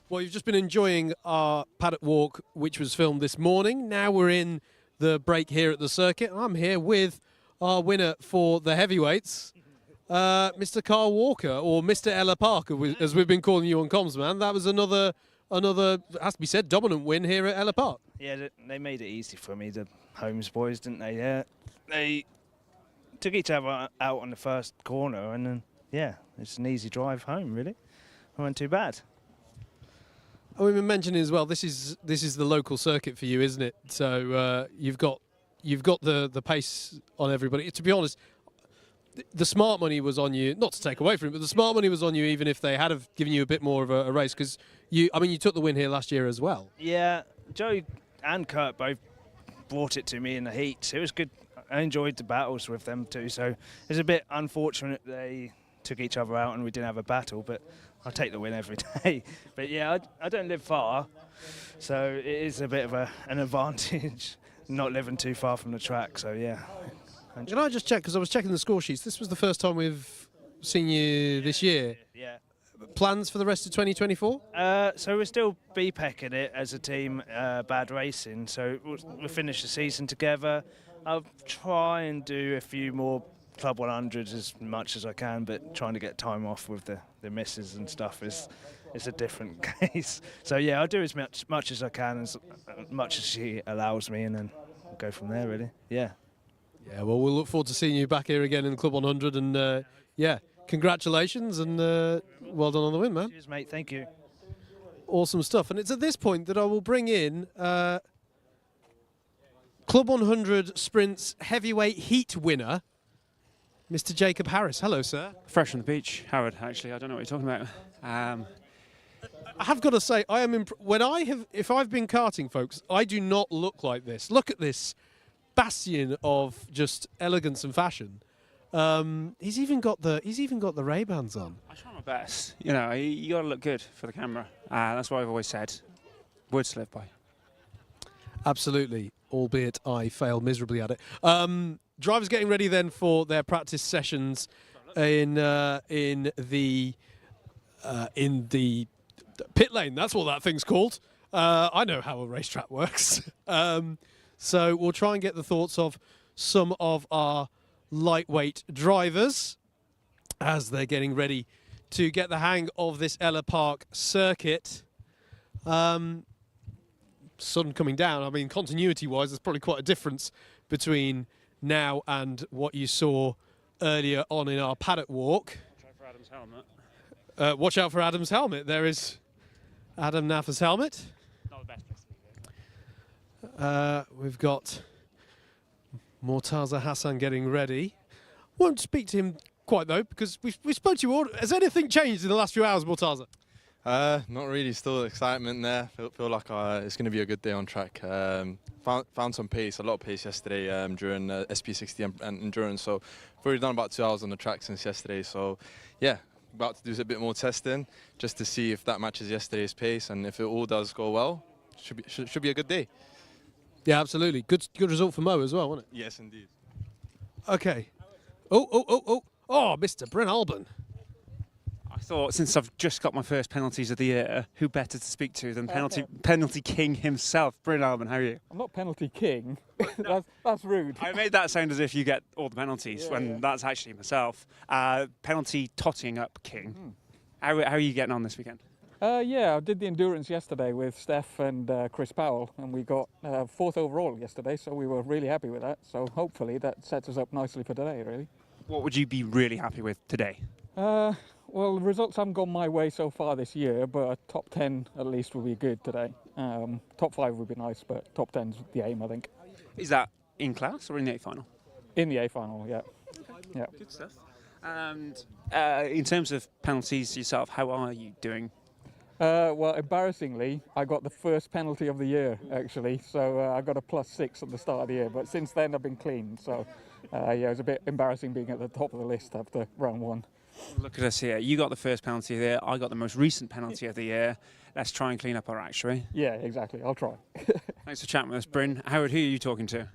Well, you've just been enjoying our paddock walk, which was filmed this morning. Now we're in the break here at the circuit. I'm here with our winner for the heavyweights, Mr. Carl Walker, or Mr. Ellough Parker, as we've been calling you on comms, man. That was another, has to be said, dominant win here at Ellough Park.
Yeah, they made it easy for me, the Holmes boys, didn't they? Yeah, they took each other out on the first corner, and then, yeah, it's an easy drive home, really. It wasn't too bad.
Oh, we've been mentioning as well, this is the local circuit for you, isn't it? So you've got the pace on everybody. To be honest, the smart money was on you, not to take away from it, but the smart money was on you even if they had have given you a bit more of a race, because you took the win here last year as well.
Yeah, Joe and Kurt both brought it to me in the heats. It was good. I enjoyed the battles with them too, so it was a bit unfortunate they took each other out and we didn't have a battle, but I'll take the win every day. But yeah, I don't live far, so it is a bit of an advantage not living too far from the track, so yeah.
Can I just check, because I was checking the score sheets, this was the first time we've seen you this year.
Yeah.
Plans for the rest of 2024?
So we're still BPECing it as a team, Bad Racing, so we'll finish the season together. I'll try and do a few more Club 100s as much as I can, but trying to get time off with the misses and stuff is a different case. So yeah, I'll do as much as I can, as much as she allows me, and then we'll go from there, really. Yeah.
Yeah, well, we'll look forward to seeing you back here again in Club 100, and yeah, congratulations, and well done on the win, man.
Cheers, mate. Thank you.
Awesome stuff. And it's at this point that I will bring in Club 100 Sprints heavyweight heat winner, Mr. Jacob Harris. Hello, sir.
Fresh on the beach, Howard. Actually, I don't know what you're talking about.
I have got to say, I am if I've been karting, folks, I do not look like this. Look at this bastion of just elegance and fashion. He's even got the Ray-Bans on.
I try my best. You know, you got to look good for the camera. That's what I've always said. Words to live by.
Absolutely, albeit I failed miserably at it. Drivers getting ready then for their practice sessions in the pit lane. That's what that thing's called. I know how a racetrack works. So we'll try and get the thoughts of some of our lightweight drivers as they're getting ready to get the hang of this Ellough Park circuit. Sun coming down. I mean, continuity-wise, there's probably quite a difference between now and what you saw earlier on in our paddock walk.
Watch out for Adam's helmet.
Watch out for Adam's helmet. There is Adam Naffa's helmet.
Not the best place to be.
We've got Mortaza Hassan getting ready. Won't speak to him quite though, because we spoke to you all. Has anything changed in the last few hours, Mortaza?
Not really. Still excitement there. Feel like it's going to be a good day on track. Found some pace, a lot of pace yesterday during SP60 and endurance. So we've already done about 2 hours on the track since yesterday. So yeah, about to do a bit more testing just to see if that matches yesterday's pace, and if it all does go well, should be a good day.
Yeah, absolutely. Good result for Mo as well, wasn't it?
Yes, indeed.
Okay. Oh, Mr. Bryn Alban.
I thought, since I've just got my first penalties of the year, who better to speak to than penalty king himself, Bryn Alban. How are you?
I'm not penalty king. that's rude.
I made that sound as if you get all the penalties when that's actually myself. Penalty totting up king. How are you getting on this weekend?
Yeah, I did the endurance yesterday with Steph and Chris Powell, and we got 4th overall yesterday, so we were really happy with that. So hopefully that sets us up nicely for today, really.
What would you be really happy with today?
Well, the results haven't gone my way so far this year, but a top 10 at least would be good today. Top 5 would be nice, but top 10's the aim, I think.
Is that in class or in the A final?
In the A final, yeah. Yeah.
Good stuff. And in terms of penalties yourself, how are you doing?
Well, embarrassingly, I got the first penalty of the year, actually. So I got a +6 at the start of the year, but since then I've been clean. So yeah, it was a bit embarrassing being at the top of the list after round 1.
Look at us here. You got the first penalty of the year. I got the most recent penalty of the year. Let's try and clean up our act, shall we?
Yeah, exactly. I'll try.
Thanks for chatting with us, Bryn. Howard, who are you talking to?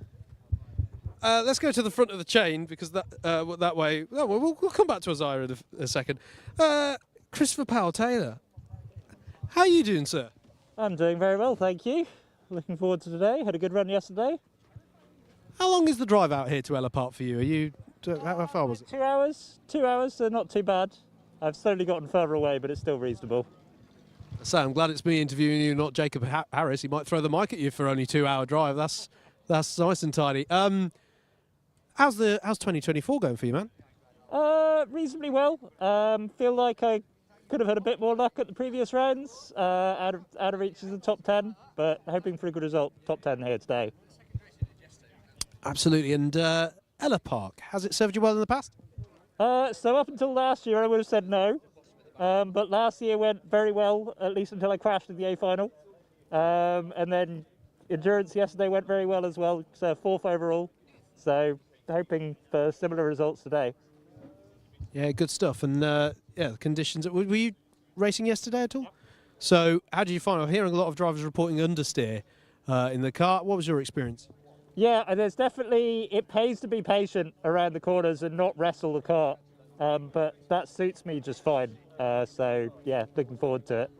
Let's go to the front of the chain, because that way... Oh, we'll come back to Isaiah in a second. Christopher Powell-Taylor, How are you doing, sir?
I'm doing very well, thank you. Looking forward to today. Had a good run yesterday.
How long is the drive out here to Ellough Park for you? Are you how far was it?
2 hours. 2 hours, so not too bad. I've slowly gotten further away, but it's still reasonable.
So I'm glad it's me interviewing you, not Jacob Harris. He might throw the mic at you for only 2 hour drive. That's nice and tidy. How's 2024 going for you, man?
Reasonably well. Feel like I could have had a bit more luck at the previous rounds. Out of reach of the top 10, but hoping for a good result. Top 10 here today.
Absolutely. And Ellough Park, has it served you well in the past?
So up until last year, I would have said no. But last year went very well, at least until I crashed in the A final. And then endurance yesterday went very well as well, so 4th overall. So hoping for similar results today.
Yeah, good stuff. And yeah, the conditions. Were you racing yesterday at all? So how did you find it? I'm hearing a lot of drivers reporting understeer in the car. What was your experience?
Yeah, and there's definitely, it pays to be patient around the corners and not wrestle the kart. But that suits me just fine. So yeah, looking forward to it.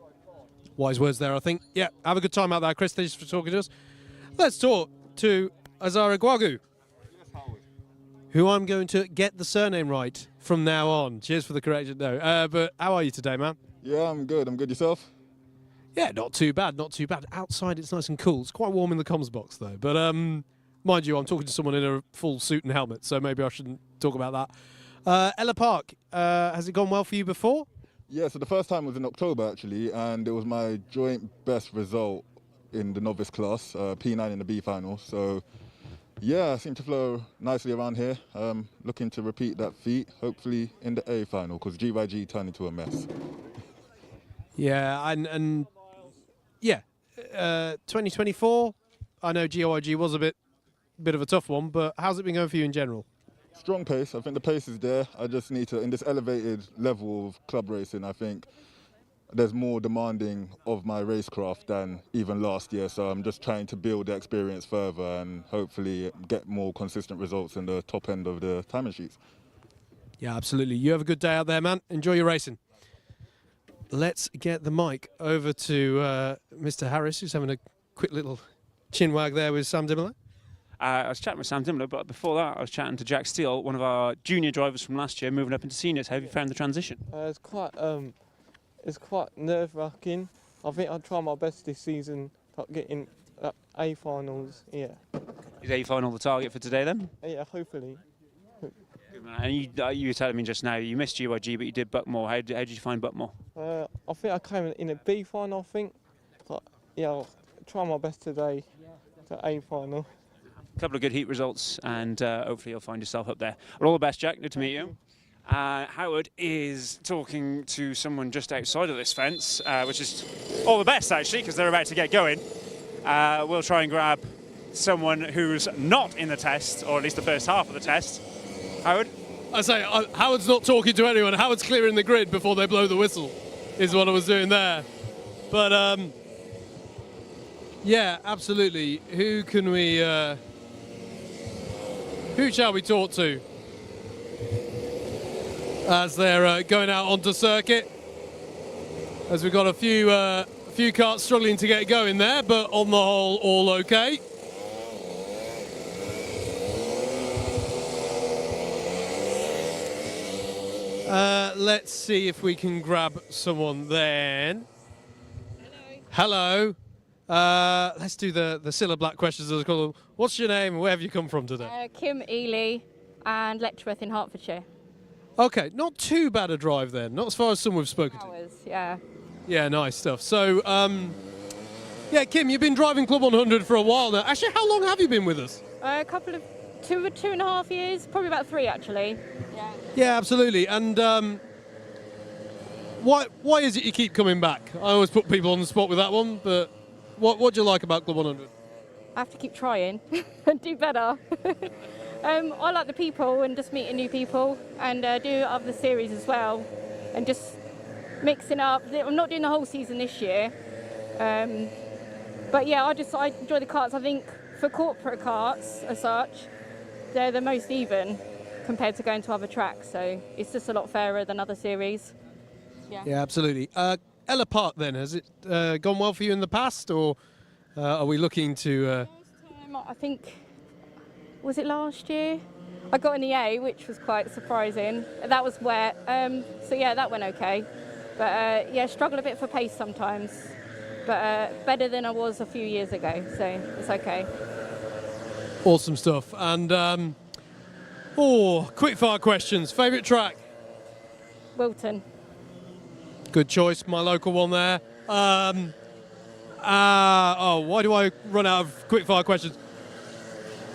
Wise words there, I think. Yeah, have a good time out there, Chris. Thanks for talking to us. Let's talk to Azara Gwagu, who I'm going to get the surname right from now on. Cheers for the correction, though. But how are you today, man?
Yeah, I'm good. I'm good. Yourself?
Yeah, not too bad. Not too bad. Outside, it's nice and cool. It's quite warm in the comms box, though. But mind you, I'm talking to someone in a full suit and helmet, so maybe I shouldn't talk about that. Ellough Park, has it gone well for you before?
Yeah, so the first time was in October, actually, and it was my joint best result in the novice class, P9 in the B final. So, yeah, I seem to flow nicely around here. Looking to repeat that feat, hopefully in the A final, because GYG turned into a mess.
Yeah, and yeah, 2024, I know GYG was a bit of a tough one, but how's it been going for you in general?
Strong pace. I think the pace is there. I just need to, in this elevated level of club racing, I think there's more demanding of my racecraft than even last year. So I'm just trying to build the experience further and hopefully get more consistent results in the top end of the timing sheets.
Yeah, absolutely. You have a good day out there, man. Enjoy your racing. Let's get the mic over to Mr. Harris, who's having a quick little chin wag there with Sam Dimmola.
I was chatting with Sam Dimmola, but before that I was chatting to Jack Steele, one of our junior drivers from last year, moving up into seniors. How have you found the transition?
It's quite nerve-wracking. I think I'll try my best this season, like getting A finals. Yeah.
Is A final the target for today then?
Yeah, hopefully.
Good man. And you were telling me just now you missed GYG, but you did Buckmore. How did you find Buckmore?
I think I came in a B final. I think. But yeah, I'll try my best today to A final.
A couple of good heat results, and hopefully you'll find yourself up there. Well, all the best, Jack. Good to meet you. Howard is talking to someone just outside of this fence, which is all the best, actually, because they're about to get going. We'll try and grab someone who's not in the test, or at least the first half of the test. Howard?
I say, Howard's not talking to anyone. Howard's clearing the grid before they blow the whistle, is what I was doing there. But, yeah, absolutely. Who can we... who shall we talk to as they're going out onto circuit? As we've got a few karts struggling to get going there, but on the whole, all okay. Let's see if we can grab someone then. Hello. Let's do the Cilla Black questions, as I call them. What's your name and where have you come from today?
Kim Ely and Letchworth in Hertfordshire.
Okay, not too bad a drive then, not as far as some we've spoken to.
Yeah.
Yeah, nice stuff. So, yeah, Kim, you've been driving Club 100 for a while now. Actually, how long have you been with us?
A couple of two and a half years, probably about 3 actually. Yeah.
Yeah, absolutely. And why is it you keep coming back? I always put people on the spot with that one, but what do you like about Club 100?
I have to keep trying and do better. I like the people and just meeting new people and do other series as well and just mixing up. I'm not doing the whole season this year. But yeah, I enjoy the karts. I think for corporate karts as such, they're the most even compared to going to other tracks. So it's just a lot fairer than other series.
Yeah, absolutely. Ellough Ellough Park then, has it gone well for you in the past, or are we looking to...
I think, was it last year? I got an EA, which was quite surprising. That was wet, so yeah, that went okay. But yeah, struggle a bit for pace sometimes. But better than I was a few years ago, so it's okay.
Awesome stuff. And, quick fire questions. Favourite track?
Wilton.
Good choice, my local one there. Why do I run out of quick fire questions?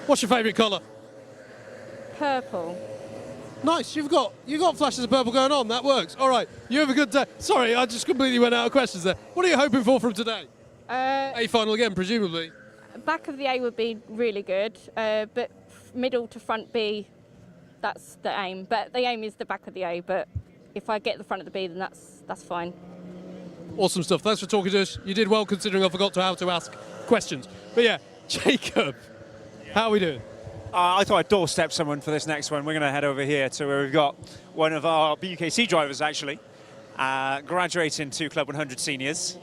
What's your favourite colour?
Purple.
Nice, you've got flashes of purple going on. That works. All right, you have a good day. Sorry, I just completely went out of questions there. What are you hoping for from today? A final again, presumably.
Back of the A would be really good, but middle to front B, that's the aim. But the aim is the back of the A. But if I get the front of the B, then that's fine.
Awesome stuff. Thanks for talking to us. You did well considering I forgot how to ask questions. But yeah, Jacob, how are we doing?
I thought I'd doorstep someone for this next one. We're going to head over here to where we've got one of our BUKC drivers, actually, graduating to Club 100 seniors.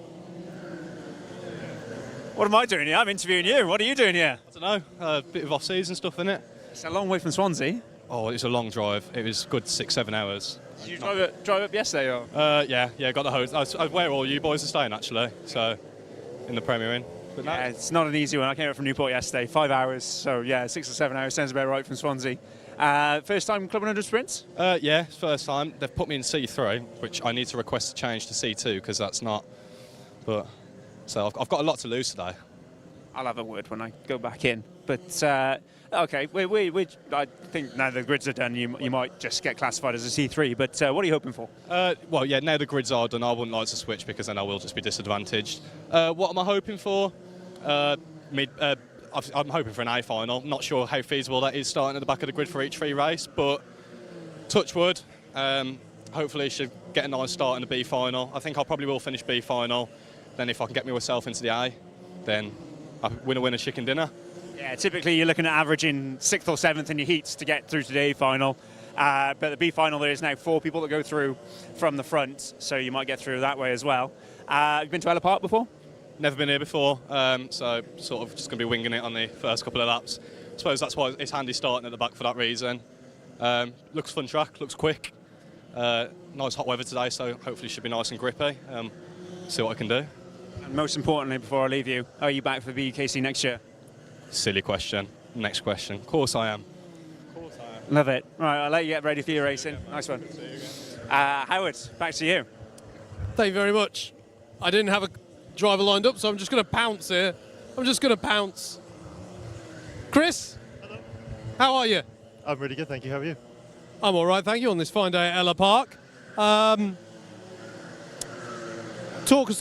What am I doing here? I'm interviewing you. What are you doing here?
I don't know. A bit of off-season stuff, innit?
It's a long way from Swansea.
Oh, it was a long drive. It was good 6-7 hours.
Did you drive up yesterday? Or?
Yeah, got the hose. I where all you boys are staying, actually, so in the Premier Inn. But
yeah, it's not an easy one. I came up from Newport yesterday, 5 hours, so yeah, 6 or 7 hours sounds about right from Swansea. First time Club 100 sprints?
Yeah, first time. They've put me in C3, which I need to request a change to C2 because that's not. But so I've got a lot to lose today.
I'll have a word when I go back in. But okay, I think now the grids are done, you might just get classified as a C3. But what are you hoping for?
Well, yeah, now the grids are done, I wouldn't like to switch because then I will just be disadvantaged. What am I hoping for? I'm hoping for an A final. Not sure how feasible that is starting at the back of the grid for each free race, but touch wood. Hopefully, should get a nice start in the B final. I think I probably will finish B final. Then, if I can get myself into the A, then I win a chicken dinner.
Yeah, typically you're looking at averaging 6th or 7th in your heats to get through to the A final. But the B final, there is now 4 people that go through from the front, so you might get through that way as well. Have you been to Ellough Park before?
Never been here before, so sort of just going to be winging it on the first couple of laps. I suppose that's why it's handy starting at the back for that reason. Looks fun track, looks quick. Nice hot weather today, so hopefully it should be nice and grippy. See what I can do.
And most importantly, before I leave you, are you back for BUKC next year?
Silly question. Next question. Of course I am.
Love it. Right, I'll let you get ready for your racing. Nice one. Howard, back to you.
Thank you very much. I didn't have a driver lined up, so I'm just going to pounce here. I'm just going to pounce. Chris? Hello. How are you?
I'm really good, thank you. How are you?
I'm all right, thank you, on this fine day at Ellough Park. So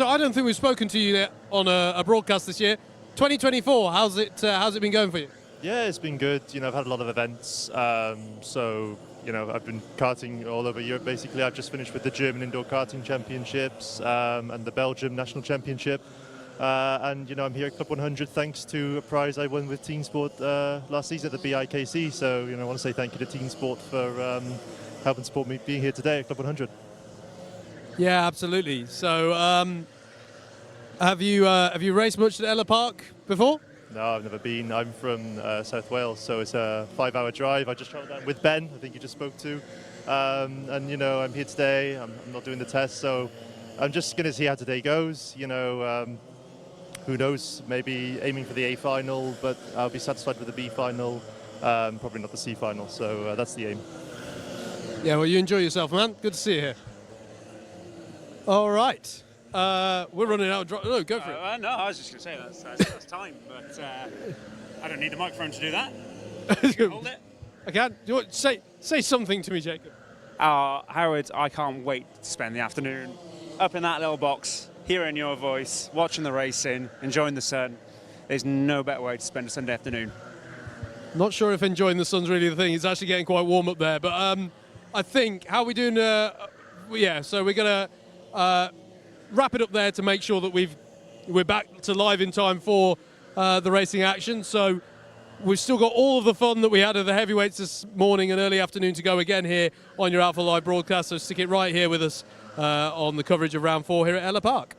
I don't think we've spoken to you yet on a broadcast this year. 2024, how's it been going for you?
Yeah, it's been good. You know, I've had a lot of events. So, you know, I've been karting all over Europe, basically. I've just finished with the German Indoor Karting Championships and the Belgium National Championship. And, you know, I'm here at Club 100 thanks to a prize I won with Team Sport last season at the BIKC. So, you know, I want to say thank you to Team Sport for helping support me being here today at Club 100.
Yeah, absolutely. So, have you raced much at Ellough Park before?
No, I've never been. I'm from South Wales, so it's a 5-hour drive. I just travelled down with Ben, I think you just spoke to. And, you know, I'm here today. I'm not doing the test, so I'm just going to see how today goes. You know, who knows, maybe aiming for the A final, but I'll be satisfied with the B final, probably not the C final, so that's the aim.
Yeah, well, you enjoy yourself, man. Good to see you here. All right. We're running out of drive. No, go for it.
No, I was just going to say that's time, but I don't need the microphone to do that. Hold it.
I can. Do you want say something to me, Jacob?
Howard, I can't wait to spend the afternoon up in that little box, hearing your voice, watching the racing, enjoying the sun. There's no better way to spend a Sunday afternoon.
Not sure if enjoying the sun's really the thing. It's actually getting quite warm up there. But I think, how are we doing? Yeah, so we're going to wrap it up there to make sure that we're back to live in time for the racing action. So we've still got all of the fun that we had of the heavyweights this morning and early afternoon to go again here on your Alpha Live broadcast, so stick it right here with us on the coverage of round 4 here at Ellough Park.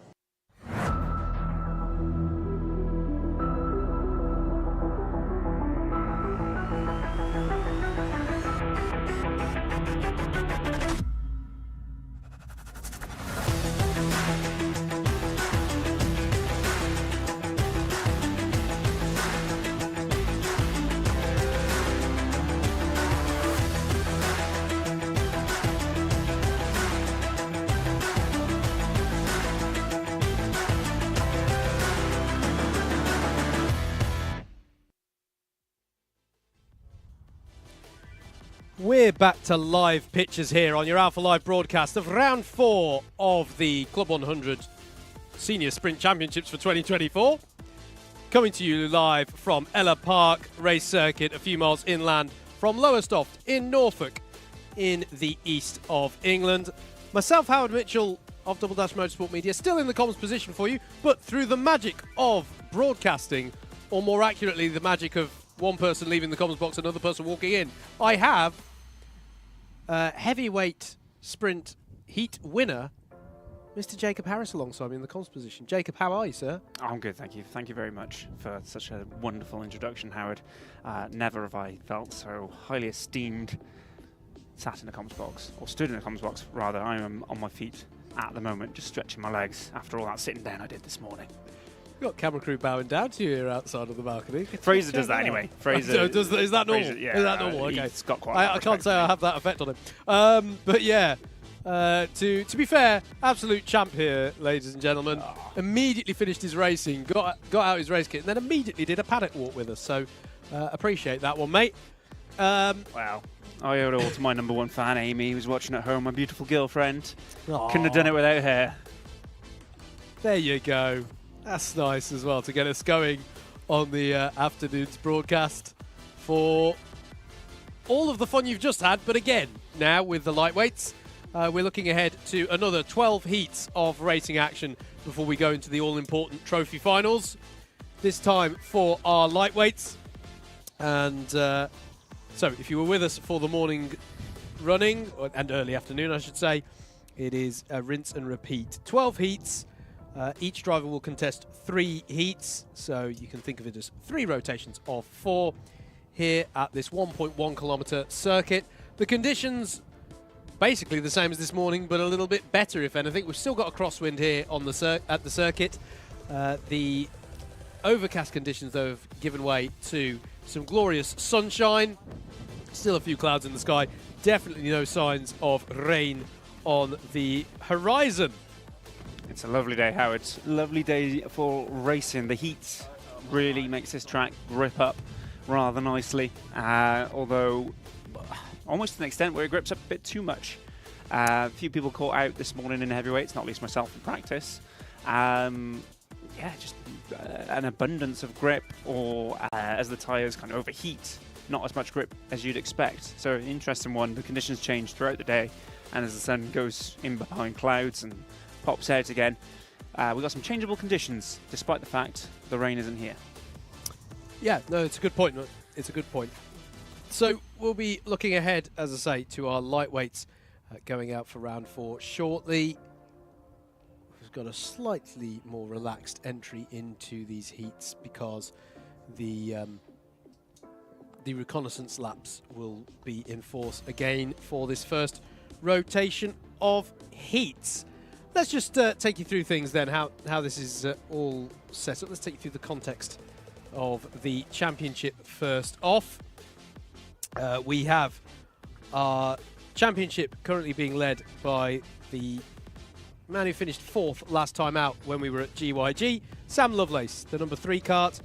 We're back to live pictures here on your Alpha Live broadcast of round 4 of the Club 100 Senior Sprint Championships for 2024. Coming to you live from Ellough Park Race Circuit, a few miles inland from Lowestoft in Norfolk in the east of England. Myself, Howard Mitchell of Double Dash Motorsport Media, still in the comms position for you, but through the magic of broadcasting, or more accurately, the magic of one person leaving the comms box, another person walking in, I have heavyweight sprint heat winner, Mr. Jacob Harris, alongside me in the comms position. Jacob, how are you, sir?
I'm good, thank you. Thank you very much for such a wonderful introduction, Howard. Never have I felt so highly esteemed sat in a comms box, or stood in a comms box, rather. I am on my feet at the moment, just stretching my legs after all that sitting down I did this morning.
We've got camera crew bowing down to you here outside of the balcony.
Fraser does that anyway. Fraser
is that normal?
Fraser, yeah,
is that normal? Okay.
He's got quite
I can't say I have that effect on him. But yeah, to be fair, absolute champ here, ladies and gentlemen. Immediately finished his racing, got out his race kit, and then immediately did a paddock walk with us. So appreciate that one, mate.
Wow. I owe it all to my #1 fan, Amy, who's watching at home, my beautiful girlfriend. Couldn't have done it without her.
There you go. That's nice as well to get us going on the afternoon's broadcast for all of the fun you've just had. But again, now with the lightweights, we're looking ahead to another 12 heats of racing action before we go into the all-important trophy finals. This time for our lightweights. And so if you were with us for the morning running, and early afternoon, I should say, it is a rinse and repeat. 12 heats. Each driver will contest 3 heats, so you can think of it as 3 rotations of 4 here at this 1.1 kilometre circuit. The conditions basically the same as this morning, but a little bit better, if anything. We've still got a crosswind here on the at the circuit. The overcast conditions, though, have given way to some glorious sunshine. Still a few clouds in the sky. Definitely no signs of rain on the horizon.
It's a lovely day, Howard. Lovely day for racing. The heat really makes this track grip up rather nicely, although almost to an extent where it grips up a bit too much. A few people caught out this morning in heavyweights, not least myself in practice. Yeah, just an abundance of grip, or as the tyres kind of overheat, not as much grip as you'd expect. So an interesting one. The conditions change throughout the day, and as the sun goes in behind clouds and pops out again, we've got some changeable conditions, despite the fact the rain isn't here.
Yeah, no, it's a good point. It's a good point. So we'll be looking ahead, as I say, to our lightweights going out for round 4 shortly. We've got a slightly more relaxed entry into these heats because the reconnaissance laps will be in force again for this first rotation of heats. Let's just take you through things then, how this is all set up. Let's take you through the context of the championship first off. We have our championship currently being led by the man who finished 4th last time out when we were at GYG, Sam Lovelace, the #3 kart,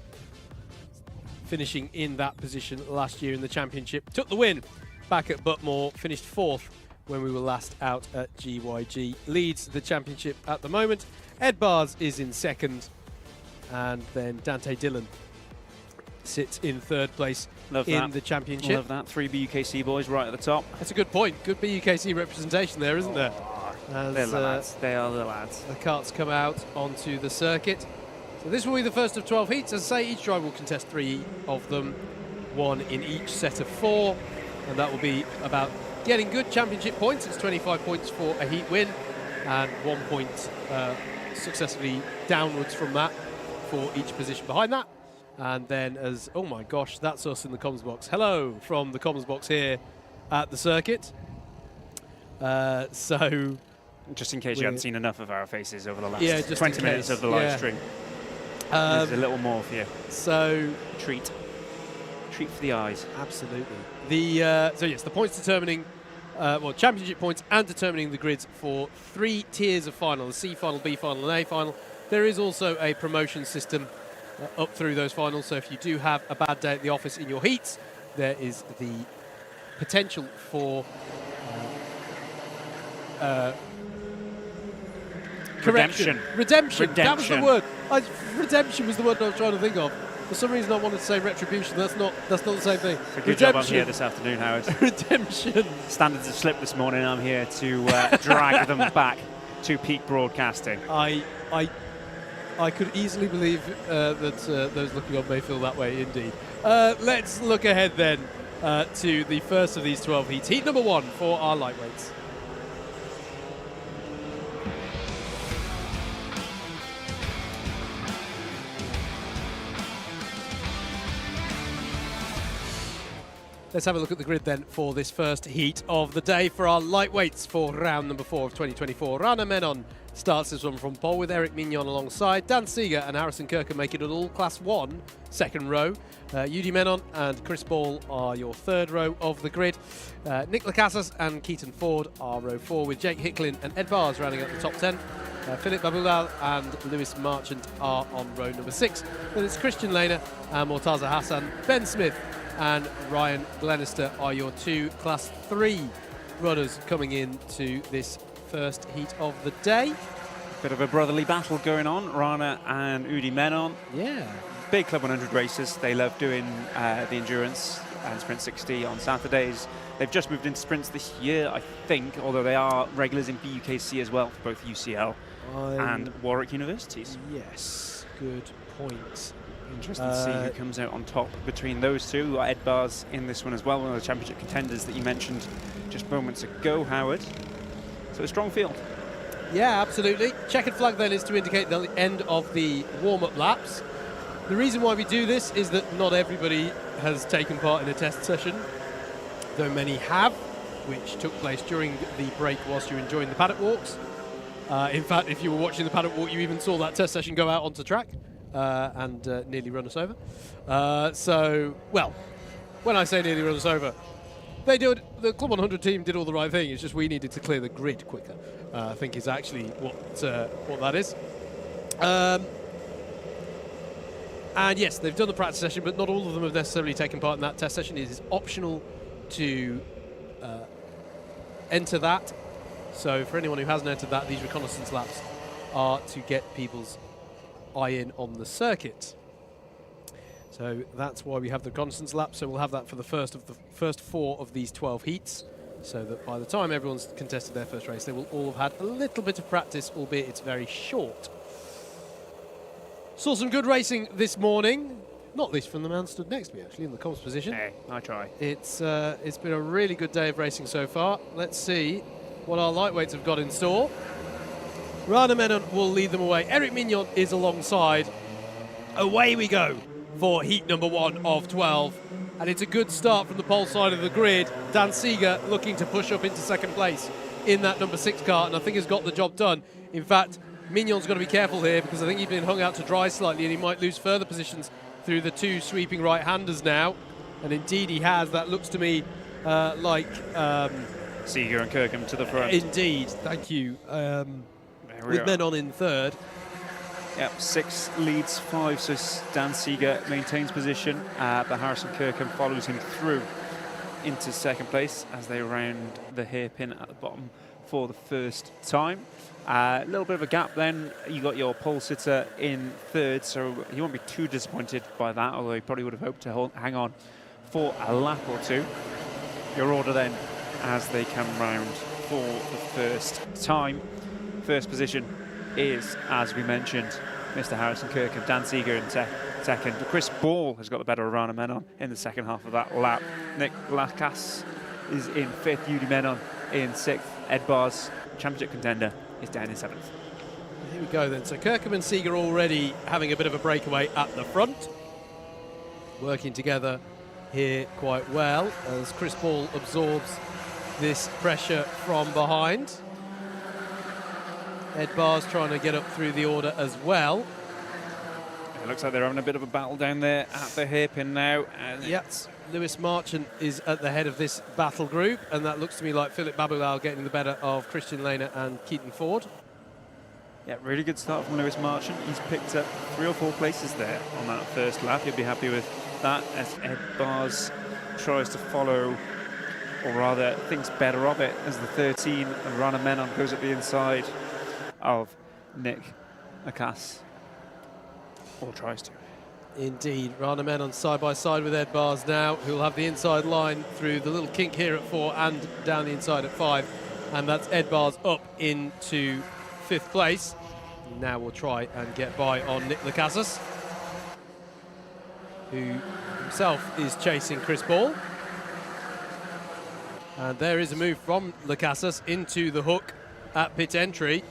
finishing in that position last year in the championship. Took the win back at Butmore, finished 4th when we were last out at GYG. Leads the championship at the moment. Ed Bars is in 2nd, and then Dante Dillon sits in 3rd place in the championship.
Love that. 3 BUKC boys right at the top.
That's a good point. Good BUKC representation there, isn't there?
They're the lads. They are the lads.
The karts come out onto the circuit. So this will be the first of 12 heats. As I say, each driver will contest 3 of them. one in each set of 4, and that will be about getting good championship points. It's 25 points for a heat win, and 1 point successively downwards from that for each position behind that. And then as, oh my gosh, that's us in the comms box. Hello from the comms box here at the circuit. So,
just in case you haven't seen enough of our faces over the last
just
20 minutes of the live stream. There's a little more for you.
So,
treat for the eyes.
Absolutely. So yes, the points determining, championship points and determining the grids for 3 tiers of final: the C final, B final, and A final. There is also a promotion system up through those finals. So if you do have a bad day at the office in your heats, there is the potential for correction. Redemption. That was the word. Redemption was the word I was trying to think of. For some reason, I wanted to say retribution. That's not the same thing.
Good job I'm here this afternoon, Howard.
Redemption.
Standards have slipped this morning. I'm here to drag them back to peak broadcasting.
I could easily believe that those looking on may feel that way indeed. Let's look ahead then to the first of these 12 heats. Heat number 1 for our lightweights. Let's have a look at the grid then for this first heat of the day for our lightweights for round number 4 of 2024. Rana Menon starts this one from pole with Eric Mignon alongside. Dan Seeger and Harrison Kirker make it an all Class 1 second row. Udi Menon and Chris Ball are your third row of the grid. Nick Lacasas and Keaton Ford are row 4 with Jake Hicklin and Ed Bars rounding out the top 10. Philip Babulal and Lewis Marchant are on row number 6. Then it's Christian Lehner and Mortaza Hassan, Ben Smith and Ryan Glenister are your 2 Class 3 runners coming into this first heat of the day.
Bit of a brotherly battle going on, Rana and Udi Menon.
Yeah.
Big Club 100 races. They love doing the endurance and Sprint 60 on Saturdays. They've just moved into sprints this year, I think, although they are regulars in BUKC as well for both UCL and Warwick Universities.
Yes, good point.
Interesting to see who comes out on top between those two. Ed Bars in this one as well, one of the championship contenders that you mentioned just moments ago, Howard. So a strong field.
Yeah, absolutely. Checkered flag then is to indicate the end of the warm-up laps. The reason why we do this is that not everybody has taken part in a test session, though many have, which took place during the break whilst you were enjoying the paddock walks. In fact, if you were watching the paddock walk, you even saw that test session go out onto track. And nearly run us over. Well, when I say nearly run us over, the Club 100 team did all the right thing. It's just we needed to clear the grid quicker, I think is actually what that is. And yes, they've done the practice session, but not all of them have necessarily taken part in that test session. It is optional to enter that. So for anyone who hasn't entered that, these reconnaissance laps are to get people's eye in on the circuit. So that's why we have the reconnaissance lap. So we'll have that for the first 4 of these 12 heats, so that by the time everyone's contested their first race, they will all have had a little bit of practice, albeit it's very short. Saw some good racing this morning, not least from the man stood next to me actually in the comms position.
Hey, I try.
It's been a really good day of racing so far. Let's see what our lightweights have got in store. Rana Menon will lead them away. Eric Mignon is alongside. Away we go for heat number 1 of 12. And it's a good start from the pole side of the grid. Dan Seeger looking to push up into second place in that number 6 car, and I think has got the job done. In fact, Mignon's got to be careful here because I think he's been hung out to dry slightly and he might lose further positions through the 2 sweeping right-handers now. And indeed he has. That looks to me like...
Seeger and Kirkham to the front.
Indeed, thank you. With Menon in third.
Yep, 6 leads 5, so Dan Seeger maintains position, but Harrison Kirkham follows him through into second place as they round the hairpin at the bottom for the first time. A little bit of a gap then. You got your pole sitter in third, so you won't be too disappointed by that, although you probably would have hoped to hang on for a lap or 2. Your order then as they come round for the first time. First position is, as we mentioned, Mr. Harrison Kirkham, Dan Seeger in second. But Chris Ball has got the better of Rana Menon in the second half of that lap. Nick Lacasse is in 5th, Yudi Menon in 6th. Ed Barr's championship contender is down in 7th.
Here we go then. So Kirkham and Seeger already having a bit of a breakaway at the front. Working together here quite well as Chris Ball absorbs this pressure from behind. Ed Barr's trying to get up through the order as well.
It looks like they're having a bit of a battle down there at the hairpin now. And
yes, Lewis Marchant is at the head of this battle group, and that looks to me like Philip Babulal getting the better of Christian Lehner and Keaton Ford.
Yeah, really good start from Lewis Marchant. He's picked up 3 or 4 places there on that first lap. He'll be happy with that as Ed Barrs tries to follow, or rather thinks better of it, as the 13 and Rana Menon goes at the inside of Nick Lacasse, or tries to.
Indeed, Rana Menon side by side with Ed Barrs now, who'll have the inside line through the little kink here at 4 and down the inside at 5, and that's Ed Barrs up into 5th place. Now we'll try and get by on Nick Lacasse, who himself is chasing Chris Ball. And there is a move from Lacasse into the hook at pit entry.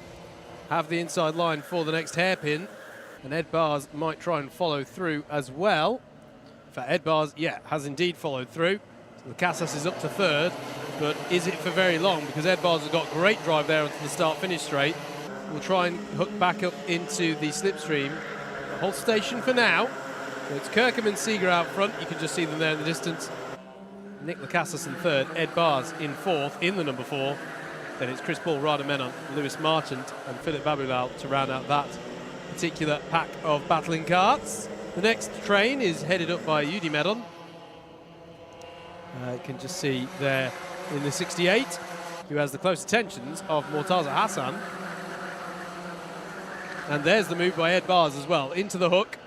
Have the inside line for the next hairpin, and Ed Barrs might try and follow through as well. In fact, Ed Barrs, yeah, has indeed followed through. So Lacasse is up to 3rd, but is it for very long? Because Ed Barrs has got great drive there onto the start-finish straight. We'll try and hook back up into the slipstream. Hold station for now. So it's Kirkham and Seeger out front. You can just see them there in the distance. Nick Lacasse in 3rd, Ed Barrs in 4th, in the number 4. Then it's Chris Ball, Rana Menon, Lewis Marchant and Philip Babulal to round out that particular pack of battling karts. The next train is headed up by Yudi Menon. You can just see there in the 68, who has the close attentions of Mortaza Hassan. And there's the move by Ed Barrs as well, into the hook.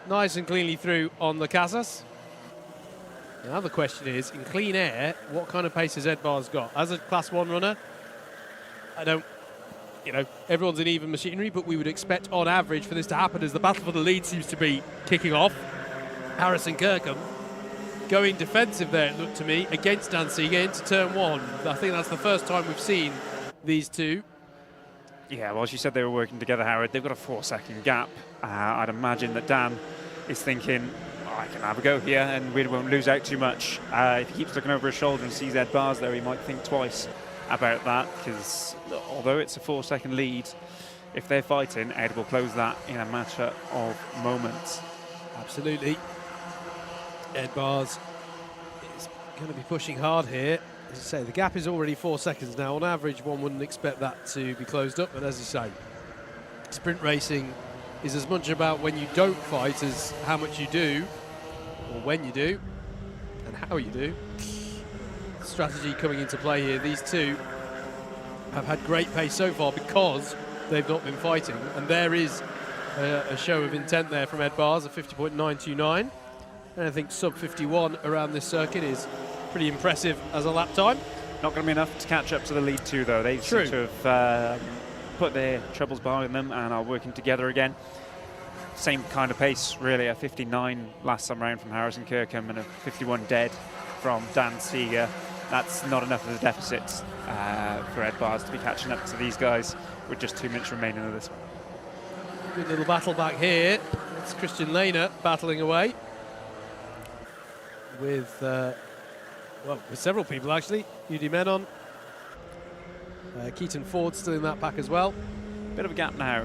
Nice and cleanly through on Lacasse. Now the question is, in clean air, what kind of pace has Ed Barrs got? As a Class 1 runner, I don't, everyone's in even machinery, but we would expect on average for this to happen as the battle for the lead seems to be kicking off. Harrison Kirkham going defensive there, it looked to me, against Dan Seeger into turn 1. I think that's the first time we've seen these two.
Yeah, well, as you said, they were working together, Howard. They've got a 4-second gap. I'd imagine that Dan is thinking, I can have a go here and we won't lose out too much. If he keeps looking over his shoulder and sees Ed Barrs there, he might think twice about that, because although it's a 4-second lead, if they're fighting, Ed will close that in a matter of moments.
Absolutely. Ed Barrs is going to be pushing hard here. As you say, the gap is already 4 seconds now. On average, one wouldn't expect that to be closed up, but as you say, sprint racing is as much about when you don't fight as how much you do, or when you do, and how you do. Strategy coming into play here. These two have had great pace so far because they've not been fighting, and there is a show of intent there from Ed Barrs, a 50.929, and I think sub 51 around this circuit is pretty impressive as a lap time.
Not going to be enough to catch up to the lead 2 though. They seem to have put their troubles behind them and are working together again. Same kind of pace really, a 59 last time round from Harrison Kirkham and a 51 dead from Dan Seeger. That's not enough of a deficit for Ed Barrs to be catching up to these guys with just 2 minutes remaining of this one.
Good little battle back here. It's Christian Lehner battling away with with several people actually. Yudi Menon, Keaton Ford still in that pack as well.
Bit of a gap now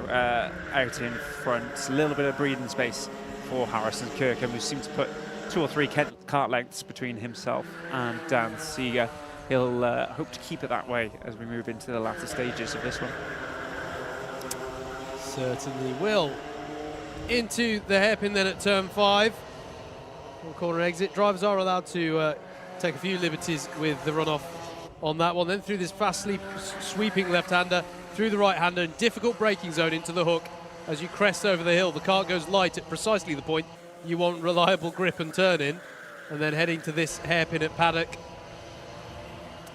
out in front. A little bit of breathing space for Harrison Kirkham, who seems to put 2 or 3 kart lengths between himself and Dan Seeger. He'll hope to keep it that way as we move into the latter stages of this one.
Certainly will. Into the hairpin then at turn 5. Corner exit. Drivers are allowed to take a few liberties with the runoff on that one. Then through this fast sweeping left-hander, through the right-hander, and difficult braking zone into the hook. As you crest over the hill, the kart goes light at precisely the point you want reliable grip and turn in. And then heading to this hairpin at Paddock,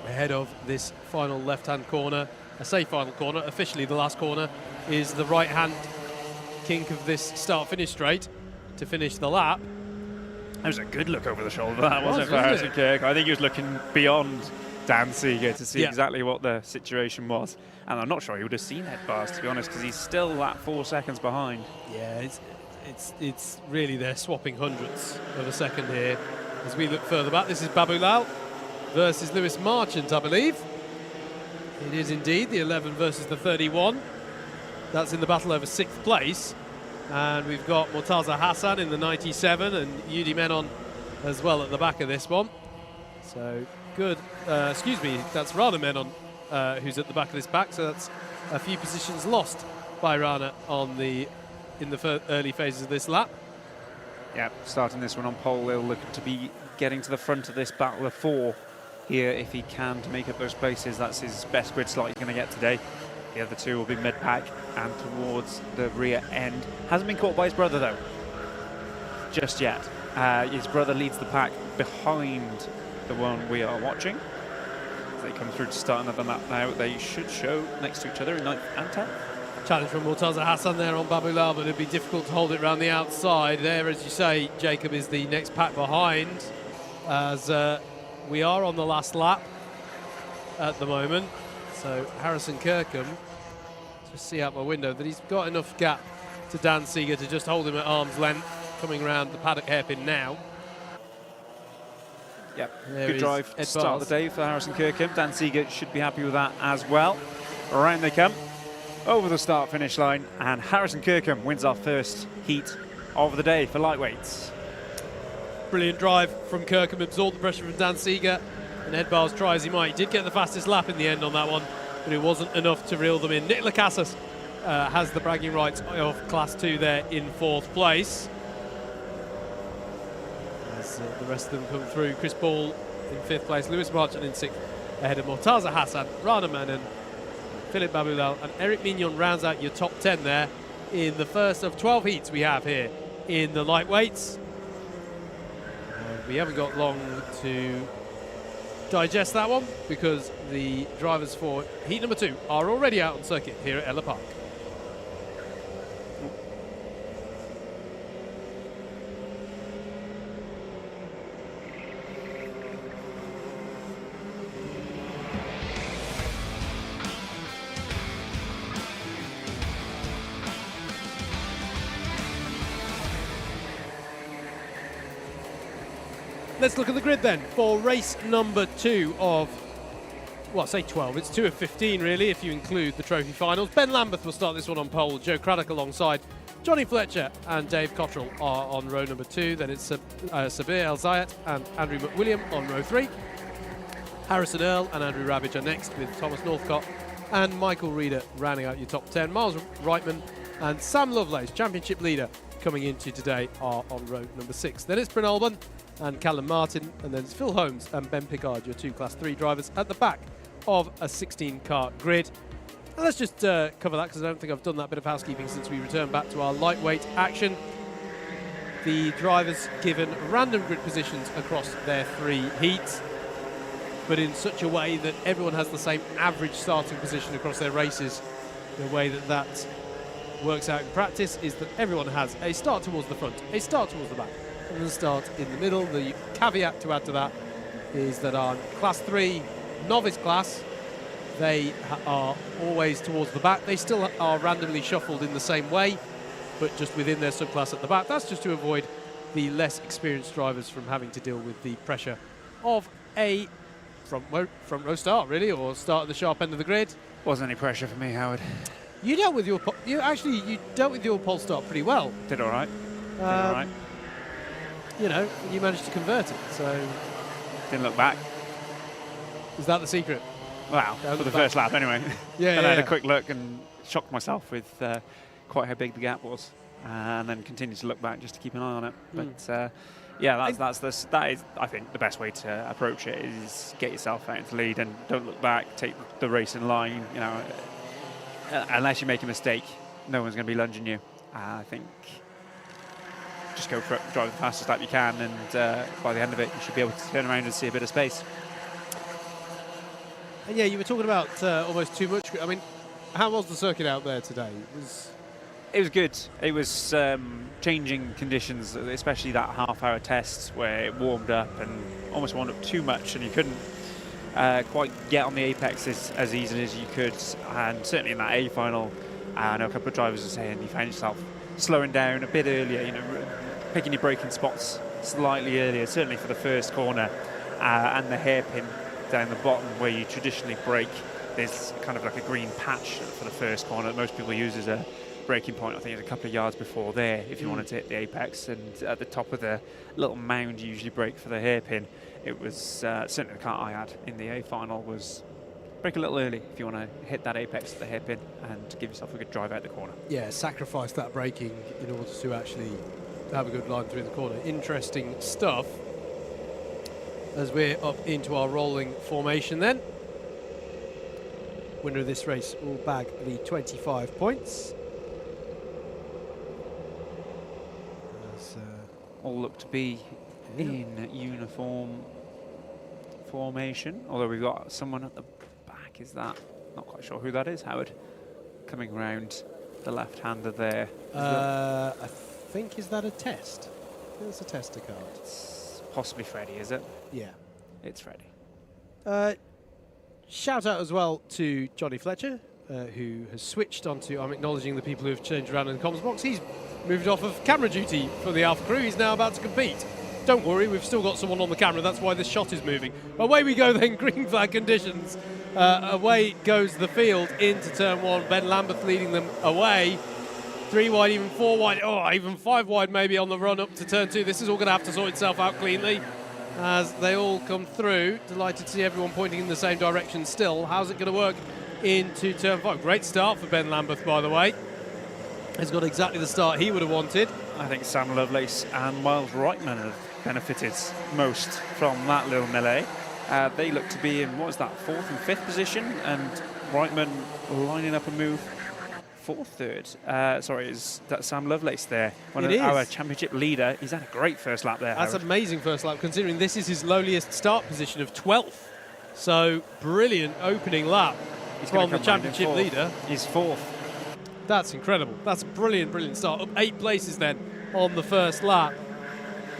ahead of this final left-hand corner. I say final corner, officially the last corner is the right-hand kink of this start-finish straight. to finish the lap.
That was a good look over the shoulder, that wasn't it, for
wasn't
Harrison
it?
Kirk? I think he was looking beyond Dan Seeger to see
Yeah.
exactly what the situation was. And I'm not sure he would have seen head bars, to be honest, because he's still that 4 seconds behind.
Yeah, it's really they're swapping hundredths of a second here. As we look further back, this is Babu Lal versus Lewis Marchant, I believe. It is indeed the 11 versus the 31. That's in the battle over 6th place. And we've got Murtaza Hassan in the 97 and Yudi Menon as well at the back of this one. So good, excuse me, that's Rana Menon who's at the back of this pack. So that's a few positions lost by Rana in the early phases of this lap.
Yeah, starting this one on pole, he'll look to be getting to the front of this battle of 4 here if he can to make up those places. That's his best grid slot he's going to get today. The other 2 will be mid-pack and towards the rear end. Hasn't been caught by his brother, though, just yet. His brother leads the pack behind the one we are watching. As they come through to start another lap now, they should show next to each other in 9th and 10th.
Challenge from Murtaza Hassan there on Babu Lal, but it'd be difficult to hold it around the outside. There, as you say, Jacob is the next pack behind, as we are on the last lap at the moment. So Harrison Kirkham, just see out my window that he's got enough gap to Dan Seeger to just hold him at arm's length, coming around the paddock hairpin now.
Yep,
There
good
is
drive
Ed
to start
Bars.
the day for Harrison Kirkham. Dan Seeger should be happy with that as well. Around they come, over the start-finish line, and Harrison Kirkham wins our first heat of the day for lightweights.
Brilliant drive from Kirkham, absorbed the pressure from Dan Seeger, and Ed Bars try as he might. He did get the fastest lap in the end on that one, but it wasn't enough to reel them in. Nick Lacasas has the bragging rights of Class 2 there in 4th place. As the rest of them come through, Chris Ball in 5th place, Lewis Marchant in 6th, ahead of Murtaza Hassan, Rana Menon, Philip Babulal, and Eric Mignon rounds out your top 10 there in the first of 12 heats we have here in the lightweights. And we haven't got long to digest that one because the drivers for heat number 2 are already out on circuit here at Ellough Park. Let's look at the grid then for race number 2 of, well, I say 12, it's 2 of 15 really if you include the trophy finals. Ben Lambeth will start this one on pole, Joe Craddock alongside Johnny Fletcher and Dave Cottrell are on row number 2. Then it's Sabir El Zayat and Andrew McWilliam on row 3. Harrison Earl and Andrew Rabbage are next with Thomas Northcott and Michael Reeder rounding out your top 10. Miles Reitman and Sam Lovelace, championship leader, coming into today are on row number 6. Then it's Bryn Alban and Callum Martin, and then it's Phil Holmes and Ben Pickard, your 2 Class 3 drivers at the back of a 16-car grid. And let's just cover that because I don't think I've done that bit of housekeeping since we returned back to our lightweight action. The drivers given random grid positions across their 3 heats, but in such a way that everyone has the same average starting position across their races. The way that that works out in practice is that everyone has a start towards the front, a start towards the back, and a start in the middle. The caveat to add to that is that our Class 3 novice class, they are always towards the back. They still are randomly shuffled in the same way, but just within their subclass at the back. That's just to avoid the less experienced drivers from having to deal with the pressure of a front row start, really, or start at the sharp end of the grid.
Wasn't any pressure for me, Howard.
You dealt with your you dealt with your pole start pretty well.
Did all right. Did all right.
You know, you managed to convert it, so
didn't look back.
Is that the secret?
Wow, for the first lap anyway.
Yeah,
Then
yeah,
I had
yeah.
a quick look and shocked myself with quite how big the gap was, and then continued to look back just to keep an eye on it. But yeah, that is I think the best way to approach it is get yourself out into lead and don't look back. Take the race in line. You know, unless you make a mistake, no one's going to be lunging you. I think just go for it, drive the fastest lap you can, and by the end of it, you should be able to turn around and see a bit of space.
And yeah, you were talking about almost too much. I mean, how was the circuit out there today? It was
It was good. It was changing conditions, especially that half-hour test where it warmed up and almost warmed up too much, and you couldn't quite get on the apex as easily as you could. And certainly in that A final, I know a couple of drivers were saying you found yourself slowing down a bit earlier, you know, picking your braking spots slightly earlier, certainly for the first corner, and the hairpin down the bottom where you traditionally brake. There's kind of like a green patch for the first corner that most people use as a braking point. I think it's a couple of yards before there if you wanted to hit the apex, and at the top of the little mound you usually brake for the hairpin. It was certainly the car I had in the A final was brake a little early if you want to hit that apex at the hairpin and give yourself a good drive out the corner.
Yeah, sacrifice that braking in order to actually have a good line through the corner. Interesting stuff. As we're up into our rolling formation then. Winner of this race will bag the 25 points. As,
all look to be in uniform formation, although we've got someone at the back. Is that, not quite sure who that is, Howard, coming round the left-hander there.
I think, is that a test? I think it's a tester card.
It's possibly Freddie, is it?
Yeah.
It's Freddie.
Shout out as well to Johnny Fletcher, who has switched onto, I'm acknowledging the people who have changed around in the comms box. He's moved off of camera duty for the Alpha crew. He's now about to compete. Don't worry, we've still got someone on the camera. That's why this shot is moving. Away we go then, green flag conditions. Away goes the field into turn one. Ben Lambeth leading them away. 3 wide, even 4 wide, even 5 wide maybe on the run up to turn 2. This is all going to have to sort itself out cleanly as they all come through. Delighted to see everyone pointing in the same direction still. How's it going to work into turn 5? Great start for Ben Lambeth, by the way. He's got exactly the start he would have wanted.
I think Sam Lovelace and Miles Reitman have benefited most from that little melee. They look to be in, what was that, 4th and 5th position, and Reitman lining up a move for 3rd. Sorry, is that Sam Lovelace there? One of our championship leader. He's had a great first lap there,
That's
Howard.
amazing first lap, considering this is his lowliest start position of 12th. So, brilliant opening lap from the championship leader.
He's 4th.
That's incredible. That's a brilliant, brilliant start. Up 8 places then on the first lap.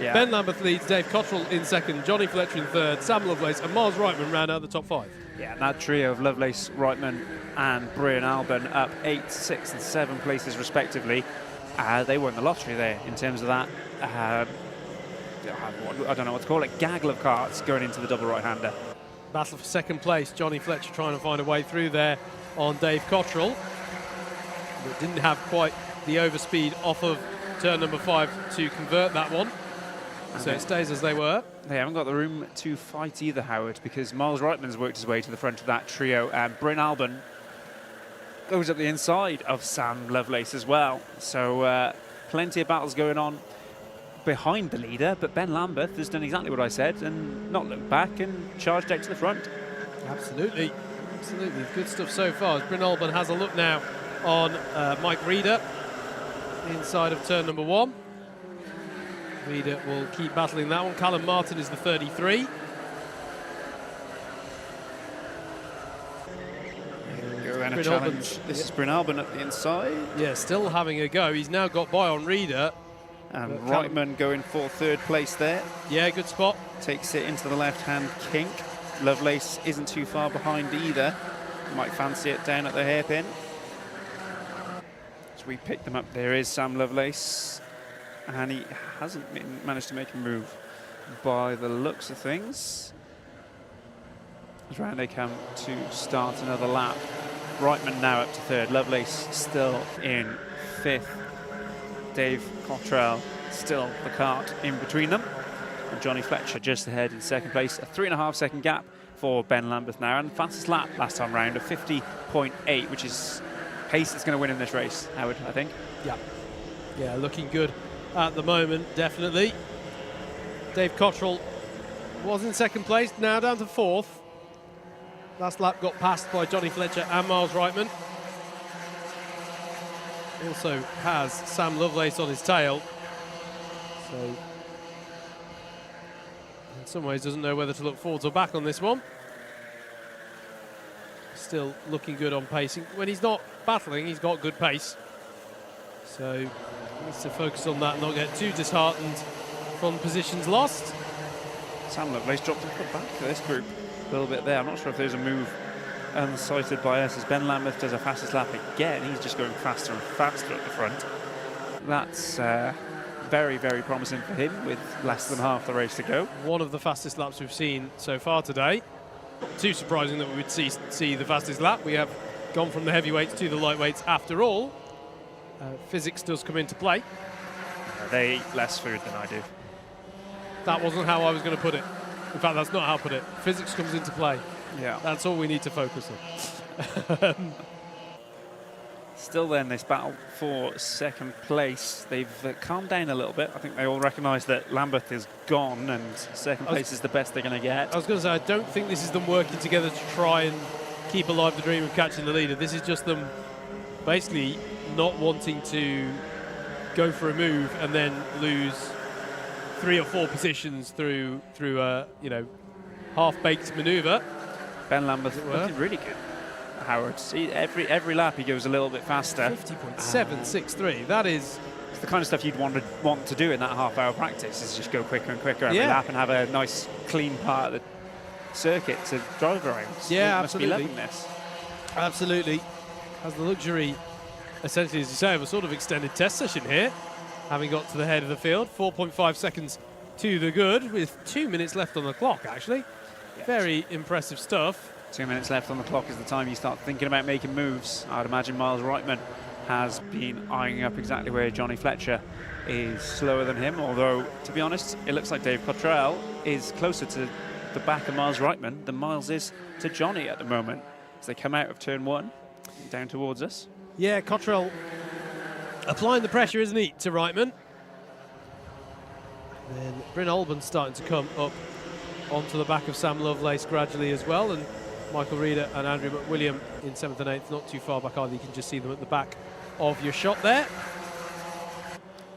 Yeah.
Ben Lambeth leads, Dave Cottrell in 2nd, Johnny Fletcher in 3rd, Sam Lovelace and Miles Reitman round out the top 5.
Yeah, and that trio of Lovelace, Reitman and Brian Alban up 8, 6 and 7 places respectively. They won the lottery there in terms of that, I don't know what to call it, gaggle of carts going into the double right-hander.
Battle for 2nd place, Johnny Fletcher trying to find a way through there on Dave Cottrell. But didn't have quite the overspeed off of turn number 5 to convert that one. So it stays as they were.
They haven't got the room to fight either, Howard, because Miles Reitman's worked his way to the front of that trio, and Bryn Alban goes up the inside of Sam Lovelace as well. So plenty of battles going on behind the leader, but Ben Lambeth has done exactly what I said and not looked back and charged out to the front.
Absolutely. Absolutely. Good stuff so far. As Bryn Alban has a look now on Mike Reeder inside of turn number 1. Reeder will keep battling that one. Callum Martin is the 33.
Go and a challenge. This is Bryn Alban at the inside.
Yeah, still having a go. He's now got by on Reeder.
And Reitman going for 3rd place there.
Yeah, good spot.
Takes it into the left-hand kink. Lovelace isn't too far behind either. Might fancy it down at the hairpin. So we pick them up. There is Sam Lovelace. And he hasn't managed to make a move by the looks of things. As round they come to start another lap. Reitman now up to 3rd. Lovelace still in 5th. Dave Cottrell still the cart in between them. And Johnny Fletcher just ahead in 2nd place. A 3.5 second gap for Ben Lambeth now. And fastest lap last time round, a 50.8, which is pace that's going to win in this race, Howard, I think.
Yeah. Yeah, looking good at the moment, definitely. Dave Cottrell was in 2nd place, now down to 4th. Last lap got passed by Johnny Fletcher and Miles Reitman. Also has Sam Lovelace on his tail. So, in some ways, doesn't know whether to look forwards or back on this one. Still looking good on pacing. When he's not battling, he's got good pace. So needs to focus on that, not get too disheartened from positions lost.
Sam Lovelace dropped into the back of this group a little bit there. I'm not sure if there's a move unsighted by us as Ben Lambeth does a fastest lap again. He's just going faster and faster at the front. That's very, very promising for him with less than half the race to go.
One of the fastest laps we've seen so far today. Not too surprising that we would see the fastest lap. We have gone from the heavyweights to the lightweights after all. Physics does come into play.
They eat less food than I do.
That wasn't how I was going to put it. In fact, that's not how I put it. Physics comes into play.
Yeah.
That's all we need to focus on.
Still then, this battle for second place. They've calmed down a little bit. I think they all recognise that Lambeth is gone and second place is the best they're going to get.
I was going to say, I don't think this is them working together to try and keep alive the dream of catching the leader. This is just them basically not wanting to go for a move and then lose 3 or 4 positions through a half-baked manoeuvre.
Ben Lambeth looking really good. Howard, every lap he goes a little bit faster.
50.763. That is
it's the kind of stuff you'd want to do in that half-hour practice. Is just go quicker and quicker every lap and have a nice clean part of the circuit to drive around.
Yeah,
must
absolutely.
be loving this.
Absolutely. Has the luxury, essentially, as you say, of a sort of extended test session here, having got to the head of the field. 4.5 seconds to the good, with 2 minutes left on the clock, actually. Yeah. Very impressive stuff.
2 minutes left on the clock is the time you start thinking about making moves. I'd imagine Miles Reitman has been eyeing up exactly where Johnny Fletcher is slower than him, although, to be honest, it looks like Dave Cottrell is closer to the back of Miles Reitman than Miles is to Johnny at the moment, as they come out of turn 1 down towards us.
Yeah, Cottrell applying the pressure, isn't he, to Reitman. Then Bryn Olban starting to come up onto the back of Sam Lovelace gradually as well, and Michael Reeder and Andrew McWilliam in 7th and 8th, not too far back either. You can just see them at the back of your shot there.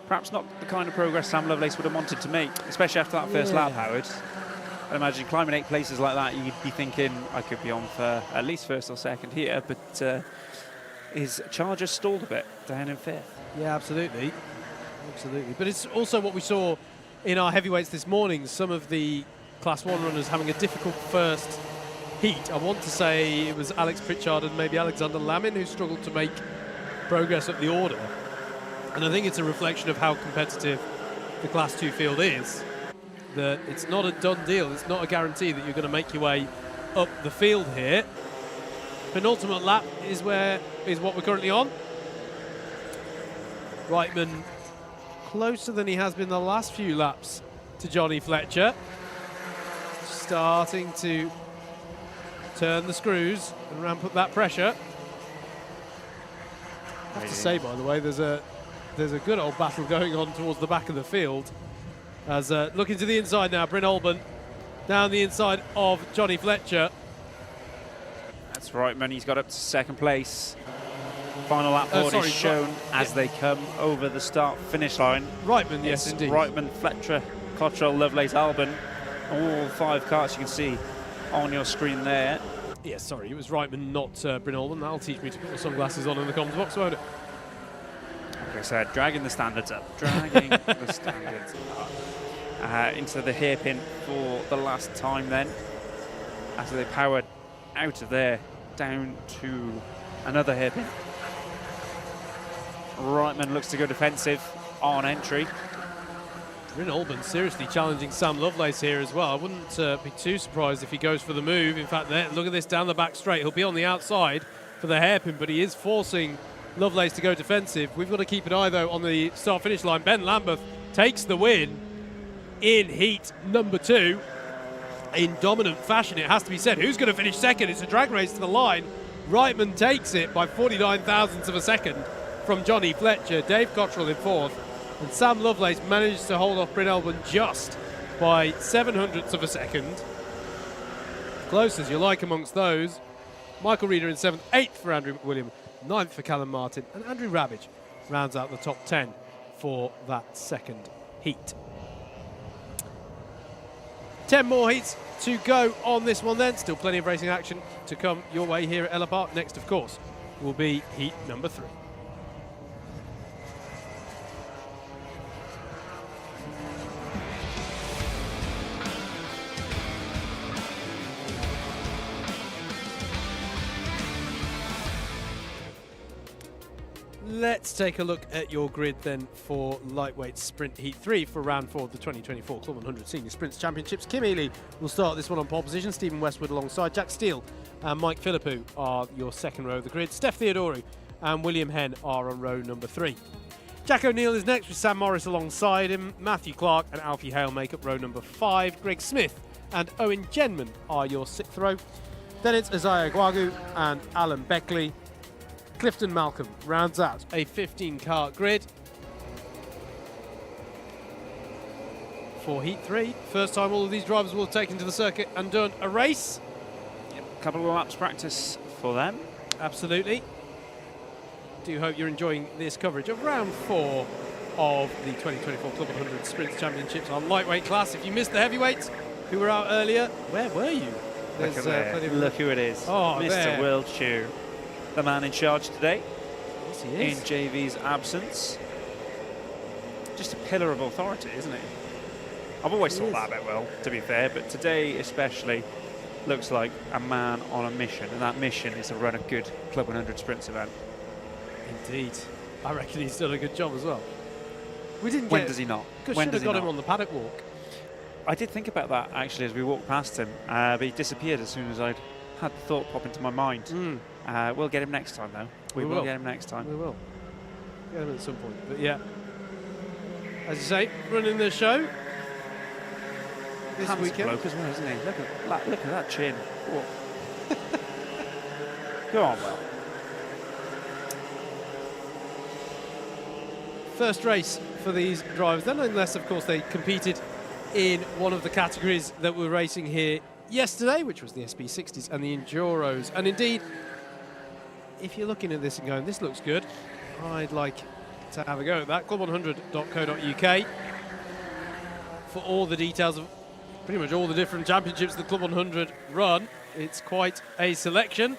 Perhaps not the kind of progress Sam Lovelace would have wanted to make, especially after that first lap, Howard. I imagine climbing 8 places like that, you'd be thinking, I could be on for at least 1st or 2nd here, but his charger stalled a bit down in 5th.
Yeah, absolutely. Absolutely. But it's also what we saw in our heavyweights this morning, some of the Class 1 runners having a difficult first heat. I want to say it was Alex Pritchard and maybe Alexander Lamin who struggled to make progress up the order. And I think it's a reflection of how competitive the Class 2 field is. That it's not a done deal. It's not a guarantee that you're going to make your way up the field here. Penultimate lap is what we're currently on. Reitman closer than he has been the last few laps to Johnny Fletcher. Starting to turn the screws and ramp up that pressure. I have to say, by the way, there's a good old battle going on towards the back of the field. As looking to the inside now, Bryn Olban down the inside of Johnny Fletcher.
That's Reitman, he's got up to 2nd place. Final lap board is shown as they come over the start-finish line.
Reitman, yes, indeed.
Reitman, Fletcher, Cottrell, Lovelace, Albon. All 5 karts you can see on your screen there.
Yeah, sorry, it was Reitman, not Bryn Olban. That'll teach me to put my sunglasses on in the comms box, won't it?
Like I said, dragging the standards up. Dragging the standards up. Into the hairpin for the last time then. After they powered out of there, down to another hairpin. Reitman looks to go defensive on entry.
Bryn Olban seriously challenging Sam Lovelace here as well. I wouldn't be too surprised if he goes for the move. In fact, look at this down the back straight. He'll be on the outside for the hairpin, but he is forcing Lovelace to go defensive. We've got to keep an eye, though, on the start-finish line. Ben Lambeth takes the win in heat number 2 in dominant fashion, it has to be said. Who's going to finish 2nd? It's a drag race to the line. Reitman takes it by 49 thousandths of a second from Johnny Fletcher. Dave Cottrell in 4th. And Sam Lovelace managed to hold off Bryn Olban just by 700ths of a second. Close as you like amongst those. Michael Reeder in 7th, 8th for Andrew McWilliam, 9th for Callum Martin, and Andrew Rabbage rounds out the top 10 for that 2nd heat. 10 more heats to go on this one then. Still plenty of racing action to come your way here at Ellough Park. Next, of course, will be heat number 3. Let's take a look at your grid then for lightweight sprint heat 3 for round 4 of the 2024 Club 100 Senior Sprints Championships. Kim Ellough will start this one on pole position. Stephen Westwood alongside Jack Steele and Mike Philippou are your second row of the grid. Steph Theodoru and William Henn are on row number 3. Jack O'Neill is next with Sam Morris alongside him. Matthew Clark and Alfie Hale make up row number 5. Greg Smith and Owen Genman are your 6th row. Then it's Isaiah Guagu and Alan Beckley. Clifton Malcolm rounds out a 15-car grid for Heat 3. First time all of these drivers will have taken to the circuit and done a race.
Yep, a couple of laps practice for them.
Absolutely. Do hope you're enjoying this coverage of round 4 of the 2024 Club 100 Sprints Championships on lightweight class. If you missed the heavyweights who were out earlier, where were you?
Look who it is.
Oh,
Mr.
there.
Will Chew, the man in charge today.
Yes, he is.
In JV's absence. Just a pillar of authority, isn't he? I've always thought that about Will, to be fair, but today especially looks like a man on a mission, and that mission is to run a good Club 100 Sprints event.
Indeed. I reckon he's done a good job as well. We didn't
When
get,
does he not?
Should
When
have
does he
got him
not?
on the paddock walk.
I did think about that actually as we walked past him, but he disappeared as soon as I'd had the thought pop into my mind. We'll get him next time, though. We will get him next time.
We will. Get him at some point. But yeah, as you say, running the show this
Handsome
weekend.
bloke as well, isn't he? Look at that chin. Go on, Will.
First race for these drivers then, unless of course they competed in one of the categories that we're racing here yesterday, which was the SB60s and the Enduros. And indeed, if you're looking at this and going, this looks good, I'd like to have a go at that. Club100.co.uk for all the details of pretty much all the different championships the Club 100 run. It's quite a selection.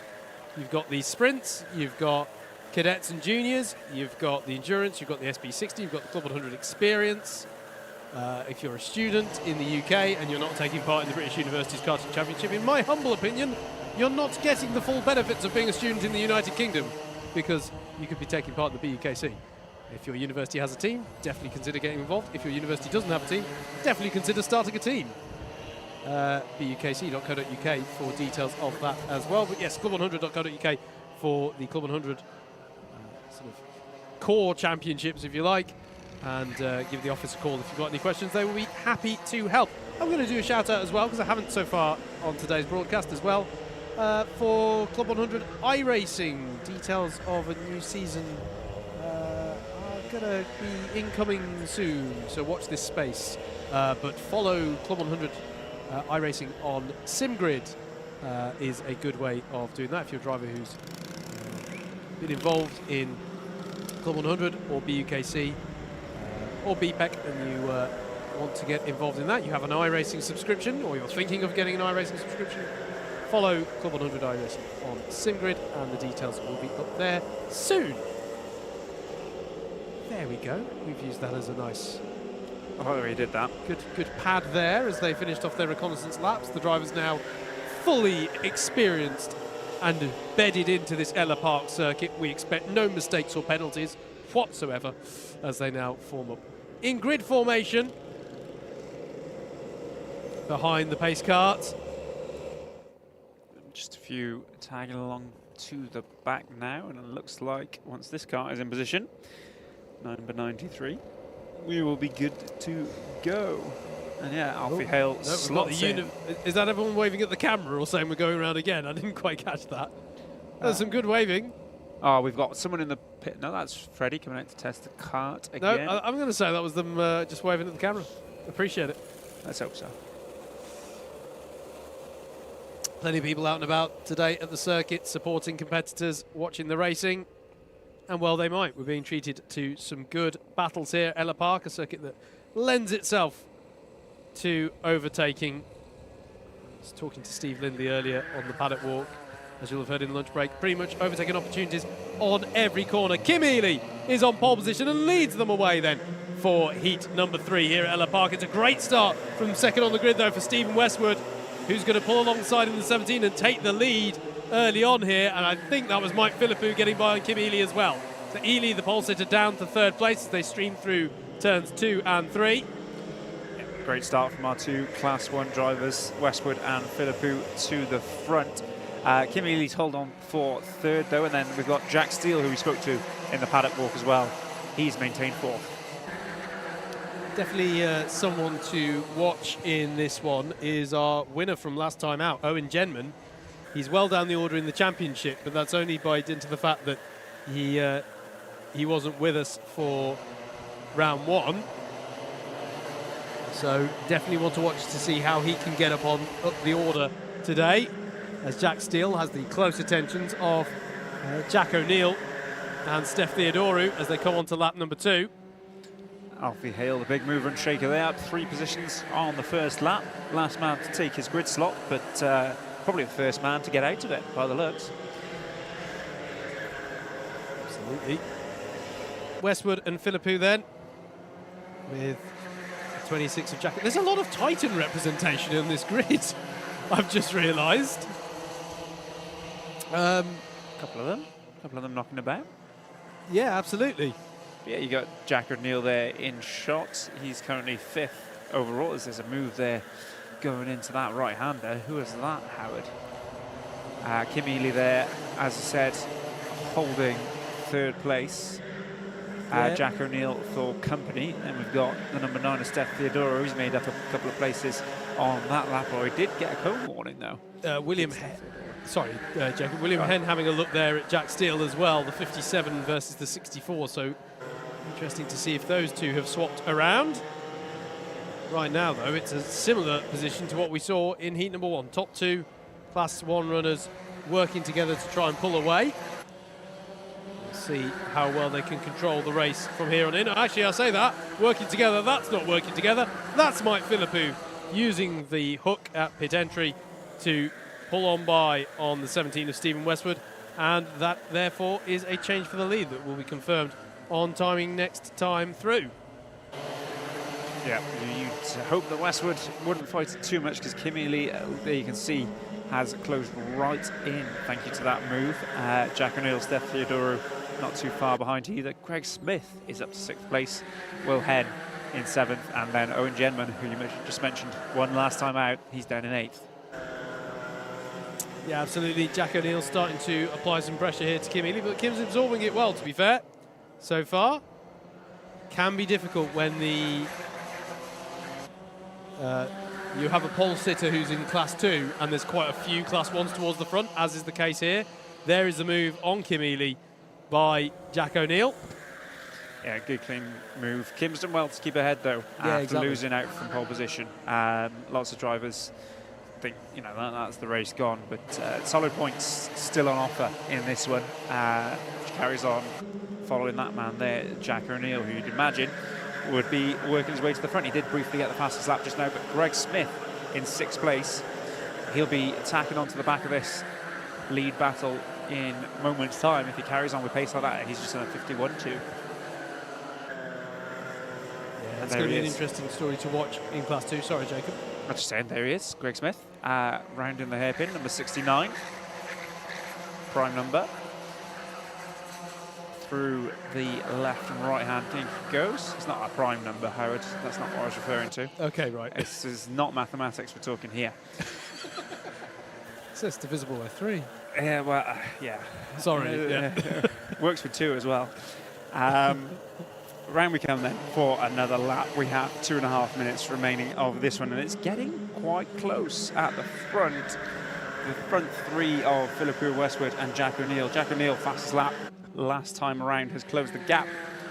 You've got the sprints, you've got cadets and juniors, you've got the endurance, you've got the SB60, you've got the Club 100 experience. If you're a student in the UK and you're not taking part in the British Universities Karting Championship, in my humble opinion, you're not getting the full benefits of being a student in the United Kingdom, because you could be taking part in the BUKC. If your university has a team, definitely consider getting involved. If your university doesn't have a team, definitely consider starting a team. bukc.co.uk for details of that as well. But yes, club100.co.uk for the Club 100 sort of core championships, if you like. And give the office a call if you've got any questions. They will be happy to help. I'm going to do a shout out as well, because I haven't so far on today's broadcast as well, for Club 100 iRacing. Details of a new season are going to be incoming soon, so watch this space. But follow Club 100 iRacing on SimGrid is a good way of doing that if you're a driver who's been involved in Club 100 or BUKC or BPEC and you want to get involved in that, you have an iRacing subscription, or you're thinking of getting an iRacing subscription, follow Club 100 iRacing on SimGrid and the details will be up there soon. There we go. We've used that as a nice...
Oh, we did that.
Good pad there as they finished off their reconnaissance laps. The driver's now fully experienced and bedded into this Ellough Park circuit. We expect no mistakes or penalties whatsoever as they now form up in grid formation behind the pace cart.
Just a few tagging along to the back now, and it looks like once this car is in position, number 93, we will be good to go. And yeah, Alfie Hale slots in.
Is that everyone waving at the camera or saying we're going around again? I didn't quite catch that. There's some good waving.
Oh, we've got someone in the pit. No, that's Freddie coming out to test the cart again.
No, I'm going to say that was them just waving at the camera. Appreciate it.
Let's hope so.
Plenty of people out and about today at the circuit, supporting competitors, watching the racing. And well, they might. We're being treated to some good battles here at Ellough Park, a circuit that lends itself to overtaking. I was talking to Steve Lindley earlier on the paddock walk, as you'll have heard in the lunch break, pretty much overtaking opportunities on every corner. Kim Ellough is on pole position and leads them away then for heat number 3 here at Ellough Park. It's a great start from second on the grid though for Stephen Westwood, who's going to pull alongside in the 17 and take the lead early on here. And I think that was Mike Philippou getting by on Kim Ellough as well. for Ellough, the pole sitter, down to third place as they stream through turns 2 and 3.
Great start from our two Class 1 drivers, Westwood and Philippou, to the front. Kim Ellough's hold on for third, though, and then we've got Jack Steele, who we spoke to in the paddock walk as well. He's maintained fourth.
Definitely someone to watch in this one is our winner from last time out, Owen Genman. He's well down the order in the championship, but that's only by dint of the fact that he wasn't with us for round 1. So definitely want to watch to see how he can get up the order today, as Jack Steele has the close attentions of Jack O'Neill and Steph Theodorou as they come on to lap number 2.
Alfie Hale, the big mover and shaker there, 3 positions on the first lap. Last man to take his grid slot, but probably the first man to get out of it by the looks.
Absolutely. Westwood and Philippou then, with 26 of Jack. There's a lot of Titan representation in this grid, I've just realised.
A couple of them knocking about.
Yeah, absolutely.
Yeah, you got Jack O'Neill there in shot. He's currently 5th overall. There's a move there going into that right-hander. Who is that, Howard? Kim Ellough there, as I said, holding 3rd place. Jack O'Neill for company. And we've got the number 9 of Steph Theodorou, who's made up a couple of places on that lap. He did get a cone warning, though.
William Jacob. William Henn having a look there at Jack Steele as well, the 57 versus the 64. So interesting to see if those two have swapped around. Right now, though, it's a similar position to what we saw in heat number 1. Top 2 Class 1 runners working together to try and pull away. We'll see how well they can control the race from here on in. Actually, I say that, working together, that's not working together. That's Mike Philippou using the hook at pit entry to pull on by on the 17 of Stephen Westwood. And that, therefore, is a change for the lead that will be confirmed on timing next time through.
Yeah, you'd hope that Westwood wouldn't fight it too much, because Kim Ellough, there you can see, has closed right in, thank you to that move. Jack O'Neill, Steph Theodorou not too far behind either. Greg Smith is up to 6th place. Will Henn in 7th, and then Owen Genman, who you just mentioned, won last time out. He's down in 8th.
Yeah, absolutely. Jack O'Neill starting to apply some pressure here to Kim Ellough, but Kim's absorbing it well, to be fair, so far. Can be difficult when you have a pole sitter who's in Class 2 and there's quite a few Class 1s towards the front, as is the case here. There is the move on Kim Ellough by Jack O'Neill.
Yeah, good clean move. Kim's done well to keep ahead, though, after losing out from pole position. Lots of drivers think, that's the race gone, but solid points still on offer in this one, which carries on following that man there, Jack O'Neill, who you'd imagine would be working his way to the front. He did briefly get the fastest lap just now, but Greg Smith in 6th place. He'll be attacking onto the back of this lead battle in moments' time if he carries on with pace like that. He's just on a 51-2.
Yeah, it's going to be an interesting story to watch in Class 2. Sorry, Jacob.
I'm just saying, there he is, Greg Smith, rounding the hairpin, number 69, prime number. Through the left and right hand he goes. It's not a prime number, Howard. That's not what I was referring to.
Okay, right.
This is not mathematics we're talking here.
It says divisible by 3.
Yeah, well, yeah.
Sorry.
Works with 2 as well. Round we come then for another lap. We have 2.5 minutes remaining of this one, and it's getting quite close at the front. The front 3 of Philippou, Westwood and Jack O'Neill. Jack O'Neill, fastest lap last time around, has closed the gap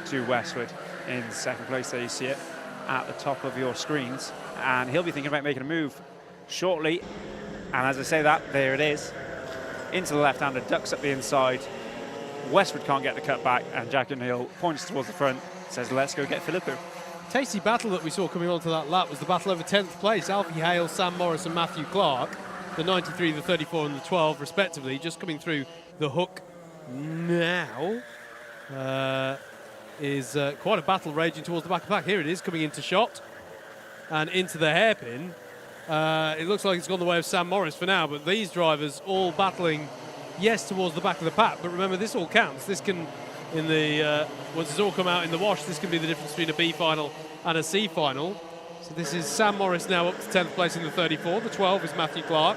to Westwood in 2nd place. There you see it at the top of your screens, and he'll be thinking about making a move shortly. And as I say that, there it is, into the left-hander, ducks up the inside. Westwood can't get the cut back, and Jack O'Neill points towards the front, says, let's go get Philippou.
Tasty battle that we saw coming onto that lap was the battle over 10th place. Alfie Hale, Sam Morris and Matthew Clark, the 93, the 34 and the 12 respectively, just coming through the hook now. Is quite a battle raging towards the back of the pack. Here it is, coming into shot and into the hairpin. It looks like it's gone the way of Sam Morris for now, but these drivers all battling, yes, towards the back of the pack. But remember, this all counts. This can in the once it's all come out in the wash, this can be the difference between a B final and a C final. So this is Sam Morris now up to 10th place in the 34. The 12 is Matthew Clark.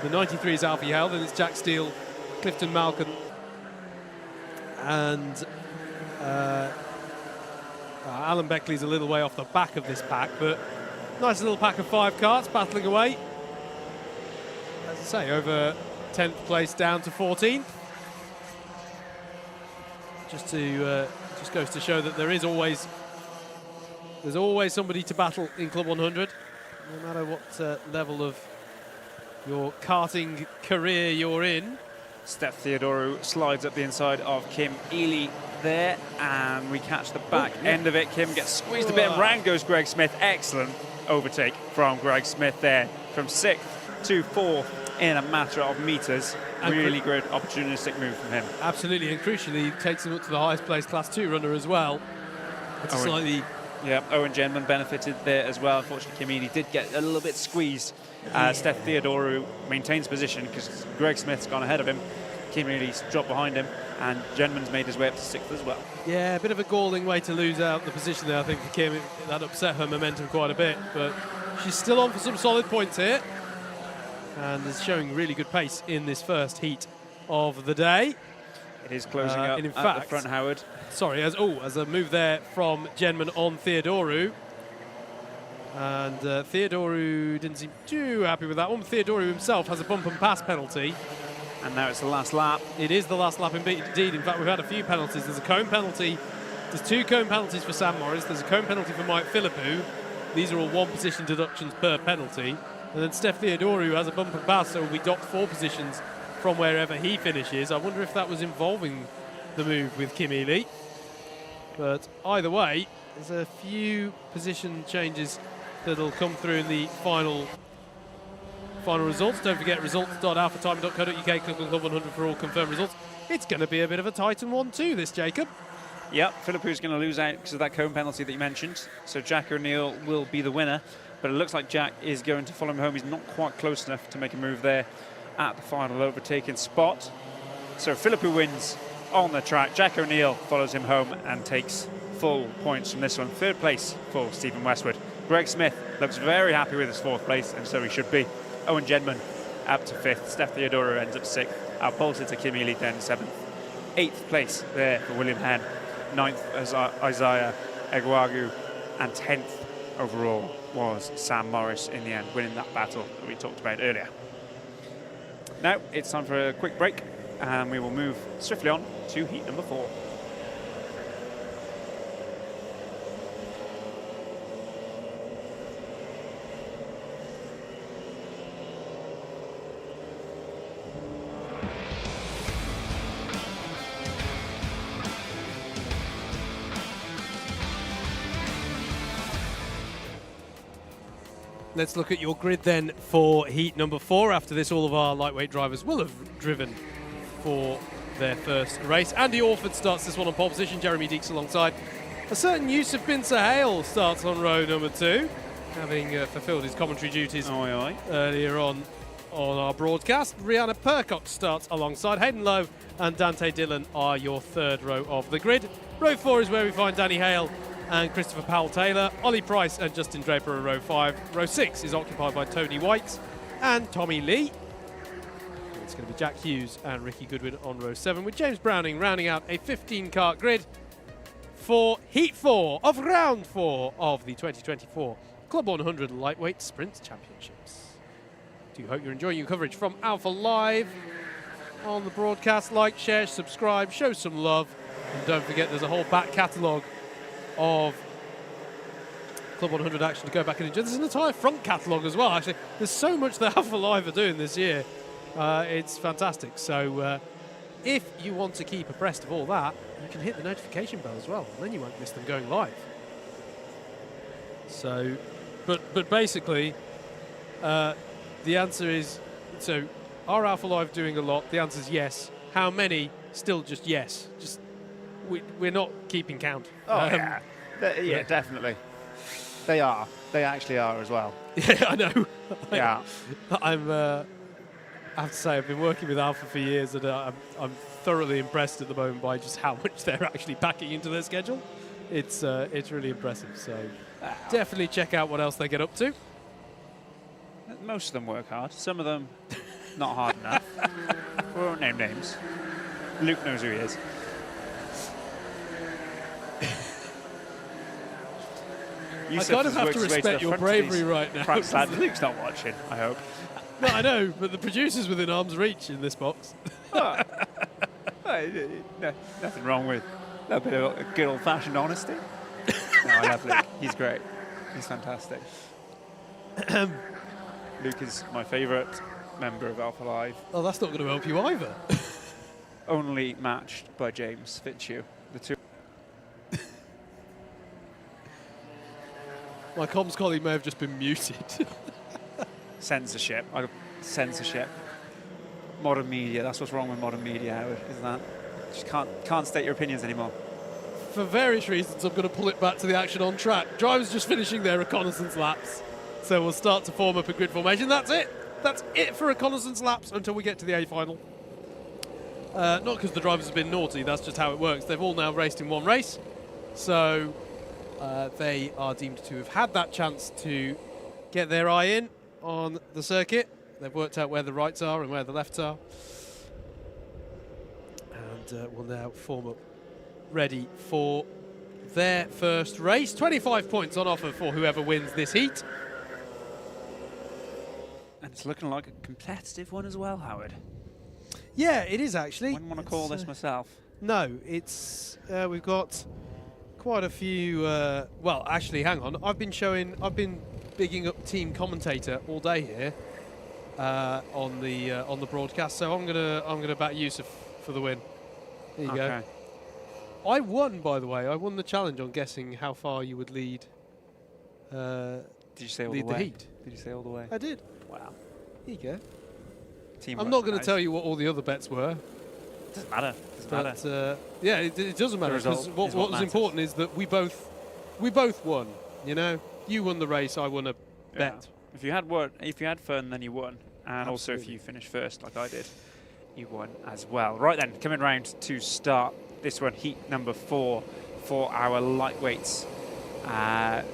The 93 is Alfie Hale. Then it's Jack Steele, Clifton Malcolm, and Alan Beckley's a little way off the back of this pack, but nice little pack of 5 karts battling away. As I say, over 10th place down to 14th. Just goes to show that there's always somebody to battle in Club 100, no matter what level of your karting career you're in.
Steph Theodoru slides up the inside of Kim Ely there, and we catch the back end of it. Kim gets squeezed a bit, and round goes Greg Smith. Excellent overtake from Greg Smith there, from 6th to 4th in a matter of meters. Really good opportunistic move from him.
Absolutely, and crucially, he takes him up to the highest placed Class 2 runner as well. It's slightly...
Yeah, Owen Genman benefited there as well. Unfortunately, Kim Ely did get a little bit squeezed. Steph Theodoru maintains position because Greg Smith's gone ahead of him. Kim Ely's dropped behind him, and Genman's made his way up to 6th as well.
Yeah, a bit of a galling way to lose out the position there, I think, for Kim. That upset her momentum quite a bit, but she's still on for some solid points here, and is showing really good pace in this first heat of the day.
It is closing up
in
at
fact,
the front, Howard.
Sorry, as a move there from Genman on Theodoru. And Theodoru didn't seem too happy with that one. Theodoru himself has a bump and pass penalty.
And now it's the last lap.
It is the last lap indeed. In fact, we've had a few penalties. There's a cone penalty. There's 2 cone penalties for Sam Morris. There's a cone penalty for Mike Philippou. These are all 1 position deductions per penalty. And then Steph Theodoru has a bump and pass, so we docked 4 positions from wherever he finishes. I wonder if that was involving the move with Kim Ely. But either way, there's a few position changes that'll come through in the final results. Don't forget results.alphatime.co.uk. Click on Club 100 for all confirmed results. It's going to be a bit of a Titan 1-2, this, Jacob.
Yep, Philippou's going to lose out because of that cone penalty that you mentioned. So Jack O'Neill will be the winner, but it looks like Jack is going to follow him home. He's not quite close enough to make a move there at the final overtaking spot. So Philippou wins on the track. Jack O'Neill follows him home and takes full points from this one. 3rd place for Stephen Westwood. Greg Smith looks very happy with his 4th place, and so he should be. Owen Genman up to 5th. Steph Theodoru ends up 6th. Outpolted to Kim Ely then 7th. 8th place there for William Henn. 9th as Isaiah Egwagu, and 10th overall was Sam Morris in the end, winning that battle that we talked about earlier. Now it's time for a quick break, and we will move swiftly on to heat number 4.
Let's look at your grid then for heat number 4. After this, all of our lightweight drivers will have driven for their first race. Andy Orford starts this one on pole position. Jeremy Deeks alongside. A certain Yusuf Bin Sahel starts on row number 2, having fulfilled his commentary duties earlier on our broadcast. Rihanna Percock starts alongside. Hayden Lowe and Dante Dillon are your 3rd row of the grid. Row 4 is where we find Danny Hale and Christopher Powell-Taylor. Ollie Price and Justin Draper are row 5. Row 6 is occupied by Tony White and Tommy Lee. It's going to be Jack Hughes and Ricky Goodwin on row 7, with James Browning rounding out a 15-kart grid for Heat 4 of Round 4 of the 2024 Club 100 Lightweight Sprint Championships. Do hope you're enjoying your coverage from Alpha Live on the broadcast. Like, share, subscribe, show some love, and don't forget there's a whole back catalogue of Club 100 action to go back and enjoy. There's an entire front catalogue as well, actually. There's so much that Alpha Live are doing this year. It's fantastic. So if you want to keep abreast of all that, you can hit the notification bell as well, and then you won't miss them going live. So, but basically, the answer is, so are Alpha Live doing a lot? The answer is yes. How many? Still just yes. Just we're not keeping count.
Oh, yeah. Yeah, definitely. They are. They actually are as well.
Yeah, I know.
Yeah.
I have to say, I've been working with Alpha for years, and I'm thoroughly impressed at the moment by just how much they're actually packing into their schedule. It's really impressive. So definitely check out what else they get up to.
Most of them work hard. Some of them not hard enough. We won't name names. Luke knows who he is.
I kind of have to respect your bravery right now.
Luke's not watching, I hope.
No, I know, but the producer's within arm's reach in this box.
Nothing wrong with a bit of good old-fashioned honesty. No, I love Luke. He's great. He's fantastic. Luke is my favourite member of Alpha Live.
Oh, that's not going to help you either.
Only matched by James Fitzhugh. The two.
My comms colleague may have just been muted.
Censorship. Censorship. Modern media. That's what's wrong with modern media, Howard, isn't that? Just can't state your opinions anymore.
For various reasons, I'm going to pull it back to the action on track. Drivers just finishing their reconnaissance laps. So we'll start to form up a grid formation. That's it. That's it for reconnaissance laps until we get to the A final. Not because the drivers have been naughty, that's just how it works. They've all now raced in one race. So they are deemed to have had that chance to get their eye in on the circuit. They've worked out where the rights are and where the lefts are. And will now form up ready for their first race. 25 points on offer for whoever wins this heat.
And it's looking like a competitive one as well, Howard.
Yeah, it is actually.
Wouldn't want to call this myself.
No, it's we've got quite a few. Well, actually, hang on. I've been bigging up team commentator all day here on the broadcast. So I'm gonna back Yusuf for the win. There you go. I won, by the way. I won the challenge on guessing how far you would lead.
Did you say all
lead
the way?
The heat.
Did you say all the way?
I did.
Wow.
There you go.
Teamwork,
I'm not going to
nice.
tell you what all the other bets were.
Doesn't matter.
But yeah, it doesn't matter because what was important is that we both won. You know, you won the race, I won a bet.
If you had fun, then you won, and also if you finished first, like I did, you won as well. Right then, coming round to start this one, heat number 4 for our lightweights.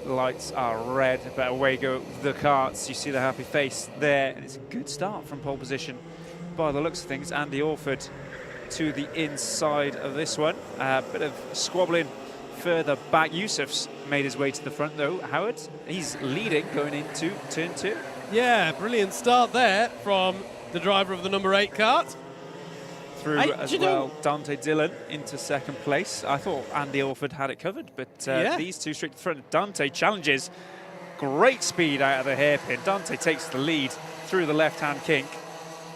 Lights are red, but away go the karts. You see the happy face there, and it's a good start from pole position by the looks of things. Andy Orford to the inside of this one. Bit of squabbling further back. Yusuf's made his way to the front though. Howard, he's leading going into turn 2.
Yeah, brilliant start there from the driver of the number 8 kart.
Through as well, Dante Dillon into second place. I thought Andy Orford had it covered, but these two straight to the front. Dante challenges. Great speed out of the hairpin. Dante takes the lead through the left-hand kink.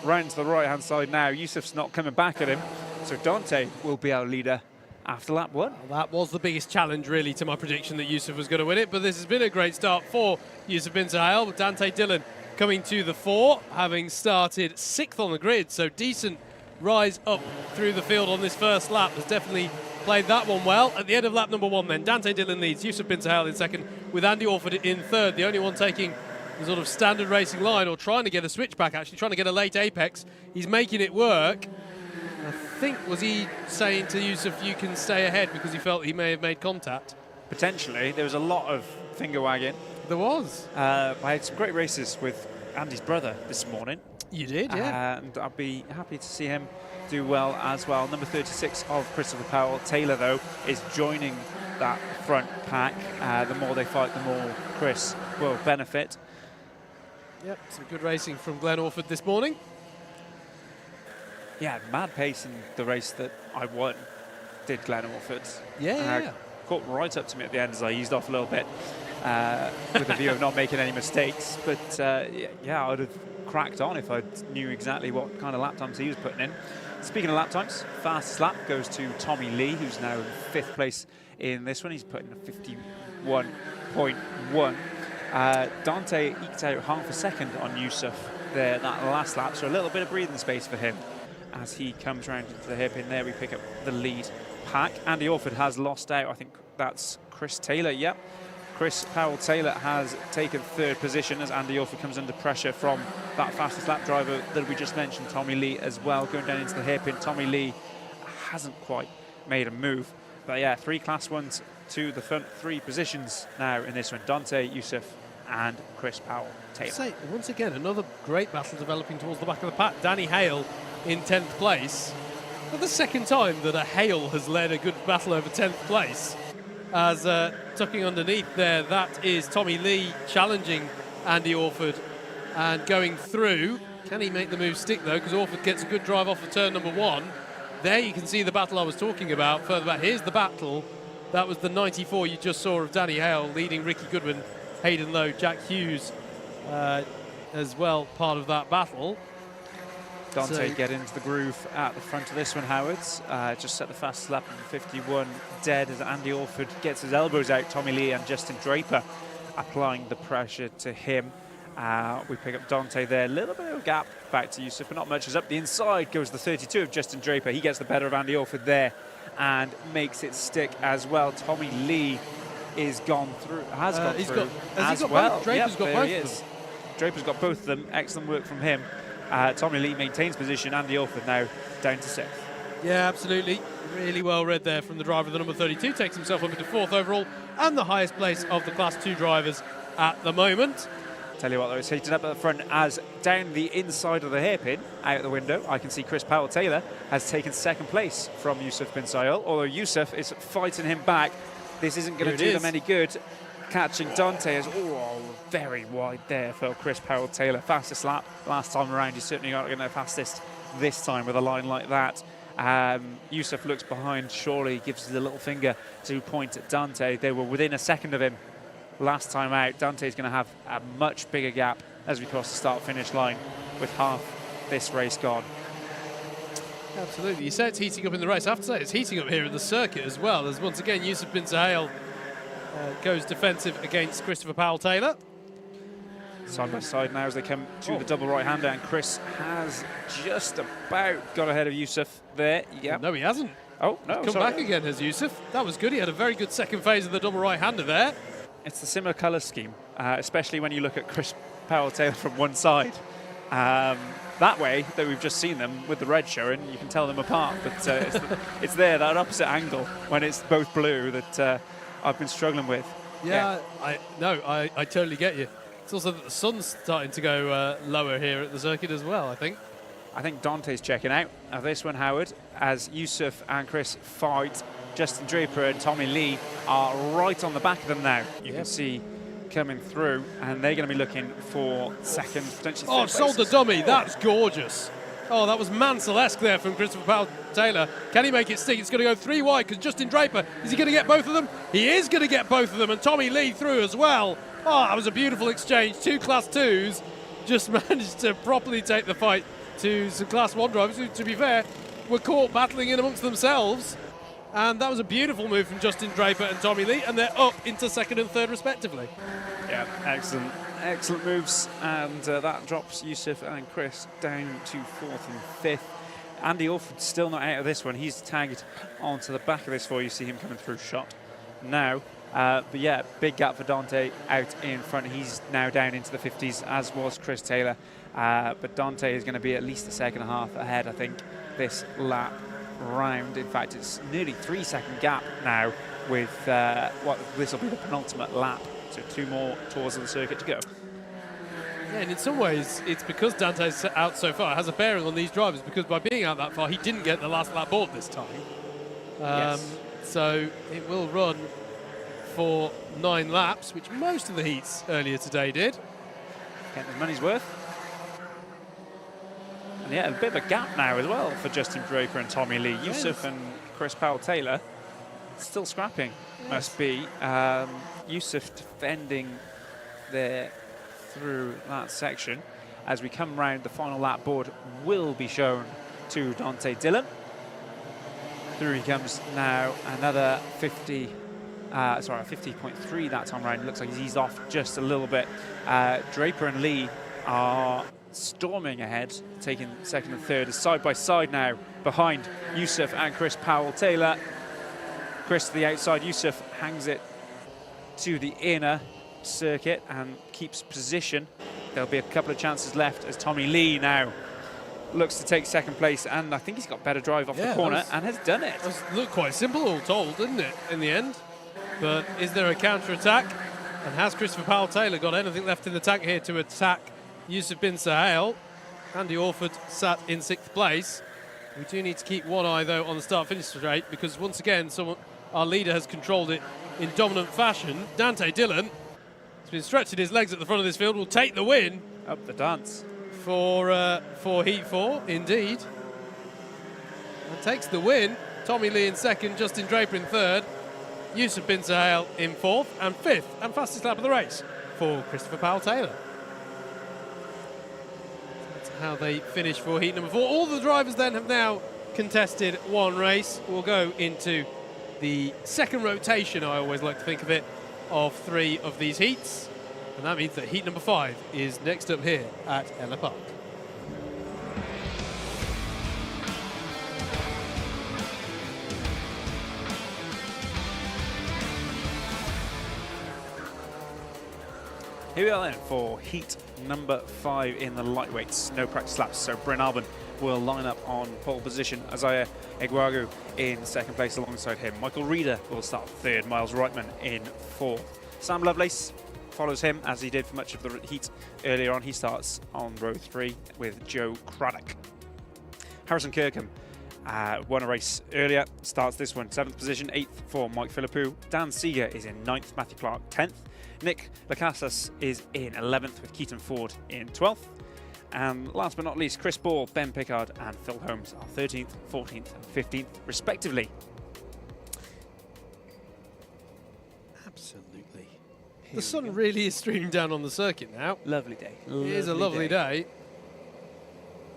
Round to the right-hand side now. Yusuf's not coming back at him. So Dante will be our leader after lap 1.
Well, that was the biggest challenge, really, to my prediction that Yusuf was going to win it. But this has been a great start for Yusuf bin Sahel. With Dante Dillon coming to the 4, having started 6th on the grid. So decent rise up through the field on this first lap. Has definitely played that one well. At the end of lap number 1 then, Dante Dillon leads, Yusuf bin Sahel in second, with Andy Orford in third. The only one taking the sort of standard racing line, or trying to get a switchback, actually trying to get a late apex. He's making it work. I think, was he saying to Yusuf, you can stay ahead because he felt he may have made contact?
Potentially. There was a lot of finger wagging.
There was.
I had some great races with Andy's brother this morning.
You did, yeah.
And I'd be happy to see him do well as well. Number 36 of Christopher Powell. Taylor, though, is joining that front pack. The more they fight, the more Chris will benefit.
Yep, some good racing from Glenn Orford this morning.
Yeah, mad pace in the race that I won, did Glenn Orford.
Yeah.
Caught right up to me at the end as I eased off a little bit with a view of not making any mistakes. But yeah, I would have cracked on if I knew exactly what kind of lap times he was putting in. Speaking of lap times, fastest lap goes to Tommy Lee, who's now in 5th place in this one. He's putting a 51.1. Dante eked out half a second on Yusuf there that last lap, so a little bit of breathing space for him as he comes round into the hairpin there. We pick up the lead pack. Andy Orford has lost out. I think that's Chris Taylor. Yep. Chris Powell-Taylor has taken 3rd position as Andy Orford comes under pressure from that fastest lap driver that we just mentioned, Tommy Lee, as well. Going down into the hairpin, Tommy Lee hasn't quite made a move. But yeah, 3 Class 1s to the front 3 positions now in this one. Dante, Yusuf and Chris Powell-Taylor.
Say, once again, another great battle developing towards the back of the pack. Danny Hale in 10th place. For the second time that a Hale has led a good battle over 10th place. As tucking underneath there, that is Tommy Lee challenging Andy Orford and going through. Can he make the move stick though? Because Orford gets a good drive off of turn number 1. There you can see the battle I was talking about further back. Here's the battle. That was the 94 you just saw of Danny Hale leading Ricky Goodwin, Hayden Lowe, Jack Hughes as well, part of that battle.
Dante get into the groove at the front of this one, Howards. Just set the fastest lap of 51 dead as Andy Orford gets his elbows out. Tommy Lee and Justin Draper applying the pressure to him. We pick up Dante there. A little bit of a gap back to Yusuf, but not much. As up the inside goes the 32 of Justin Draper. He gets the better of Andy Orford there and makes it stick as well. Tommy Lee is gone through, has gone through as well.
Draper's got both of them.
Draper's got both of them. Excellent work from him. Tommy Lee maintains position. Andy Orford now down to 6th.
Yeah, absolutely. Really well read there from the driver. The number 32 takes himself up into 4th overall and the highest place of the Class 2 drivers at the moment.
Tell you what, though, it's heated up at the front as down the inside of the hairpin, out the window, I can see Chris Powell-Taylor has taken 2nd place from Yusuf Bin Sail, although Yusuf is fighting him back. This isn't going to do them any good. Catching Dante is very wide there for Chris Powell-Taylor. Fastest lap last time around. He's certainly not going to fastest this time with a line like that. Yusuf looks behind, surely gives the little finger to point at Dante. They were within a second of him last time out. Dante's going to have a much bigger gap as we cross the start-finish line with half this race gone.
Absolutely. You say it's heating up in the race. I have to say it's heating up here at the circuit as well, as once again Yusuf Bin Sahel goes defensive against Christopher Powell-Taylor.
Side by side now as they come to the double right-hander, and Chris has just about got ahead of Yusuf there. Yeah.
No, he hasn't.
Oh, no,
Come back again, has Yusuf. That was good. He had a very good second phase of the double right-hander there.
It's the similar colour scheme, especially when you look at Chris Powell-Taylor from one side. That way, that we've just seen them with the red showing, you can tell them apart. But it's there, that opposite angle, when it's both blue, that I've been struggling with.
Yeah, I totally get you. It's also that the sun's starting to go lower here at the circuit as well, I think.
I think Dante's checking out of this one, Howard, as Yusuf and Chris fight. Justin Draper and Tommy Lee are right on the back of them now. You can see coming through, and they're going to be looking for second, potentially third
sold the
places.
dummy. That's gorgeous. Oh, that was Mansell-esque there from Christopher Powell-Taylor. Can he make it stick? It's going to go 3 wide because Justin Draper, is he going to get both of them? He is going to get both of them, and Tommy Lee through as well. Oh, that was a beautiful exchange. 2 Class 2s just managed to properly take the fight to some Class 1 drivers who, to be fair, were caught battling in amongst themselves. And that was a beautiful move from Justin Draper and Tommy Lee, and they're up into 2nd and 3rd respectively.
Yeah, excellent moves, and that drops Yusuf and Chris down to 4th and 5th. Andy Orford still not out of this one. He's tagged onto the back of this for you. See him coming through shot now. But yeah, big gap for Dante out in front. He's now down into the 50s, as was Chris Taylor. But Dante is going to be at least a second and a half ahead, I think, this lap round. In fact, it's nearly 3-second gap now with what this will be the penultimate lap. So 2 more tours of the circuit to go.
Yeah, and in some ways, it's because Dante's out so far. It has a bearing on these drivers because by being out that far, he didn't get the last lap board this time.
Yes.
So it will run for 9 laps, which most of the heats earlier today did.
Getting his money's worth. And yeah, a bit of a gap now as well for Justin Draper and Tommy Lee. Yusuf and Chris Powell-Taylor still scrapping, must be. Yusuf defending there through that section. As we come round, the final lap board will be shown to Dante Dillon. Through he comes now, another 50.3 that time round. Looks like he's eased off just a little bit. Draper and Lee are storming ahead, taking 2nd and 3rd, side by side now behind Yusuf and Chris Powell-Taylor. Chris to the outside, Yusuf hangs it to the inner circuit and keeps position. There'll be a couple of chances left as Tommy Lee now looks to take second place, and I think he's got better drive off the corner and has done it.
It looked quite simple all told, didn't it, in the end? But is there a counter-attack? And has Christopher Powell-Taylor got anything left in the tank here to attack Yusuf bin Sahel? Andy Orford sat in 6th place. We do need to keep one eye, though, on the start-finish straight, because once again, our leader has controlled it in dominant fashion. Dante Dillon has been stretching his legs at the front of this field, will take the win.
Up the dance.
For Heat 4, indeed. And takes the win. Tommy Lee in 2nd, Justin Draper in 3rd, Yusuf bin Sahel in 4th, and 5th, and fastest lap of the race for Christopher Powell-Taylor. That's how they finish for Heat number 4. All the drivers then have now contested one race. We'll go into the second rotation, I always like to think of it, of 3 of these heats. And that means that Heat number 5 is next up here at Ellough Park.
Here we are then for heat number 5 in the lightweights. No practice laps, so Bryn Albin will line up on pole position. Isaiah Egwagu in 2nd place alongside him. Michael Reeder will start 3rd. Miles Reitman in 4th. Sam Lovelace follows him, as he did for much of the heat earlier on. He starts on row 3 with Joe Craddock. Harrison Kirkham won a race earlier, starts this one 7th position. 8th for Mike Philippou. Dan Seeger is in 9th. Matthew Clark 10th. Nick Lacasas is in 11th with Keaton Ford in 12th. And last but not least, Chris Ball, Ben Pickard and Phil Holmes are 13th, 14th and 15th respectively.
Absolutely. The sun really is streaming down on the circuit now.
Lovely day.
It is a lovely day.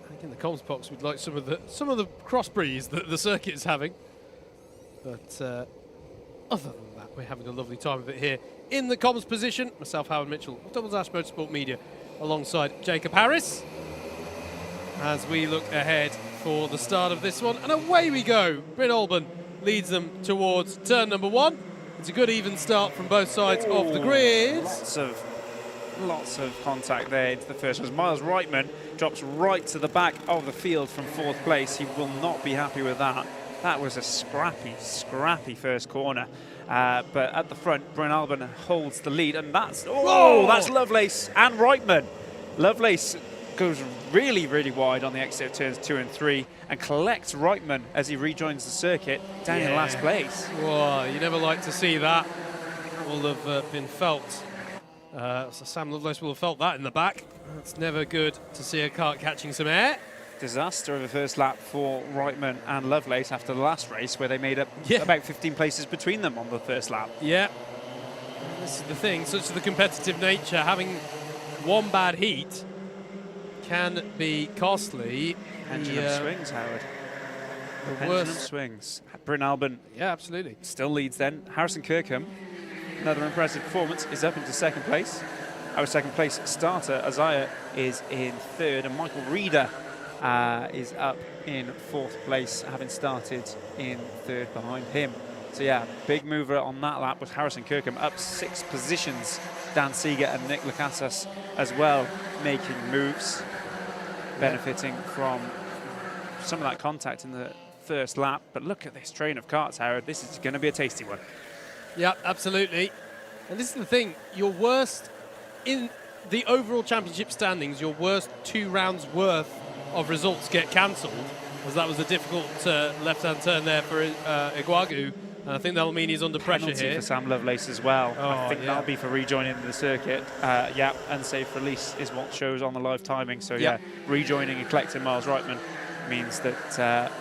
I think in the comms box we'd like some of the cross breeze that the circuit is having. But other than that, we're having a lovely time of it here in the comms position. Myself, Howard Mitchell, Double Dash Motorsport Media, alongside Jacob Harris, as we look ahead for the start of this one. And away we go. Bryn Albin leads them towards turn number 1. It's a good even start from both sides of the grid.
Lots of contact there into the first one. Miles Reitman drops right to the back of the field from 4th place. He will not be happy with that. That was a scrappy first corner. But at the front, Bryn Albin holds the lead, and that's that's Lovelace and Reitman. Lovelace goes really wide on the exit of turns 2 and 3 and collects Reitman as he rejoins the circuit down in last place.
Whoa, you never like to see that. That will have been felt. So Sam Lovelace will have felt that in the back. It's never good to see a kart catching some air.
Disaster of a first lap for Reitman and Lovelace after the last race, where they made up about 15 places between them on the first lap.
Yeah. This is the thing, such is the competitive nature. Having one bad heat can be costly.
Pendulum swings, Howard.
The
Pendulum
worst
swings. Bryn Albin.
Yeah, absolutely.
Still leads then. Harrison Kirkham, another impressive performance, is up into 2nd place. Our 2nd place starter, Isaiah, is in 3rd, and Michael Reeder is up in 4th place, having started in 3rd behind him. So yeah, big mover on that lap was Harrison Kirkham, up 6 positions. Dan Seeger and Nick Lacasas as well making moves, benefiting from some of that contact in the first lap. But look at this train of karts, Howard. This is going to be a tasty one.
Yeah, absolutely. And this is the thing, your worst, in the overall championship standings, your worst 2 rounds worth of results get cancelled, as that was a difficult left-hand turn there for Egwagu. And I think that'll mean he's under pressure
Penalty
here.
for Sam Lovelace as well.
Oh,
I think that'll be for rejoining the circuit. Unsafe release is what shows on the live timing. So rejoining and collecting Miles Reitman means that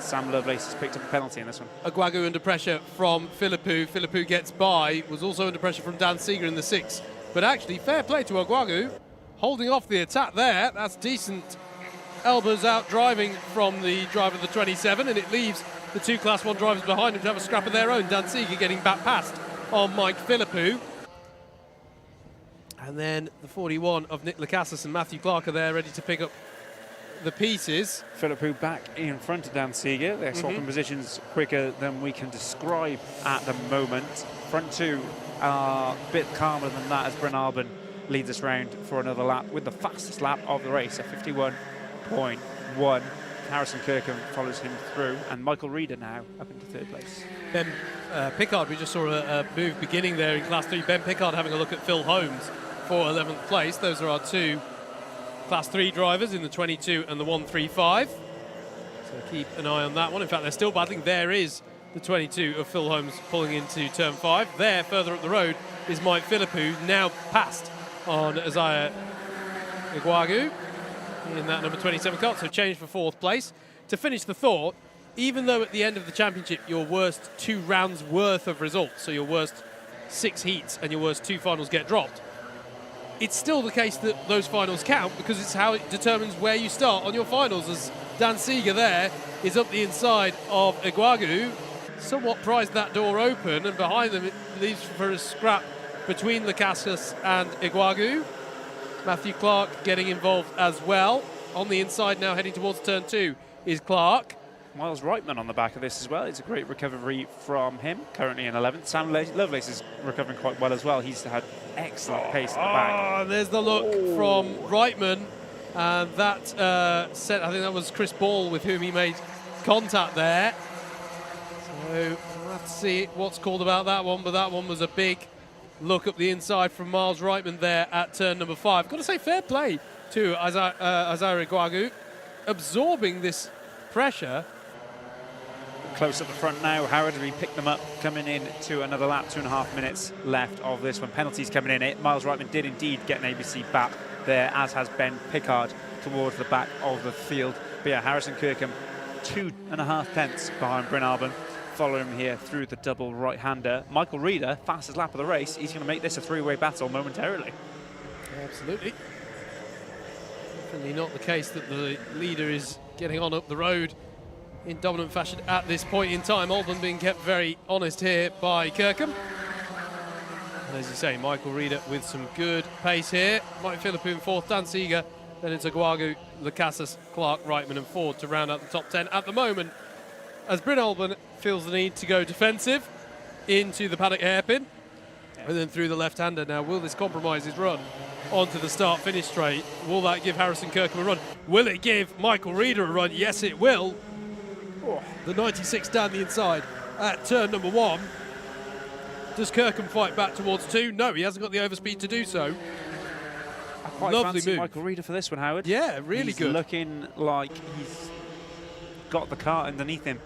Sam Lovelace has picked up a penalty in this one.
Egwagu under pressure from Philippou. Philippou gets by, was also under pressure from Dan Seeger in the 6th. But actually, fair play to Egwagu, holding off the attack there. That's decent elbows out driving from the driver of the 27, and it leaves the 2 Class 1 drivers behind him to have a scrap of their own. Dan Seeger getting back past on Mike Philippou. And then the 41 of Nick Lacasas and Matthew Clark are there ready to pick up the pieces.
Philippou back in front of Dan Seeger. They're swapping positions quicker than we can describe at the moment. Front 2 are a bit calmer than that as Bryn Albin leads us round for another lap with the fastest lap of the race, a 51.9. 1. Harrison Kirkham follows him through, and Michael Reeder now up into 3rd place.
Ben Pickard, we just saw a move beginning there in Class 3. Ben Pickard having a look at Phil Holmes for 11th place. Those are our 2 Class 3 drivers in the 22 and the 135. So keep an eye on that one. In fact, they're still battling. There is the 22 of Phil Holmes pulling into turn 5. There, further up the road, is Mike Philippou, now passed on Isaiah Iguagu in that number 27 car, so change for 4th place. To finish the thought, even though at the end of the championship your worst 2 rounds worth of results, so your worst 6 heats and your worst 2 finals get dropped, it's still the case that those finals count, because it's how it determines where you start on your finals, as Dan Seeger there is up the inside of Iguagu, somewhat prized that door open, and behind them it leaves for a scrap between Lacasas and Iguagu. Matthew Clark getting involved as well. On the inside now, heading towards turn 2, is Clark.
Miles Reitman on the back of this as well. It's a great recovery from him, currently in 11th. Sam Lovelace is recovering quite well as well. He's had excellent pace at the back.
There's the look from Reitman, and that set, I think that was Chris Ball with whom he made contact there. So we'll have to see what's called about that one, but that one was a big look up the inside from Miles Reitman there at turn number 5. Got to say, fair play to Isaiah Iguagu, absorbing this pressure.
Close at the front now. Howard, we picked them up coming in to another lap. 2.5 minutes left of this one. Penalties coming in. Miles Reitman did indeed get an ABC back there, as has Ben Pickard towards the back of the field. But yeah, Harrison Kirkham 2.5 tenths behind Bryn Alban. Follow him here through the double right-hander. Michael Reeder, fastest lap of the race. He's going to make this a 3-way battle momentarily.
Absolutely. Definitely not the case that the leader is getting on up the road in dominant fashion at this point in time. Alban being kept very honest here by Kirkham. And as you say, Michael Reeder with some good pace here. Mike Philippou in 4th, Dan Seeger. Then it's Iguagu, Lacasas, Clark, Reitman and Ford to round out the top 10 at the moment, as Bryn Alban feels the need to go defensive into the paddock hairpin and then through the left-hander. Now, will this compromise his run onto the start-finish straight? Will that give Harrison Kirkham a run? Will it give Michael Reeder a run? Yes, it will. The 96 down the inside at turn number 1. Does Kirkham fight back towards 2? No, he hasn't got the overspeed to do so.
I quite
Lovely
fancy
move.
Michael Reeder for this one, Howard.
Yeah, really
he's
good.
Looking like he's got the car underneath him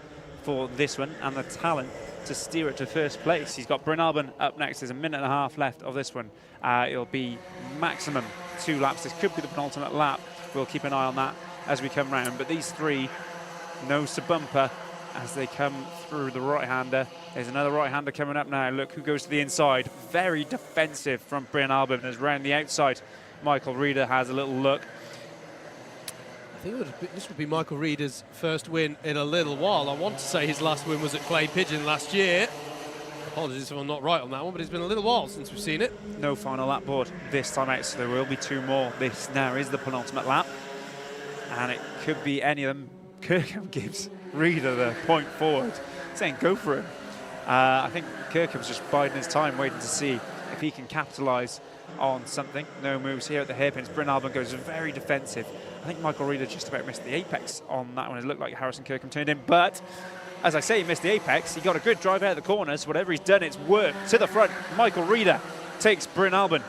for this one and the talent to steer it to 1st place. He's got Bryn Alban up next. There's a 1.5 minutes left of this one. It'll be maximum 2 laps. This could be the penultimate lap. We'll keep an eye on that as we come round. But these 3 nose to bumper as they come through the right-hander. There's another right-hander coming up now. Look who goes to the inside. Very defensive from Bryn Alban, as round the outside Michael Reeder has a little look.
I think this would be Michael Reeder's first win in a little while. I want to say his last win was at Clay Pigeon last year. Apologies if I'm not right on that one, but it's been a little while since we've seen it.
No final lap board this time out, so there will be 2 more. This now is the penultimate lap, and it could be any of them. Kirkham gives Reeder the point forward, saying go for him. I think Kirkham's just biding his time, waiting to see if he can capitalise on something. No moves here at the hairpins. Bryn Alban goes very defensive. I think Michael Reeder just about missed the apex on that one. It looked like Harrison Kirkham turned in, but as I say, he missed the apex. He got a good drive out of the corners. Whatever he's done, it's worked. To the front, Michael Reeder takes Bryn Alban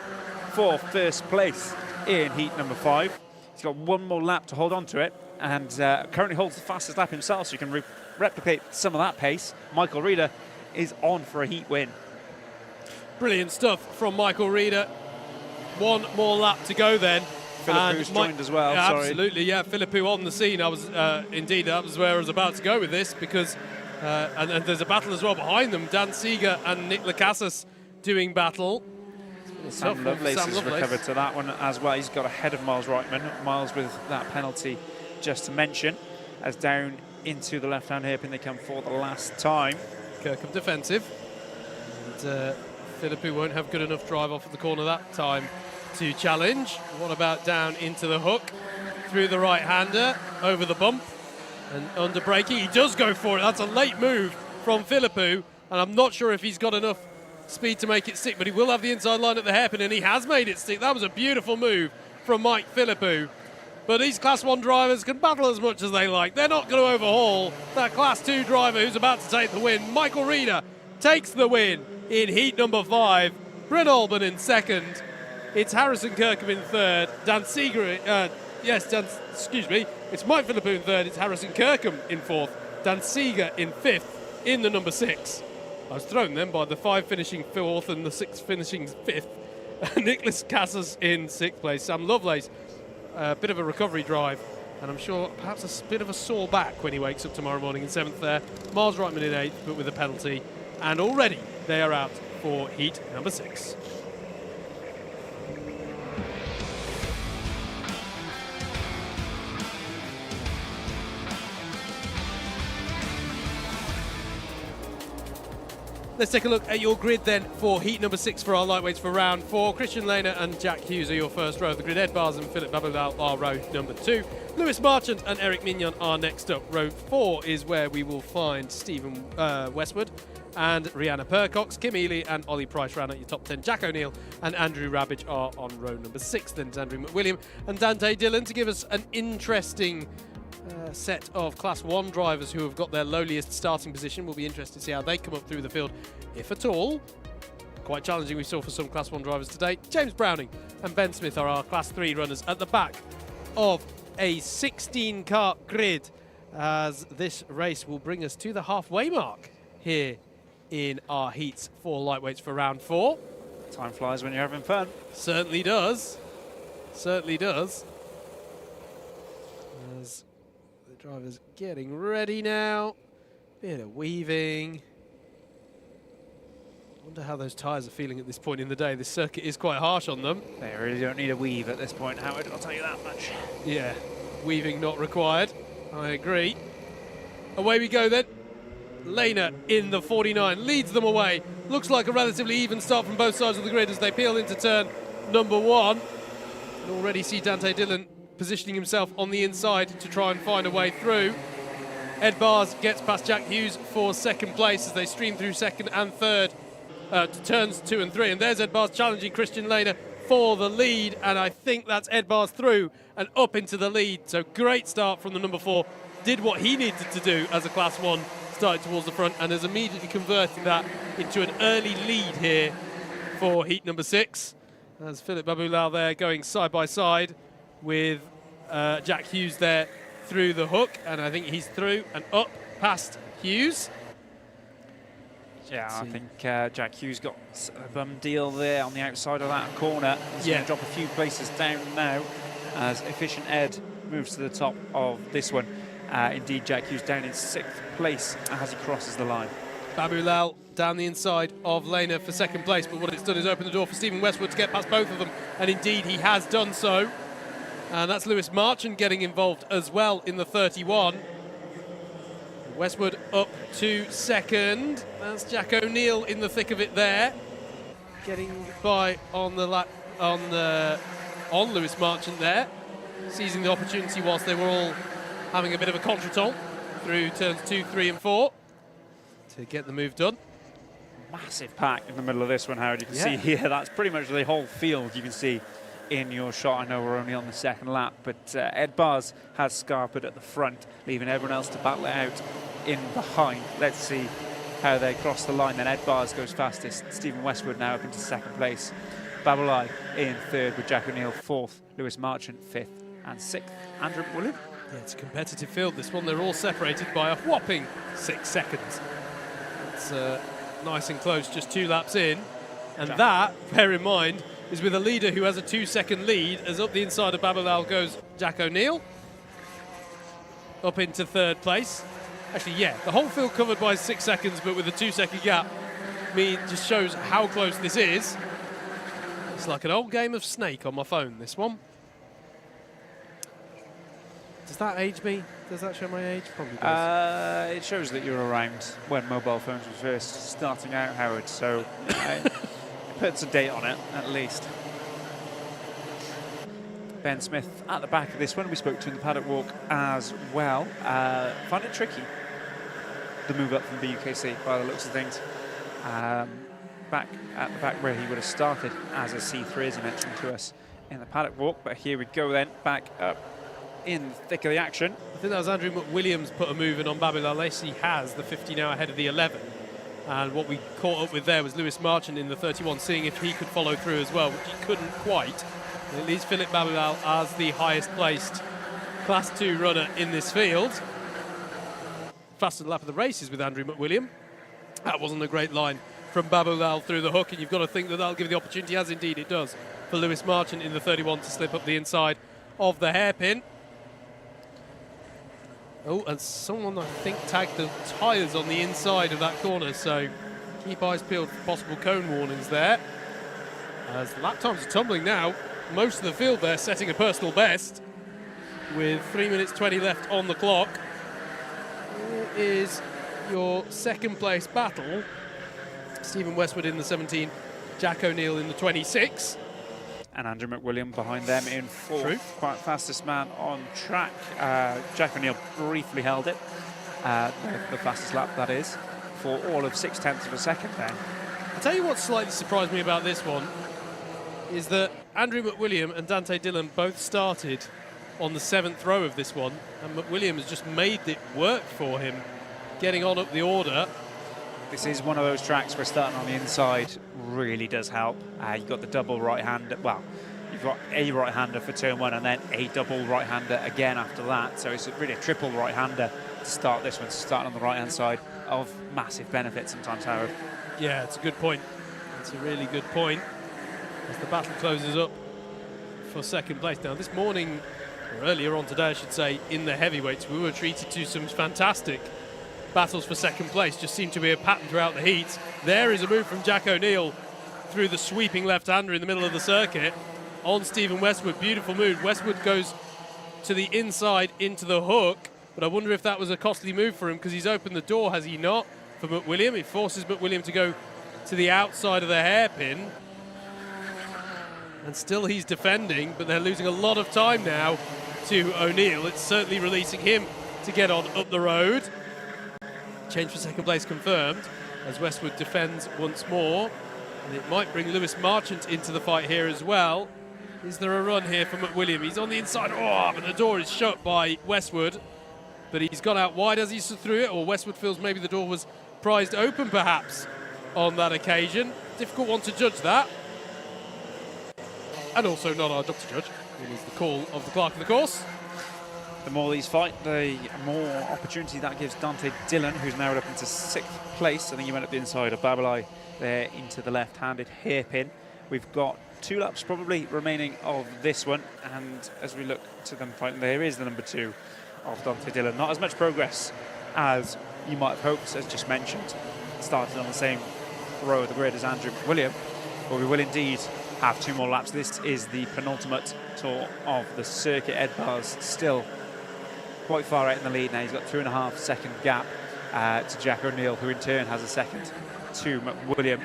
for 1st place in heat number 5. He's got 1 more lap to hold on to it, and currently holds the fastest lap himself, so you can replicate some of that pace. Michael Reeder is on for a heat win.
Brilliant stuff from Michael Reeder. 1 more lap to go then.
Philippou's joined as well.
Yeah,
sorry.
absolutely, yeah. Philippou on the scene. I was indeed, that was where I was about to go with this, because and there's a battle as well behind them. Dan Seeger and Nick Lacasas doing battle.
Sam Lovelace has recovered to that one as well. He's got ahead of Miles Reitman. Miles with that penalty just to mention, as down into the left-hand hairpin they come for the last time.
Kirkham defensive. And Philippou won't have good enough drive off of the corner that time to challenge. What about down into the hook? Through the right-hander, over the bump, and under braking. He does go for it. That's a late move from Philippou, and I'm not sure if he's got enough speed to make it stick, but he will have the inside line at the hairpin, and he has made it stick. That was a beautiful move from Mike Philippou. But these Class 1 drivers can battle as much as they like. They're not going to overhaul that Class 2 driver who's about to take the win. Michael Reeder takes the win in heat number 5. Bryn Alban in second. It's Harrison Kirkham in third. It's Mike Philippou in third. It's Harrison Kirkham in fourth. Dan Seeger in fifth in the number 6. I was thrown then by the 5 finishing fourth and the 6 finishing fifth. Nicholas Casas in 6th place. Sam Lovelace, a bit of a recovery drive, and I'm sure perhaps a bit of a sore back when he wakes up tomorrow morning in 7th there. Miles Reitman in 8th, but with a penalty. And already they are out for heat number 6. Let's take a look at your grid then for heat number 6 for our lightweights for round 4. Christian Lehner and Jack Hughes are your first row of the grid. Ed Bars and Philip Babulal are row number 2. Lewis Marchant and Eric Mignon are next up. Row 4 is where we will find Stephen Westwood and Rihanna Percox. Kim Ely and Ollie Price round at your top 10. Jack O'Neill and Andrew Rabbage are on row number 6. Then it's Andrew McWilliam and Dante Dillon to give us an interesting set of Class 1 drivers who have got their lowliest starting position. We'll be interested to see how they come up through the field, if at all. Quite challenging we saw for some Class 1 drivers today. James Browning and Ben Smith are our Class 3 runners at the back of a 16-car grid, as this race will bring us to the halfway mark here in our heats for lightweights for round 4.
Time flies when you're having fun.
Certainly does. Certainly does. As the driver's getting ready now. Bit of weaving. Wonder how those tyres are feeling at this point in the day. This circuit is quite harsh on them.
They really don't need a weave at this point, Howard, I'll tell you that much.
Yeah, weaving not required. I agree. Away we go then. Lehner in the 49 leads them away. Looks like a relatively even start from both sides of the grid as they peel into turn number 1. And already see Dante Dillon positioning himself on the inside to try and find a way through. Ed Bars gets past Jack Hughes for second place as they stream through second and third to turns 2 and 3. And there's Ed Bars challenging Christian Lehner for the lead. And I think that's Ed Bars through and up into the lead. So great start from the number 4. Did what he needed to do as a Class 1. Started towards the front and has immediately converted that into an early lead here for heat number 6. As Philip Babulal there going side by side with Jack Hughes there through the hook, and I think he's through and up past Hughes.
Yeah, I think Jack Hughes got a bum deal there on the outside of that corner. He's going to drop a few places down now as Efficient Ed moves to the top of this one. Indeed, Jack Hughes down in 6th place as he crosses the line.
Babulal down the inside of Lehner for second place, but what it's done is open the door for Stephen Westwood to get past both of them, and indeed he has done so. And that's Lewis Marchant getting involved as well in the 31. Westwood up to second. That's Jack O'Neill in the thick of it there, getting by on the on Lewis Marchant there, seizing the opportunity whilst they were all having a bit of a contretemps through turns 2, 3 and 4 to get the move done.
Massive pack in the middle of this one, Howard. You can see here, that's pretty much the whole field you can see in your shot. I know we're only on the second lap, but Ed Bars has Scarpet at the front, leaving everyone else to battle it out in behind. Let's see how they cross the line. Then Ed Bars goes fastest. Stephen Westwood now up into second place. Babulal in third with Jack O'Neill fourth. Lewis Marchant fifth and sixth. Andrew McWilliam.
Yeah, it's a competitive field, this one. They're all separated by a whopping 6 seconds. It's nice and close, just 2 laps in. And that, bear in mind, is with a leader who has a 2-second lead, as up the inside of Babulal goes Jack O'Neill. Up into third place. Actually, yeah, the whole field covered by 6 seconds, but with a 2-second gap. Just shows how close this is. It's like an old game of Snake on my phone, this one. Does that age me? Does that show my age? Probably does.
It shows that you're around when mobile phones were first starting out, Howard, so it puts a date on it, at least. Ben Smith at the back of this one, we spoke to in the paddock walk as well. Found it tricky, the move up from BUKC by the looks of things. Back at the back where he would have started as a C3, as he mentioned to us in the paddock walk, but here we go then, back up in the thick of the action.
I think that was Andrew McWilliams put a move in on Babylal. He has the 50 now ahead of the 11. And what we caught up with there was Lewis Marchant in the 31, seeing if he could follow through as well, which he couldn't quite. And it leaves Philip Babylal as the highest placed Class 2 runner in this field. Fastest lap of the race is with Andrew McWilliam. That wasn't a great line from Babylal through the hook, and you've got to think that that'll give the opportunity, as indeed it does, for Lewis Marchant in the 31 to slip up the inside of the hairpin. Oh, and someone, I think, tagged the tyres on the inside of that corner, so keep eyes peeled for possible cone warnings there. As the lap times are tumbling now, most of the field there setting a personal best with 3 minutes 20 left on the clock. Here is your second place battle. Stephen Westwood in the 17, Jack O'Neill in the 26.
And Andrew McWilliam behind them in fourth.
True.
Quite fastest man on track. Jack O'Neill briefly held it, the fastest lap that is, for all of 0.6 of a second there.
I'll tell you what slightly surprised me about this one is that Andrew McWilliam and Dante Dillon both started on the 7th row of this one, and McWilliam has just made it work for him, getting on up the order.
This is one of those tracks where starting on the inside really does help. You've got the double right-hander, well, you've got a right-hander for turn one and then a double right-hander again after that. So it's really a triple right-hander to start this one, starting on the right-hand side, of massive benefit sometimes, Howard.
Yeah, it's a good point. It's a really good point. As the battle closes up for second place. Now, this morning, or earlier on today, I should say, in the heavyweights, we were treated to some fantastic battles for second place. Just seemed to be a pattern throughout the heats. There is a move from Jack O'Neill through the sweeping left-hander in the middle of the circuit on Stephen Westwood. Beautiful move. Westwood goes to the inside into the hook, but I wonder if that was a costly move for him because he's opened the door, has he not, for McWilliam? It forces McWilliam to go to the outside of the hairpin. And still he's defending, but they're losing a lot of time now to O'Neill. It's certainly releasing him to get on up the road. Change for second place confirmed as Westwood defends once more. And it might bring Lewis Marchant into the fight here as well. Is there a run here for McWilliam? He's on the inside. Oh, but the door is shut by Westwood. But he's gone out wide as he's through it, or Westwood feels maybe the door was prized open perhaps on that occasion. Difficult one to judge that. And also not our job to judge. It is the call of the clerk of the course.
The more these fight, the more opportunity that gives Dante Dillon, who's now up into 6th place. I think he went up the inside of Babalai there into the left-handed hairpin. We've got 2 laps probably remaining of this one, and as we look to them fighting, there is the number 2 of Dante Dillon. Not as much progress as you might have hoped, as just mentioned. Started on the same row of the grid as Andrew McWilliam, but we will indeed have 2 more laps. This is the penultimate tour of the circuit. Ed Barr's still quite far out in the lead now. He's got 2.5 second gap to Jack O'Neill, who in turn has a second to McWilliam,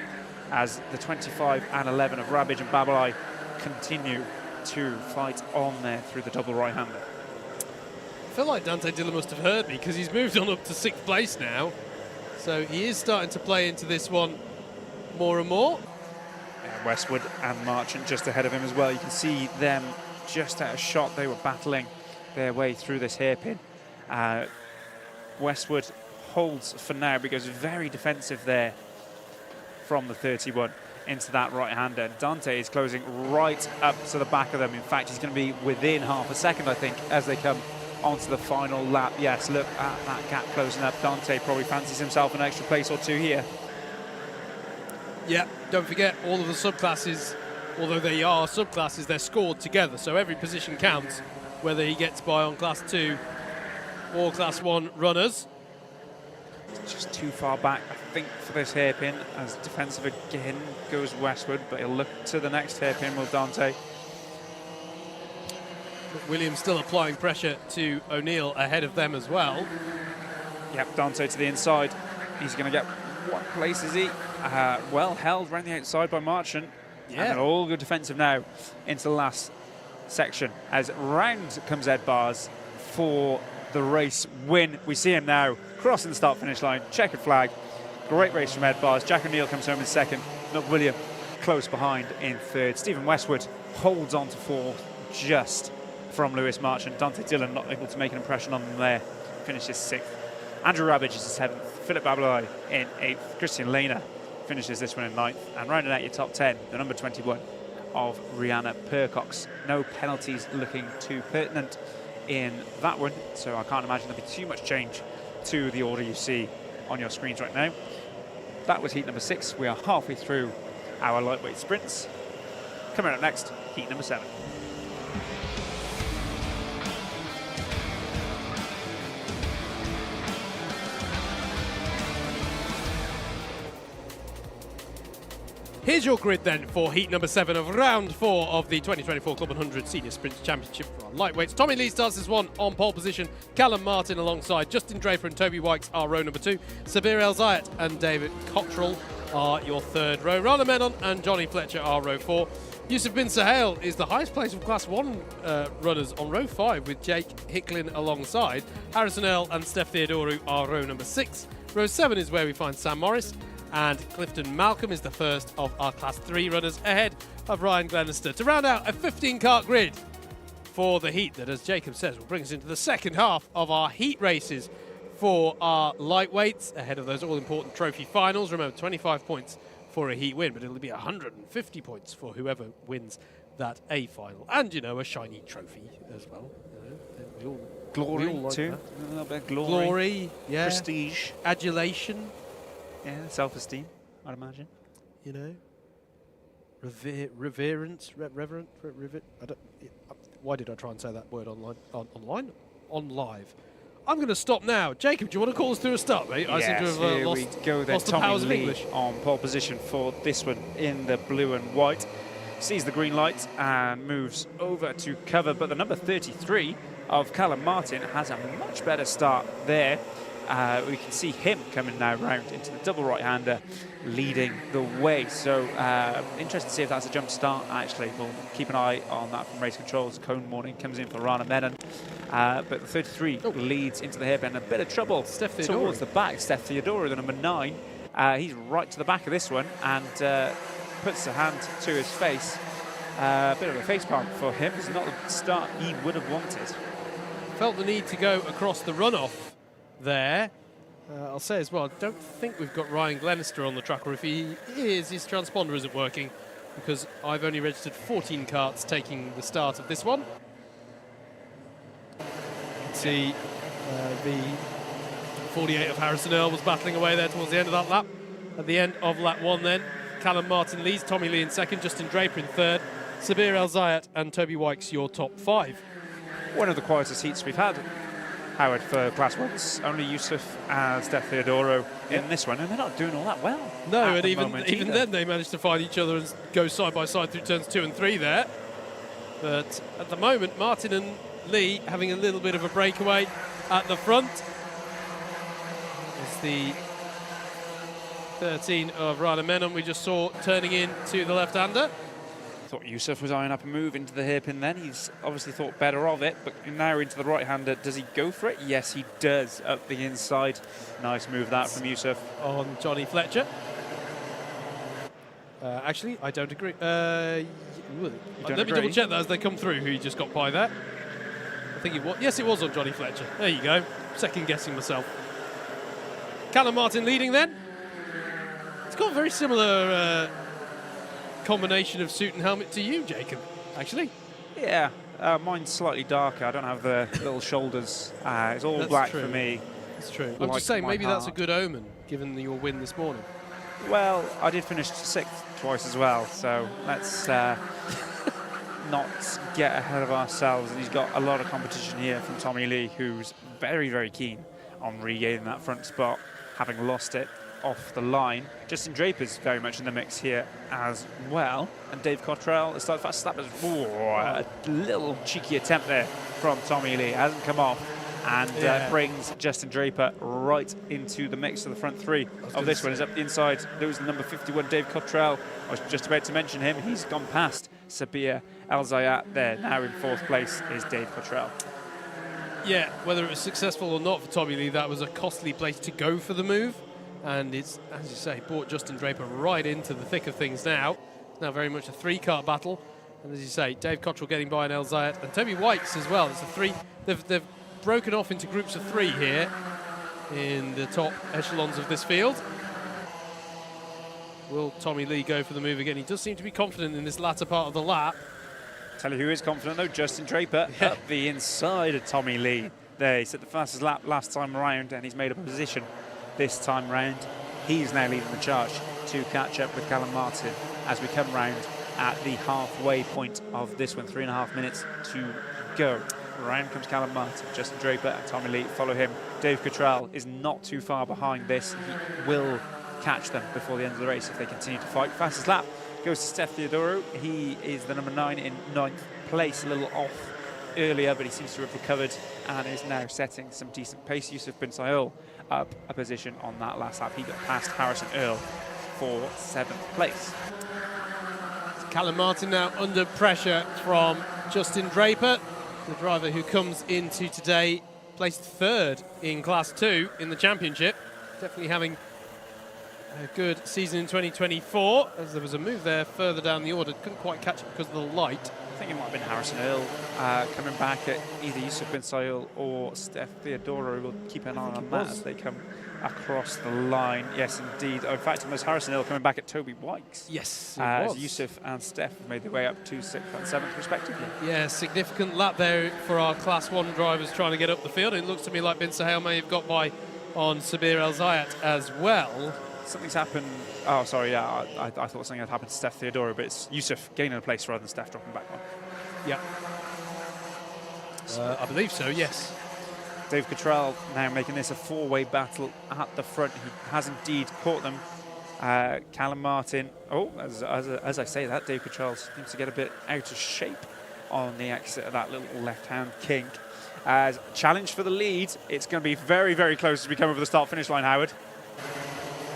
as the 25 and 11 of Rabbage and Babalai continue to fight on there through the double right-hander.
I feel like Dante Dillon must have heard me because he's moved on up to 6th place now. So he is starting to play into this one more and more.
Westwood and Marchant just ahead of him as well. You can see them just out of shot. They were battling their way through this hairpin. Westwood holds for now because very defensive there from the 31 into that right-hander. Dante is closing right up to the back of them. In fact, he's going to be within half a second, I think, as they come onto the final lap. Yes, look at that gap closing up. Dante probably fancies himself an extra place or 2 here.
Yeah, don't forget, all of the subclasses, although they are subclasses, they're scored together, so every position counts, whether he gets by on Class 2 or Class 1 runners.
Just too far back, I think, for this hairpin, as defensive again goes Westwood, but he'll look to the next hairpin, will Dante.
Williams still applying pressure to O'Neill ahead of them as well.
Yep, Dante to the inside. He's going to get what place is he? Well held around the outside by Marchant.
Yeah.
And all good defensive now into the last section as round comes Ed Bars for the race win. We see him now crossing the start-finish line, checkered flag. Great race from Ed Bars. Jack O'Neill comes home in 2nd. McWilliam close behind in 3rd. Stephen Westwood holds on to 4th, just from Lewis Marchant. Dante Dillon not able to make an impression on them there. Finishes 6th. Andrew Rabbage is 7th. Philip Babalai in 8th. Christian Lehner finishes this one in 9th. And rounding out your top 10, the number 21 of Rihanna Percox. No penalties looking too pertinent in that one, so I can't imagine there'll be too much change to the order you see on your screens right now. That was heat number 6. We are halfway through our lightweight sprints. Coming up next, heat number 7.
Here's your grid then for heat number 7 of round 4 of the 2024 Club 100 Senior Sprint Championship for our lightweights. Tommy Lee starts this one on pole position. Callum Martin alongside Justin Draper and Toby Wykes are row number 2. Sabir El Zayat and David Cottrell are your 3rd row. Rana Menon and Johnny Fletcher are row 4. Yusuf bin Sahel is the highest place of Class 1 runners on row 5 with Jake Hicklin alongside. Harrison Earl and Steph Theodoru are row number 6. Row 7 is where we find Sam Morris. And Clifton Malcolm is the first of our Class 3 runners ahead of Ryan Glenister to round out a 15-kart grid for the heat that, as Jacob says, will bring us into the second half of our heat races for our lightweights ahead of those all-important trophy finals. Remember, 25 points for a heat win, but it'll be 150 points for whoever wins that A final. And, you know, a shiny trophy as well. You know,
glory,
we all like
too.
that.
A little bit of glory.
Glory, yeah.
Prestige.
Adulation.
Yeah, self-esteem, I'd imagine.
You know, reverence, reverent, I don't. Why did I try and say that word online? On live. I'm going to stop now. Jacob, do you want to call us through a start, mate?
Yes,
I seem to have
here we go then.
lost the
Tommy
powers of
Lee
English.
on pole position for this one in the blue and white. Sees the green light and moves over to cover, but the number 33 of Callum Martin has a much better start there. We can see him coming now round into the double right-hander, leading the way. So interested to see if that's a jump start, actually. We'll keep an eye on that from race controls. Cone Morning comes in for Rana Menon. But the 33 leads into the hairpin. A bit of trouble towards the back. Steph Theodora, the number 9. He's right to the back of this one and puts a hand to his face. A bit of a face palm for him. It's not the start he would have wanted.
Felt the need to go across the runoff there. I'll say as well, I don't think we've got Ryan Glenister on the track, or if he is, his transponder isn't working because I've only registered 14 karts taking the start of this one. You can see the 48 of Harrison Earl was battling away there towards the end of that lap. At the end of lap 1 then, Callum Martin leads, Tommy Lee in 2nd, Justin Draper in 3rd, Sabir El Zayat and Toby Wykes your top 5.
One of the quietest heats we've had, Howard, for Class 1s. Only Yusuf and Steph Theodoro in this one, and they're not doing all that well.
No, and even then they managed to find each other and go side by side through turns 2 and 3 there. But at the moment, Martin and Lee having a little bit of a breakaway at the front. It's the 13 of Rana Menon we just saw turning in to the left-hander.
Thought Yusuf was eyeing up a move into the hairpin then. He's obviously thought better of it, but now into the right-hander. Does he go for it? Yes, he does, up the inside. Nice move that from Yusuf.
On Johnny Fletcher. Actually, I don't agree. Let me double check that as they come through, who he just got by there. I think it was. Yes, it was on Johnny Fletcher. There you go. Second guessing myself. Callum Martin leading then. It's got a very similar combination of suit and helmet to you, Jacob, actually.
Yeah, mine's slightly darker. I don't have the little shoulders. It's all black for me.
That's true. I'm just saying, maybe that's a good omen, given your win this morning.
Well, I did finish 6th twice as well, so let's not get ahead of ourselves. And he's got a lot of competition here from Tommy Lee, who's very, very keen on regaining that front spot, having lost it off the line. Justin Draper's very much in the mix here as well. And Dave Cottrell, the start fast slappers. A little cheeky attempt there from Tommy Lee. Hasn't come off. And brings Justin Draper right into the mix of the front 3 of this one. Is up the inside. Losing number 51, Dave Cottrell. I was just about to mention him. He's gone past Sabir El Zayat there. Now in 4th place is Dave Cottrell.
Yeah, whether it was successful or not for Tommy Lee, that was a costly place to go for the move. And it's, as you say, brought Justin Draper right into the thick of things now. It's now very much a 3-kart battle. And as you say, Dave Cottrell getting by on Elzayat and Toby Whites as well. It's a three. They've broken off into groups of 3 here in the top echelons of this field. Will Tommy Lee go for the move again? He does seem to be confident in this latter part of the lap.
Tell you who is confident though, Justin Draper up the inside of Tommy Lee. There, he set the fastest lap last time around, and he's made a position this time round. He's now leading the charge to catch up with Callum Martin as we come round at the halfway point of this one. 3.5 minutes to go. Round comes Callum Martin, Justin Draper and Tommy Lee follow him. Dave Cottrell is not too far behind this. He will catch them before the end of the race if they continue to fight. Fastest lap goes to Steph Theodorou. He is the number 9 in 9th place, a little off earlier, but he seems to have recovered and is now setting some decent pace. Yusuf Bin Sail up a position on that last lap. He got past Harrison Earl for 7th place.
Callum Martin now under pressure from Justin Draper, the driver who comes into today placed 3rd in Class 2 in the championship. Definitely having a good season in 2024, as there was a move there further down the order. Couldn't quite catch it because of the light.
I think it might have been Harrison Earl coming back at either Yusuf Bin Sail or Steph Theodorou. We'll keep an eye on that as they come across the line. Yes, indeed. Oh, in fact, it was Harrison Earl coming back at Toby Whites.
Yes,
as Yusuf and Steph have made their way up to 6th and 7th respectively.
Yeah, significant lap there for our Class 1 drivers trying to get up the field. It looks to me like Bin Sahel may have got by on Sabir Elzayat as well.
Something's happened. Oh, sorry, yeah, I thought something had happened to Steph Theodorou, but it's Yusuf gaining a place rather than Steph dropping back one.
Yeah. I believe so, yes.
Dave Cottrell now making this a 4-way battle at the front. He has indeed caught them. Callum Martin. Oh, as I say that, Dave Cottrell seems to get a bit out of shape on the exit of that little left-hand kink. As challenge for the lead, it's going to be very, very close as we come over the start-finish line, Howard.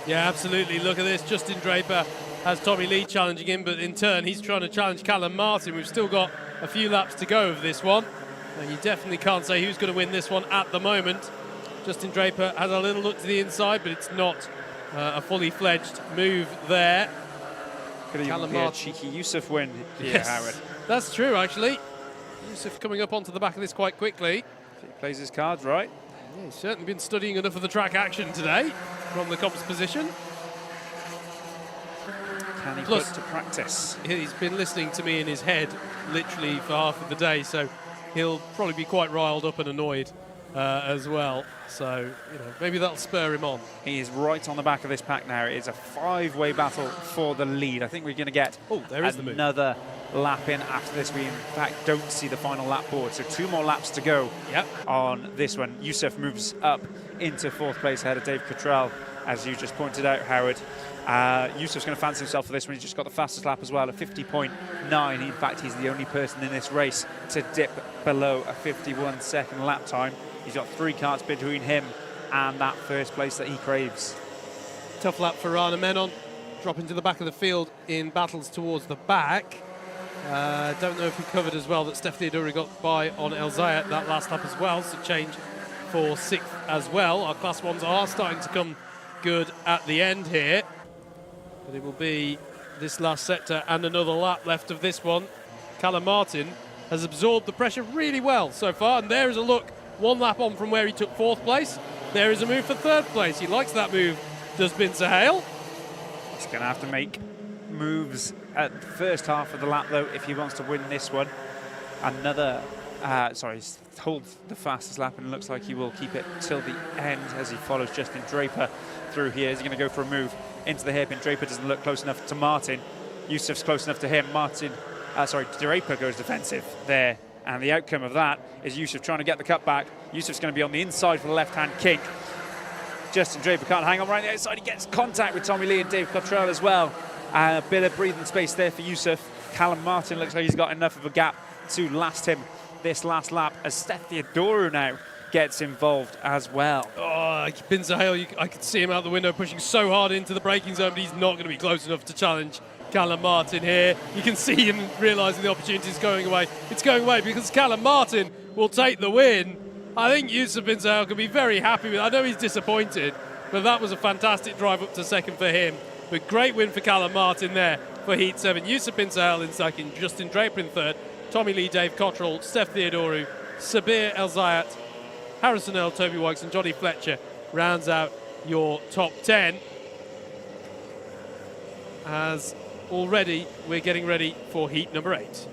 Yeah, absolutely. Look at this. Justin Draper has Tommy Lee challenging him, but in turn, he's trying to challenge Callum Martin. We've still got a few laps to go of this one. And you definitely can't say who's going to win this one at the moment. Justin Draper has a little look to the inside, but it's not a fully fledged move there.
Could even be a cheeky Yusuf win here,
yes,
Howard.
That's true, actually. Yusuf coming up onto the back of this quite quickly.
He plays his cards right.
Yeah, he's certainly been studying enough of the track action today from the comps position.
Can he
Plus,
put to practice?
He's been listening to me in his head literally for half of the day, so he'll probably be quite riled up and annoyed as well. So, you know, maybe that'll spur him on.
He is right on the back of this pack now. It is a 5-way battle for the lead. I think we're going to get another lap in after this. We, in fact, don't see the final lap board. So 2 more laps to go on this one. Yusuf moves up into 4th place ahead of Dave Cottrell, as you just pointed out, Howard. Yusuf's going to fancy himself for this one. He's just got the fastest lap as well, a 50.9. In fact, he's the only person in this race to dip below a 51-second lap time. He's got 3 karts between him and that first place that he craves.
Tough lap for Rana Menon, dropping to the back of the field in battles towards the back. Don't know if we covered as well that Steph Theodorou got by on Elzayat that last lap as well, so change for 6th as well. Our Class 1s are starting to come good at the end here. But it will be this last sector and another lap left of this one. Callum Martin has absorbed the pressure really well so far, and there is a look 1 lap on from where he took 4th place. There is a move for 3rd place. He likes that move, does Bin Sahel.
He's going to have to make moves at the first half of the lap, though, if he wants to win this one. He's holds the fastest lap, and it looks like he will keep it till the end as he follows Justin Draper through here. He's going to go for a move into the hairpin. Draper doesn't look close enough to Martin. Yusuf's close enough to him. Draper goes defensive there. And the outcome of that is Yusuf trying to get the cut back. Yusuf's going to be on the inside for the left-hand kink. Justin Draper can't hang on right on the outside. He gets contact with Tommy Lee and Dave Cottrell as well. A bit of breathing space there for Yusuf. Callum Martin looks like he's got enough of a gap to last him this last lap, as Steph Theodorou now gets involved as well.
Oh, Bin Sahel, I could see him out the window pushing so hard into the braking zone, but he's not going to be close enough to challenge Callum Martin here. You can see him realising the opportunity is going away. It's going away because Callum Martin will take the win. I think Yusuf Bin Sahel can be very happy with it. I know he's disappointed, but that was a fantastic drive up to 2nd for him. But great win for Callum Martin there for Heat 7. Yusuf Bin Sahel in second, Justin Draper in third, Tommy Lee, Dave Cottrell, Steph Theodoru, Sabir El Zayat, Harrison Earl, Toby Wykes and Johnny Fletcher rounds out your top 10. As already we're getting ready for heat number 8.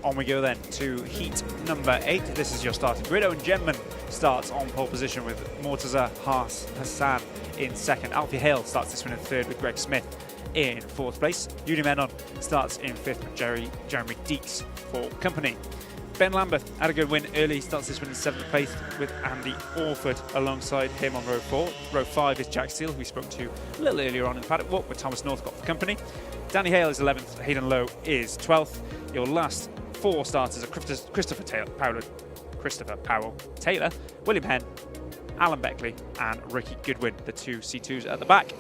On we go then to heat number 8. This is your starting grid. Owen Genman starts on pole position with Mortaza Hassan in second. Alfie Hale starts this one in third with Greg Smith in fourth place. Yudi Menon starts in fifth with Jeremy Deeks for company. Ben Lambeth had a good win early. He starts this one in seventh place with Andy Orford alongside him on row 4. Row 5 is Jack Steele, who we spoke to a little earlier on in the paddock walk with Thomas Northcott for company. Danny Hale is 11th. Hayden Lowe is 12th. Your last 4 starters are Christopher Powell Taylor, William Henn, Alan Beckley and Ricky Goodwin, the 2 C2s at the back.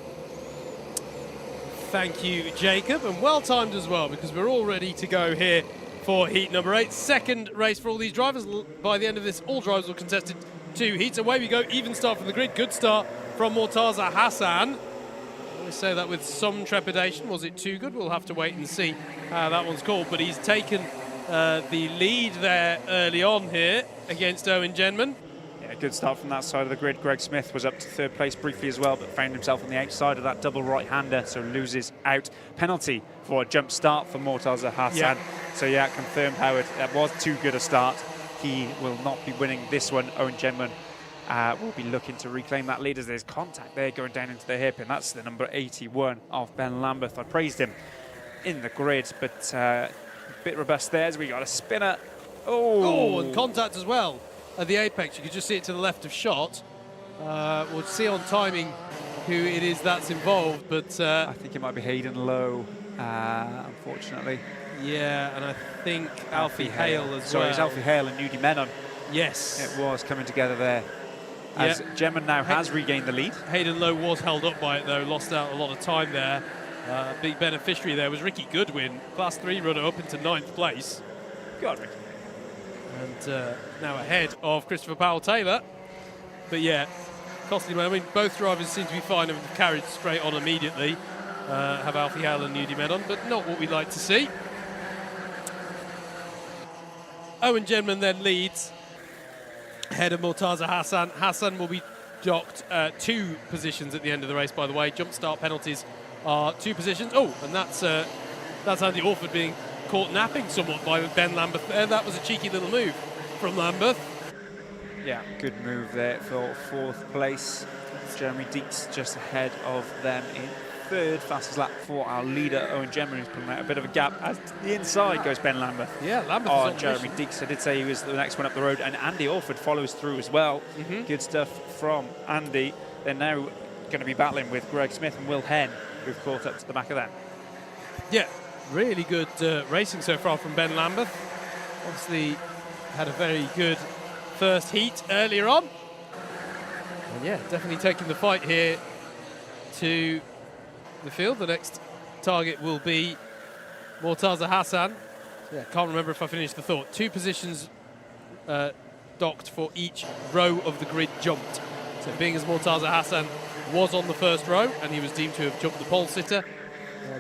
Thank you, Jacob, and well timed as well, because we're all ready to go here for heat number 8. Second race for all these drivers. By the end of this, all drivers will contested 2 heats. Away we go, even start from the grid. Good start from Mortaza Hassan. I say that with some trepidation. Was it too good? We'll have to wait and see how that one's called, but he's taken the lead there early on here against Owen Genman.
Yeah, good start from that side of the grid. Greg Smith was up to third place briefly as well, but found himself on the outside of that double right-hander, so loses out. Penalty for a jump start for Mortaza Hassan.
Yeah.
So yeah, confirmed, Howard. That was too good a start. He will not be winning this one. Owen Genman will be looking to reclaim that lead as there's contact there going down into the hip, and that's the number 81 of Ben Lambeth. I praised him in the grid, but bit robust there as we got a spinner.
Oh, and contact as well at the apex. You could just see it to the left of shot. We'll see on timing who it is that's involved, but
I think it might be Hayden Lowe, unfortunately.
Yeah, and I think Alfie Hale as well.
Sorry, it's Alfie Hale and Nudi Menon.
Yes.
It was coming together there. As Genman now has regained the lead.
Hayden Lowe was held up by it though, lost out a lot of time there. Big beneficiary there was Ricky Goodwin, Class 3 runner up into 9th place.
Go on, Ricky.
And now ahead of Christopher Powell Taylor. But yeah, costly man. I mean, both drivers seem to be fine and have carried straight on immediately. Have Alfie Hale and Nudi Menon, but not what we'd like to see. Owen Genman then leads ahead of Mortaza Hassan. Hassan will be docked 2 positions at the end of the race, by the way. Jump start penalties are 2 positions. Oh, and that's Andy Orford being caught napping somewhat by Ben Lambeth there. That was a cheeky little move from Lambeth.
Yeah, good move there for 4th place. Jeremy Deeks just ahead of them in 3rd. Fastest lap for our leader, Owen Genman, who's putting out a bit of a gap. As to the inside goes Ben Lambeth.
Yeah, Lambeth
on
is on
Jeremy Deeks. I did say he was the next one up the road, and Andy Orford follows through as well. Good stuff from Andy. They're now going to be battling with Greg Smith and Will Henn, who've caught up to the back of them.
Yeah, really good racing so far from Ben Lambeth. Obviously had a very good first heat earlier on. And yeah, definitely taking the fight here to the field. The next target will be Mortaza Hassan. Yeah, can't remember if I finished the thought. 2 positions docked for each row of the grid jumped. So being as Mortaza Hassan was on the first row and he was deemed to have jumped the pole sitter,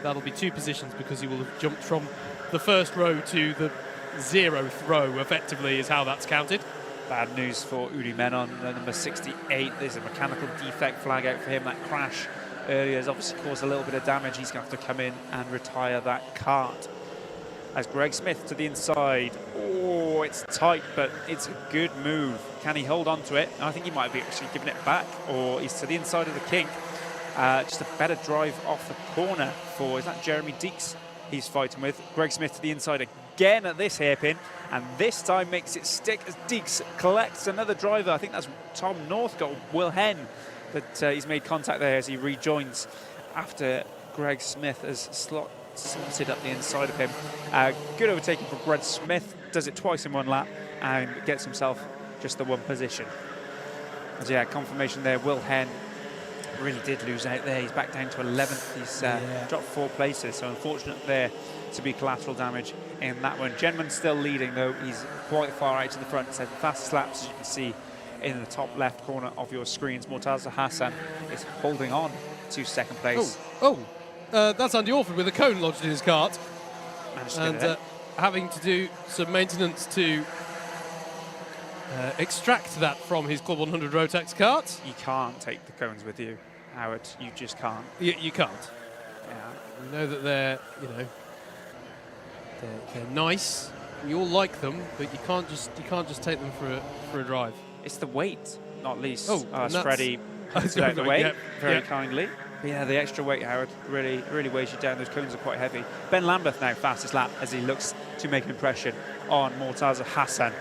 that'll be 2 positions because he will have jumped from the first row to the 0th row, effectively, is how that's counted.
Bad news for Udi Menon, number 68. There's a mechanical defect flag out for him. That crash earlier has obviously caused a little bit of damage. He's going to have to come in and retire that kart. As Greg Smith to the inside. Oh, it's tight, but it's a good move. Can he hold on to it? I think he might be actually giving it back, or he's to the inside of the kink. Just a better drive off the corner for, is that Jeremy Deeks he's fighting with? Greg Smith to the inside again at this hairpin, and this time makes it stick as Deeks collects another driver. I think that's Tom Northcott, Will Henn, but he's made contact there as he rejoins after Greg Smith has slotted up the inside of him. Good overtaking from Greg Smith, does it twice in one lap and gets himself just the one position. And yeah, confirmation there, Will Henn really did lose out there. He's back down to 11th. He's dropped 4 places, so unfortunate there to be collateral damage in that one. Genman's still leading though. He's quite far out to the front. So the fastest laps, as you can see in the top left corner of your screens, Mortaza Hassan is holding on to second place.
That's Andy Orford with a cone lodged in his cart.
And
having to do some maintenance to extract that from his Club 100 Rotax cart.
You can't take the cones with you, Howard. You just can't.
You can't.
Yeah.
We know that they're nice. We all like them, but you can't just take them for a drive.
It's the weight, not least.
And
Freddie puts it out the way very
yeah.
kindly. But yeah, the extra weight, Howard, really weighs you down. Those cones are quite heavy. Ben Lambeth now fastest lap as he looks to make an impression on Mortaza Hassan.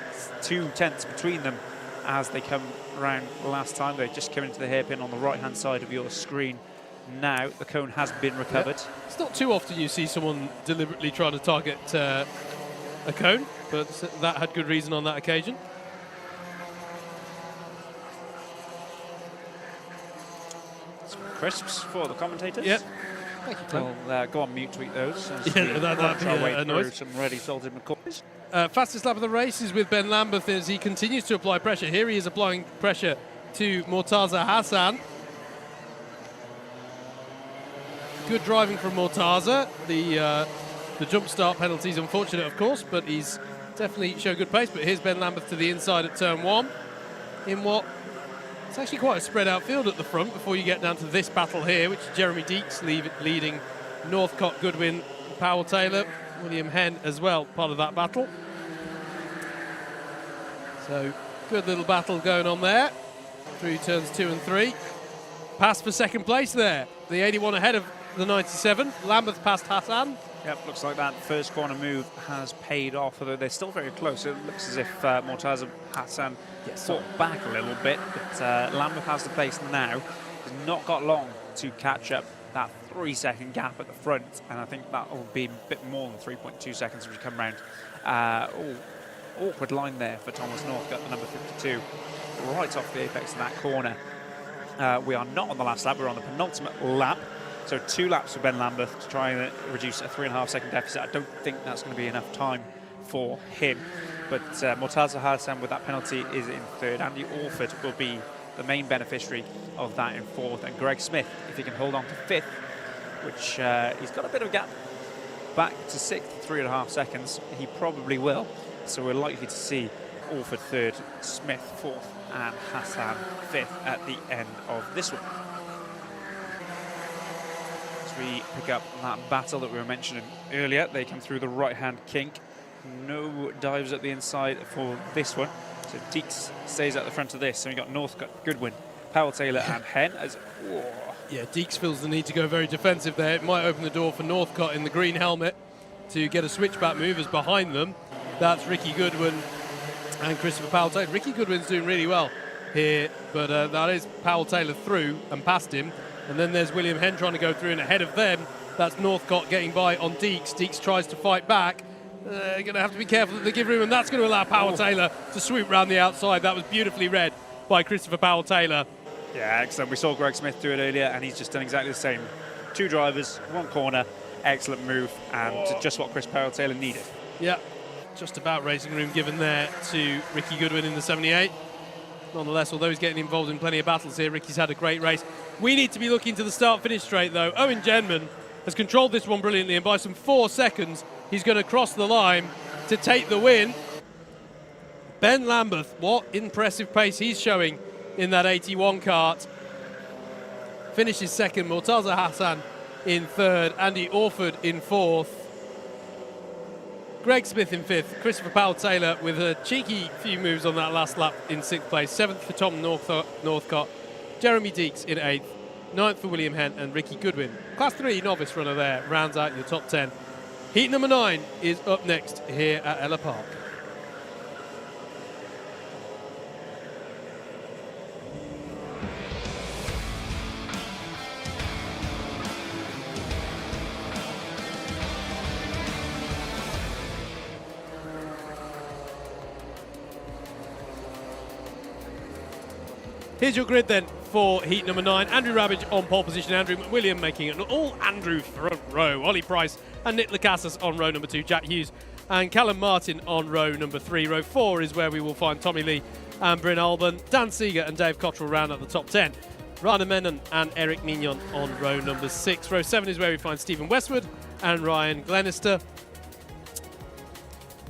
2 tenths between them as they come around last time. They just came into the hairpin on the right-hand side of your screen. Now the cone has been recovered.
Yeah. It's not too often you see someone deliberately trying to target a cone, but that had good reason on that occasion.
Crisps for the commentators.
Yep. Thank you, Tom.
We'll go on mute, tweet those.
That'd be
our way
a
through
noise.
some ready salted McCoys.
Fastest lap of the race is with Ben Lambeth as he continues to apply pressure. Here he is applying pressure to Mortaza Hassan. Good driving from Mortaza. The jump start penalty is unfortunate, of course, but he's definitely shown good pace. But here's Ben Lambeth to the inside at turn 1 in what it's actually quite a spread out field at the front before you get down to this battle here, which is Jeremy Deeks leading Northcott, Goodwin, Powell Taylor, William Henn as well, part of that battle. So good little battle going on there through turns 2 and 3. Pass for second place there. The 81 ahead of the 97. Lambeth past Hassan.
Yep, looks like that first corner move has paid off, although they're still very close. It looks as if Mortaza Hassan fought back a little bit, but Lambeth has the place now. He's not got long to catch up that 3-second gap at the front, and I think that will be a bit more than 3.2 seconds as we come round. Awkward line there for Thomas Northcott, the number 52, right off the apex of that corner. We are not on the last lap, we're on the penultimate lap. So 2 laps for Ben Lambeth to try and reduce a 3.5 second deficit. I don't think that's going to be enough time for him. But Mortaza Hassan with that penalty is in 3rd. Andy Orford will be the main beneficiary of that in 4th. And Greg Smith, if he can hold on to 5th, which he's got a bit of a gap back to 6th, 3.5 seconds, he probably will. So we're likely to see Orford 3rd, Smith 4th, and Hassan 5th at the end of this one. We pick up that battle that we were mentioning earlier. They come through the right-hand kink. No dives at the inside for this one. So Deeks stays at the front of this. So we got Northcott, Goodwin, Powell Taylor, and Henn.
Yeah, Deeks feels the need to go very defensive there. It might open the door for Northcott in the green helmet to get a switchback move as behind them. That's Ricky Goodwin and Christopher Powell Taylor. Ricky Goodwin's doing really well here, but that is Powell Taylor through and past him. And then there's William Henn trying to go through, and ahead of them, that's Northcott getting by on Deeks. Deeks tries to fight back. Going to have to be careful that they give room, and that's going to allow Powell Taylor to swoop round the outside. That was beautifully read by Christopher Powell Taylor.
Yeah, excellent. We saw Greg Smith do it earlier, and he's just done exactly the same. 2 drivers, 1 corner, excellent move, and just what Chris Powell Taylor needed.
Yeah, just about racing room given there to Ricky Goodwin in the 78. Nonetheless, although he's getting involved in plenty of battles here, Ricky's had a great race. We need to be looking to the start-finish straight, though. Owen Genman has controlled this one brilliantly, and by some 4 seconds, he's going to cross the line to take the win. Ben Lambeth, what impressive pace he's showing in that 81 kart. Finishes 2nd, Mortaza Hassan in 3rd, Andy Orford in 4th. Greg Smith in 5th, Christopher Powell Taylor with a cheeky few moves on that last lap in 6th place, 7th for Tom Northcott, Jeremy Deeks in 8th, 9th for William Henn and Ricky Goodwin. Class 3 novice runner there, rounds out your top 10. Heat number 9 is up next here at Ellough Park. Here's your grid then for heat number 9. Andrew Rabbage on pole position. Andrew McWilliam making an all-Andrew front row. Ollie Price and Nick Lacasas on row number 2. Jack Hughes and Callum Martin on row number 3. Row 4 is where we will find Tommy Lee and Bryn Alban. Dan Seeger and Dave Cottrell round at the top 10. Rana Menon and Eric Mignon on row number 6. Row 7 is where we find Stephen Westwood and Ryan Glenister.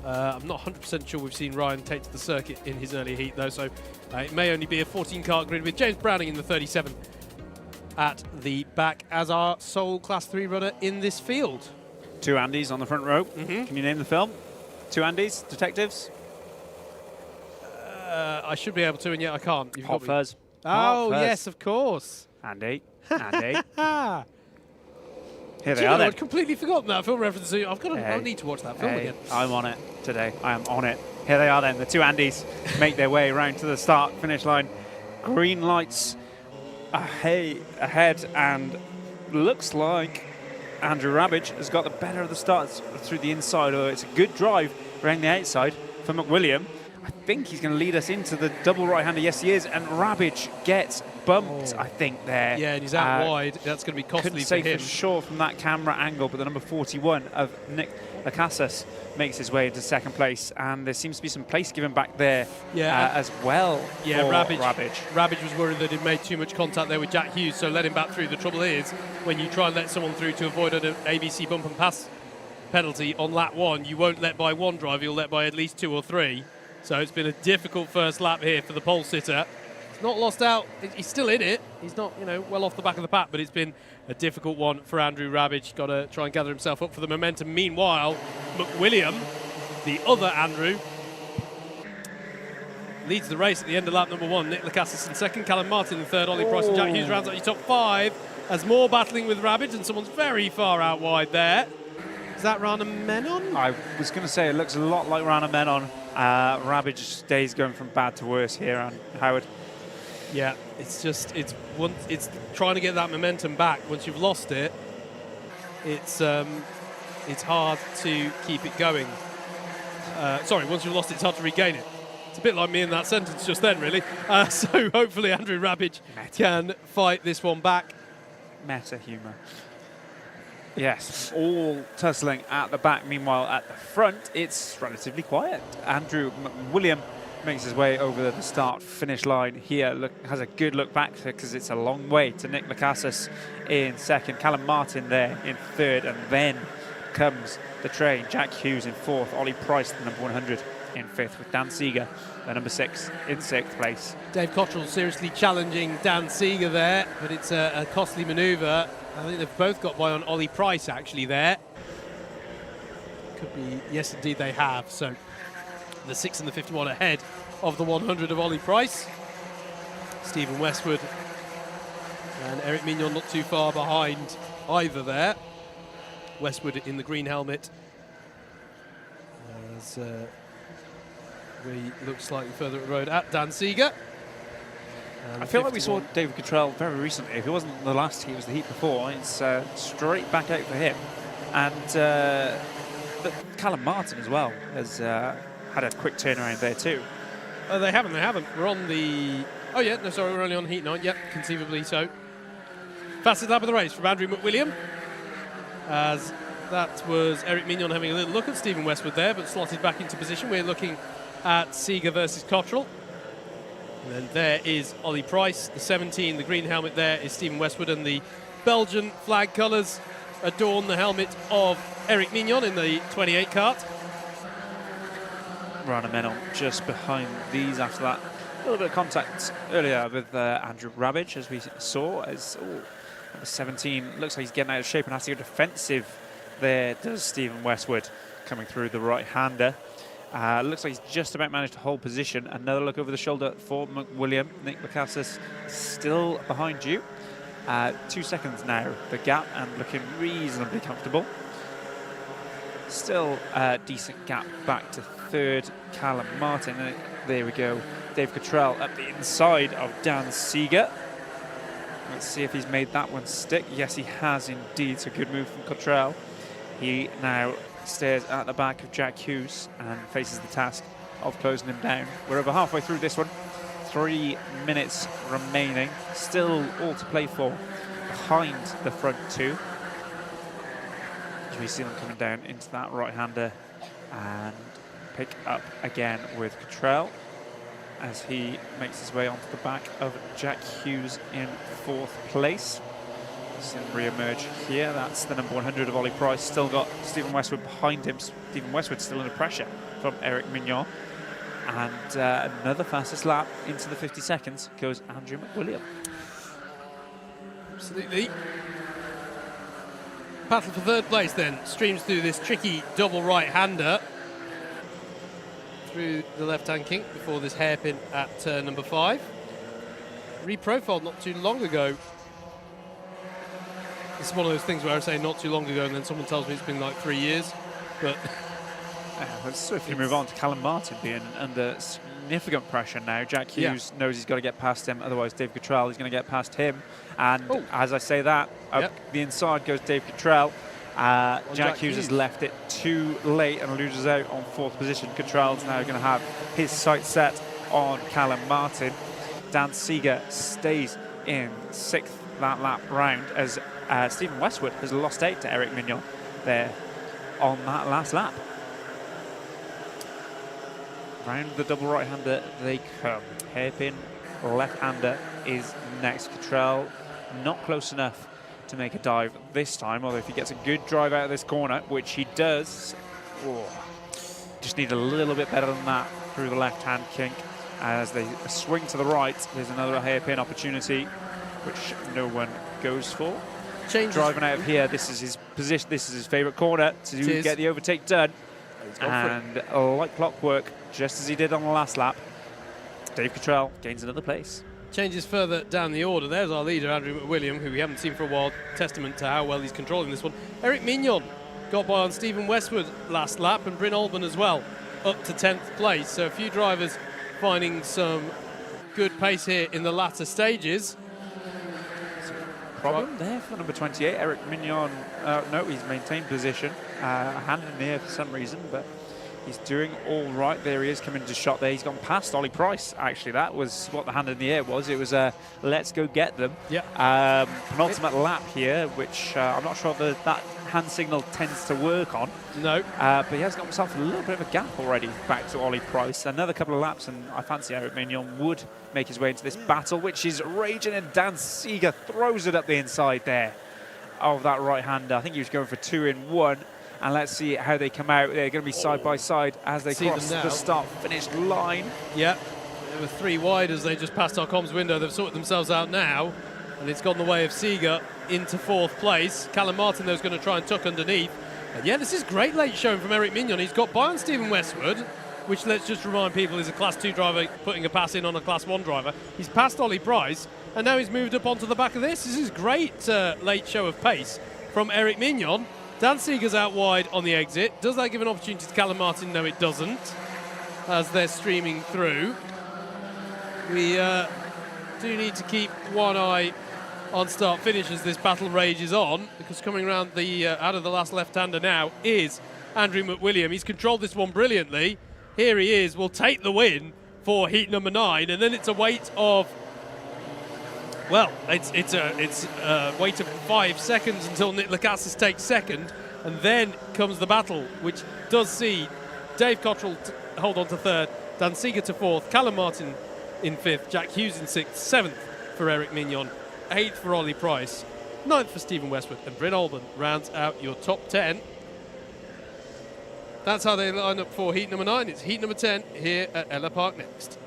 I'm not 100% sure we've seen Ryan take to the circuit in his early heat though, so it may only be a 14-kart grid with James Browning in the 37 at the back as our sole Class 3 runner in this field.
2 Andys on the front row. Can you name the film? 2 Andys, detectives?
I should be able to, and yet I can't. You've
Hot
got me.
Fuzz.
Oh,
Hot Fuzz.
yes, of course.
Andy. Andy. Here
Do
they
you
are
know,
then.
I'd completely forgotten that film reference. I need to watch that film again.
I'm on it today. I am on it. Here they are then. The 2 Andys make their way around to the start finish line. Green lights ahead, and looks like Andrew Rabbage has got the better of the start through the inside. It's a good drive around the outside for McWilliam. I think he's going to lead us into the double right-hander. Yes, he is. And Rabbage gets bumped, I think, there.
Yeah, and he's out wide. That's going to be costly
Couldn't
for
say
him.
for sure from that camera angle, but the number 41 of Nick Lacasas makes his way into second place. And there seems to be some place given back there as well.
Yeah,
for
Rabbage was worried that he'd made too much contact there with Jack Hughes, so let him back through. The trouble is, when you try and let someone through to avoid an ABC bump and pass penalty on lap 1, you won't let by one drive, you'll let by at least 2 or 3. So it's been a difficult first lap here for the pole sitter. He's not lost out. He's still in it. He's not, well off the back of the pack, but it's been a difficult one for Andrew Rabbage. Got to try and gather himself up for the momentum. Meanwhile, McWilliam, the other Andrew, leads the race at the end of lap number 1. Nick Lacasas in second, Callum Martin in third, Ollie Price and Jack Hughes rounds out your top 5 as more battling with Rabbage, and someone's very far out wide there. Is that Rana Menon?
I was going to say it looks a lot like Rana Menon. Rabbage days going from bad to worse here on Howard.
Yeah, it's trying to get that momentum back. Once you've lost it, it's hard to keep it going. Once you've lost it, it's hard to regain it. It's a bit like me in that sentence just then, really. So hopefully Andrew Rabbage can fight this one back.
Meta humour. Yes, all tussling at the back. Meanwhile, at the front, it's relatively quiet. Andrew McWilliam makes his way over the start-finish line here. Has a good look back because it's a long way to Nick Lacasas in second. Callum Martin there in third, and then comes the train. Jack Hughes in fourth. Ollie Price, the number 100, in fifth, with Dan Seeger, the number 6, in sixth place.
Dave Cottrell seriously challenging Dan Seeger there, but it's a costly manoeuvre. I think they've both got by on Ollie Price actually there. Could be, yes indeed they have. So the 6 and the 51 ahead of the 100 of Ollie Price. Stephen Westwood and Eric Mignon not too far behind either there. Westwood in the green helmet as we look slightly further up the road at Dan Seeger.
I feel like we saw David Cottrell very recently. If it wasn't the last heat, it was the heat before. It's straight back out for him. And but Callum Martin as well has had a quick turnaround there too.
They haven't. We're on the... Oh, yeah, no, sorry, we're only on heat 9. Yep, conceivably so. Fastest lap of the race from Andrew McWilliam. As that was Eric Mignon having a little look at Stephen Westwood there, but slotted back into position. We're looking at Seeger versus Cottrell. And then there is Ollie Price, the 17, the green helmet there is Stephen Westwood, and the Belgian flag colours adorn the helmet of Eric Mignon in the 28 kart.
Rana Menon just behind these after that. A little bit of contact earlier with Andrew Rabbage, as we saw. As number 17 looks like he's getting out of shape and has to go defensive. There does Stephen Westwood coming through the right-hander. Looks like he's just about managed to hold position. Another look over the shoulder for McWilliam. Nick Lacasas still behind you. 2 seconds now, the gap, and looking reasonably comfortable. Still a decent gap back to third, Callum Martin. And there we go, Dave Cottrell up the inside of Dan Seeger. Let's see if he's made that one stick. Yes, he has indeed. It's a good move from Cottrell. He now stares at the back of Jack Hughes and faces the task of closing him down. We're over halfway through this one. 3 minutes remaining. Still all to play for behind the front two. As we see them coming down into that right-hander and pick up again with Cottrell as he makes his way onto the back of Jack Hughes in 4th place. See him re-emerge here. That's the number 100 of Ollie Price. Still got Stephen Westwood behind him. Stephen Westwood still under pressure from Eric Mignon. And another fastest lap into the 50 seconds goes Andrew McWilliam.
Absolutely. Battle for 3rd place then streams through this tricky double right-hander through the left-hand kink before this hairpin at turn number 5. Reprofiled not too long ago. It's one of those things where I say not too long ago and then someone tells me it's been like 3 years. But
let's swiftly move on to Callum Martin being under significant pressure now. Jack Hughes knows he's got to get past him, otherwise Dave Cottrell is going to get past him. And as I say that, up the inside goes Dave Cottrell. Jack Hughes has left it too late and loses out on 4th position. Cottrell's now going to have his sights set on Callum Martin. Dan Seeger stays in 6th that lap round as Stephen Westwood has lost out to Eric Mignon there on that last lap. Round the double right-hander they come. Hairpin left-hander is next. Cottrell not close enough to make a dive this time, although if he gets a good drive out of this corner, which he does, just need a little bit better than that through the left-hand kink. As they swing to the right, there's another hairpin opportunity, which no one goes for. Driving out of here, this is his position, this is his favourite corner to get the overtake done. And like clockwork, just as he did on the last lap, Dave Cottrell gains another place.
Changes further down the order. There's our leader, Andrew McWilliam, who we haven't seen for a while, testament to how well he's controlling this one. Eric Mignon got by on Stephen Westwood last lap, and Bryn Alban as well, up to 10th place. So a few drivers finding some good pace here in the latter stages.
Problem there for number 28, Eric Mignon. No, he's maintained position. A hand in the air for some reason, but he's doing all right. There he is coming to shot there. He's gone past Ollie Price, actually. That was what the hand in the air was. It was a let's go get them. Penultimate lap here, which I'm not sure that hand signal tends to work on.
No.
But he has got himself a little bit of a gap already back to Ollie Price. Another couple of laps, and I fancy Eric Mignon would make his way into this battle, which is raging, and Dan Seeger throws it up the inside there of that right-hander. I think he was going for 2 in 1. And let's see how they come out. They're going to be side by side as they cross the start-finish line.
Yeah, they were 3 wide as they just passed our comms window. They've sorted themselves out now, and it's gone the way of Seeger into 4th place. Callum Martin, though, is going to try and tuck underneath. And yeah, this is great late showing from Eric Mignon. He's got by on Stephen Westwood, which, let's just remind people, is a Class 2 driver putting a pass in on a Class 1 driver. He's passed Ollie Price, and now he's moved up onto the back of this. This is great late show of pace from Eric Mignon. Dan Seeger's out wide on the exit. Does that give an opportunity to Callum Martin? No, it doesn't, as they're streaming through. We do need to keep one eye on start-finish as this battle rages on, because coming around the out of the last left-hander now is Andrew McWilliam. He's controlled this one brilliantly. Here he is, will take the win for heat number 9, and then it's a wait of, well, it's a wait of 5 seconds until Nick Lacassis takes second, and then comes the battle, which does see Dave Cottrell hold on to 3rd, Dan Seeger to 4th, Callum Martin in 5th, Jack Hughes in 6th, 7th for Eric Mignon, 8th for Ollie Price, 9th for Stephen Westwood, and Bryn Alban rounds out your top 10. That's how they line up for heat number 9. It's heat number 10 here at Ellough Park next.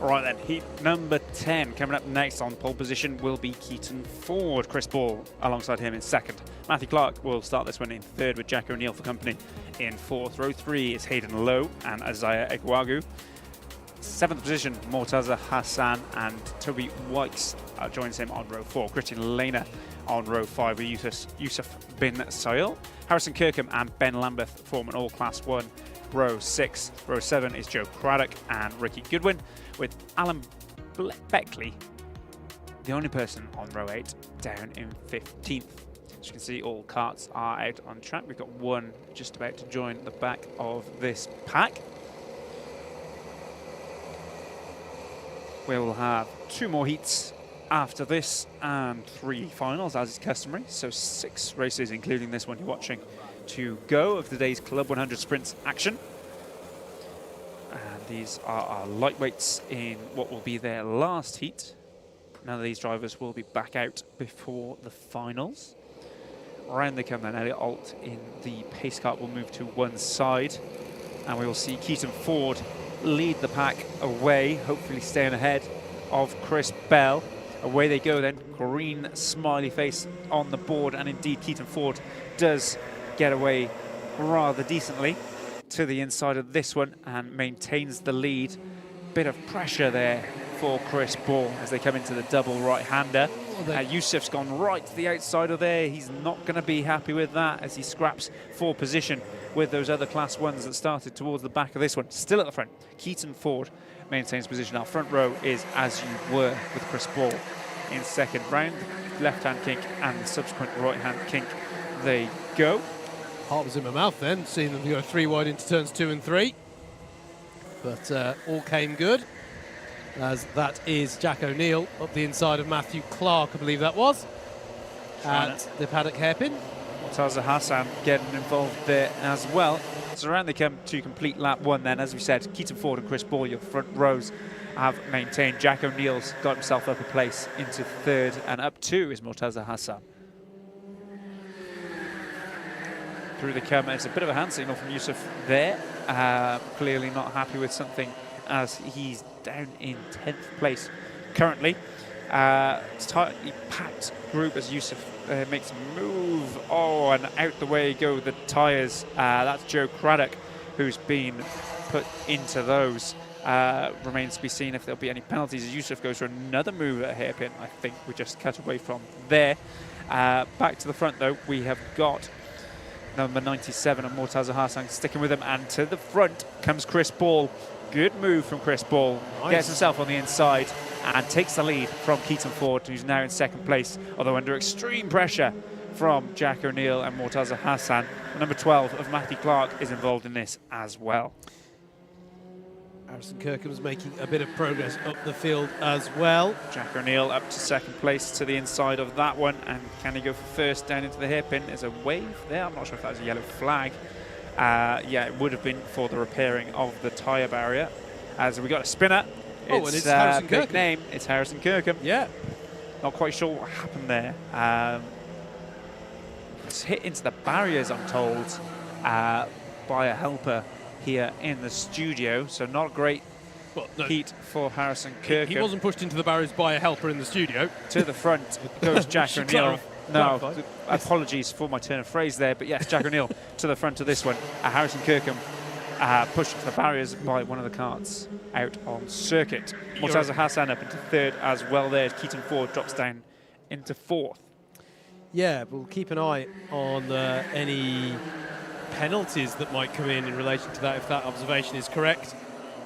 All right then, heat number 10. Coming up next on pole position will be Keaton Ford. Chris Ball alongside him in 2nd. Matthew Clark will start this one in 3rd with Jack O'Neill for company in 4th. Row 3 is Hayden Lowe and Isaiah Egwagu. 7th position, Mortaza Hassan, and Toby Wykes joins him on row 4. Christian Lena on row 5 with Yusuf bin Sail. Harrison Kirkham and Ben Lambeth form an all-class 1. Row 6. Row 7 is Joe Craddock and Ricky Goodwin, with Alan Beckley, the only person on row 8, down in 15th. As you can see, all karts are out on track. We've got one just about to join the back of this pack. We will have 2 more heats after this and 3 finals, as is customary. So 6 races, including this one you're watching, to go of today's Club 100 Sprints action. And these are our lightweights in what will be their last heat. None of these drivers will be back out before the finals. Around they come then. Elliot Alt in the pace kart will move to one side, and we will see Keaton Ford lead the pack away, hopefully staying ahead of Chris Bell. Away they go then, green smiley face on the board, and indeed Keaton Ford does get away rather decently to the inside of this one and maintains the lead. Bit of pressure there for Chris Ball as they come into the double right-hander. Yusuf's gone right to the outside of there. He's not going to be happy with that as he scraps for position with those other Class 1s that started towards the back of this one. Still at the front, Keaton Ford maintains position. Our front row is as you were with Chris Ball in second round. Left-hand kink and the subsequent right-hand kink. They go.
Heart was in my mouth then, seeing them go 3 wide into turns 2 and 3. But all came good, as that is Jack O'Neill up the inside of Matthew Clark, I believe that was, at the paddock hairpin.
Mortaza Hassan getting involved there as well. So around they come to complete lap 1 then. As we said, Keaton Ford and Chris Ball, your front rows, have maintained. Jack O'Neill's got himself up a place into 3rd, and up 2 is Mortaza Hassan. Through the come, it's a bit of a hand signal from Yusuf there. Clearly not happy with something as he's down in 10th place currently. It's tightly packed group as Yusuf makes a move. Oh, and out the way go the tyres. That's Joe Craddock who's been put into those. Remains to be seen if there'll be any penalties as Yusuf goes for another move at a hairpin. I think we just cut away from there. Back to the front though, we have got number 97 and Mortaza Hassan sticking with him, and to the front comes Chris Ball. Good move from Chris Ball. Nice. Gets himself on the inside and takes the lead from Keaton Ford, who's now in 2nd place, although under extreme pressure from Jack O'Neill and Mortaza Hassan. Number 12 of Matthew Clark is involved in this as well.
Harrison Kirkham's making a bit of progress up the field as well.
Jack O'Neill up to 2nd place to the inside of that one, and can he go for 1st down into the hairpin? There's a wave there. I'm not sure if that was a yellow flag. Yeah, it would have been for the repairing of the tyre barrier. As we got a spinner.
Oh, and it's Harrison
big
Kirkham.
Name. It's Harrison Kirkham.
Yeah.
Not quite sure what happened there. It's hit into the barriers, I'm told, by a helper here in the studio. So not a great heat for Harrison Kirkham.
He wasn't pushed into the barriers by a helper in the studio.
To the front goes Jack O'Neill. No, apologies for my turn of phrase there, but yes, Jack O'Neill to the front of this one. Harrison Kirkham pushed into the barriers by one of the karts out on circuit. Mortaza Hassan up into 3rd as well there. Keaton Ford drops down into 4th.
Yeah, we'll keep an eye on any penalties that might come in relation to that, if that observation is correct,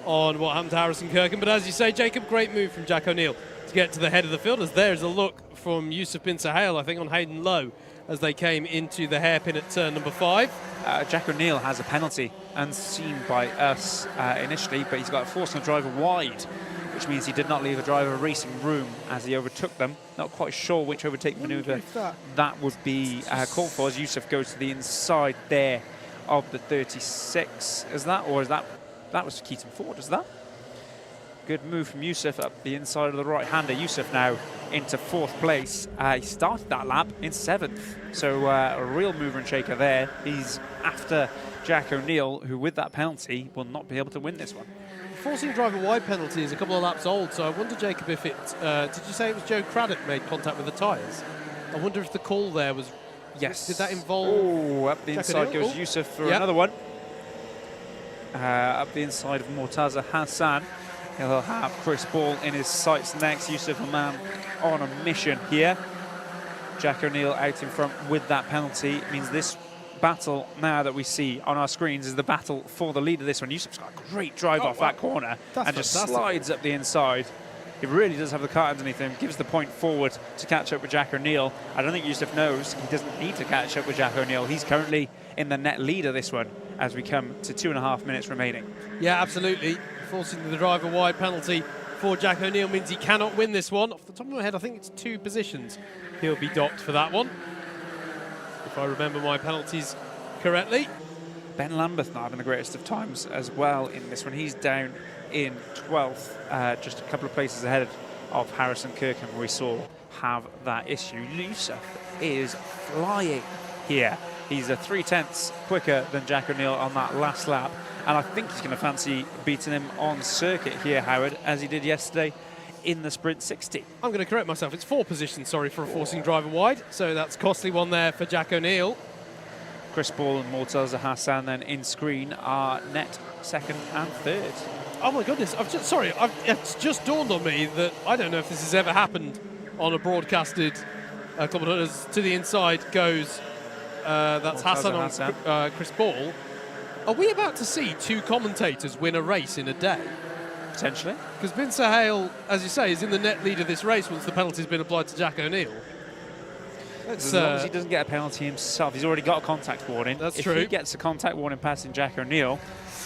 on what happened to Harrison Kirkham. But as you say, Jacob, great move from Jack O'Neill to get to the head of the field, as there's a look from Yusuf bin Sahel, I think, on Hayden Lowe as they came into the hairpin at turn number 5.
Jack O'Neill has a penalty, unseen by us initially, but he's got a forcing the driver wide, which means he did not leave the driver racing room as he overtook them. Not quite sure which overtake manoeuvre that would be called for, as Yusuf goes to the inside there of the 36. Is that, or is that was Keaton Ford, is that? Good move from Yusuf up the inside of the right-hander. Yusuf now into 4th place. He started that lap in 7th, so a real mover and shaker there. He's after Jack O'Neill, who with that penalty will not be able to win this one.
Forcing driver wide penalty is a couple of laps old, so I wonder, Jacob, if it... did you say it was Joe Craddock made contact with the tyres? I wonder if the call there was...
Yes.
Did that involve...
Oh, up the
Jack
inside
O'Neill?
goes Yusuf for another one. Up the inside of Mortaza Hassan. He'll have Chris Ball in his sights next. Yusuf, a man on a mission here. Jack O'Neill out in front with that penalty. It means this battle now that we see on our screens is the battle for the lead of this one. Yusuf's got a great drive off that corner and just slides up the inside. He really does have the car underneath him, gives the point forward to catch up with Jack O'Neill. I don't think Yusuf knows he doesn't need to catch up with Jack O'Neill. He's currently in the net lead of this one as we come to 2.5 minutes remaining.
Yeah, absolutely. Forcing the driver wide penalty for Jack O'Neill means he cannot win this one. Off the top of my head, I think it's 2 positions he'll be docked for that one, if I remember my penalties correctly.
Ben Lambeth not having the greatest of times as well in this one. He's down in 12th, just a couple of places ahead of Harrison Kirkham, who we saw have that issue. Yusuf is flying here. He's a 0.3 quicker than Jack O'Neill on that last lap, and I think he's going to fancy beating him on circuit here, Howard, as he did yesterday in the Sprint 60.
I'm going to correct myself. It's 4 positions, sorry, for a forcing driver wide, so that's a costly one there for Jack O'Neill.
Chris Ball and Mortaza Hassan then in screen are net 2nd and 3rd.
Oh my goodness, it's just dawned on me that I don't know if this has ever happened on a broadcasted CLUB100. To the inside goes, that's Hassan on Chris Ball. Are we about to see 2 commentators win a race in a day?
Potentially.
Because Bin Sahel, as you say, is in the net lead of this race once the penalty's been applied to Jack O'Neill.
As long as he doesn't get a penalty himself, he's already got a contact warning.
That's true.
If he gets a contact warning passing Jack O'Neill,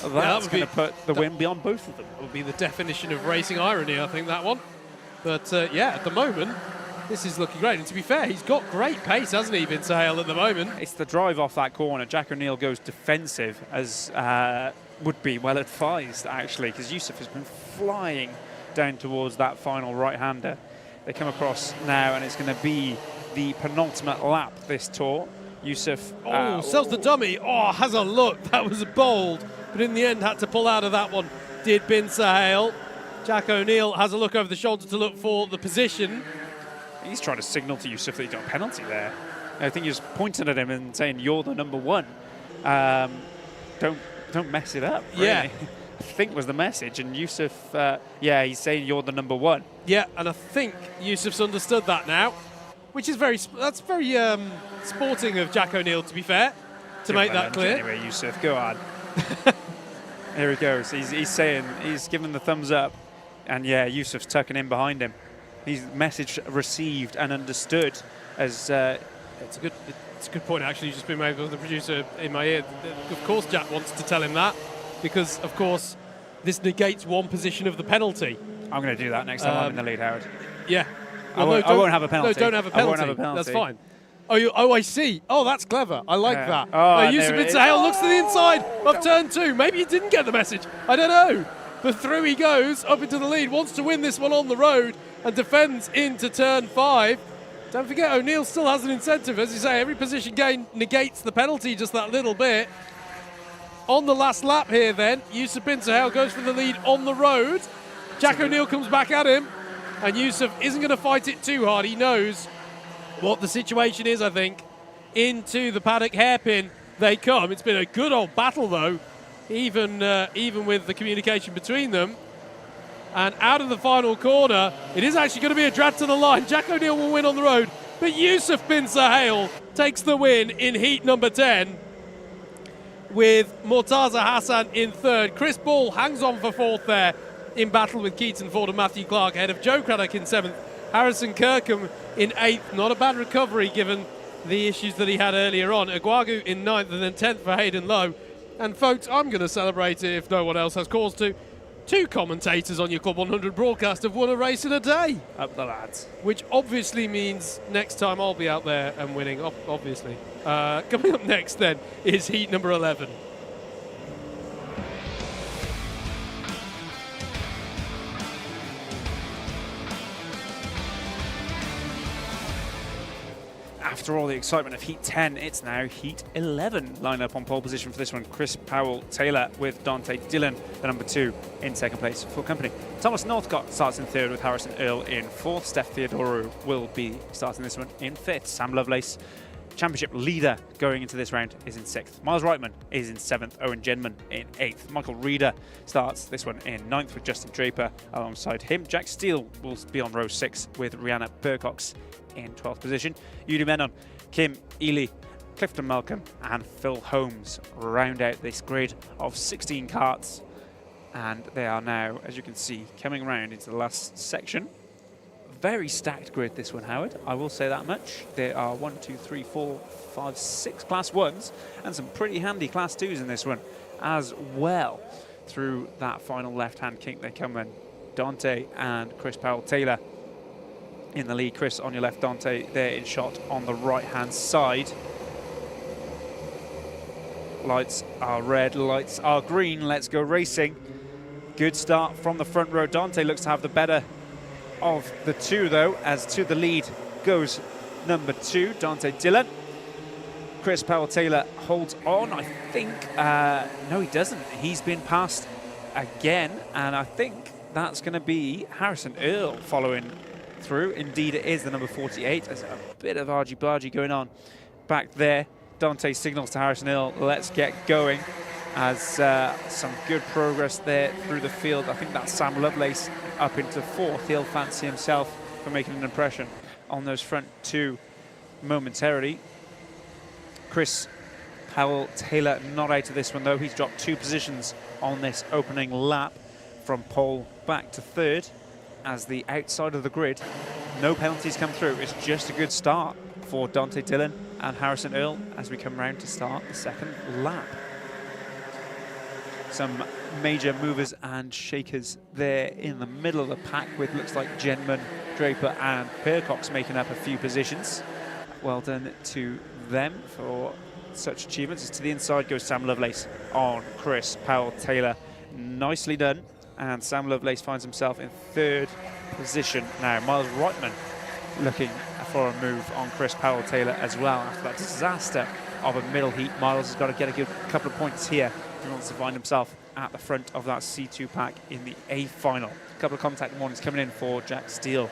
that's going to put the win beyond both of them.
That would be the definition of racing irony, I think, that one. But yeah, at the moment, this is looking great. And to be fair, he's got great pace, hasn't he, Bin Sahel, at the moment?
It's the drive off that corner. Jack O'Neill goes defensive, as would be well advised, actually, because Yusuf has been flying down towards that final right-hander. They come across now, and it's going to be the penultimate lap this tour. Yusuf
sells the dummy. Oh, has a look. That was bold, but in the end had to pull out of that one. Did Bin Sahel. Jack O'Neill has a look over the shoulder to look for the position.
He's trying to signal to Yusuf that he got a penalty there. I think he's pointing at him and saying, "You're the number one. Don't mess it up." Really.
Yeah.
I think was the message, and Yusuf, he's saying you're the number one.
Yeah, and I think Yusuf's understood that now, which is very sporting of Jack O'Neill, to be fair, to make that clear.
Anyway, Yusuf, go on. Here he goes. He's saying, he's giving the thumbs up, and yeah, Yusuf's tucking in behind him. His message received and understood as.
It's a good point, actually. You've just been made with the producer in my ear. Of course, Jack wants to tell him that, because of course this negates 1 position of the penalty.
I'm going to do that next time I'm in the lead, Howard.
Yeah.
Well, I won't have a penalty.
No, don't have a penalty.
I won't have a penalty.
That's fine. I see. Oh, that's clever. I like that.
Oh,
Yusuf Bin Sahel looks to the inside of turn 2. Maybe he didn't get the message. I don't know. But through he goes, up into the lead, wants to win this one on the road, and defends into turn 5. Don't forget, O'Neill still has an incentive. As you say, every position gain negates the penalty just that little bit. On the last lap here then, Yusuf Bin Sahel goes for the lead on the road. Jack O'Neill comes back at him, and Yusuf isn't going to fight it too hard. He knows what the situation is, I think. Into the paddock hairpin they come. It's been a good old battle, though, even with the communication between them. And out of the final corner, it is actually going to be a drag to the line. Jack O'Neill will win on the road, but Yusuf Bin Sahel takes the win in heat number 10 with Mortaza Hassan in 3rd. Chris Ball hangs on for 4th there in battle with Keaton Ford and Matthew Clark, ahead of Joe Craddock in 7th. Harrison Kirkham in 8th. Not a bad recovery given the issues that he had earlier on. Aguagu in 9th, and then 10th for Hayden Lowe. And folks, I'm going to celebrate it if no one else has cause to. 2 commentators on your CLUB100 broadcast have won a race in a day.
Up the lads.
Which obviously means next time I'll be out there and winning, obviously. Coming up next then is heat number 11.
After all the excitement of Heat 10, it's now Heat 11. Lined up on pole position for this one, Chris Powell-Taylor with Dante Dillon, the number 2, in 2nd place for company. Thomas Northcott starts in 3rd with Harrison Earl in 4th. Steph Theodoru will be starting this one in 5th. Sam Lovelace championship leader going into this round is in 6th. Miles Reitman is in 7th. Owen Genman in 8th. Michael Reeder starts this one in 9th with Justin Draper alongside him. Jack Steele will be on row 6 with Rihanna Percox in 12th position. Yudi Menon, Kim Ely, Clifton Malcolm and Phil Holmes round out this grid of 16 karts. And they are now, as you can see, coming around into the last section. Very stacked grid, this one, Howard. I will say that much. There are 1, 2, 3, 4, 5, 6 Class 1s and some pretty handy Class 2s in this one as well. Through that final left-hand kink, they come in. Dante and Chris Powell-Taylor in the lead. Chris on your left, Dante there in shot on the right-hand side. Lights are red, lights are green. Let's go racing. Good start from the front row. Dante looks to have the better of the two, though, as to the lead goes number 2, Dante Dillon. Chris Powell-Taylor holds on, I think. No, he doesn't. He's been passed again, and I think that's going to be Harrison Earl following through. Indeed, it is the number 48. There's a bit of argy-bargy going on back there. Dante signals to Harrison Earl, let's get going, as some good progress there through the field. I think that's Sam Lovelace up into 4th. He'll fancy himself for making an impression on those front 2 momentarily. Chris Powell-Taylor not out of this one, though. He's dropped 2 positions on this opening lap from pole back to 3rd as the outside of the grid. No penalties come through. It's just a good start for Dante Dillon and Harrison Earl as we come round to start the 2nd lap. Some major movers and shakers there in the middle of the pack with looks like Genman, Draper and Percox making up a few positions. Well done to them for such achievements. As to the inside goes Sam Lovelace on Chris Powell-Taylor. Nicely done. And Sam Lovelace finds himself in 3rd position now. Miles Reitman looking for a move on Chris Powell-Taylor as well after that disaster of a middle heat. Miles has got to get a good couple of points here if he wants to find himself at the front of that C2 pack in the A final. A couple of contact warnings coming in for Jack Steele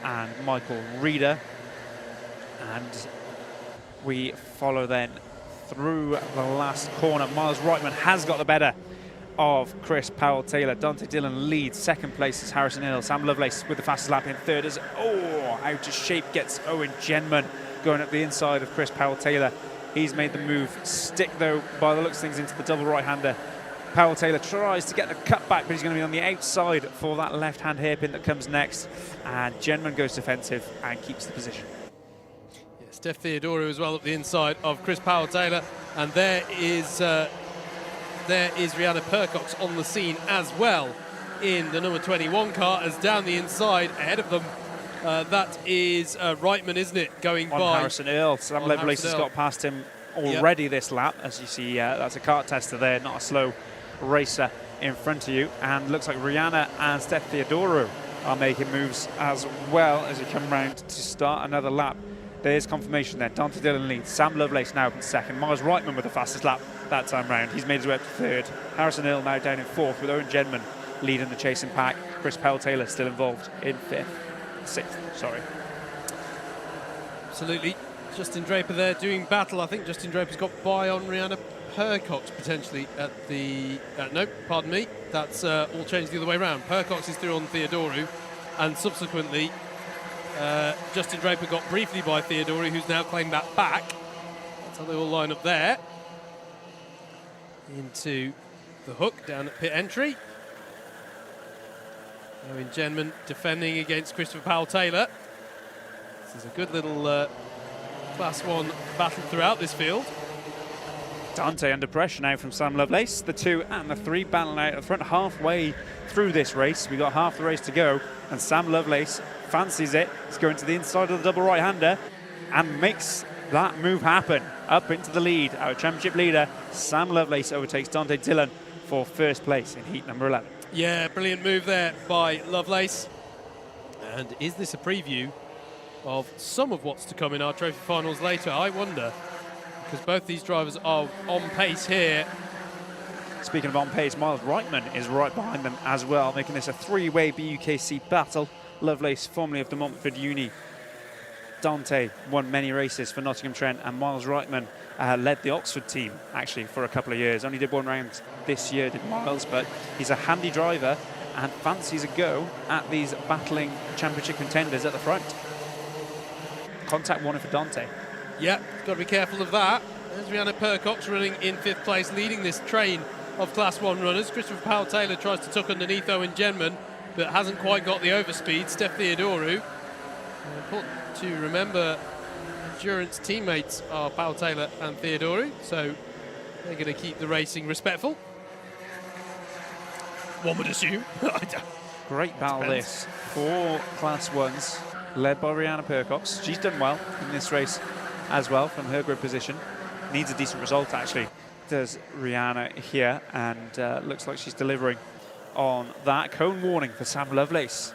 and Michael Reeder. And we follow then through the last corner. Miles Reitman has got the better of Chris Powell-Taylor. Dante Dillon leads. 2nd place is Harrison Earl. Sam Lovelace with the fastest lap in 3rd as, out of shape gets Owen Genman going up the inside of Chris Powell-Taylor. He's made the move stick, though, by the looks of things, into the double right-hander. Powell-Taylor tries to get the cut back, but he's going to be on the outside for that left-hand hairpin that comes next. And Genman goes defensive and keeps the position.
Yeah, Steph Theodorou as well up the inside of Chris Powell-Taylor. And there is Rihanna Percox on the scene as well in the number 21 car, as down the inside ahead of them. That is Reitman, isn't it, going
on
by
Harrison Earl. Sam Lovelace has got past him already this lap. As you see, that's a kart tester there, not a slow racer in front of you. And looks like Rihanna and Steph Theodorou are making moves as well as you come round to start another lap. There's confirmation there. Dante Dillon leads. Sam Lovelace now in 2nd. Miles Reitman with the fastest lap that time round. He's made his way up to 3rd. Harrison Earl now down in 4th with Owen Genman leading the chasing pack. Chris Powell-Taylor still involved in 6th, sorry.
Absolutely. Justin Draper there doing battle. I think Justin Draper's got by on Rihanna Percox potentially at the... no, pardon me. That's all changed the other way around. Percox is through on Theodorou, and subsequently Justin Draper got briefly by Theodorou, who's now claimed that back. That's how they all line up there. Into the hook down at pit entry. Owen Genman defending against Christopher Powell-Taylor. This is a good little Class 1 battle throughout this field.
Dante under pressure now from Sam Lovelace. The 2 and the 3 battling out at the front halfway through this race. We've got half the race to go, and Sam Lovelace fancies it. He's going to the inside of the double right-hander and makes that move happen. Up into the lead, our championship leader, Sam Lovelace, overtakes Dante Dillon for 1st place in heat number 11.
Yeah, brilliant move there by Lovelace. And is this a preview of some of what's to come in our trophy finals later? I wonder, because both these drivers are on pace here.
Speaking of on pace, Miles Reitman is right behind them as well, making this a 3-way BUKC battle. Lovelace, formerly of the Montford Uni Dante won many races for Nottingham Trent, and Miles Reitman led the Oxford team actually for a couple of years. Only did one round this year, did Miles, but he's a handy driver and fancies a go at these battling championship contenders at the front. Contact warning for Dante.
Yeah, got to be careful of that. There's Rihanna Percox running in 5th place, leading this train of Class 1 runners. Christopher Powell-Taylor tries to tuck underneath Owen Genman, but hasn't quite got the overspeed. Steph Theodorou. Important to remember, endurance teammates are Powell-Taylor and Theodorou, so they're going to keep the racing respectful. One would assume.
Great battle this for Class 1s, led by Rihanna Percox. She's done well in this race as well from her grid position. Needs a decent result, actually, does Rihanna here, and looks like she's delivering on that. Cone warning for Sam Lovelace.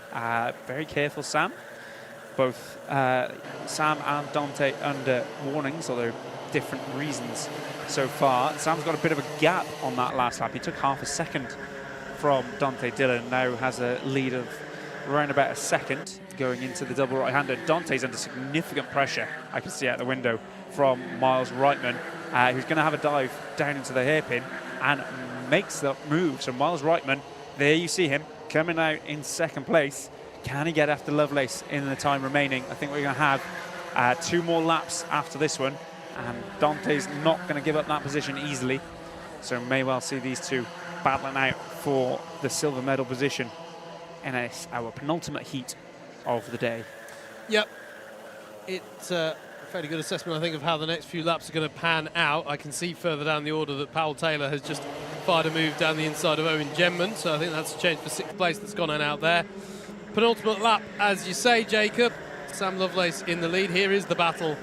Very careful, Sam. Both Sam and Dante under warnings, although different reasons so far. Sam's got a bit of a gap on that last lap. He took half a second from Dante Dillon, now has a lead of around about a second going into the double right-hander. Dante's under significant pressure, I can see out the window, from Miles Reitman, who's going to have a dive down into the hairpin and makes the move. So Miles Reitman, there you see him coming out in 2nd place. Can he get after Lovelace in the time remaining? I think we're going to have 2 more laps after this one, and Dante's not going to give up that position easily. So may well see these two battling out for the silver medal position in our penultimate heat of the day.
Yep. It's a fairly good assessment, I think, of how the next few laps are going to pan out. I can see further down the order that Powell-Taylor has just fired a move down the inside of Owen Genman, so I think that's a change for 6th place that's gone on out there. Penultimate lap, as you say, Jacob. Sam Lovelace in the lead. Here is the battle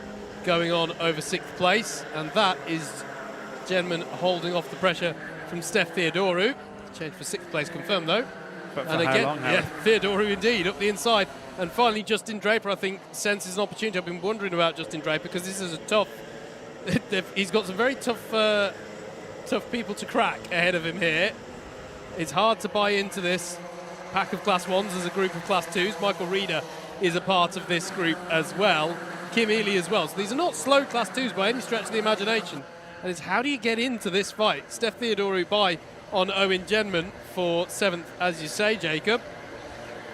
going on over 6th place, and that is Genman holding off the pressure from Steph Theodorou. Change for 6th place confirmed, though.
But for
and
how
again,
long,
yeah, Theodorou indeed, up the inside. And finally, Justin Draper, I think, senses an opportunity. I've been wondering about Justin Draper because this is a tough... he's got some very tough people to crack ahead of him here. It's hard to buy into this pack of Class 1s as a group of Class 2s. Michael Reeder is a part of this group as well. Kim Ely as well. So these are not slow Class 2s by any stretch of the imagination. And it's how do you get into this fight? Steph Theodorou by on Owen Genman for 7th, as you say, Jacob.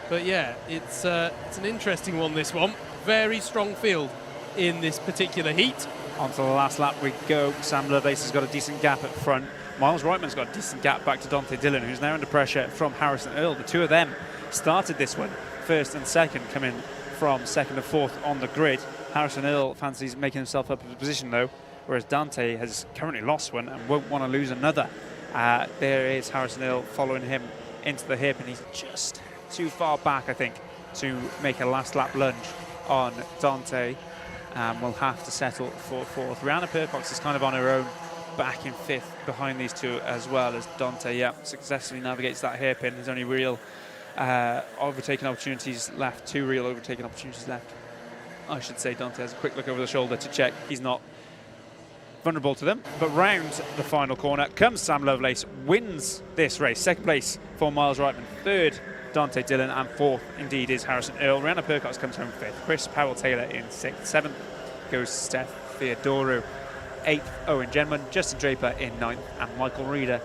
But yeah, it's an interesting one, this one. Very strong field in this particular heat.
On to the last lap we go. Sam Lovelace has got a decent gap at front. Miles Reitman's got a decent gap back to Dante Dillon, who's now under pressure from Harrison Earl. The two of them started this one, 1st and 2nd, coming from 2nd and 4th on the grid. Harrison Earl fancies making himself up a position, though, whereas Dante has currently lost one and won't want to lose another. There is Harrison Earl following him into the hip, and he's just too far back, I think, to make a last lap lunge on Dante. We'll have to settle for 4th. Rihanna Percox is kind of on her own, back in 5th behind these two, as well as Dante. Yeah, successfully navigates that hairpin. There's only real overtaking opportunities left, 2 real overtaking opportunities left, I should say. Dante has a quick look over the shoulder to check he's not vulnerable to them. But round the final corner comes Sam Lovelace, wins this race. 2nd place for Miles Reitman, 3rd Dante Dillon, and 4th indeed is Harrison Earl. Rihanna Percox comes home 5th. Chris Powell-Taylor in 6th. 7th goes Steph Theodorou. 8th Owen Genman, Justin Draper in 9th, and Michael Reeder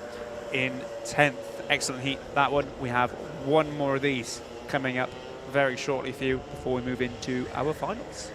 in 10th. Excellent heat, that one. We have one more of these coming up very shortly for you before we move into our finals.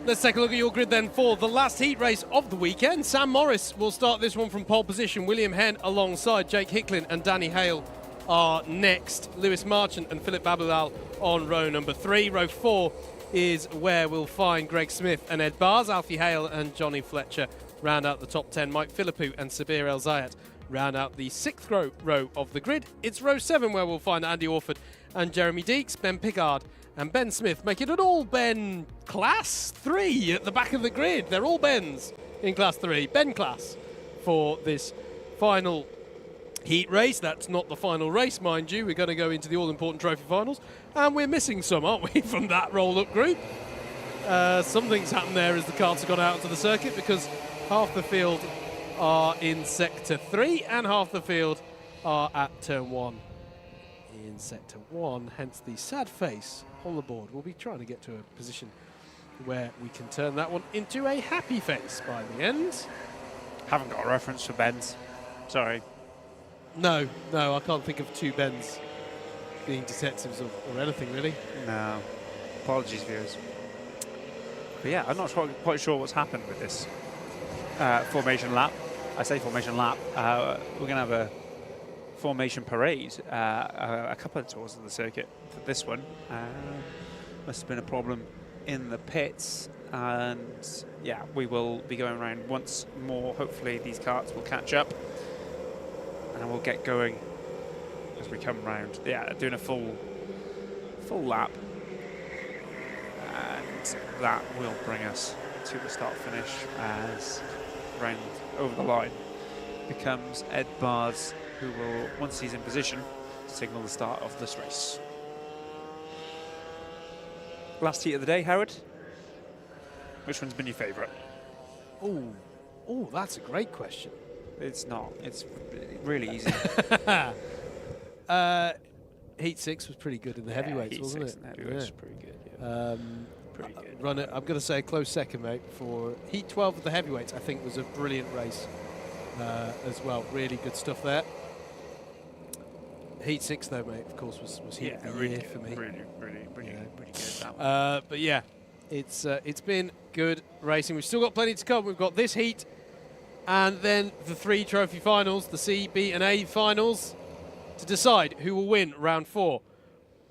Let's take a look at your grid then for the last heat race of the weekend. Sam Morris will start this one from pole position. William Henn alongside Jake Hicklin and Danny Hale are next. Lewis Marchant and Philip Babilal on row number 3. Row 4 is where we'll find Greg Smith and Ed Bars. Alfie Hale and Johnny Fletcher round out the top 10. Mike Philippou and Sabir El Zayat round out the 6th row of the grid. It's row 7 where we'll find Andy Orford and Jeremy Deeks, Ben Pickard and Ben Smith, make it an all-Ben Class 3 at the back of the grid. They're all Bens in Class 3. Ben class for this final heat race. That's not the final race, mind you. We're going to go into the all-important trophy finals. And we're missing some, aren't we, from that roll-up group? Something's happened there as the carts have gone out onto the circuit, because half the field are in Sector 3 and half the field are at Turn 1 in Sector 1, hence the sad face on the board. We'll be trying to get to a position where we can turn that one into a happy face by the end.
Haven't got a reference for Benz. Sorry.
No, I can't think of two Bens being detectives or anything, really.
No. Apologies, viewers. But yeah, I'm not quite sure what's happened with this formation lap. I say formation lap. We're going to have a formation parade a couple of tours of the circuit for this one. Must have been a problem in the pits, and yeah, we will be going around once more. Hopefully these carts will catch up and we'll get going as we come round. Yeah, doing a full lap, and that will bring us to the start finish as round over the line becomes Ed Bars, who will, once he's in position, signal the start of this race. Last heat of the day, Howard. Which one's been your favourite?
Oh, that's a great question.
It's not. It's really easy.
Heat 6 was pretty good in the heavyweights, wasn't it?
Heavyweights was pretty good. Yeah. Pretty good.
I'm going to say a close second, mate, for Heat 12 of the heavyweights. I think was a brilliant race as well. Really good stuff there. Heat 6, though, mate, of course, was Heat of the year for me.
Really good. That one.
But yeah, it's been good racing. We've still got plenty to come. We've got this heat, and then the 3 trophy finals, the C, B, and A finals, to decide who will win round 4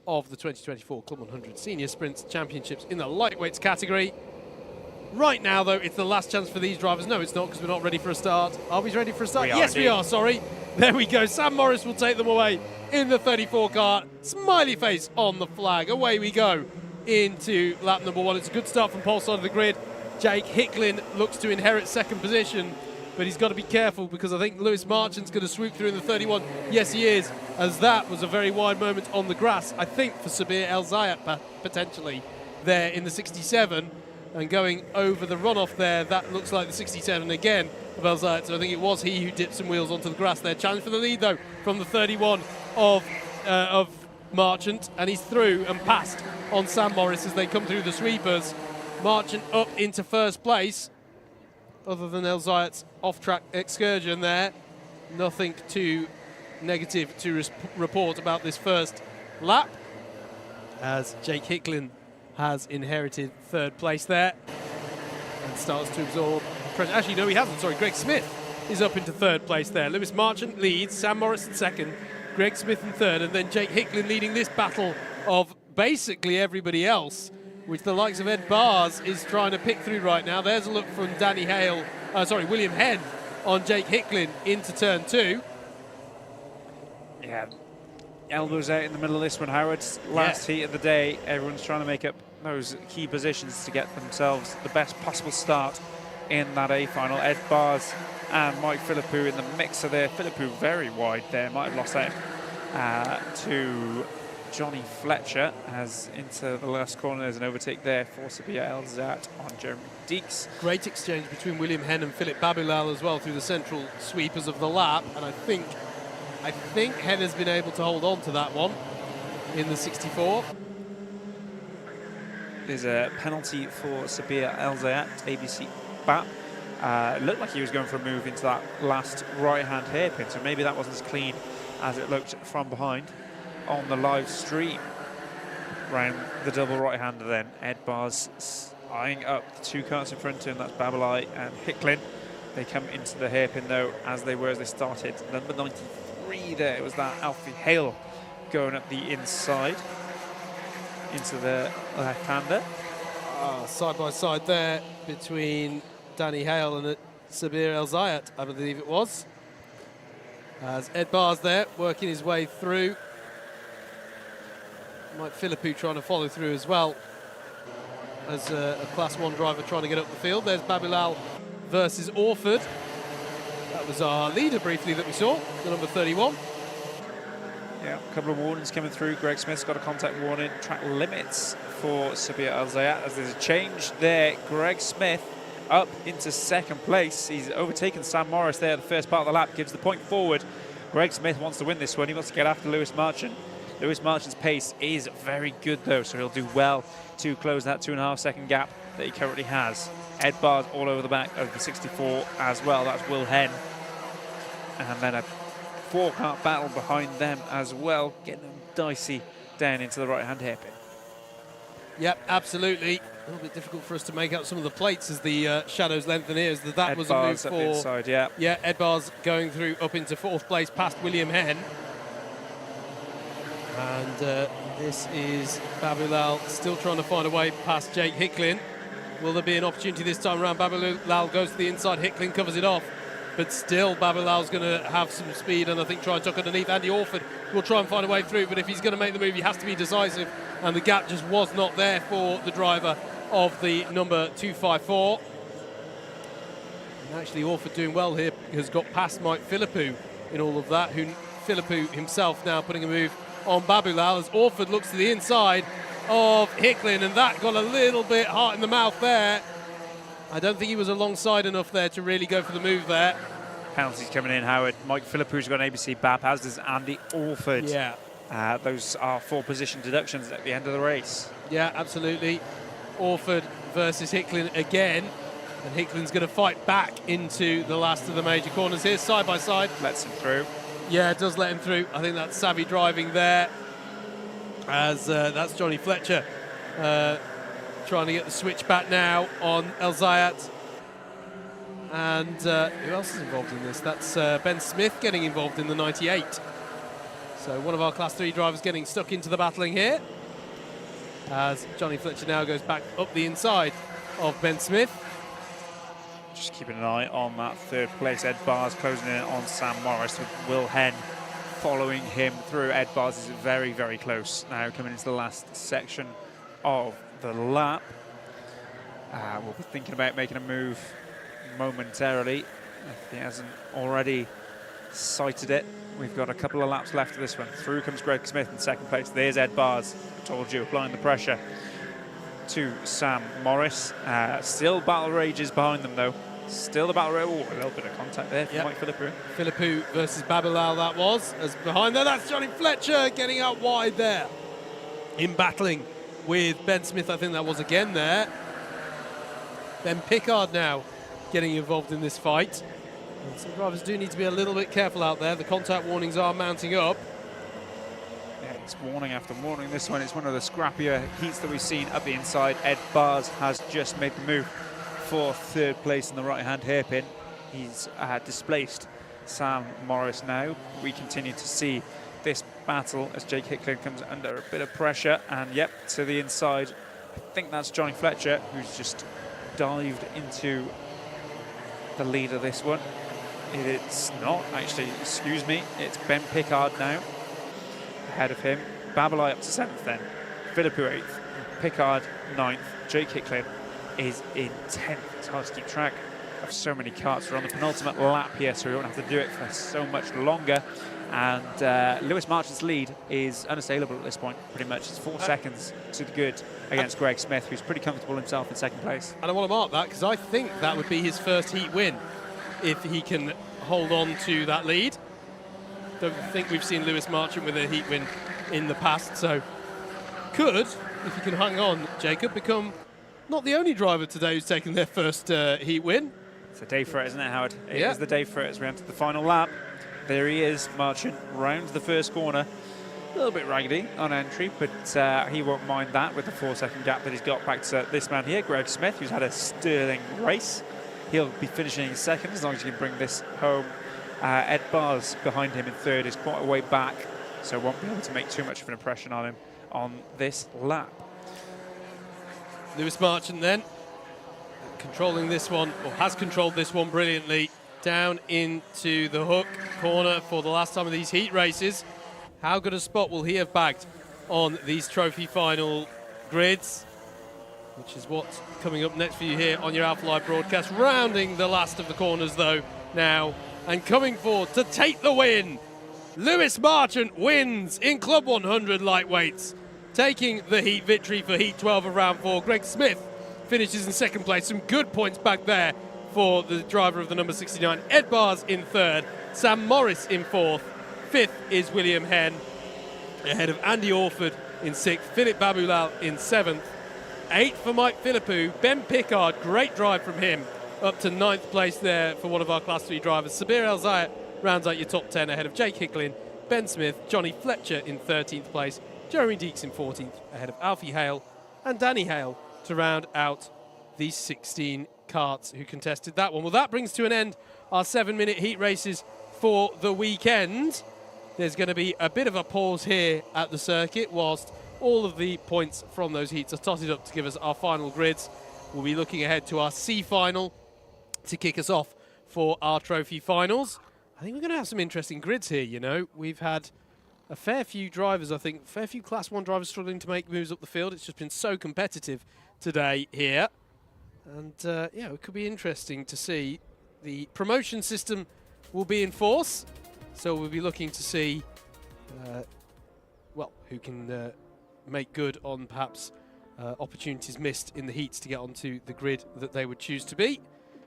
of the 2024 Club 100 Senior Sprints Championships in the lightweights category. Right now, though, it's the last chance for these drivers. No, it's not, because we're not ready for a start. Are we ready for a start? Yes, we are, sorry. There we go. Sam Morris will take them away in the 34 car. Smiley face on the flag. Away we go into lap number 1. It's a good start from pole side of the grid. Jake Hicklin looks to inherit second position, but he's got to be careful, because I think Lewis Marchant's going to swoop through in the 31. Yes, he is, as that was a very wide moment on the grass, I think, for Sabir El-Zayat potentially there in the 67. And going over the runoff there, that looks like the 67 again of El-Zayat. So I think it was he who dipped some wheels onto the grass there. Challenge for the lead, though, from the 31 of Marchant. And he's through and passed on Sam Morris as they come through the sweepers. Marchant up into first place. Other than El-Zayat's off-track excursion there, nothing too negative to report about this first lap, as Jake Hicklin has inherited third place there and starts to absorb pressure. Actually, no, he hasn't. Sorry, Greg Smith is up into third place there. Lewis Marchant leads, Sam Morris in second, Greg Smith in third, and then Jake Hicklin leading this battle of basically everybody else, which the likes of Ed Bars is trying to pick through right now. There's a look from William Henn on Jake Hicklin into turn 2.
Yeah, elbows out in the middle of this one, Howard. Last heat of the day. Everyone's trying to make up those key positions to get themselves the best possible start in that A final. Ed Bars and Mike Philippou in the mixer there. Philippou very wide there, might have lost out to Johnny Fletcher, as into the last corner. There's an overtake there for Sabir El-Zayat on Jeremy Deeks.
Great exchange between William Henn and Philip Babilal as well through the central sweepers of the lap, and I think Henn has been able to hold on to that one in the 64.
There's a penalty for Sabir El-Zayat, ABC BAP. Looked like he was going for a move into that last right-hand hairpin, so maybe that wasn't as clean as it looked from behind on the live stream. Round the double right-hander then. Ed Bars eyeing up the 2 carts in front of him, that's Babilai and Hicklin. They come into the hairpin, though, as they started. Number 93 there, it was that Alfie Hale going up the inside into the left-hander.
Side by side there between Danny Hale and Sabir El-Zayat, I believe it was. As Ed Bars there working his way through. Mike Philippou trying to follow through as well as a Class 1 driver trying to get up the field. There's Babilal versus Orford. That was our leader briefly that we saw, the number 31.
Yeah, a couple of warnings coming through. Greg Smith's got a contact warning. Track limits for Sabir Al-Zayat as there's a change there. Greg Smith up into second place. He's overtaken Sam Morris there the first part of the lap, gives the point forward. Greg Smith wants to win this one. He wants to get after Lewis Marchant. Lewis Marchant's pace is very good though, so he'll do well to close that 2.5 second gap that he currently has. Ed Barr's all over the back of the 64 as well. That's Will Henn. And then a 4-car battle behind them as well, getting them dicey down into the right-hand hairpin.
Yep, absolutely. A little bit difficult for us to make out some of the plates as the shadows lengthen here. As that was a move for...
inside, yeah.
Yeah, Ed Barr's going through up into 4th place past William Henn. And this is Babu Lal still trying to find a way past Jake Hicklin. Will there be an opportunity this time around? Babu Lal goes to the inside, Hicklin covers it off. But still, Babu Lal's going to have some speed and I think try and tuck underneath. Andy Orford will try and find a way through, but if he's going to make the move, he has to be decisive. And the gap just was not there for the driver of the number 254. And actually, Orford doing well here has got past Mike Philippou in all of that. Philippou himself now putting a move on Babu Lal as Orford looks to the inside of Hicklin, and that got a little bit hot in the mouth there. I don't think he was alongside enough there to really go for the move there.
Penalties coming in, Howard. Mike Philippou's got an ABC BAP, as does Andy Orford.
Yeah.
Those are 4 position deductions at the end of the race.
Yeah, absolutely. Orford versus Hicklin again. And Hicklin's going to fight back into the last of the major corners here, side by side.
Lets him through.
Yeah, it does let him through. I think that's savvy driving there. As that's Johnny Fletcher trying to get the switch back now on El Zayat. And who else is involved in this? That's Ben Smith getting involved in the 98. So one of our Class 3 drivers getting stuck into the battling here. As Johnny Fletcher now goes back up the inside of Ben Smith.
Just keeping an eye on that 3rd place. Ed Barr's closing in on Sam Morris with Will Henn following him through. Ed Barr's is very, very close now, coming into the last section of the lap. We'll be thinking about making a move momentarily if he hasn't already sighted it. We've got a couple of laps left of this one. Through comes Greg Smith in 2nd place. There's Ed Barr's, I told you, applying the pressure to Sam Morris. Still battle rages behind them though. Still the battle rage. Oh, a little bit of contact there from Mike Philippou.
Philippou versus Babu Lal that was. As behind there, that's Johnny Fletcher getting out wide there. In battling with Ben Smith, I think that was again there. Ben Pickard now getting involved in this fight. And some drivers do need to be a little bit careful out there. The contact warnings are mounting up.
Yeah, it's warning after warning. This one is one of the scrappier heats that we've seen up the inside. Ed Barr's has just made the move for 3rd place in the right-hand hairpin. He's displaced Sam Morris now. We continue to see this battle as Jake Hicklin comes under a bit of pressure. And yep, to the inside, I think that's Johnny Fletcher, who's just dived into the lead of this one. It's not, actually, excuse me, it's Ben Pickard now, ahead of him. Babalai up to 7th then, Philippou 8th, Pickard 9th, Jake Hicklin is in 10th. It's hard to keep track of so many karts. We're on the penultimate lap here, so we won't have to do it for so much longer. And Lewis Marchant's lead is unassailable at this point, pretty much. It's 4 seconds to the good against Greg Smith, who's pretty comfortable himself in 2nd place.
And I want to mark that because I think that would be his first heat win if he can hold on to that lead. Don't think we've seen Lewis Marchant with a heat win in the past, so could, if he can hang on, Jacob, become not the only driver today who's taken their first heat win.
It's a day for it, isn't it, Howard? It is the day for it as we enter the final lap. There he is, Marchant, round the first corner. A little bit raggedy on entry, but he won't mind that with the 4 second gap that he's got back to this man here, Greg Smith, who's had a sterling race. He'll be finishing 2nd as long as he can bring this home. Ed Barr's behind him in 3rd, is quite a way back, so won't be able to make too much of an impression on him on this lap.
Lewis Marchant then, controlling this one, or has controlled this one brilliantly, down into the hook corner for the last time of these heat races. How good a spot will he have bagged on these trophy final grids? Which is what's coming up next for you here on your Alpha Live broadcast. Rounding the last of the corners though now, and coming forward to take the win. Lewis Marchant wins in Club 100 lightweights taking the heat victory for Heat 12 of round 4. Greg Smith finishes in second place. Some good points back there for the driver of the number 69. Ed Bars in third. Sam Morris in fourth. Fifth is William Henn, ahead of Andy Orford in sixth. Philip Babulal in seventh. Eighth for Mike Philippou. Ben Pickard, great drive from him, up to ninth place there for one of our Class 3 drivers. Sabir El Zayat rounds out your top 10 ahead of Jake Hicklin, Ben Smith, Johnny Fletcher in 13th place, Jeremy Deeks in 14th ahead of Alfie Hale and Danny Hale to round out the 16 karts who contested that one. Well, that brings to an end our 7-minute heat races for the weekend. There's going to be a bit of a pause here at the circuit whilst all of the points from those heats are totted up to give us our final grids. We'll be looking ahead to our C final to kick us off for our trophy finals. I think we're going to have some interesting grids here, you know. We've had a fair few drivers, I think, fair few Class 1 drivers struggling to make moves up the field. It's just been so competitive today here. And, yeah, it could be interesting to see. The promotion system will be in force, so we'll be looking to see, well, who can make good on perhaps opportunities missed in the heats to get onto the grid that they would choose to be.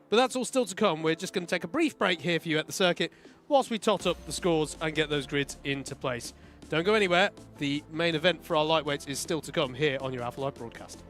But that's all still to come. We're just going to take a brief break here for you at the circuit whilst we tot up the scores and get those grids into place. Don't go anywhere. The main event for our lightweights is still to come here on your Alpha Live broadcast.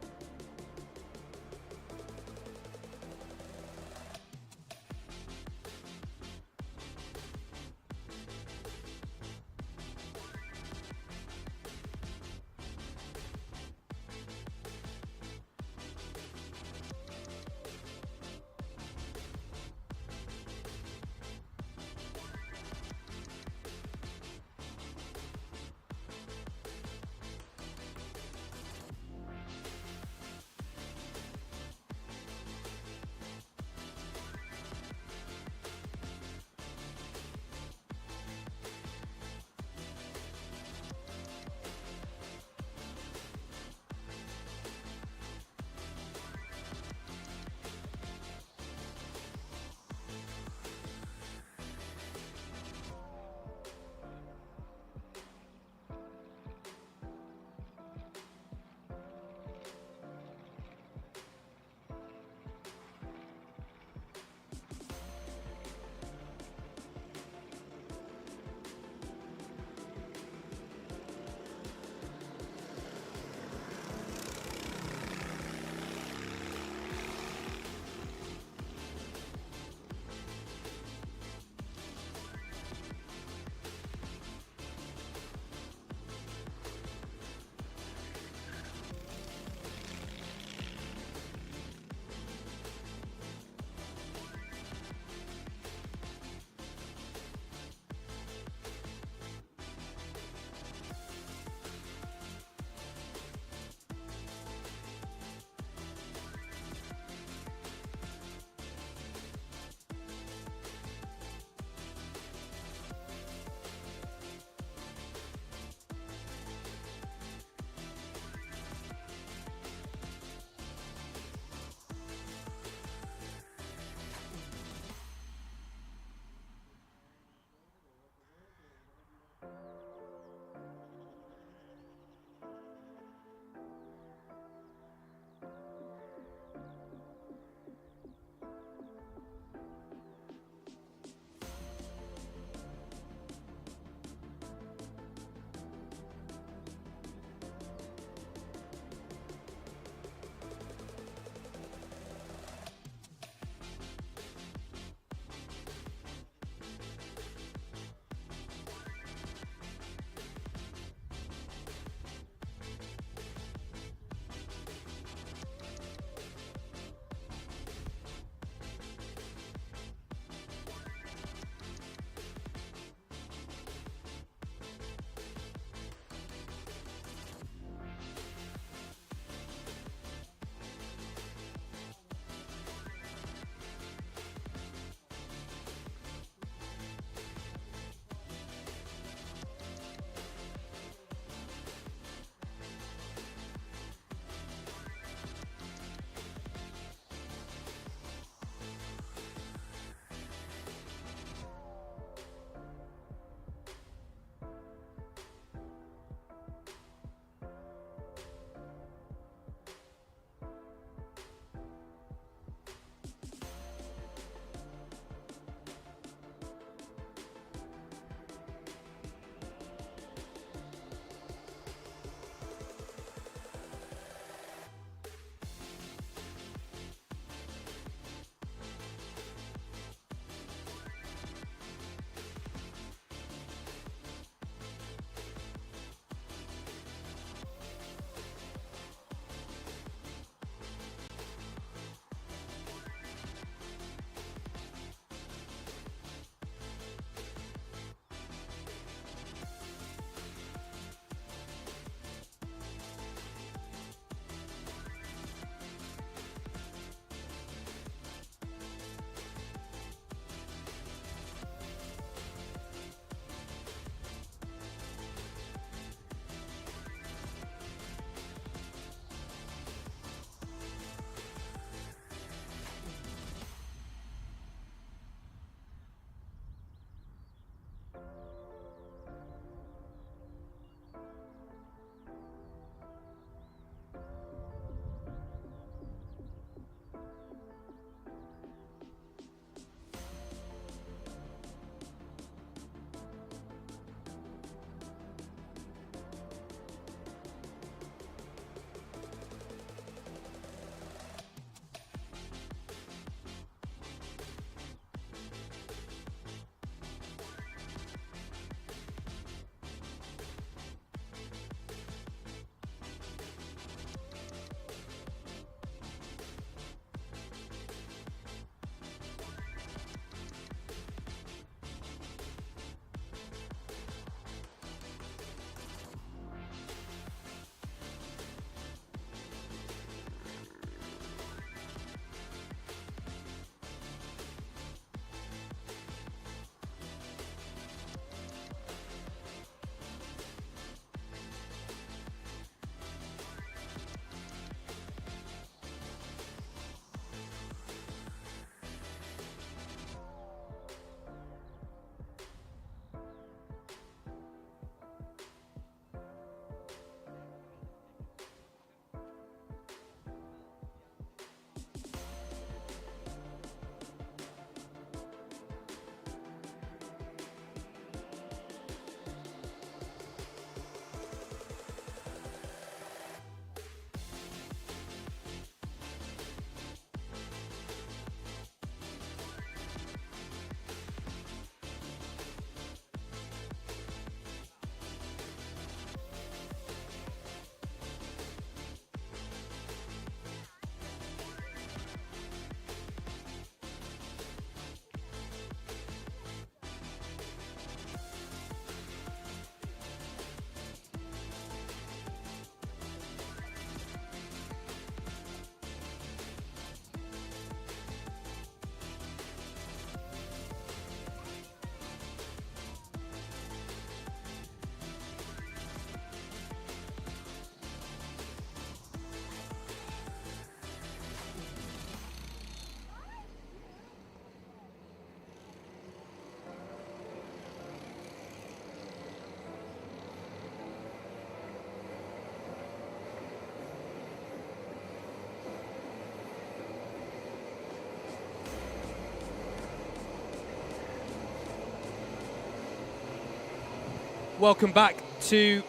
welcome back to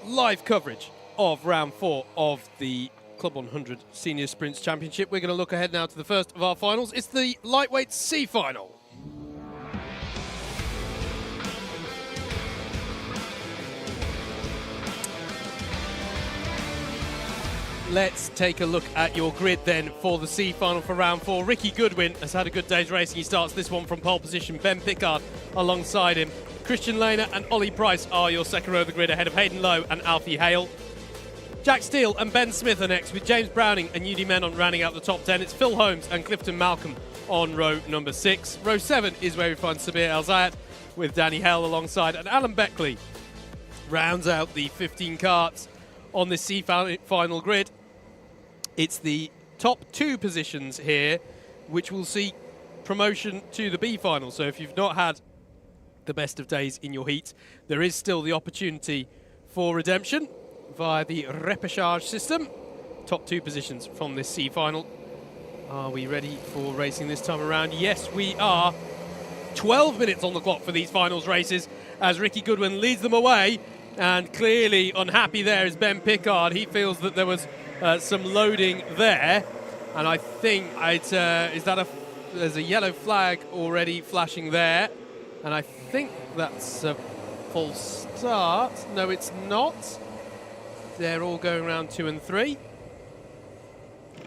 live coverage of round 4 of the Club 100 Senior Sprints Championship. We're going to look ahead now to the first of our finals. It's the lightweight C final. Let's take a look at your grid then for the C final for round 4. Ricky Goodwin has had a good day's racing. He starts this one from pole position. Ben Pickard alongside him. Christian Lehner and Ollie Price are your second row of the grid ahead of Hayden Lowe and Alfie Hale. Jack Steele and Ben Smith are next, with James Browning and Udi Menon rounding out the top 10. It's Phil Holmes and Clifton Malcolm on row number 6. Row 7 is where we find Sabir El-Zayat with Danny Hale alongside, and Alan Beckley rounds out the 15 karts on this C final grid. It's the top 2 positions here which will see promotion to the B final. So if you've not had the best of days in your heat, there is still the opportunity for redemption via the repechage system. Top 2 positions from this C final. Are we ready for racing this time around? Yes, we are. 12 minutes on the clock for these finals races as Ricky Goodwin leads them away, and clearly unhappy there is Ben Pickard. He feels that there was some loading there, and I think there's a yellow flag already flashing there, and I think that's a false start. No, it's not. They're all going around 2 and 3.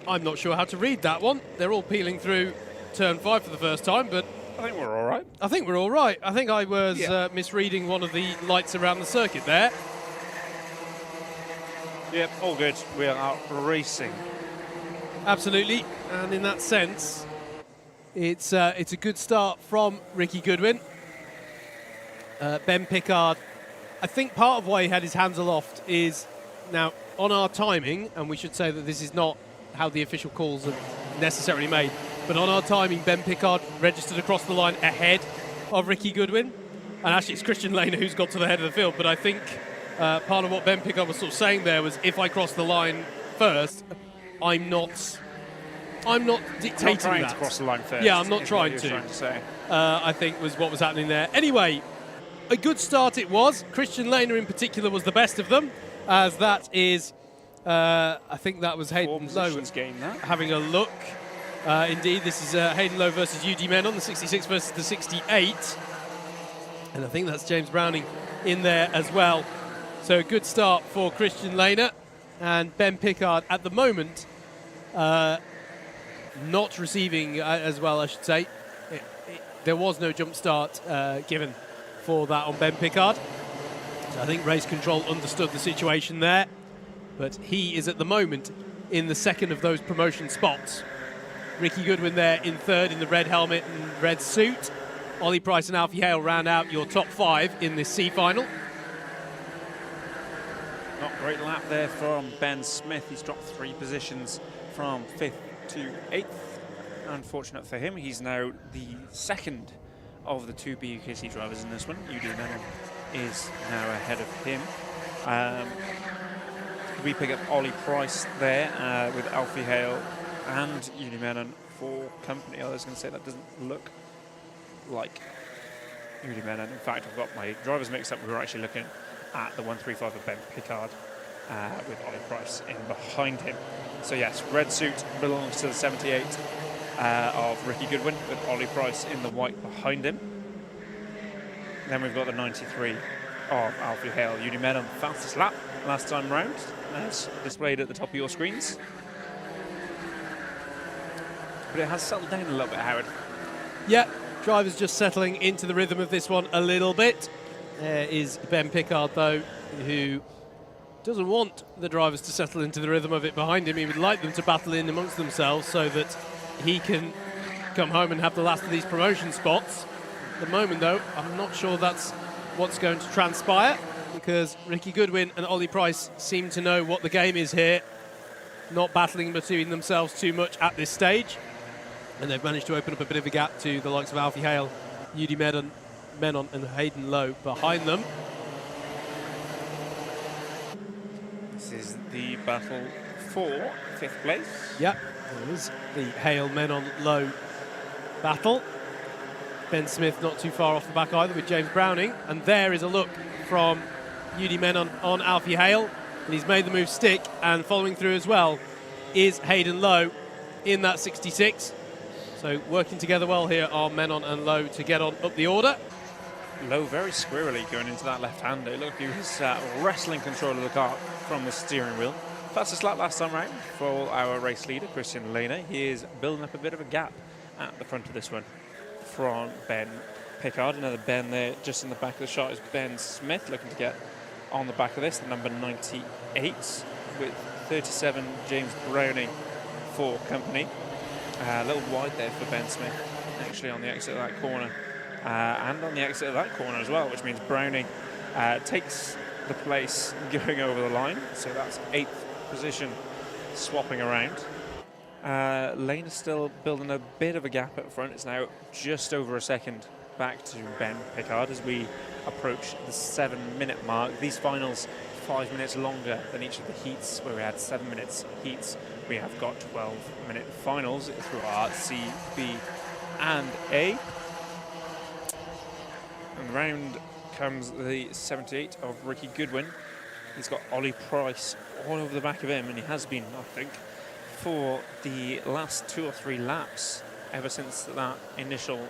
I'm not sure how to read that one. They're all peeling through turn 5 for the first time, but
I think we're all right.
I think we're all right. I think I was misreading one of the lights around the circuit there.
Yep, all good. We are racing.
Absolutely, and in that sense, it's a good start from Ricky Goodwin. Ben Pickard, I think part of why he had his hands aloft is now on our timing, and we should say that this is not how the official calls are necessarily made, but on our timing, Ben Pickard registered across the line ahead of Ricky Goodwin, and actually it's Christian Lehner who's got to the head of the field, but I think part of what Ben Pickard was sort of saying there was, if I cross the line first, I'm not dictating
not trying
that.
to cross the line first.
Yeah, I'm not trying
to.
to
Say.
I think was what was happening there. Anyway, a good start it was. Christian Lehner in particular was the best of them, as that is, I think that was Hayden Lowe having a look. Indeed, this is Hayden Lowe versus Udi Menon, the 66 versus the 68. And I think that's James Browning in there as well. So a good start for Christian Lehner, and Ben Pickard at the moment not receiving as well, I should say. There was no jump start given for that on Ben Pickard. So I think race control understood the situation there, but he is at the moment in the second of those promotion spots. Ricky Goodwin there in third in the red helmet and red suit. Ollie Price and Alfie Hale round out your top 5 in this C final.
Not a great lap there from Ben Smith. He's dropped 3 positions from 5th to 8th. Unfortunate for him, he's now the second of the 2 BUKC drivers in this one. Udi Menon is now ahead of him. We pick up Ollie Price there with Alfie Hale and Udi Menon for company. I was going to say that doesn't look like Udi Menon. In fact, I've got my drivers mixed up. We were actually looking at the 135 of Ben Pickard with Ollie Price in behind him. So yes, red suit belongs to the 78 of Ricky Goodwin with Ollie Price in the white behind him. Then we've got the 93 of Alfie Hale. Udi Menon, fastest lap last time round, as displayed at the top of your screens. But it has settled down a little bit, Howard.
Yeah, drivers just settling into the rhythm of this one a little bit. There is Ben Pickard, though, who doesn't want the drivers to settle into the rhythm of it behind him. He would like them to battle in amongst themselves so that he can come home and have the last of these promotion spots. At the moment, though, I'm not sure that's what's going to transpire, because Ricky Goodwin and Ollie Price seem to know what the game is here, not battling between themselves too much at this stage. And they've managed to open up a bit of a gap to the likes of Alfie Hale, Udi Menon and Hayden Lowe behind them.
This is the battle for 5th place.
Yep, there is the Hale, Menon, Lowe battle. Ben Smith not too far off the back either with James Browning. And there is a look from UD Menon on Alfie Hale. And he's made the move stick, and following through as well is Hayden Lowe in that 66. So working together well here are Menon and Lowe to get on up the order.
Lowe very squirrely going into that left-hander. Look, he was wrestling control of the car from the steering wheel. Fastest lap last time round for our race leader, Christian Lehner. He is building up a bit of a gap at the front of this one from Ben Pickard. Another Ben there just in the back of the shot is Ben Smith, looking to get on the back of this, the number 98, with 37 James Browning for company. A little wide there for Ben Smith, actually, on the exit of that corner. And on the exit of that corner as well, which means Browning takes the place going over the line. So that's 8th position swapping around. Lane is still building a bit of a gap at front. It's now just over a second back to Ben Pickard as we approach the 7-minute mark. These finals 5 minutes longer than each of the heats, where we had 7 minutes heats. We have got 12-minute finals through our C, B and A. And round comes the 78 of Ricky Goodwin. He's got Ollie Price all over the back of him, and he has been, I think, for the last 2 or 3 laps ever since that initial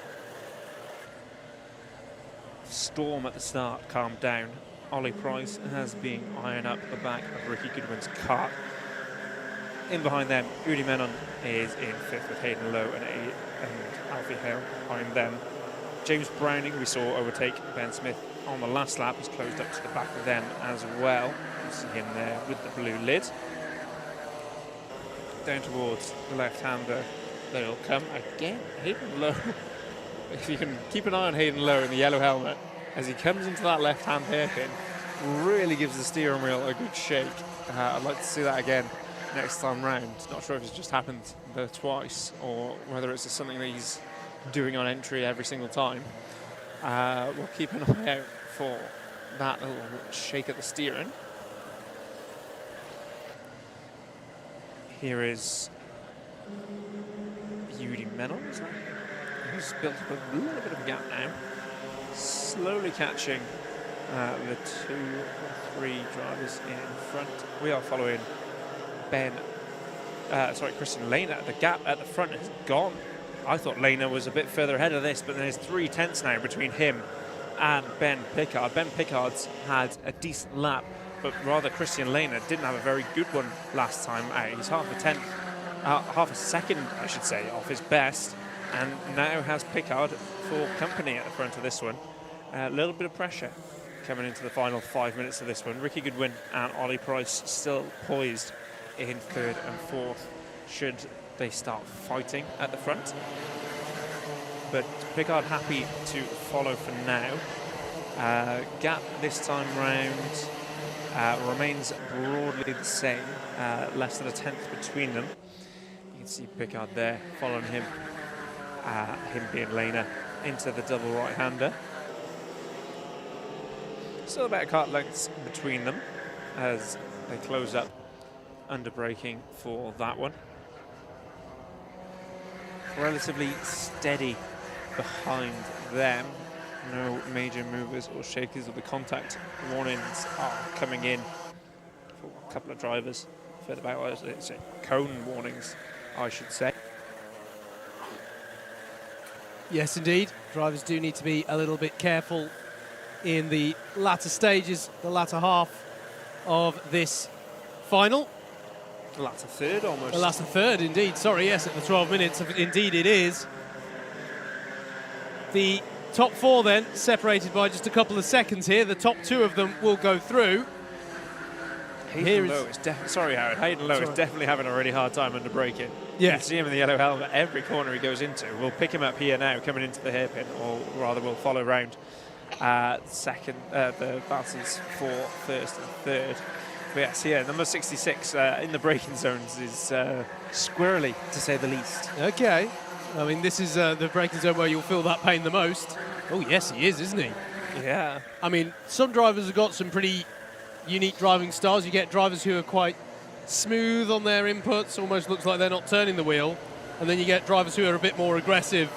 storm at the start calmed down. Ollie Price has been eyeing up the back of Ricky Goodwin's car. In behind them, Udi Menon is in 5th with Hayden Lowe and Alfie Hale behind them. James Browning, we saw overtake Ben Smith on the last lap, has closed up to the back of them as well. You see him there with the blue lid. Down towards the left-hander, they'll come again. Hayden Lowe, if you can keep an eye on Hayden Lowe in the yellow helmet, as he comes into that left-hand hairpin, really gives the steering wheel a good shake. I'd like to see that again next time round. Not sure if it's just happened there twice, or whether it's just something that he's doing on entry every single time. We'll keep an eye out for that little shake at the steering. Here is Udi Menon, isn't it? Who's built up a little bit of a gap now. Slowly catching the 2 or 3 drivers in front. We are following Christian Lehner. The gap at the front has gone. I thought Lehner was a bit further ahead of this, but there's 3 tenths now between him and Ben Pickard. Ben Pickard's had a decent lap, but rather Christian Lehner didn't have a very good one last time out. He's half a second, I should say, off his best, and now has Pickard for company at the front of this one. A little bit of pressure coming into the final 5 minutes of this one. Ricky Goodwin and Ollie Price still poised in 3rd and 4th, should they start fighting at the front. But Pickard happy to follow for now. Gap this time round remains broadly the same, less than a tenth between them. You can see Pickard there following him, him being Lehner, into the double right-hander. Still about a kart lengths between them as they close up under braking for that one. Relatively steady behind them. No major movers or shakers of the contact warnings are coming in for a couple of drivers. Further back, it's cone warnings, I should say.
Yes, indeed. Drivers do need to be a little bit careful in the latter stages, the latter half of this final.
The latter third, almost.
The latter third, indeed. Sorry, yes, at the 12 minutes. Indeed, it is. The top 4 then, separated by just a couple of seconds here. The top 2 of them will go through.
Hayden Lowe is Hayden Lowe is definitely having a really hard time under braking.
Yeah.
You can see him in the yellow helmet every corner he goes into. We'll pick him up here now, coming into the hairpin, or rather we'll follow round the battles for 1st and 3rd. But yes, here, number 66 in the braking zones is squirrely, to say the least.
Okay. I mean, this is the braking zone where you'll feel that pain the most. Oh, yes, he is, isn't he?
Yeah.
I mean, some drivers have got some pretty unique driving styles. You get drivers who are quite smooth on their inputs, almost looks like they're not turning the wheel. And then you get drivers who are a bit more aggressive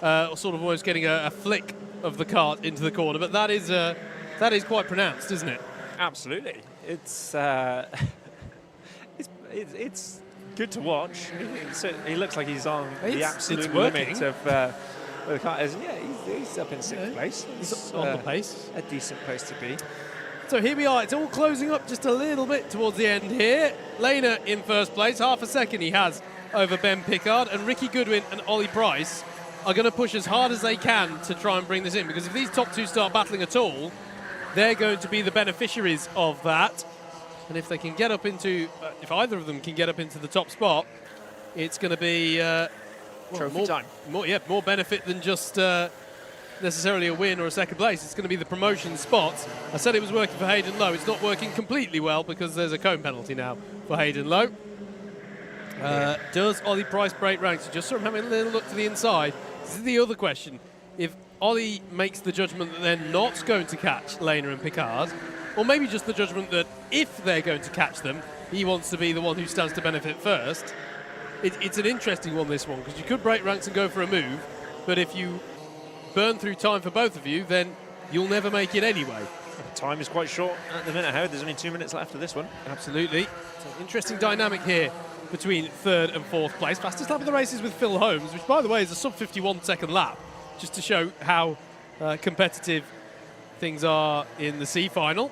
sort of almost getting a flick of the kart into the corner. But that is quite pronounced, isn't it?
Absolutely. It's it's good to watch. He looks like he's on the absolute limit of where the kart is. Yeah, he's up in 6th place.
He's on the pace.
A decent place to be.
So here we are. It's all closing up just a little bit towards the end here. Lehner in first place. Half a second he has over Ben Pickard. And Ricky Goodwin and Ollie Price are going to push as hard as they can to try and bring this in. Because if these top two start battling at all, they're going to be the beneficiaries of that. And if they can get up into, if either of them can get up into the top spot, it's going to be
trophy time.
More benefit than just necessarily a win or a second place. It's going to be the promotion spot. I said it was working for Hayden Lowe. It's not working completely well because there's a cone penalty now for Hayden Lowe. Does Ollie Price break ranks? Just sort of having a little look to the inside. This is the other question. If Ollie makes the judgment that they're not going to catch Lehner and Pickard, or maybe just the judgment that if they're going to catch them, he wants to be the one who stands to benefit first. It's an interesting one, this one, because you could break ranks and go for a move, but if you burn through time for both of you, then you'll never make it anyway.
Time is quite short at the minute, Howard. There's only 2 minutes left of this one.
Absolutely. It's an interesting dynamic here between 3rd and 4th place. Fastest lap of the race is with Phil Holmes, which, by the way, is a sub-51 second lap, just to show how competitive things are in the C final.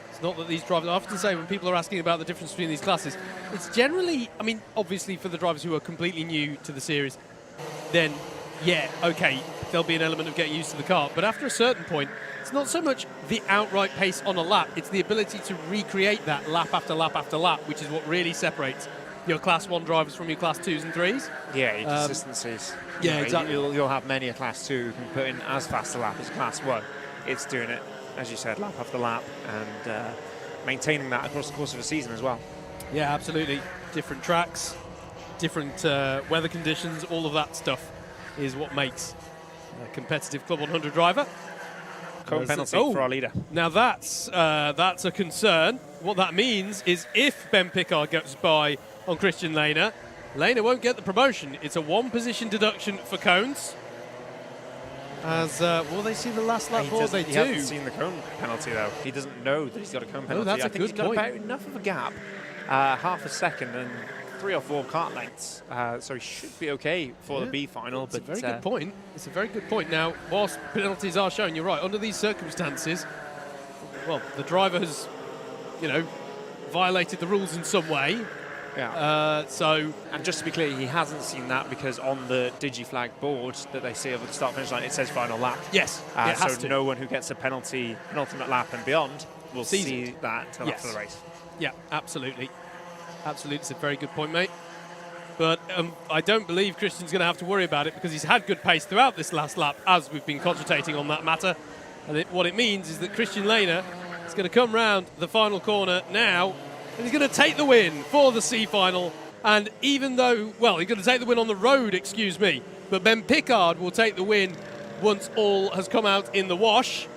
It's not that these drivers, I often say when people are asking about the difference between these classes, it's generally, I mean, obviously for the drivers who are completely new to the series, then, yeah, okay, there'll be an element of getting used to the car. But after a certain point, it's not so much the outright pace on a lap, it's the ability to recreate that lap after lap after lap, which is what really separates your Class 1 drivers from your Class 2s and 3s.
Yeah, your consistencies.
Yeah, exactly.
You'll have many a Class 2 who can put in as fast a lap as Class 1. It's doing it, as you said, lap after lap, and maintaining that across the course of a season as well.
Yeah, absolutely. Different tracks, different weather conditions, all of that stuff is what makes a competitive Club 100 driver.
Cone penalty for our leader.
Now that's a concern. What that means is if Ben Pickard gets by on Christian Lehner, Lehner won't get the promotion. It's a 1-position deduction for cones. As will they see the last lap board? They do.
He hasn't seen the cone penalty though. He doesn't know that he's got a cone penalty.
That's
I think
good
he's got
point.
about enough of a gap, half a second and 3 or 4 kart lengths, so he should be okay for the B final.
It's a very good point. It's a very good point. Now, whilst penalties are shown, you're right. Under these circumstances, well, the driver has, violated the rules in some way.
Yeah.
So,
and just to be clear, he hasn't seen that because on the DigiFlag board that they see over the start-finish line, it says final lap.
Yes, it has
so
to.
no one who gets a penalty, penultimate lap and beyond will see that until after the race.
Yeah, absolutely. Absolutely, it's a very good point, mate. But I don't believe Christian's going to have to worry about it because he's had good pace throughout this last lap, as we've been cogitating on that matter. And what it means is that Christian Lehner is going to come round the final corner now, and he's going to take the win for the C final. And even though, well, he's going to take the win on the road, excuse me, but Ben Pickard will take the win once all has come out in the wash.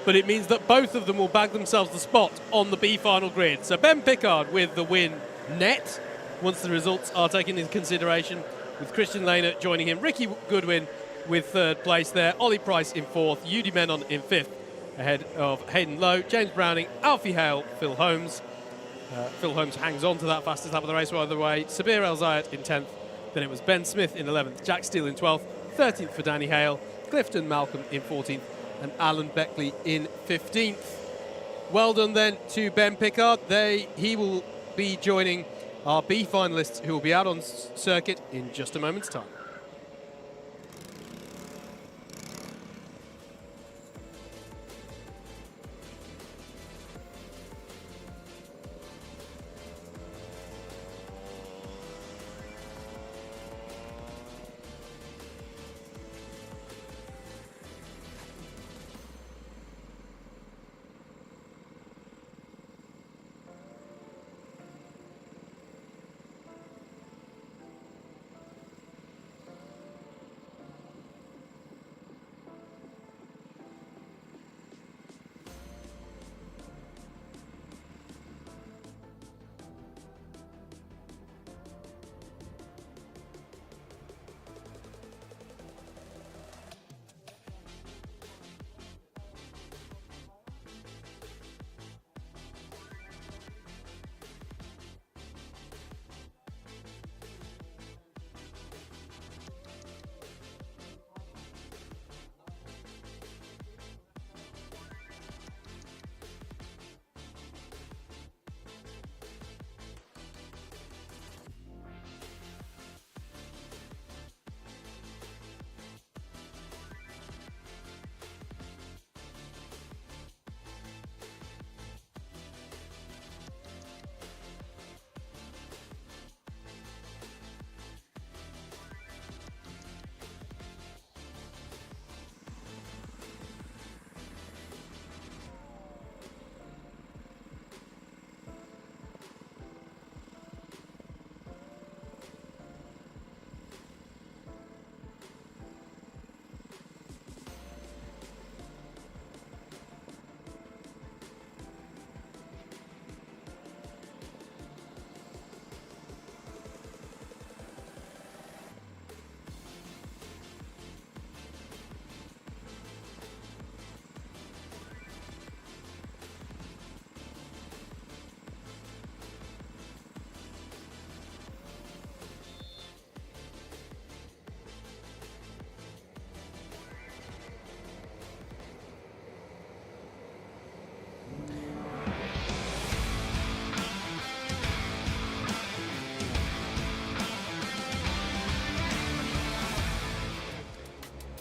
But it means that both of them will bag themselves the spot on the B final grid. So Ben Pickard with the win net, once the results are taken into consideration, with Christian Lehner joining him. Ricky Goodwin with 3rd place there. Ollie Price in 4th. Yudi Menon in 5th, ahead of Hayden Lowe, James Browning, Alfie Hale, Phil Holmes. Phil Holmes hangs on to that fastest lap of the race by the way. Sabir El-Zayat in 10th. Then it was Ben Smith in 11th. Jack Steele in 12th. 13th for Danny Hale. Clifton Malcolm in 14th. And Alan Beckley in 15th. Well done then to Ben Pickard. He will be joining our B finalists who will be out on circuit in just a moment's time.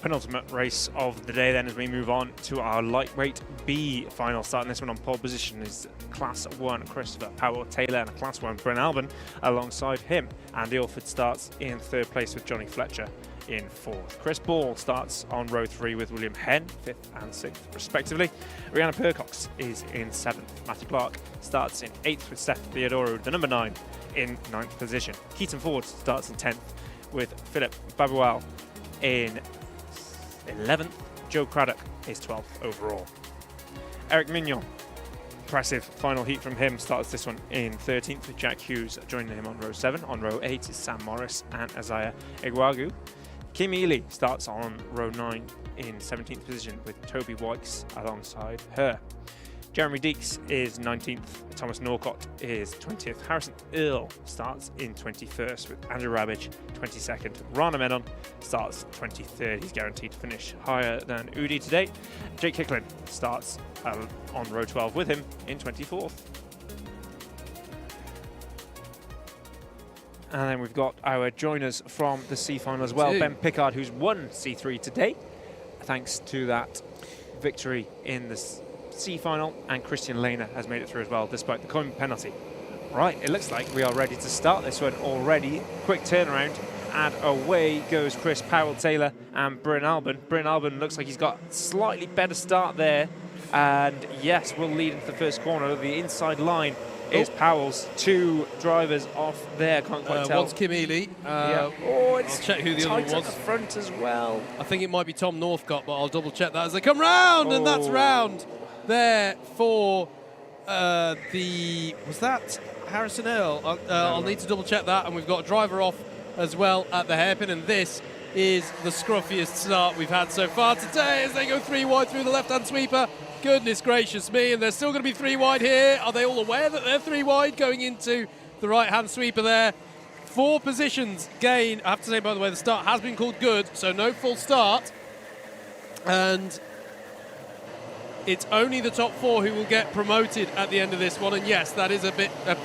penultimate race of the day then, as we move on to our lightweight B final. Starting this one on pole position is Class 1 Christopher Powell-Taylor and Class 1 Bryn Albin alongside him. Andy Alford starts in 3rd place with Johnny Fletcher in 4th. Chris Ball starts on row 3 with William Henn, 5th and 6th respectively. Rihanna Percox is in 7th. Matthew Clark starts in 8th with Steph Theodoro, the number 9, in 9th position. Keaton Ford starts in 10th with Philip Babual in 11th. Joe Craddock is 12th overall. Eric Mignon, impressive final heat from him, starts this one in 13th with Jack Hughes joining him on row 7. On row 8 is Sam Morris and Isaiah Iguagu. Kim Ely starts on row 9 in 17th position with Toby Wykes alongside her. Jeremy Deeks is 19th, Thomas Norcott is 20th, Harrison Earl starts in 21st with Andrew Rabbage 22nd. Rana Menon starts 23rd, he's guaranteed to finish higher than Udi today. Jake Hicklin starts on row 12 with him in 24th. And then we've got our joiners from the C final as well. Ben Pickard, who's won C3 today, thanks to that victory in the C final, and Christian Lehner has made it through as well, despite the coin penalty. Right, it looks like we are ready to start this one already. Quick turnaround, and away goes Chris Powell-Taylor and Bryn Albin. Bryn Albin looks like he's got a slightly better start there, and yes, will lead into the first corner. The inside line is Powell's. 2 drivers off there, can't quite tell.
One's Kim Ely.
Yeah. Oh, it's
I'll check who the other one was.
at the front as well.
I think it might be Tom Northcott, but I'll double check that as they come round, and that's round there for was that Harrison Earl? I'll need to double check that, and we've got a driver off as well at the hairpin, and this is the scruffiest start we've had so far today as they go 3 wide through the left-hand sweeper. Goodness gracious me, and they're still going to be 3 wide here. Are they all aware that they're 3 wide going into the right-hand sweeper there? 4 positions gain. I have to say, by the way, the start has been called good, so no full start. And it's only the top 4 who will get promoted at the end of this one. And yes, that is a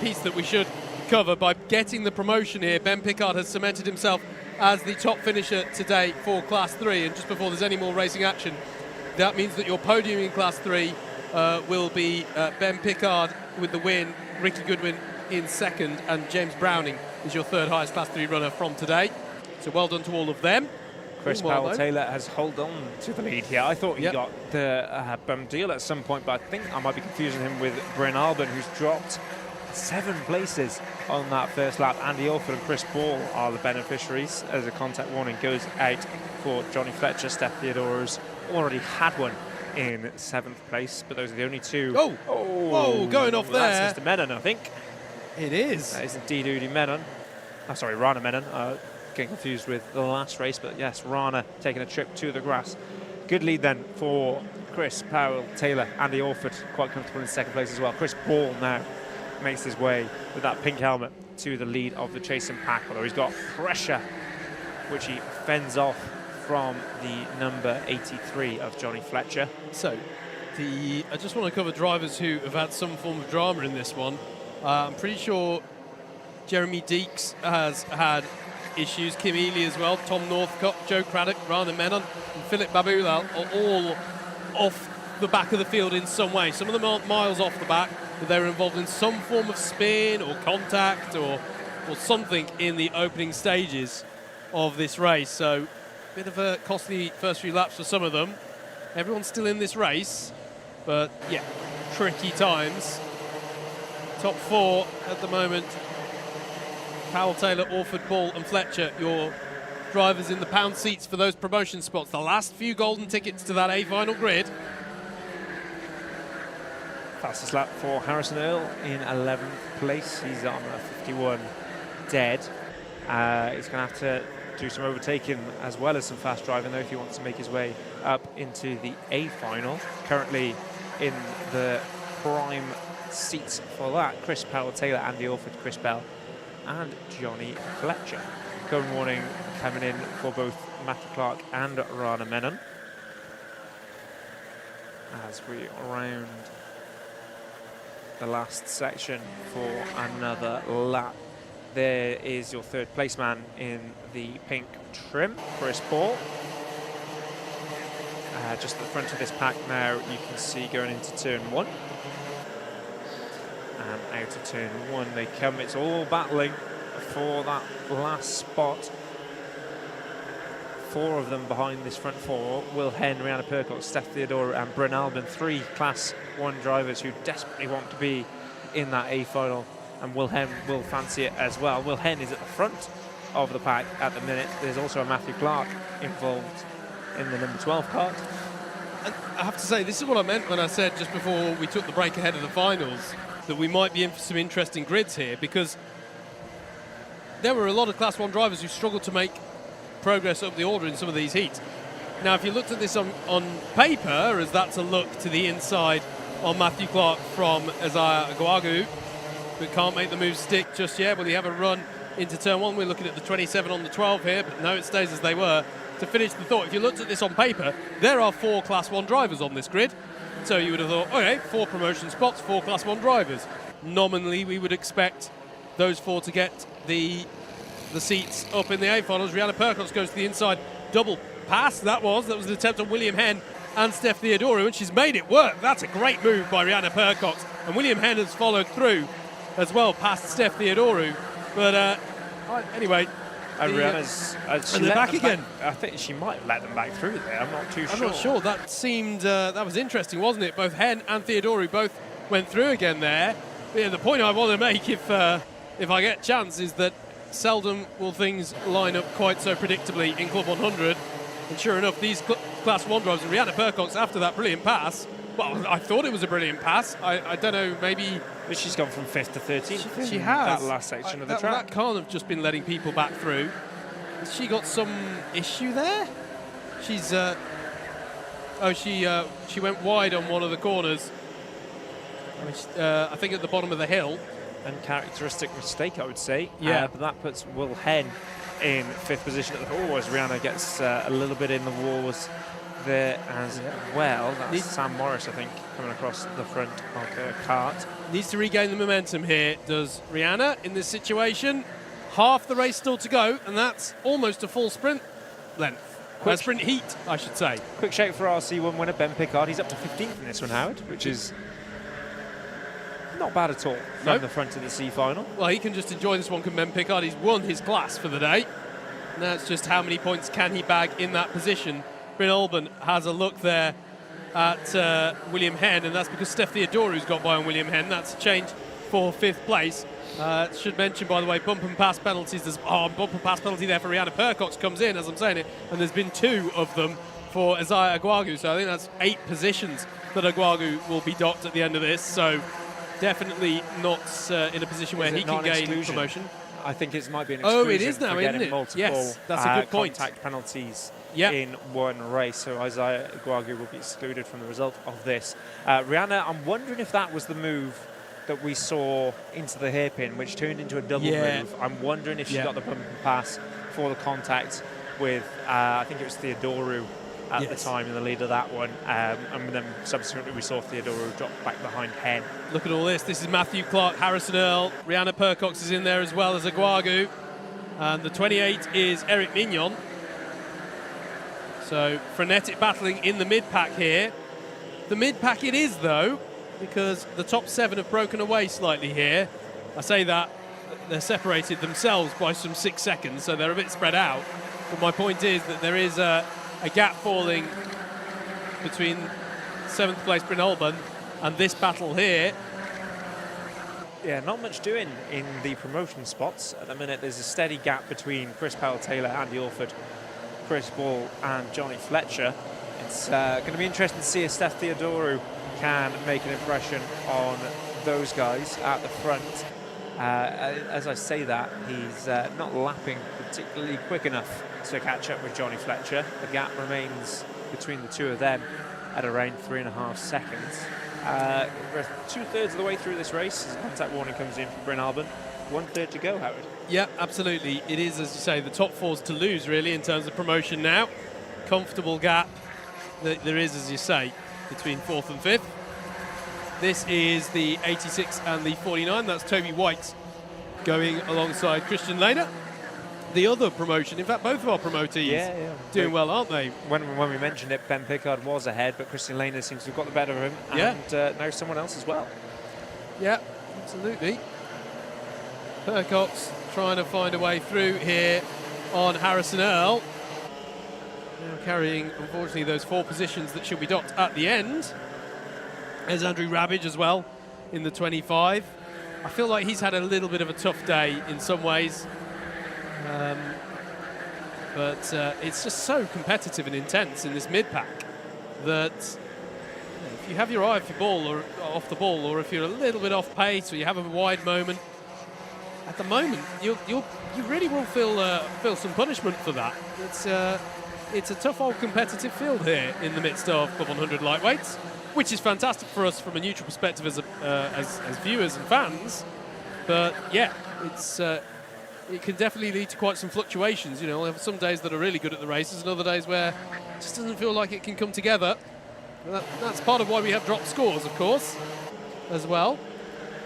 piece that we should cover. By getting the promotion here, Ben Pickard has cemented himself as the top finisher today for Class 3. And just before there's any more racing action, that means that your podium in Class 3 will be Ben Pickard with the win, Ricky Goodwin in 2nd, and James Browning is your 3rd highest Class 3 runner from today. So well done to all of them.
Chris Powell-Taylor has held on to the lead here. I thought he got the bum deal at some point, but I think I might be confusing him with Bryn Albin, who's dropped 7 places on that first lap. Andy Alford and Chris Ball are the beneficiaries as a contact warning goes out for Johnny Fletcher. Steph Theodoro's already had one in 7th place, but those are the only 2.
Whoa, going off there.
That's Mr. Menon, I think.
It is.
That is indeed Udi Menon. Oh, sorry, Rana Menon. Getting confused with the last race, but yes, Rana taking a trip to the grass. Good lead then for Chris Powell-Taylor. Andy Alford quite comfortable in 2nd place as well. Chris Ball now makes his way with that pink helmet to the lead of the chasing pack, although he's got pressure, which he fends off from the number 83 of Johnny Fletcher.
So, I just want to cover drivers who have had some form of drama in this one. I'm pretty sure Jeremy Deeks has had issues, Kim Ely as well, Tom Northcott, Joe Craddock, Rana Menon, and Philip Babulal are all off the back of the field in some way. Some of them aren't miles off the back, but they're involved in some form of spin or contact or something in the opening stages of this race. So, a bit of a costly first few laps for some of them. Everyone's still in this race, but yeah, tricky times. Top 4 at the moment. Powell-Taylor, Orford, Ball and Fletcher, your drivers in the pound seats for those promotion spots. The last few golden tickets to that A final grid.
Fastest lap for Harrison Earl in 11th place. He's on a 51 dead. He's going to have to do some overtaking as well as some fast driving though if he wants to make his way up into the A final. Currently in the prime seats for that, Chris Powell-Taylor, Andy Alford, Chris Bell and Johnny Fletcher. Cone warning coming in for both Matthew Clark and Rana Menon as we round the last section for another lap. There is your 3rd place man in the pink trim, Chris Ball.
just at the front of this pack now, you can see going into turn 1. And out of turn 1 they come. It's all battling for that last spot. 4 of them behind this front 4. Will Henn, Rihanna Percock, Steph Theodora and Bryn Albin. 3 Class 1 drivers who desperately want to be in that A final. And Will Henn will fancy it as well. Will Henn is at the front of the pack at the minute. There's also a Matthew Clark involved in the number 12 kart.
And I have to say, this is what I meant when I said just before we took the break ahead of the finals that we might be in for some interesting grids here, because there were a lot of Class 1 drivers who struggled to make progress up the order in some of these heats. Now, if you looked at this on paper, as that's a look to the inside on Matthew Clark from Isaiah Aguagu, but can't make the move stick just yet. Will he have a run into turn 1? We're looking at the 27 on the 12 here, but no, it stays as they were. To finish the thought, if you looked at this on paper, there are 4 Class 1 drivers on this grid. So you would have thought, okay, 4 promotion spots, 4 Class 1 drivers. Nominally, we would expect those 4 to get the seats up in the A finals. Rihanna Percox goes to the inside, double pass. That was an attempt on William Henn and Steph Theodora, and she's made it work. That's a great move by Rihanna Percox, and William Henn has followed through as well past Steph Theodora. But anyway.
And Rihanna's
and they're back again.
I think she might let them back through there. I'm not too sure.
I'm not sure. That seemed that was interesting, wasn't it? Both Henn and Theodora both went through again there. But yeah, the point I want to make, if I get a chance, is that seldom will things line up quite so predictably in Club 100. And sure enough, these Class 1 drivers, and Rihanna Percox, after that brilliant pass, well, I thought it was a brilliant pass. I don't know, maybe...
But she's gone from 5th to 13th.
She has.
That last section of the track.
That can't have just been letting people back through. Has she got some issue there? She's... she went wide on one of the corners. I think at the bottom of the hill.
Uncharacteristic mistake, I would say.
Yeah.
But that puts Will Henn in 5th position at the hall, as Rihanna gets a little bit in the wars there as well. That's Sam Morris, I think, coming across the front of her kart.
Needs to regain the momentum here, does Rihanna, in this situation. Half the race still to go, and that's almost a full sprint length. Sprint heat, I should say.
Quick shout for RC1 winner Ben Pickard. He's up to 15th in this one, Howard, which is not bad at all from the front of the C final.
Well, he can just enjoy this one, can Ben Pickard. He's won his class for the day. Now it's just how many points can he bag in that position. Bryn Albin has a look there at William Henn, and that's because Steph Theodoru's got by on William Henn. That's a change for 5th place. Should mention, by the way, bump and pass penalties. There's bump and pass penalty there for Rihanna Percox comes in, as I'm saying it, and there's been 2 of them for Isaiah Aguagu. So I think that's 8 positions that Aguagu will be docked at the end of this. So definitely not in a position where he can gain promotion.
I think it might be an exclusion.
Oh, it is now, isn't it?
Multiple,
yes, that's a good point.
Contact penalties in one race, so Isaiah Aguagu will be excluded from the result of this. Rihanna, I'm wondering if that was the move that we saw into the hairpin, which turned into a double move. I'm wondering if she got the bump and pass for the contact with, I think it was Theodora at the time in the lead of that one, and then subsequently we saw Theodora drop back behind Henn.
Look at all this. This is Matthew Clark, Harrison Earl, Rihanna Percox is in there as well as Aguagu, and the 28 is Eric Mignon. So frenetic battling in the mid-pack here. The mid-pack it is, though, because the top 7 have broken away slightly here. I say that they're separated themselves by some 6 seconds, so they're a bit spread out. But my point is that there is a gap falling between 7th place Bryn Albin and this battle here.
Yeah, not much doing in the promotion spots. At the minute, there's a steady gap between Chris Powell-Taylor, Andy Alford, Chris Ball and Johnny Fletcher. It's going to be interesting to see if Steph Theodora can make an impression on those guys at the front. As I say that, he's not lapping particularly quick enough to catch up with Johnny Fletcher. The gap remains between the 2 of them at around 3.5 seconds. We're 2/3 of the way through this race as a contact warning comes in from Bryn Albin. 1/3 to go, Howard.
Yeah, absolutely. It is, as you say, the top 4's to lose, really, in terms of promotion now. Comfortable gap that there is, as you say, between 4th and 5th. This is the 86 and the 49. That's Toby White going alongside Christian Lehner. the other promotion. In fact, both of our promotees doing well, aren't they?
When we mentioned it, Ben Pickard was ahead, but Christian Lehner seems to have got the better of him, and now someone else as well.
Yeah, absolutely. Percox trying to find a way through here on Harrison Earl. Now carrying, unfortunately, those 4 positions that should be docked at the end. There's Andrew Rabbage as well in the 25. I feel like he's had a little bit of a tough day in some ways. But it's just so competitive and intense in this mid-pack that if you have your eye off the ball, or if you're a little bit off pace, or you have a wide moment, at the moment you really will feel some punishment for that. It's a tough old competitive field here in the midst of Club 100 lightweights, which is fantastic for us from a neutral perspective as viewers and fans. But yeah, it can definitely lead to quite some fluctuations. You know, we'll have some days that are really good at the races and other days where it just doesn't feel like it can come together. That's part of why we have dropped scores, of course, as well.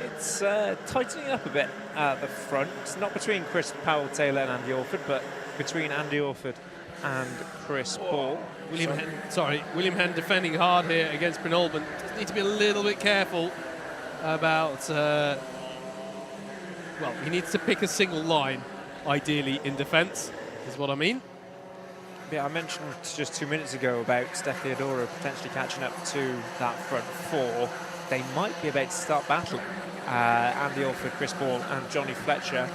It's tightening up a bit at the front. It's not between Chris Powell-Taylor and Andy Orford, but between Andy Orford and Chris Ball.
William Henn defending hard here against Bryn Olban. Just need to be a little bit careful about... well, he needs to pick a single line, ideally, in defence, is what I mean.
Yeah, I mentioned just 2 minutes ago about Steph Theodoro potentially catching up to that front 4. They might be about to start battling. Andy Orford, Chris Ball and Johnny Fletcher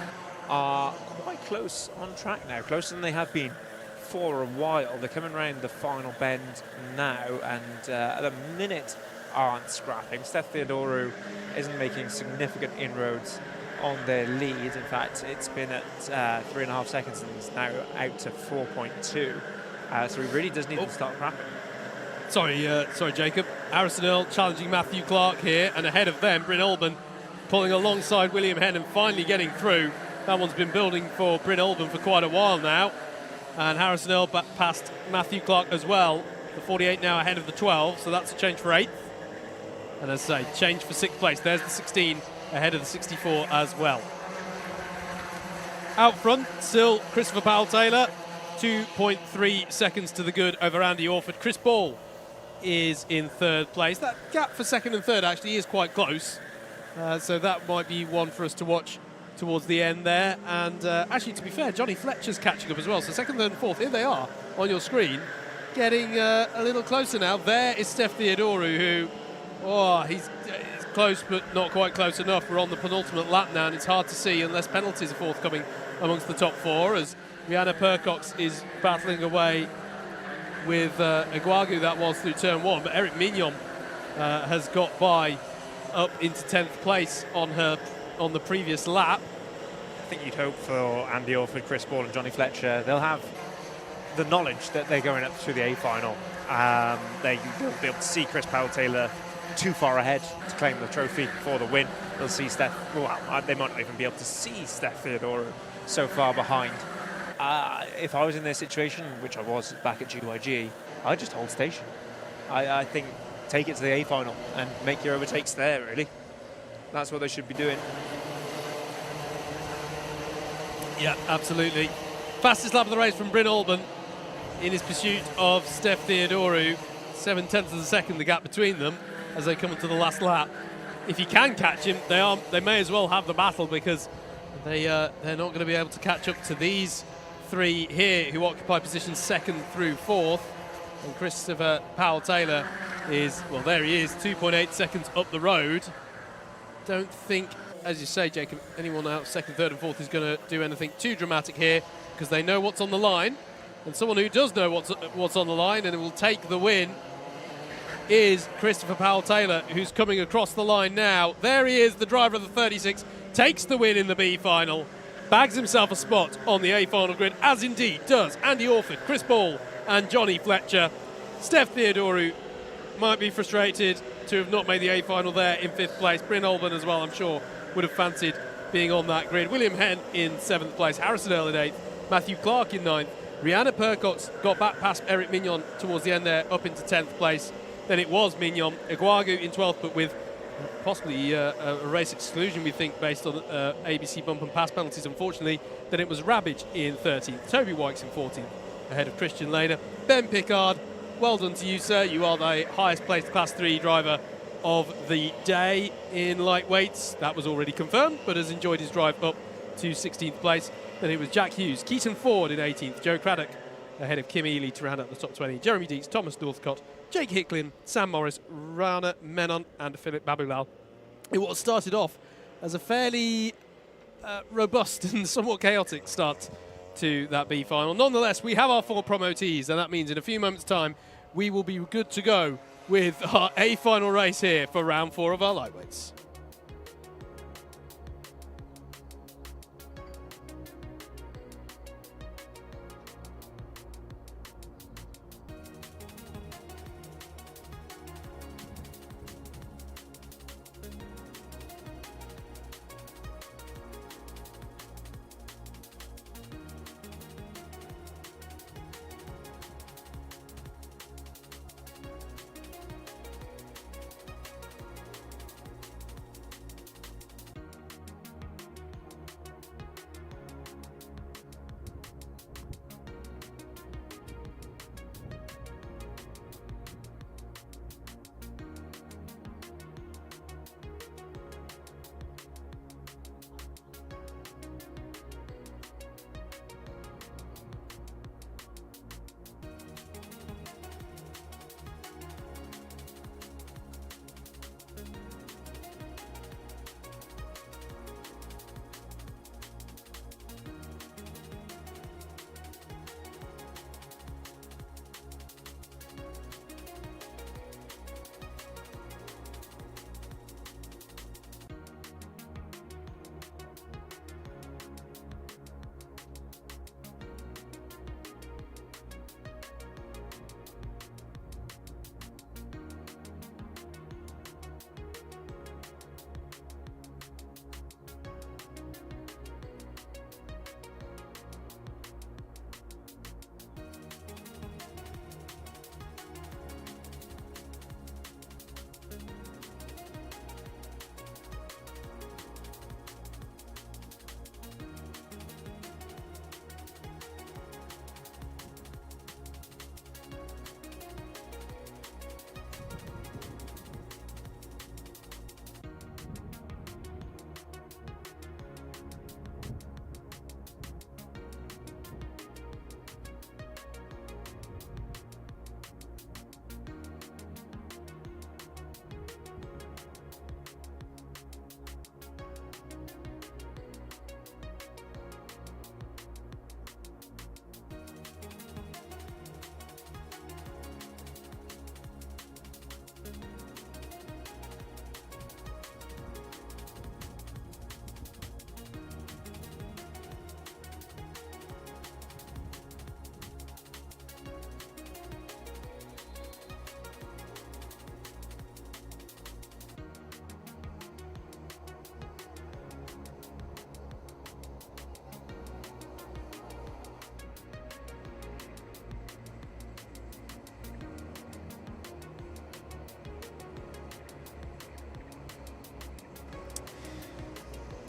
are quite close on track now, closer than they have been for a while. They're coming around the final bend now, and at the minute aren't scrapping. Steph Theodoro isn't making significant inroads on their lead. In fact, it's been at 3.5 seconds and it's now out to 4.2. So he really does need to start cracking.
Sorry, Jacob. Harrison Earl challenging Matthew Clark here, and ahead of them, Bryn Olban pulling alongside William Henn and finally getting through. That one's been building for Bryn Olban for quite a while now. And Harrison Earl past Matthew Clark as well. The 48 now ahead of the 12, so that's a change for 8th. And as I say, change for 6th place. There's the 16 ahead of the 64 as well. Out front, still Christopher Powell-Taylor. 2.3 seconds to the good over Andy Orford. Chris Ball is in 3rd place. That gap for 2nd and 3rd actually is quite close. So that might be one for us to watch towards the end there. And actually, to be fair, Johnny Fletcher's catching up as well. So 2nd, 3rd and 4th, here they are on your screen, getting a little closer now. There is Steph Theodoro, who, he's close but not quite close enough. We're on the penultimate lap now, and it's hard to see unless penalties are forthcoming amongst the top 4, as Rihanna Percox is battling away with Iguagu, that was through turn 1. But Eric Mignon has got by up into 10th place on the previous lap.
I think you'd hope for Andy Orford, Chris Ball and Johnny Fletcher. They'll have the knowledge that they're going up to the A final. They'll be able to see Chris Powell-Taylor too far ahead to claim the trophy for the win. They'll see they might not even be able to see Steph Theodoro so far behind. If I was in their situation, which I was back at GYG, I'd just hold station. I think take it to the A final and make your overtakes there, really. That's what they should be doing.
Yeah, absolutely. Fastest lap of the race from Bryn Olban in his pursuit of Steph Theodoro. 0.7 of a second, the gap between them as they come into the last lap. If you can catch him, they may as well have the battle, because they're not going to be able to catch up to these 3 here who occupy positions 2nd through 4th. And Christopher Powell-Taylor is, well, there he is, 2.8 seconds up the road. Don't think, as you say, Jacob, anyone out 2nd, 3rd and 4th is going to do anything too dramatic here, because they know what's on the line. And someone who does know what's on the line and will take the win is Christopher Powell-Taylor, who's coming across the line now. There he is, the driver of the 36, takes the win in the B final, bags himself a spot on the A final grid, as indeed does Andy Orford, Chris Ball and Johnny Fletcher. Steph Theodoro might be frustrated to have not made the A final there in 5th place. Bryn Olban as well, I'm sure, would have fancied being on that grid. William Henn in 7th place, Harrison Earl in 8th, Matthew Clark in 9th. Rihanna Percox got back past Eric Mignon towards the end there, up into 10th place. Then it was Mignon, Iguagu in 12th, but with Possibly a race exclusion, we think, based on ABC bump and pass penalties. Unfortunately, then it was Rabbage in 13th, Toby Wykes in 14th, ahead of Christian Lehner. Ben Pickard, well done to you, sir. You are the highest placed Class 3 driver of the day in lightweights. That was already confirmed, but has enjoyed his drive up to 16th place. Then it was Jack Hughes, Keaton Ford in 18th, Joe Craddock ahead of Kim Ely to round out the top 20, Jeremy Dietz, Thomas Northcott, Jake Hicklin, Sam Morris, Rana Menon and Philip Babulal. It was started off as a fairly robust and somewhat chaotic start to that B final. Nonetheless, we have our 4 promotees, and that means in a few moments' time we will be good to go with our A final race here for round 4 of our lightweights.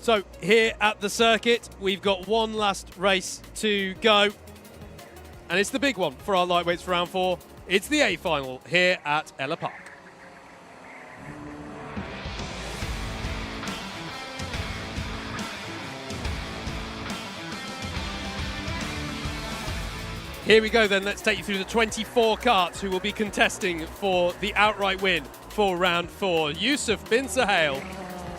So here at the circuit, we've got one last race to go. And it's the big one for our lightweights for round 4. It's the A final here at Ellough Park. Here we go then, let's take you through the 24 karts who will be contesting for the outright win for round 4. Yusuf bin Sahel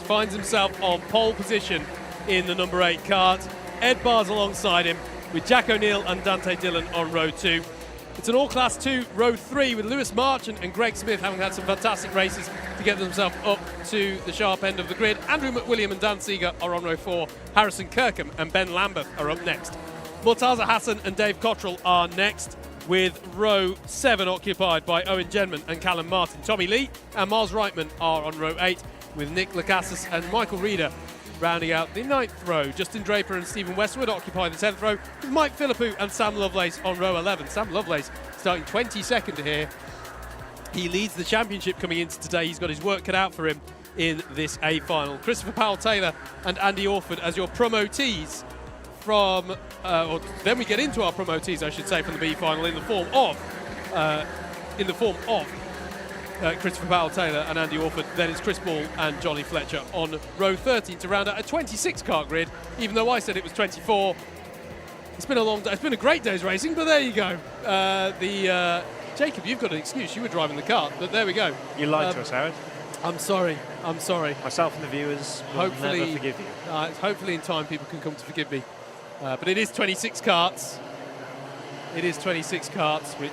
finds himself on pole position in the number 8 kart. Ed Barr's alongside him with Jack O'Neill and Dante Dillon on row 2. It's an all-class 2, row 3 with Lewis Marchant and Greg Smith having had some fantastic races to get themselves up to the sharp end of the grid. Andrew McWilliam and Dan Seeger are on row 4. Harrison Kirkham and Ben Lambeth are up next. Murtaza Hassan and Dave Cottrell are next, with row 7 occupied by Owen Genman and Callum Martin. Tommy Lee and Miles Reitman are on row 8, with Nick Lacassis and Michael Reeder rounding out the 9th row. Justin Draper and Stephen Westwood occupy the 10th row, with Mike Philippou and Sam Lovelace on row 11. Sam Lovelace starting 22nd here. He leads the championship coming into today. He's got his work cut out for him in this A final. Christopher Powell-Taylor and Andy Orford as your promotees from, or then we get into our promotees, I should say, from the B final in the form of Christopher Powell-Taylor and Andy Orford. Then it's Chris Ball and Johnny Fletcher on row 13 to round out a 26-car grid, even though I said it was 24. It's been a long day. It's been a great day's racing, but there you go. Jacob, you've got an excuse. You were driving the car, but there we go.
You lied to us, Howard.
I'm sorry.
Myself and the viewers will
hopefully,
never forgive you.
Hopefully in time people can come to forgive me. But it is 26 karts. It is 26 karts, which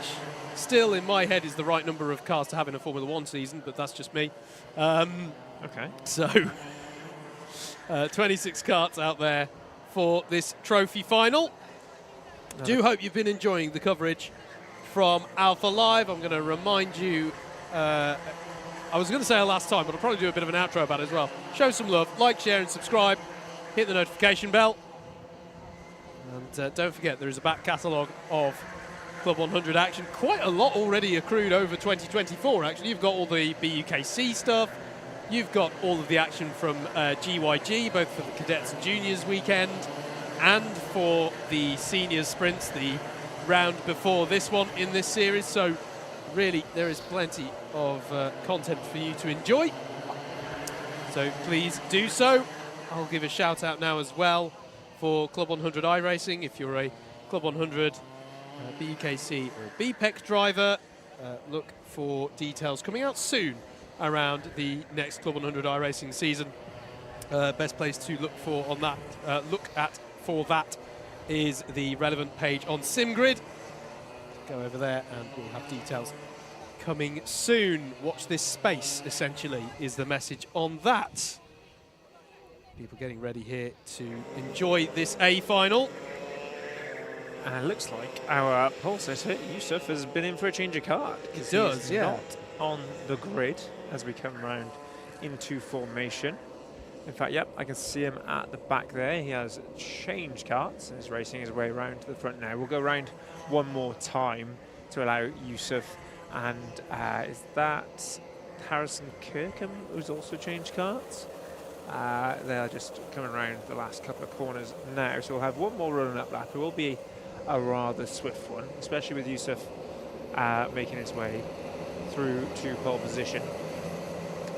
still in my head is the right number of cars to have in a Formula 1 season, but that's just me.
Okay.
So, 26 karts out there for this trophy final. Do hope you've been enjoying the coverage from Alpha Live. I'm going to remind you, I was going to say it last time, but I'll probably do a bit of an outro about it as well. Show some love, like, share and subscribe. Hit the notification bell. And don't forget, there is a back catalogue of Club 100 action. Quite a lot already accrued over 2024, actually. You've got all the BUKC stuff. You've got all of the action from GYG, both for the cadets and juniors weekend and for the seniors sprints, the round before this one in this series. So really, there is plenty of content for you to enjoy. So please do so. I'll give a shout out now as well for Club 100 iRacing. If you're a Club 100 BUKC or BPEC driver, look for details coming out soon around the next Club 100 iRacing season. Best place to look for on that, for that is the relevant page on SimGrid. Go over there and we'll have details coming soon. Watch this space, essentially, is the message on that. People getting ready here to enjoy this A final.
And it looks like our pole sitter, Yusuf, has been in for a change of card.
It does, yeah.
Not on the grid as we come round into formation. In fact, yep, I can see him at the back there. He has changed carts and is racing his way around to the front now. We'll go around one more time to allow Yusuf. And is that Harrison Kirkham who's also changed carts? They are just coming around the last couple of corners now. So we'll have one more running up lap. It will be a rather swift one, especially with Yusuf making his way through to pole position.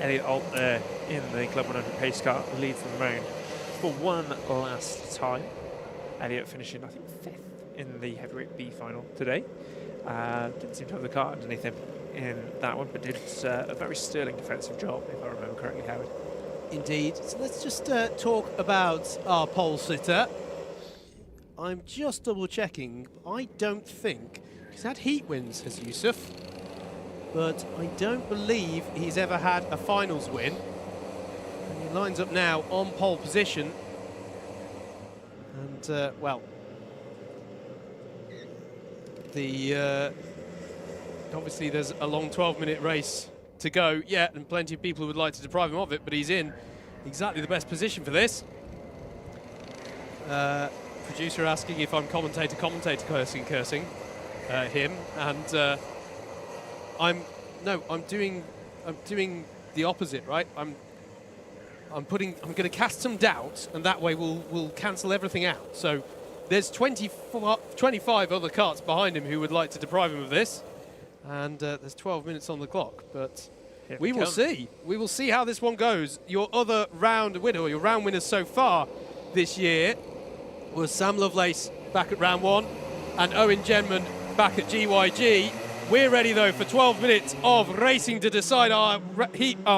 Elliot Alt there in the Club 100 pace car leads them around for one last time. Elliot finishing, I think, 5th in the heavyweight B final today. Didn't seem to have the car underneath him in that one, but did a very sterling defensive job, if I remember correctly, Howard.
Indeed. So let's just talk about our pole sitter. I'm just double checking. I don't think he's had heat wins, has Yusuf, but I don't believe he's ever had a finals win. And he lines up now on pole position. And, well, obviously there's a long 12-minute race to go yet, and plenty of people would like to deprive him of it, but he's in exactly the best position for this. Producer asking if I'm commentator cursing him, and I'm doing the opposite, right? I'm going to cast some doubt, and that way we'll cancel everything out. So there's 25 other carts behind him who would like to deprive him of this, and there's 12 minutes on the clock, but we will see. We will see how this one goes. Your other round winner, or your round winners so far this year, was Sam Lovelace back at round 1 and Owen Genman back at GYG. We're ready, though, for 12 minutes of racing to decide our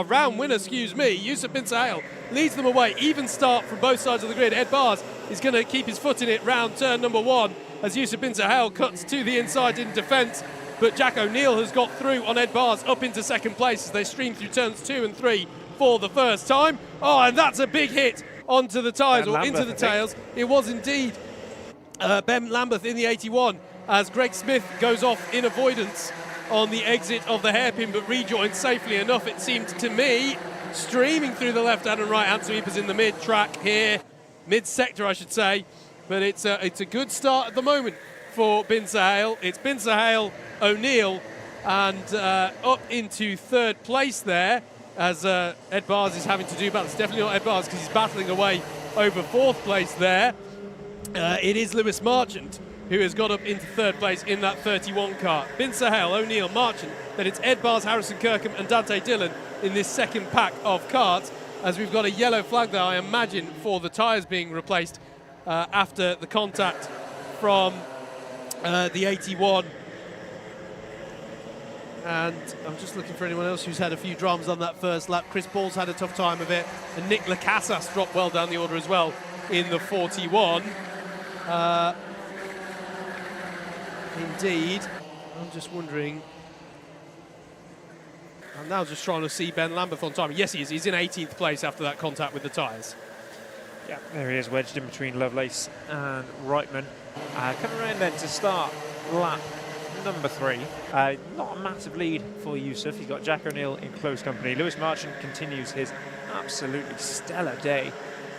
round winner, Yusuf Bin Sahel leads them away. Even start from both sides of the grid. Ed Bars is going to keep his foot in it round turn number 1 as Yusuf Bin Sahel cuts to the inside in defence. But Jack O'Neill has got through on Ed Bars up into second place as they stream through turns 2 and 3 for the first time. Oh, and that's a big hit onto the tyres, or into the tails. It was indeed Ben Lambeth in the 81 as Greg Smith goes off in avoidance on the exit of the hairpin, but rejoins safely enough, it seemed to me, streaming through the left-hand and right-hand sweepers in the mid-track here, mid-sector I should say, but it's a good start at the moment for Bin Sahel. It's Bin Sahel, O'Neill, and up into third place there. as Ed Bars is having to do battle. It's definitely not Ed Bars because he's battling away over 4th place there. It is Lewis Marchant who has got up into 3rd place in that 31 car. Bin Sahel, O'Neill, Marchant, then it's Ed Bars, Harrison Kirkham and Dante Dillon in this second pack of karts, as we've got a yellow flag there, I imagine, for the tyres being replaced after the contact from the 81. And I'm just looking for anyone else who's had a few dramas on that first lap. Chris Paul's had a tough time of it, and Nick Lacasas dropped well down the order as well in the 41. Indeed. I'm just wondering. I'm now just trying to see Ben Lambeth on time. Yes, he is. He's in 18th place after that contact with the tyres.
Yeah, there he is, wedged in between Lovelace and Reitman. Coming around then to start lap number 3. Not a massive lead for Yusuf. He's got Jack O'Neill in close company. Lewis Marchant continues his absolutely stellar day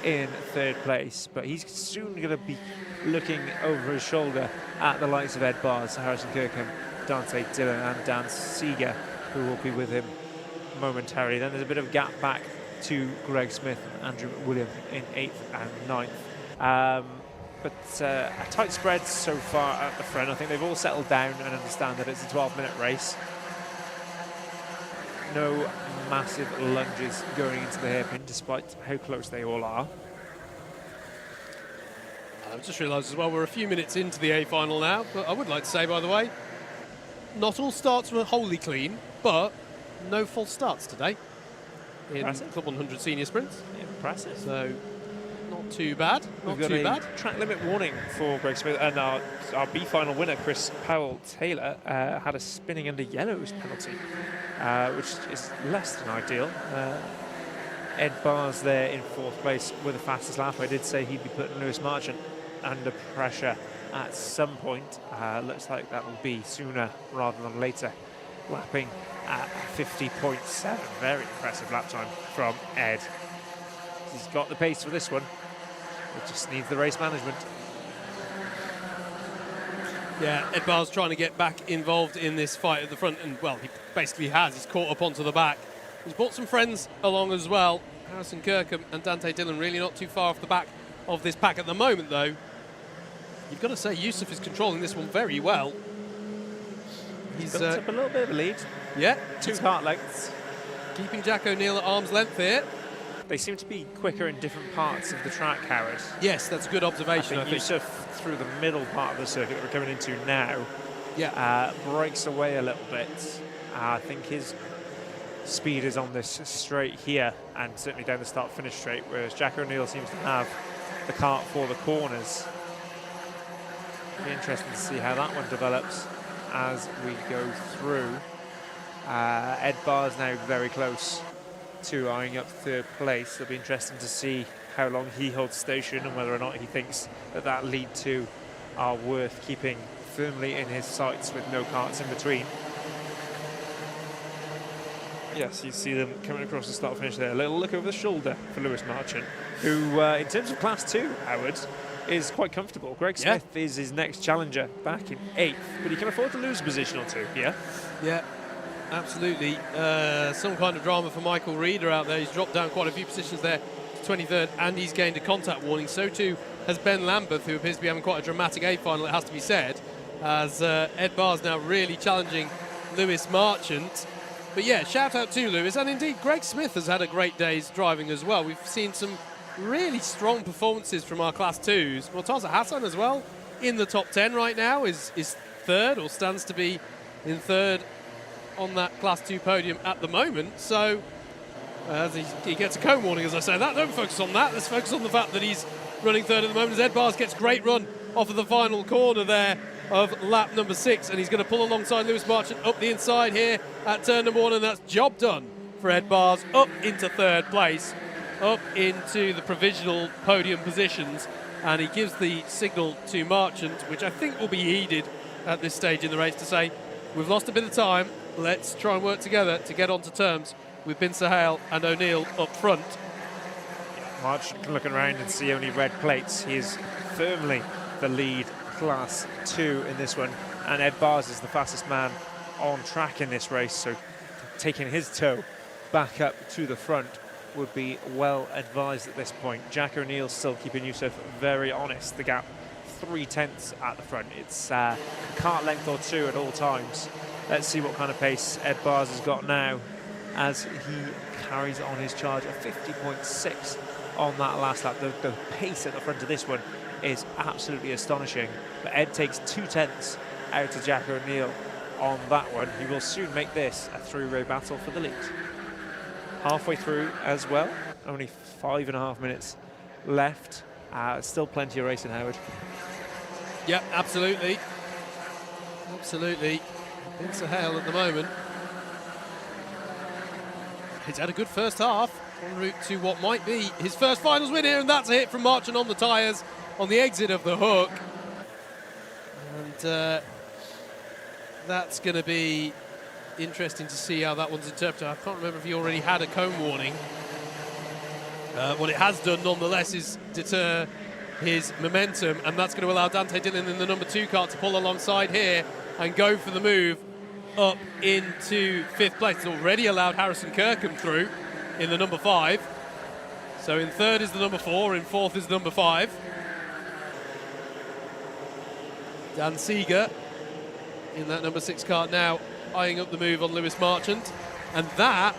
in 3rd place, but he's soon going to be looking over his shoulder at the likes of Ed Bars, Harrison Kirkham, Dante Dillon and Dan Seeger, who will be with him momentarily. Then there's a bit of a gap back to Greg Smith and Andrew William in 8th and 9th. But a tight spread so far at the front. I think they've all settled down and understand that it's a 12-minute race. No massive lunges going into the hairpin, despite how close they all are.
I've just realised as well we're a few minutes into the A final now, but I would like to say, by the way, not all starts were wholly clean, but no false starts today in Club 100 Senior Sprints.
Impressive.
So not too bad. Not
We've got
too
a
bad.
track limit warning for Greg Smith, and our B final winner, Chris Powell-Taylor, had a spinning under yellows penalty, which is less than ideal. Ed Bars there in 4th place with the fastest lap. I did say he'd be putting Lewis Marchant under pressure at some point. Looks like that will be sooner rather than later, lapping at 50.7. Very impressive lap time from Ed. He's got the pace for this one. It just needs the race management.
Yeah, Ed Bars trying to get back involved in this fight at the front, and well, he basically has. He's caught up onto the back. He's brought some friends along as well. Harrison Kirkham and Dante Dillon really not too far off the back of this pack at the moment, though. You've got to say Yusuf is controlling this one very well. He's
built up a little bit of a lead.
Yeah.
2 kart lengths.
Keeping Jack O'Neill at arm's length here.
They seem to be quicker in different parts of the track, Howard.
Yes, that's a good observation,
I think Yusuf, through the middle part of the circuit that we're coming into now, breaks away a little bit. I think his speed is on this straight here, and certainly down the start-finish straight, whereas Jack O'Neill seems to have the kart for the corners. Be interesting to see how that one develops as we go through. Ed Barr's now very close to eyeing up 3rd place. It'll be interesting to see how long he holds station and whether or not he thinks that that lead 2 are worth keeping firmly in his sights with no karts in between. Yes, you see them coming across the start finish there. A little look over the shoulder for Lewis Marchant, who in terms of Class 2, Howard, is quite comfortable. Greg Smith is his next challenger back in 8th, but he can afford to lose a position or 2 here.
Yeah, absolutely. Some kind of drama for Michael Reeder out there. He's dropped down quite a few positions there to 23rd, and he's gained a contact warning. So too has Ben Lambeth, who appears to be having quite a dramatic A final, it has to be said, as Ed Barr's now really challenging Lewis Marchant. But yeah, shout out to Lewis, and indeed Greg Smith has had a great day's driving as well. We've seen some really strong performances from our Class 2s. Murtaza Hassan as well in the top 10 right now, is 3rd, or stands to be in 3rd on that Class 2 podium at the moment. So as he gets a cone warning as I say that. Don't focus on that. Let's focus on the fact that he's running 3rd at the moment as Ed Bars gets great run off of the final corner there of lap number 6, and he's going to pull alongside Lewis Marchant up the inside here at turn number 1, and that's job done for Ed Bars, up into 3rd place, up into the provisional podium positions, and he gives the signal to Marchant, which I think will be heeded at this stage in the race, to say we've lost a bit of time, let's try and work together to get onto terms with Bin Sahel and O'Neill up front.
Marchant can look around and see only red plates. He is firmly the lead Class 2 in this one, and Ed Bars is the fastest man on track in this race, so taking his toe back up to the front would be well advised at this point. Jack O'Neill's still keeping Yusuf very honest. The gap 3/10 at the front. It's cart length or two at all times. Let's see what kind of pace Ed Bars has got now as he carries on his charge of 50.6 on that last lap. The pace at the front of this one is absolutely astonishing. But Ed takes 2/10 out to Jack O'Neill on that one. He will soon make this a three-way battle for the lead. Halfway through as well, only 5.5 minutes left. Still plenty of racing, Howard.
Yep, absolutely. Absolutely. It's a hail at the moment. He's had a good first half, en route to what might be his first finals win here, and that's a hit from Marchand on the tyres on the exit of the hook. And that's going to be interesting to see how that one's interpreted. I can't remember if he already had a cone warning. What it has done, nonetheless, is deter his momentum, and that's going to allow Dante Dillon in the number 2 car to pull alongside here and go for the move up into 5th place. It's already allowed Harrison Kirkham through in the number 5. So in 3rd is the number 4, in 4th is the number 5. Dan Seeger in that number 6 car now, eyeing up the move on Lewis Marchand, and that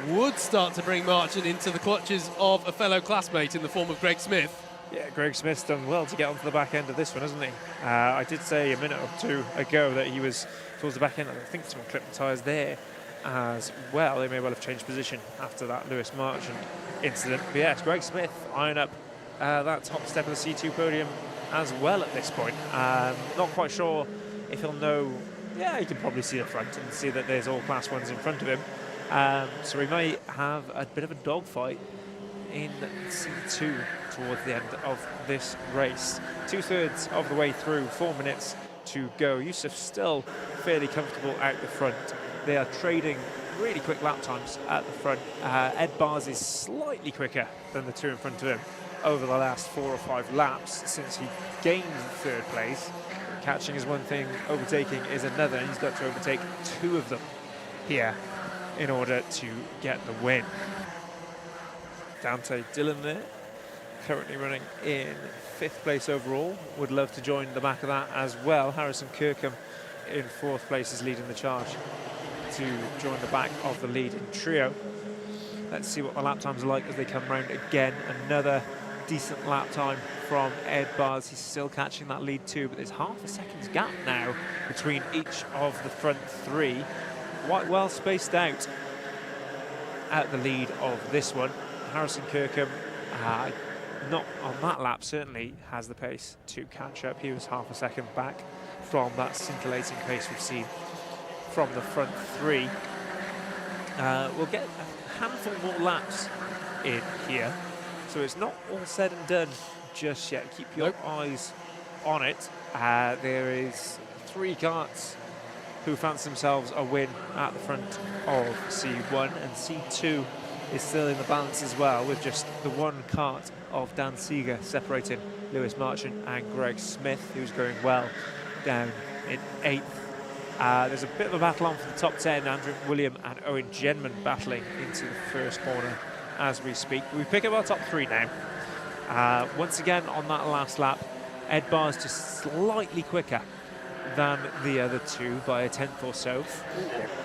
would start to bring Marchand into the clutches of a fellow classmate in the form of Greg Smith.
Yeah, Greg Smith's done well to get onto the back end of this one, hasn't he? I did say a minute or two ago that he was towards the back end. I think someone clipped the tyres there as well. They may well have changed position after that Lewis Marchand incident. But yes, Greg Smith eyeing up that top step of the C2 podium as well at this point. Not quite sure if he'll know. Yeah, he can probably see the front and see that there's all Class 1s in front of him. So we may have a bit of a dogfight in C2 towards the end of this race. 2/3 of the way through, 4 minutes to go. Yusuf still fairly comfortable out the front. They are trading really quick lap times at the front. Ed Bars is slightly quicker than the 2 in front of him over the last 4 or 5 laps since he gained 3rd place. Catching is one thing, overtaking is another, and he's got to overtake 2 of them here in order to get the win. Dante Dillon there, currently running in 5th place overall. Would love to join the back of that as well. Harrison Kirkham in 4th place is leading the charge to join the back of the leading trio. Let's see what the lap times are like as they come round again. Another decent lap time from Ed Bars. He's still catching that lead too, but there's half a second's gap now between each of the front 3. Quite well spaced out at the lead of this one. Harrison Kirkham, not on that lap, certainly has the pace to catch up. He was half a second back from that scintillating pace we've seen from the front 3. We'll get a handful more laps in here, so it's not all said and done just yet. Keep your eyes on it. There is 3 karts who fancy themselves a win at the front of C1, and C2 is still in the balance as well, with just the 1 kart of Dan Seeger separating Lewis Marchand and Greg Smith, who's going well down in 8th. There's a bit of a battle on for the top 10. Andrew William and Owen Genman battling into the first corner as we speak. We pick up our top 3 now. Once again on that last lap, Ed Bars just slightly quicker than the other 2 by a 10th or so.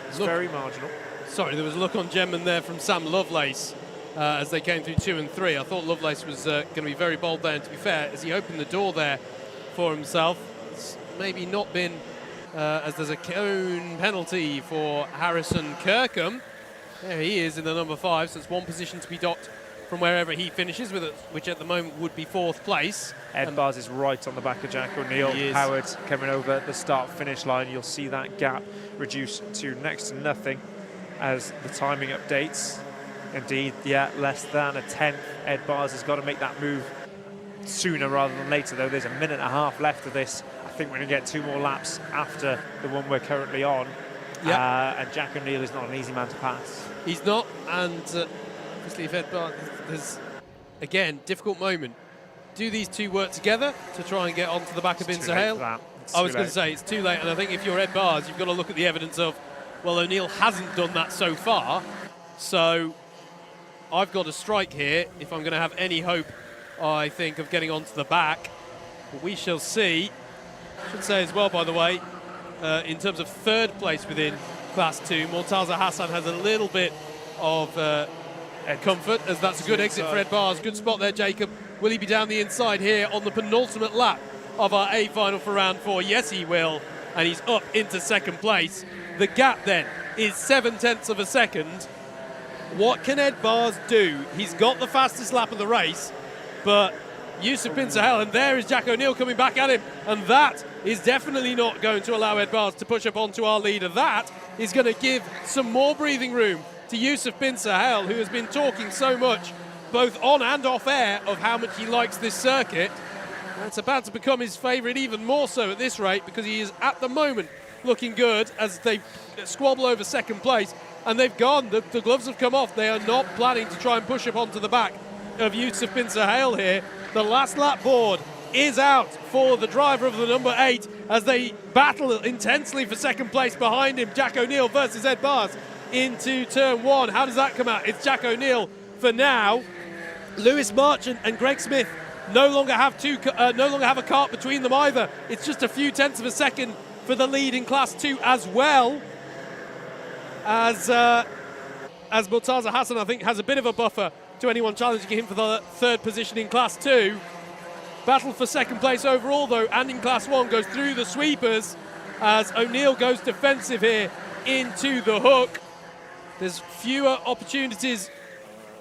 It's very marginal.
Sorry, there was a look on Genman there from Sam Lovelace as they came through 2 and 3. I thought Lovelace was going to be very bold there, and to be fair, as he opened the door there for himself, it's maybe not been, as there's a cone penalty for Harrison Kirkham. There he is in the number 5, so it's 1 position to be docked from wherever he finishes with it, which at the moment would be 4th place.
Ed Bars is right on the back of Jack O'Neill. Howard coming over the start-finish line. You'll see that gap reduce to next to nothing as the timing updates. Indeed, yeah, less than a 10th. Ed Bars has got to make that move sooner rather than later, though. There's a minute and a half left of this. I think we're going to get 2 more laps after the one we're currently on. And Jack O'Neill is not an easy man to pass.
He's not, and obviously if Ed Bars, there's, again, difficult moment. Do these 2 work together to try and get onto the back of Bin Sahel? I was going to say, it's too late, and I think if you're Ed Bars, you've got to look at the evidence of, well, O'Neill hasn't done that so far. So I've got a strike here if I'm going to have any hope, I think, of getting onto the back. But we shall see. I should say as well, by the way, in terms of third place within Class 2, Mortaza Hassan has a little bit of comfort, as that's a good exit for Ed Bars. Good spot there, Jacob. Will he be down the inside here on the penultimate lap of our A final for round 4? Yes, he will. And he's up into second place. The gap then is 0.7 of a second. What can Ed Bars do? He's got the fastest lap of the race, but Yusuf Bin Sahel, and there is Jack O'Neill coming back at him, and that is definitely not going to allow Ed Bars to push up onto our leader. That is going to give some more breathing room to Yusuf Bin Sahel, who has been talking so much, both on and off air, of how much he likes this circuit. And it's about to become his favourite even more so at this rate, because he is at the moment looking good as they squabble over second place. And they've gone, the gloves have come off. They are not planning to try and push up onto the back of Yusuf Bin Sahel here. The last lap board is out for the driver of the number 8 as they battle intensely for second place behind him. Jack O'Neill versus Ed Bars into turn 1. How does that come out? It's Jack O'Neill for now. Lewis Marchant and Greg Smith no longer have a cart between them either. It's just a few tenths of a second for the lead in Class 2 as well. As Mortaza Hassan, I think, has a bit of a buffer to anyone challenging him for the third position in Class 2. Battle for second place overall, though, and in Class 1 goes through the sweepers as O'Neill goes defensive here into the hook. There's fewer opportunities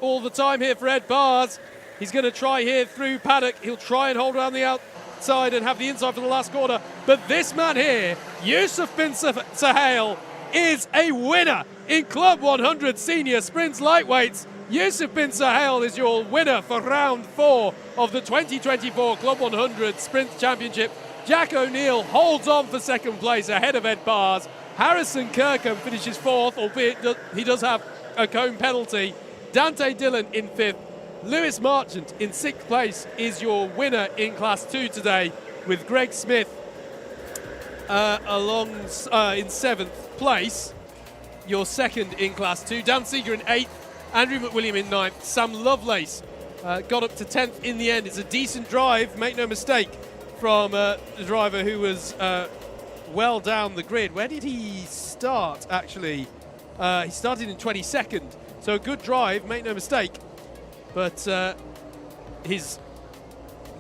all the time here for Ed Bars. He's going to try here through Paddock. He'll try and hold around the outside and have the inside for the last corner. But this man here, Yusuf Bin Sahel, is a winner in Club 100 Senior Sprints Lightweights. Yusuf Bin Sahel is your winner for round 4 of the 2024 Club 100 Sprint Championship. Jack O'Neill holds on for second place ahead of Ed Bars. Harrison Kirkham finishes 4th, albeit he does have a cone penalty. Dante Dillon in 5th. Lewis Marchant in 6th place is your winner in Class 2 today, with Greg Smith in 7th place. Your second in Class 2. Dan Seeger in 8th. Andrew McWilliam in 9th. Sam Lovelace got up to 10th in the end. It's a decent drive, make no mistake, from the driver who was well down the grid. Where did he start, actually? He started in 22nd. So a good drive, make no mistake. But his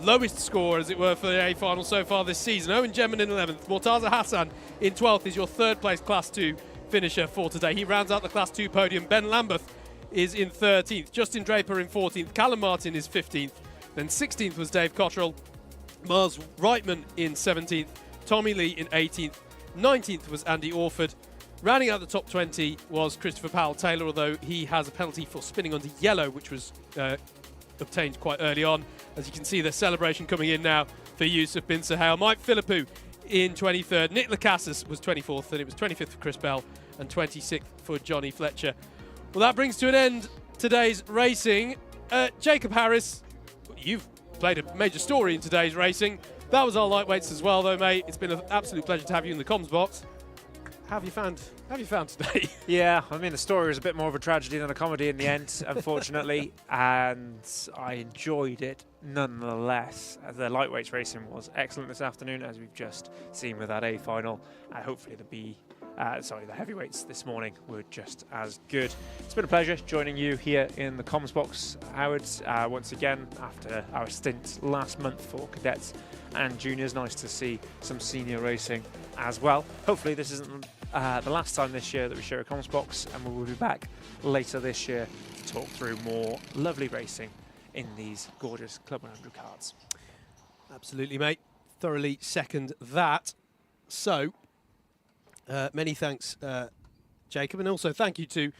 lowest score, as it were, for the A final so far this season. Owen Gemman in 11th. Mortaza Hassan in 12th is your third place Class 2 finisher for today. He rounds out the Class 2 podium. Ben Lambeth is in 13th. Justin Draper in 14th. Callum Martin is 15th. Then 16th was Dave Cottrell. Mars Reitman in 17th. Tommy Lee in 18th. 19th was Andy Orford. Rounding out the top 20 was Christopher Powell-Taylor, although he has a penalty for spinning onto yellow, which was obtained quite early on. As you can see, the celebration coming in now for Yusuf Bin Sahel. Mike Philippou in 23rd. Nick Lacassis was 24th, and it was 25th for Chris Bell and 26th for Johnny Fletcher. Well, that brings to an end today's racing. Jacob Harris, you've played a major story in today's racing. That was our lightweights as well, though, mate. It's been an absolute pleasure to have you in the comms box. How have you found today?
Yeah, I mean, the story was a bit more of a tragedy than a comedy in the end, unfortunately, and I enjoyed it nonetheless. The lightweights racing was excellent this afternoon, as we've just seen with that A final, and hopefully the heavyweights this morning were just as good. It's been a pleasure joining you here in the comms box, Howard, once again after our stint last month for cadets and juniors. Nice to see some senior racing as well. Hopefully this isn't the last time this year that we share a comms box, and we will be back later this year to talk through more lovely racing in these gorgeous Club 100 cards.
Absolutely, mate. Thoroughly second that. So, many thanks, Jacob, and also thanks to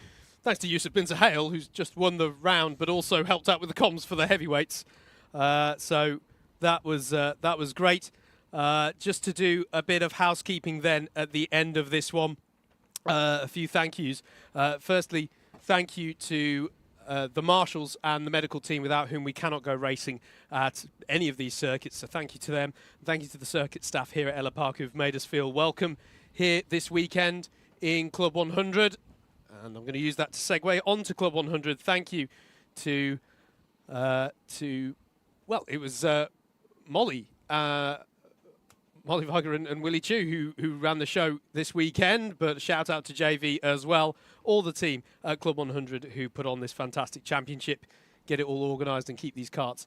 Yusuf Bin Sahel, who's just won the round, but also helped out with the comms for the heavyweights. So that was great. Just to do a bit of housekeeping then at the end of this one, a few thank yous. Firstly, thank you to the marshals and the medical team, without whom we cannot go racing at any of these circuits. So thank you to them. Thank you to the circuit staff here at Ellough Park who've made us feel welcome here this weekend in Club 100. And I'm going to use that to segue onto Club 100. Thank you to well, it was Molly Viger and Willie Chu who ran the show this weekend, but shout out to JV as well, all the team at Club 100 who put on this fantastic championship, get it all organised and keep these karts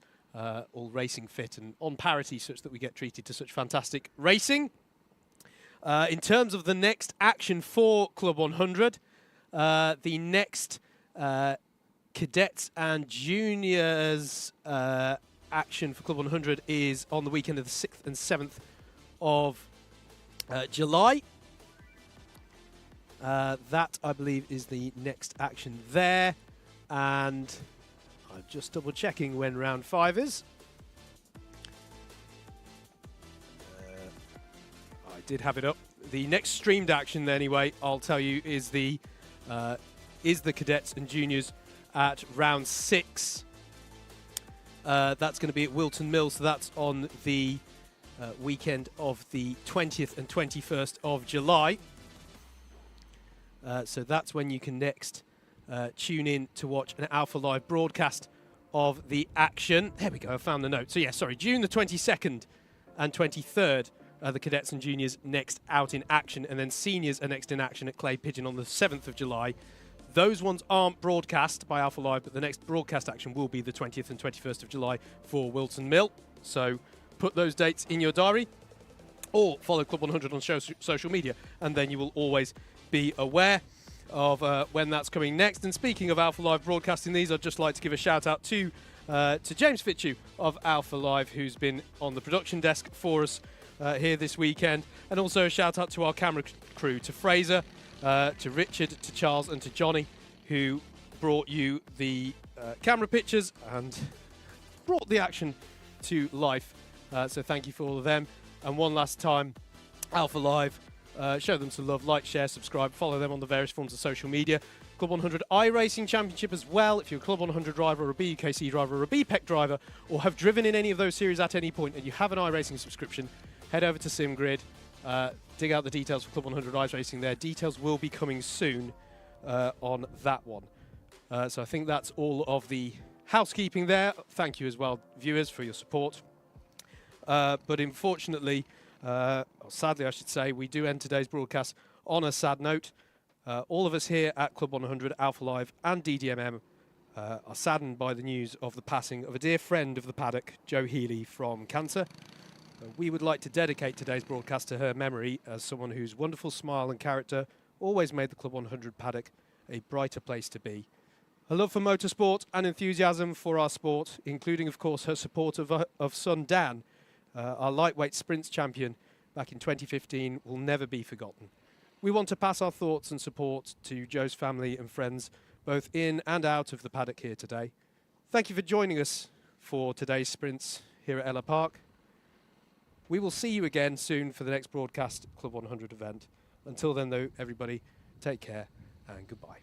all racing fit and on parity such that we get treated to such fantastic racing. In terms of the next action for Club 100, the next cadets and juniors action for Club 100 is on the weekend of the 6th and 7th of July. That, I believe, is the next action there. And I'm just double checking when round 5 is. I did have it up. The next streamed action, anyway, I'll tell you, is the cadets and juniors at round 6. That's going to be at Wilton Mill, so that's on the weekend of the 20th and 21st of July. So that's when you can next tune in to watch an Alpha Live broadcast of the action. There we go, I found the note. So yeah, sorry, June the 22nd and 23rd are the cadets and juniors next out in action, and then seniors are next in action at Clay Pigeon on the 7th of July. Those ones aren't broadcast by Alpha Live, but the next broadcast action will be the 20th and 21st of July for Wilton Mill. So put those dates in your diary or follow Club 100 on social media, and then you will always be aware of when that's coming next. And speaking of Alpha Live broadcasting these, I'd just like to give a shout out to James Fitchew of Alpha Live, who's been on the production desk for us here this weekend, and also a shout out to our camera crew, to Fraser, to Richard, to Charles and to Johnny, who brought you the camera pictures and brought the action to life. So thank you for all of them. And one last time, Alpha Live, show them some love, like, share, subscribe, follow them on the various forms of social media. Club 100 iRacing Championship as well. If you're a Club 100 driver or a BUKC driver or a BPEC driver, or have driven in any of those series at any point and you have an iRacing subscription, head over to SimGrid, dig out the details for Club 100 iRacing there. Details will be coming soon on that one. So I think that's all of the housekeeping there. Thank you as well, viewers, for your support. But unfortunately, or sadly I should say, we do end today's broadcast on a sad note. All of us here at Club 100, Alpha Live and DDMM are saddened by the news of the passing of a dear friend of the paddock, Jo Healy, from cancer. We would like to dedicate today's broadcast to her memory as someone whose wonderful smile and character always made the Club 100 paddock a brighter place to be. Her love for motorsport and enthusiasm for our sport, including, of course, her support of son Dan, our lightweight sprints champion back in 2015, will never be forgotten. We want to pass our thoughts and support to Jo's family and friends, both in and out of the paddock here today. Thank you for joining us for today's sprints here at Ellough Park. We will see you again soon for the next broadcast Club 100 event. Until then, though, everybody, take care and goodbye.